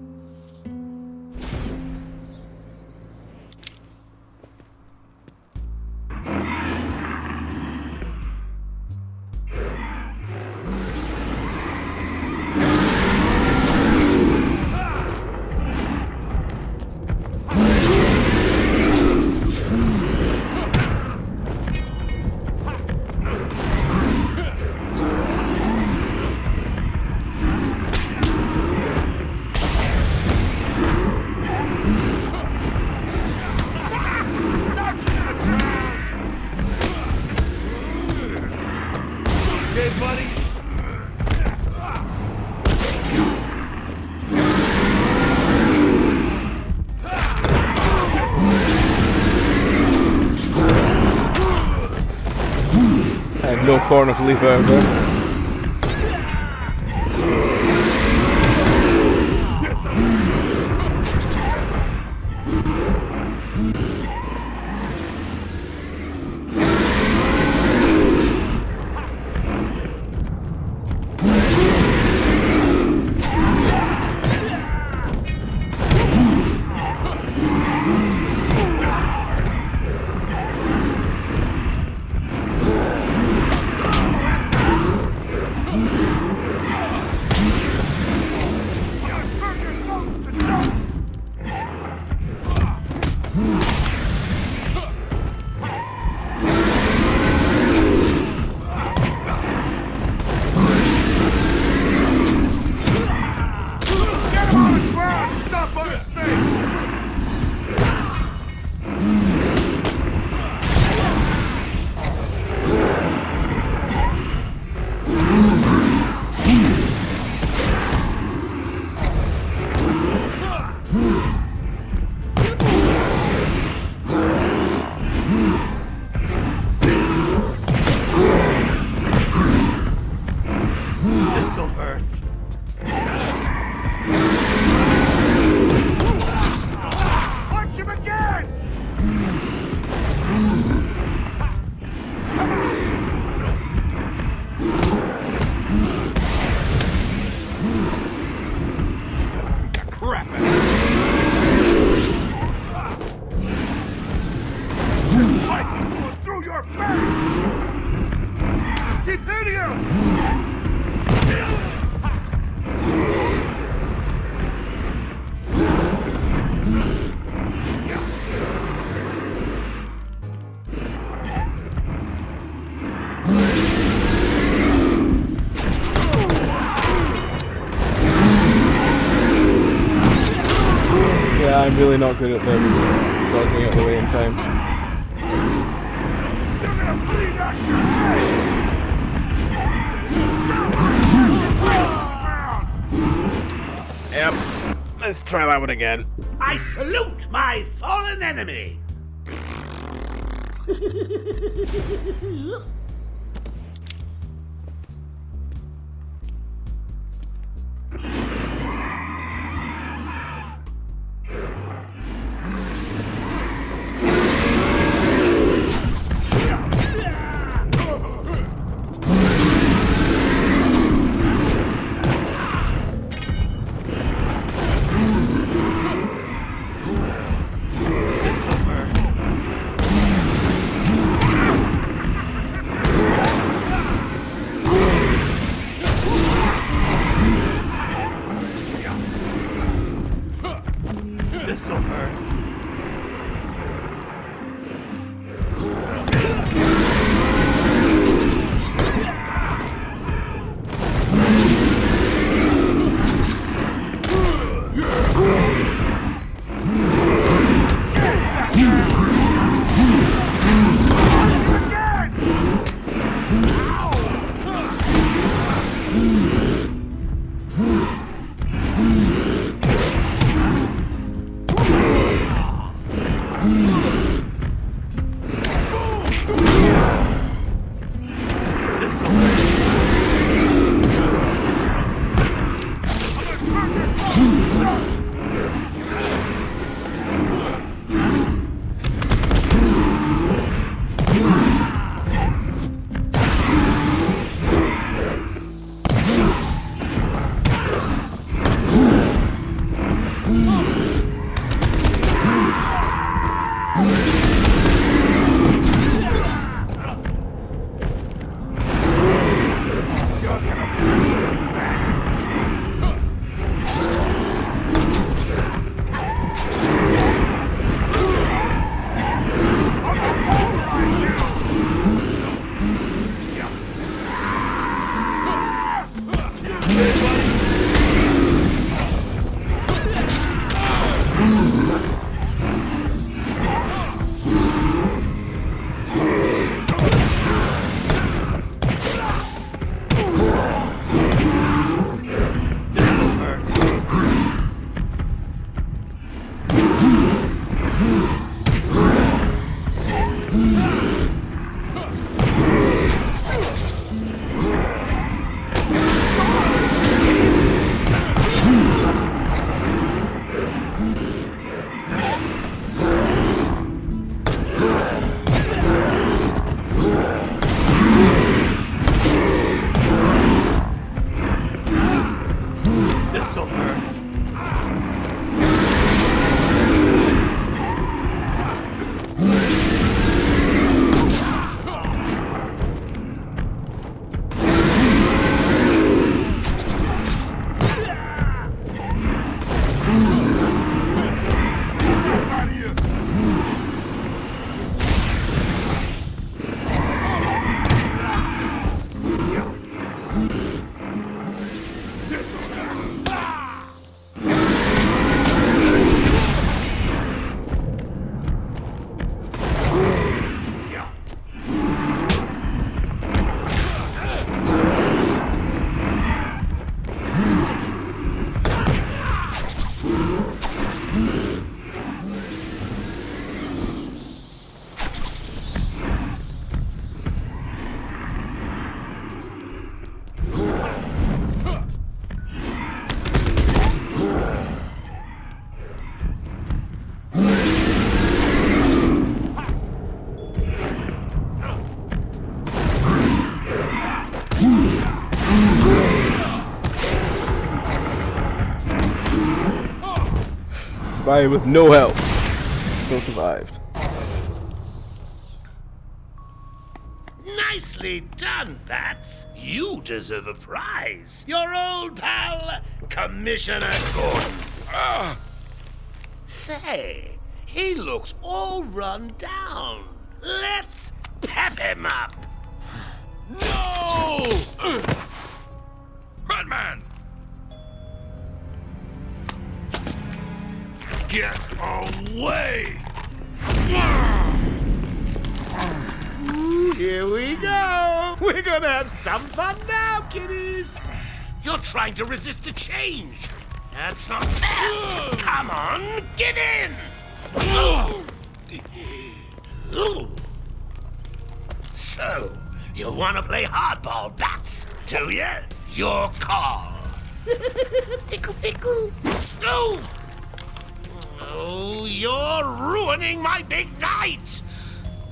No corner to leave out of there. I'm really not good at them dodging out the way in time. Yep, let's try that one again. I salute my fallen enemy! This'll hurt. Survived with no help. Still survived. Nicely done, Bats. You deserve a prize. Your old pal, Commissioner Gordon. Say, he looks all run down. Let's pep him up. No! Batman! Get away! Here we go. We're gonna have some fun now, kiddies. You're trying to resist the change. That's not fair. Come on, get in. So, you want to play hardball, Bats, do you? Your call. Tickle, tickle. No! Oh, you're ruining my big night!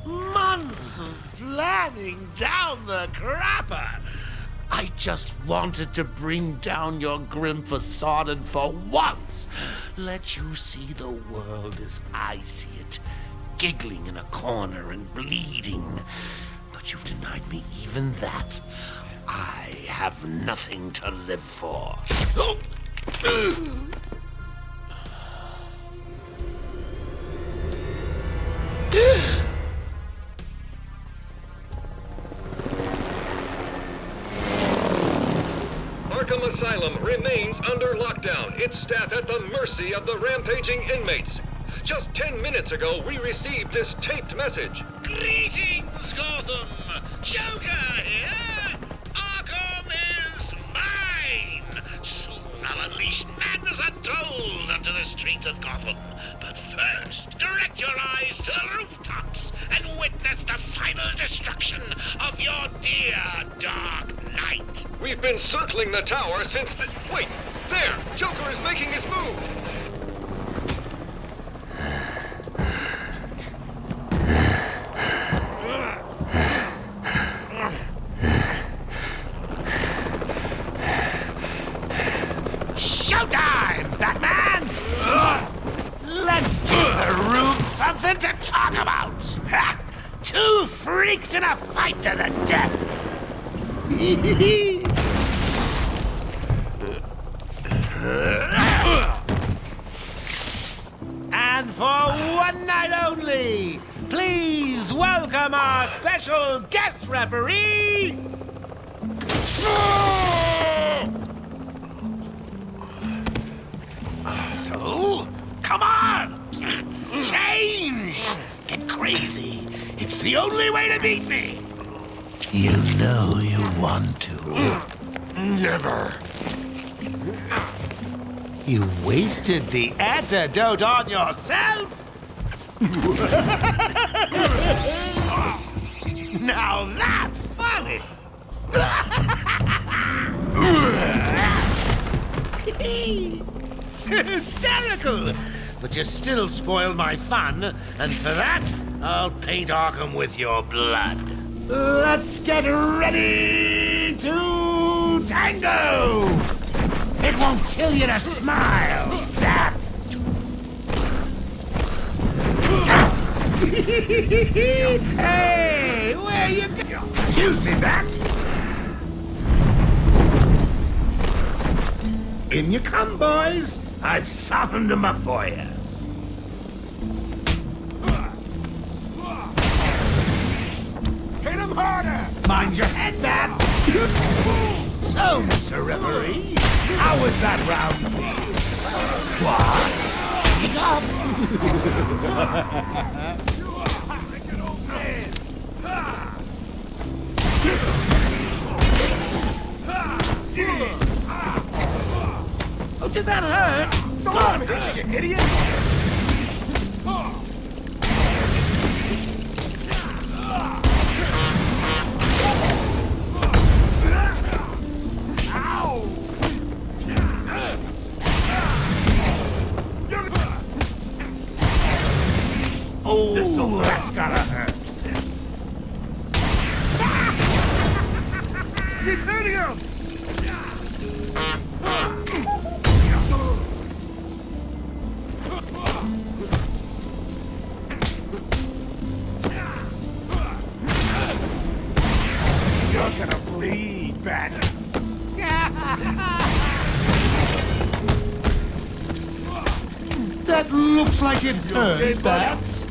Months of planning down the crapper. I just wanted to bring down your grim facade and for once let you see the world as I see it, giggling in a corner and bleeding. But you've denied me even that. I have nothing to live for. Arkham Asylum remains under lockdown, its staff at the mercy of the rampaging inmates. Just 10 minutes ago, we received this taped message. Greetings, Gotham! Joker here! Arkham is mine! Soon I'll unleash madness untold onto the streets of Gotham. But first, direct your eyes to the rooftops and witness the final destruction of your dear Dark Knight. We've been circling the tower since the... Wait! There! Joker is making his move! Showtime, Batman! Let's give the room something to talk about! Ha! 2 freaks in a fight to the death! And for one night only, please welcome our special guest referee, So, come on! Change! Get crazy! It's the only way to beat me! You know you want to. Never. You wasted the antidote on yourself? kill. But you still spoiled my fun, and for that, I'll paint Arkham with your blood. Let's get ready to tango! It won't kill you to smile, bats! Hey, where you go? Excuse me, bats? In you come, boys. I've softened them up for you. Hit him harder! Mind your head, bats! So, Mr. Referee, how was that round for you? What? Pick up! Oh, did that hurt? God, you idiot! Oh, that's gotta hurt. Keep hitting him! You're gonna bleed, Bat. That looks like it hurt, Bats.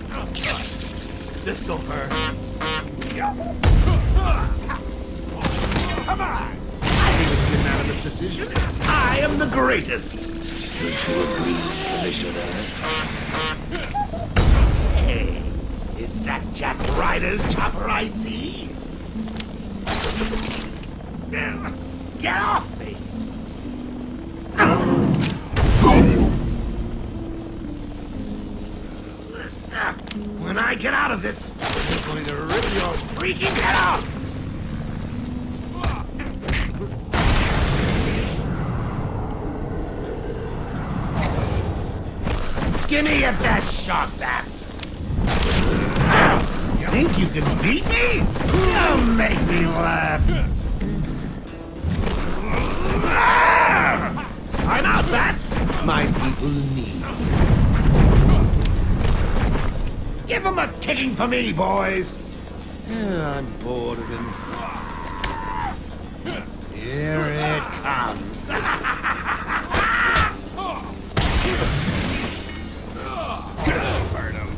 This'll hurt. Come on! I think it's a unanimous decision. I am the greatest. Don't you agree, Commissioner? Hey, is that Jack Ryder's chopper I see? Get off me! When I get out of this, I'm going to rip your freaking head off! Give me your best shot, Bats! You think you can beat me? Don't make me laugh! I'm out, Bats! My people need. Give him a kicking for me, boys! I'm bored of him. Here it comes. Hurt him.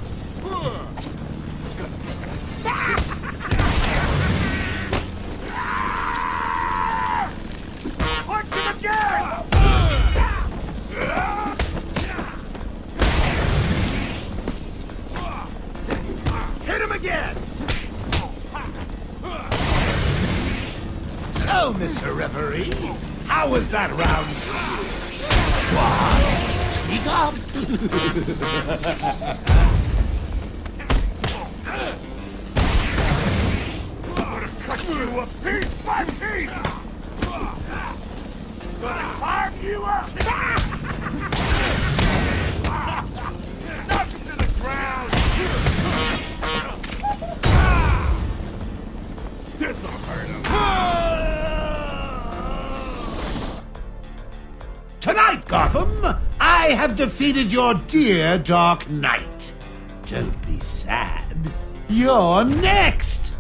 Punch him again! Hit him again! So, Mr. Referee, how was that round? What? Speak up! I'm gonna cut you up piece by piece! Gonna carve you up! Knock him to the ground! This'll hurt him. Tonight, Gotham, I have defeated your dear Dark Knight. Don't be sad. You're next!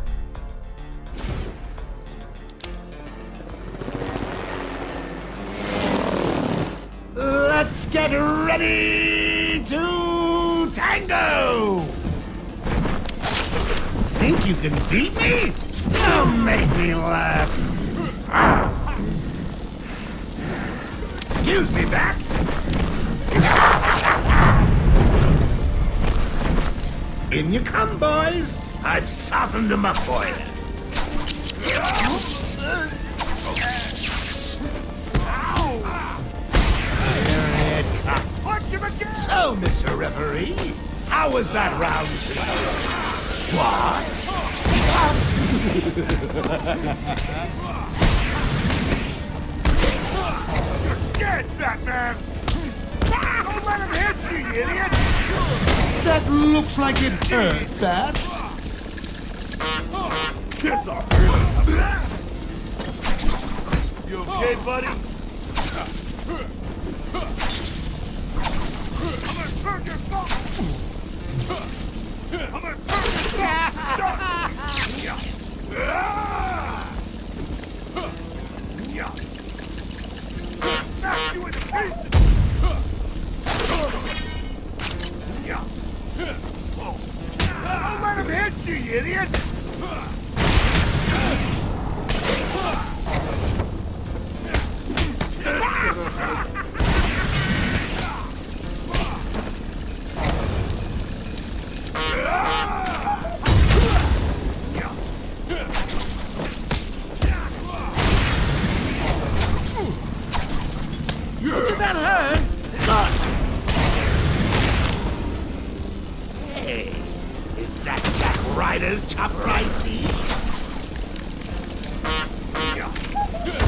Let's get ready to tango! Think you can beat me? Don't make me laugh. Excuse me, Bats. In you come, boys. I've softened them up for you. Punch him again! So, Mr. Referee, how was that round? What? You're scared, Batman! Don't let him hit you idiot! That looks like it hurts, Bats. Get off! You okay, buddy? I'm gonna turn your phone! I'm gonna turn your Smash you into pieces! Don't let him hit you, you idiot! Did that hurt? Hey, is that Jack Ryder's chopper I see?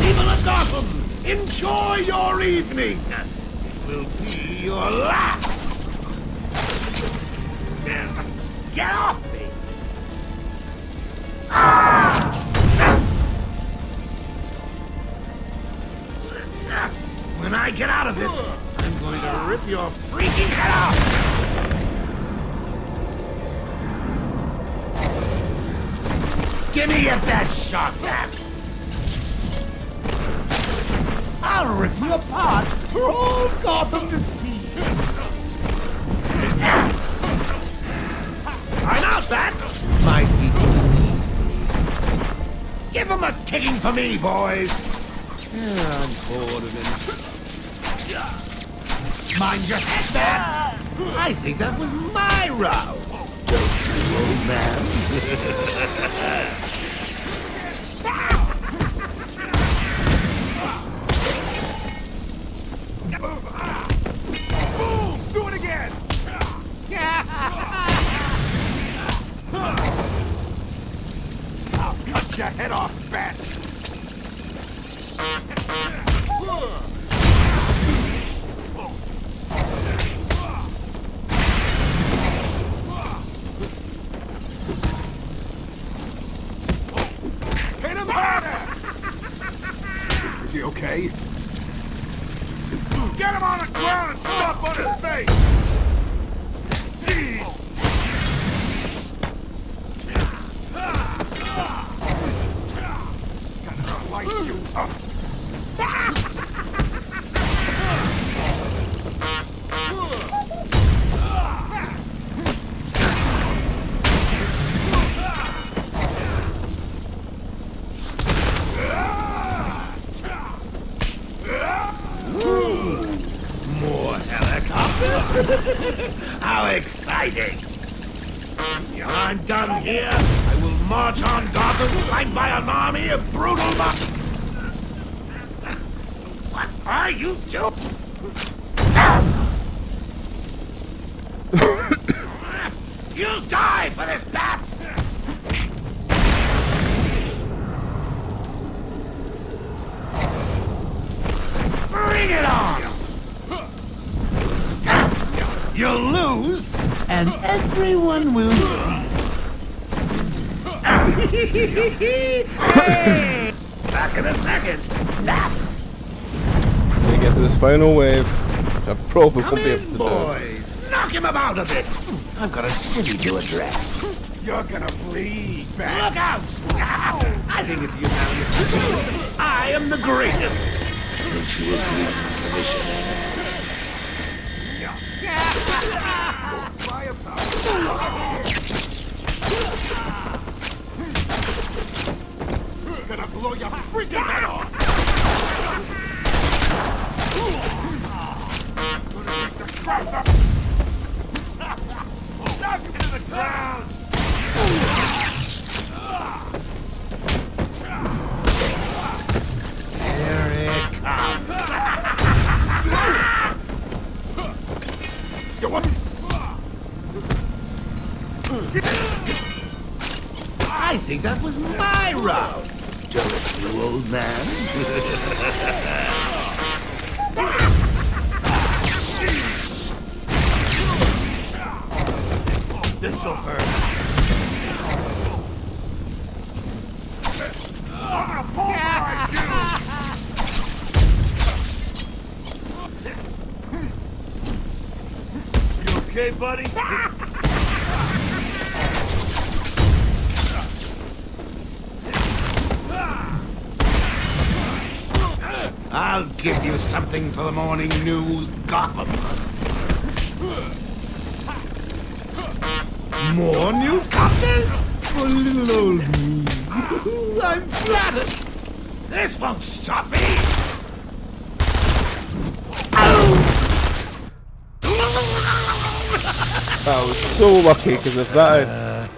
People of Gotham, enjoy your evening. It will be your last. Get off me! When I get out of this, I'm going to rip your freaking head off! Give me your best shot, Bats! I'll rip you apart for all Gotham to see! I'm out, Bats! My people need me. Give them a kicking for me, boys! I'm bored of him. Mind your head, Bats! I think that was my row, don't you, old man? Boom! Do it again! I'll cut your head off, Bat! Hit him harder! Is he okay? Get him on the ground and stomp on his face! Jeez! Gonna light you up! More helicopters? How exciting! When I'm done here, I will march on Gotham flanked by an army of brutal What are you doing? You'll die for this, Bats! Bring it on! You'll lose, and everyone will see. Hey! Back in a second. Bats! We get to this final wave. I probably Come won't be able in, to boys. Knock him about a bit. I've got a city to address. You're gonna bleed, Bat! Look out! I think it's unanimous. I am the greatest. Don't you agree, Commissioner? Gonna blow your freaking head off! Knock him to the ground! Here it comes. Go on. I think that was my round, don't you, old man? This'll hurt. I'm gonna pulverize you! You okay, buddy? I'll give you something for the morning news, Gotham. More newscasters? For little old me. I'm flattered. This won't stop me. I was so lucky, because if that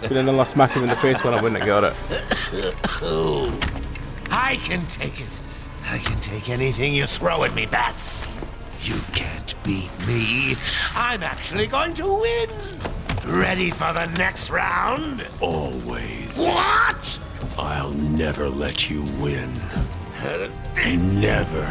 had been another smack him in the face when I wouldn't have got it. I can take it. I can take anything you throw at me, Bats. You can't beat me. I'm actually going to win. Ready for the next round? Always. What? I'll never let you win. Never.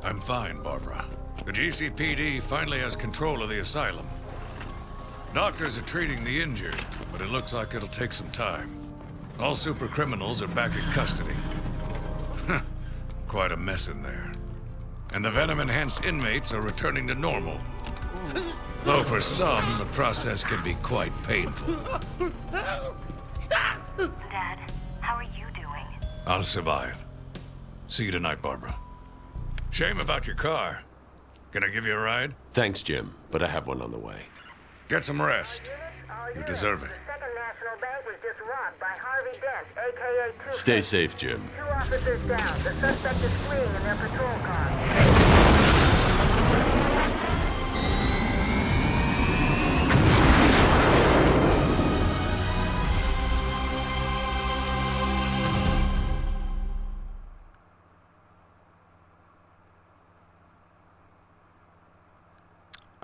I'm fine, Barbara. The GCPD finally has control of the asylum. Doctors are treating the injured, but it looks like it'll take some time. All super criminals are back in custody. Quite a mess in there. And the venom-enhanced inmates are returning to normal. Though for some, the process can be quite painful. Dad, how are you doing? I'll survive. See you tonight, Barbara. Shame about your car. Can I give you a ride? Thanks, Jim, but I have one on the way. Get some rest. You deserve it. Stay safe, Jim. 2 officers down. The suspect is fleeing in their patrol car.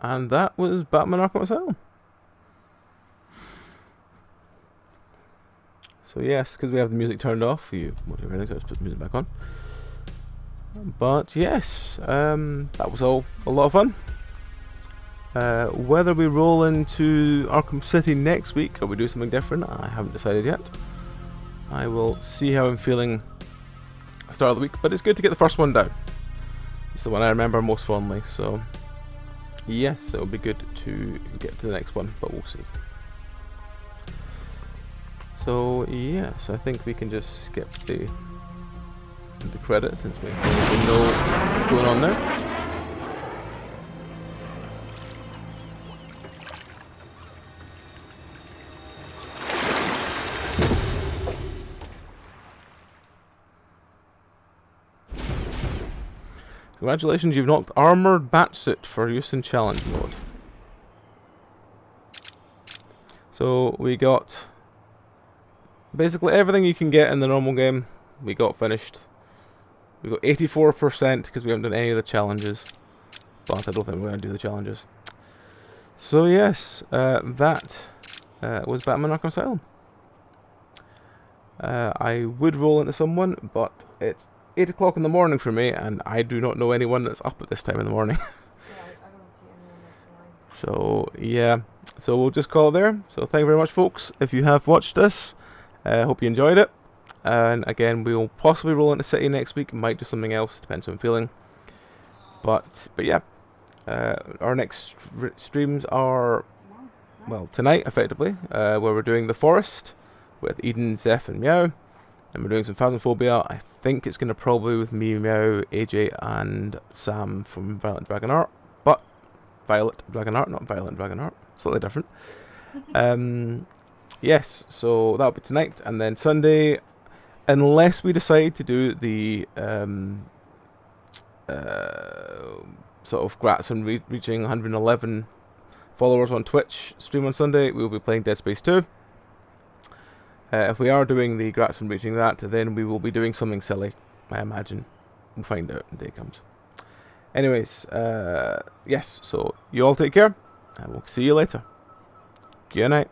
And that was Batman Arkham Asylum. So yes, because we have the music turned off, you whatever it is, let's put the music back on. But yes, that was all a lot of fun. Whether we roll into Arkham City next week or we do something different, I haven't decided yet. I will see how I'm feeling at the start of the week, but it's good to get the first one down. It's the one I remember most fondly, so yes, it'll be good to get to the next one, but we'll see. So yes, I think we can just skip the credits since we know what's going on there. Congratulations, you've knocked Armored Batsuit for use in challenge mode. So we got basically everything you can get in the normal game. We got finished. We got 84% because we haven't done any of the challenges. But I don't think we're going to do the challenges. So yes, that was Batman Arkham Asylum. I would roll into someone, but it's 8 o'clock in the morning for me, and I do not know anyone that's up at this time in the morning. So yeah, so we'll just call it there. So thank you very much, folks, if you have watched this. Hope you enjoyed it. And again, we will possibly roll into City next week. Might do something else, depends how I'm feeling. But yeah, our next streams are, well, tonight effectively, where we're doing The Forest with Eden, Zeph, and Meow. And we're doing some Phasmophobia. I think it's going to probably with me, Meow, AJ, and Sam from Violent Dragon Art. But Violet Dragon Art, not Violent Dragon Art. Slightly different. Yes, so that'll be tonight. And then Sunday, unless we decide to do the sort of Gratson reaching 111 followers on Twitch stream on Sunday, we'll be playing Dead Space 2. If we are doing the grats and reaching that, then we will be doing something silly, I imagine. We'll find out when the day comes. Anyways, yes, so you all take care, and we'll see you later. Good night.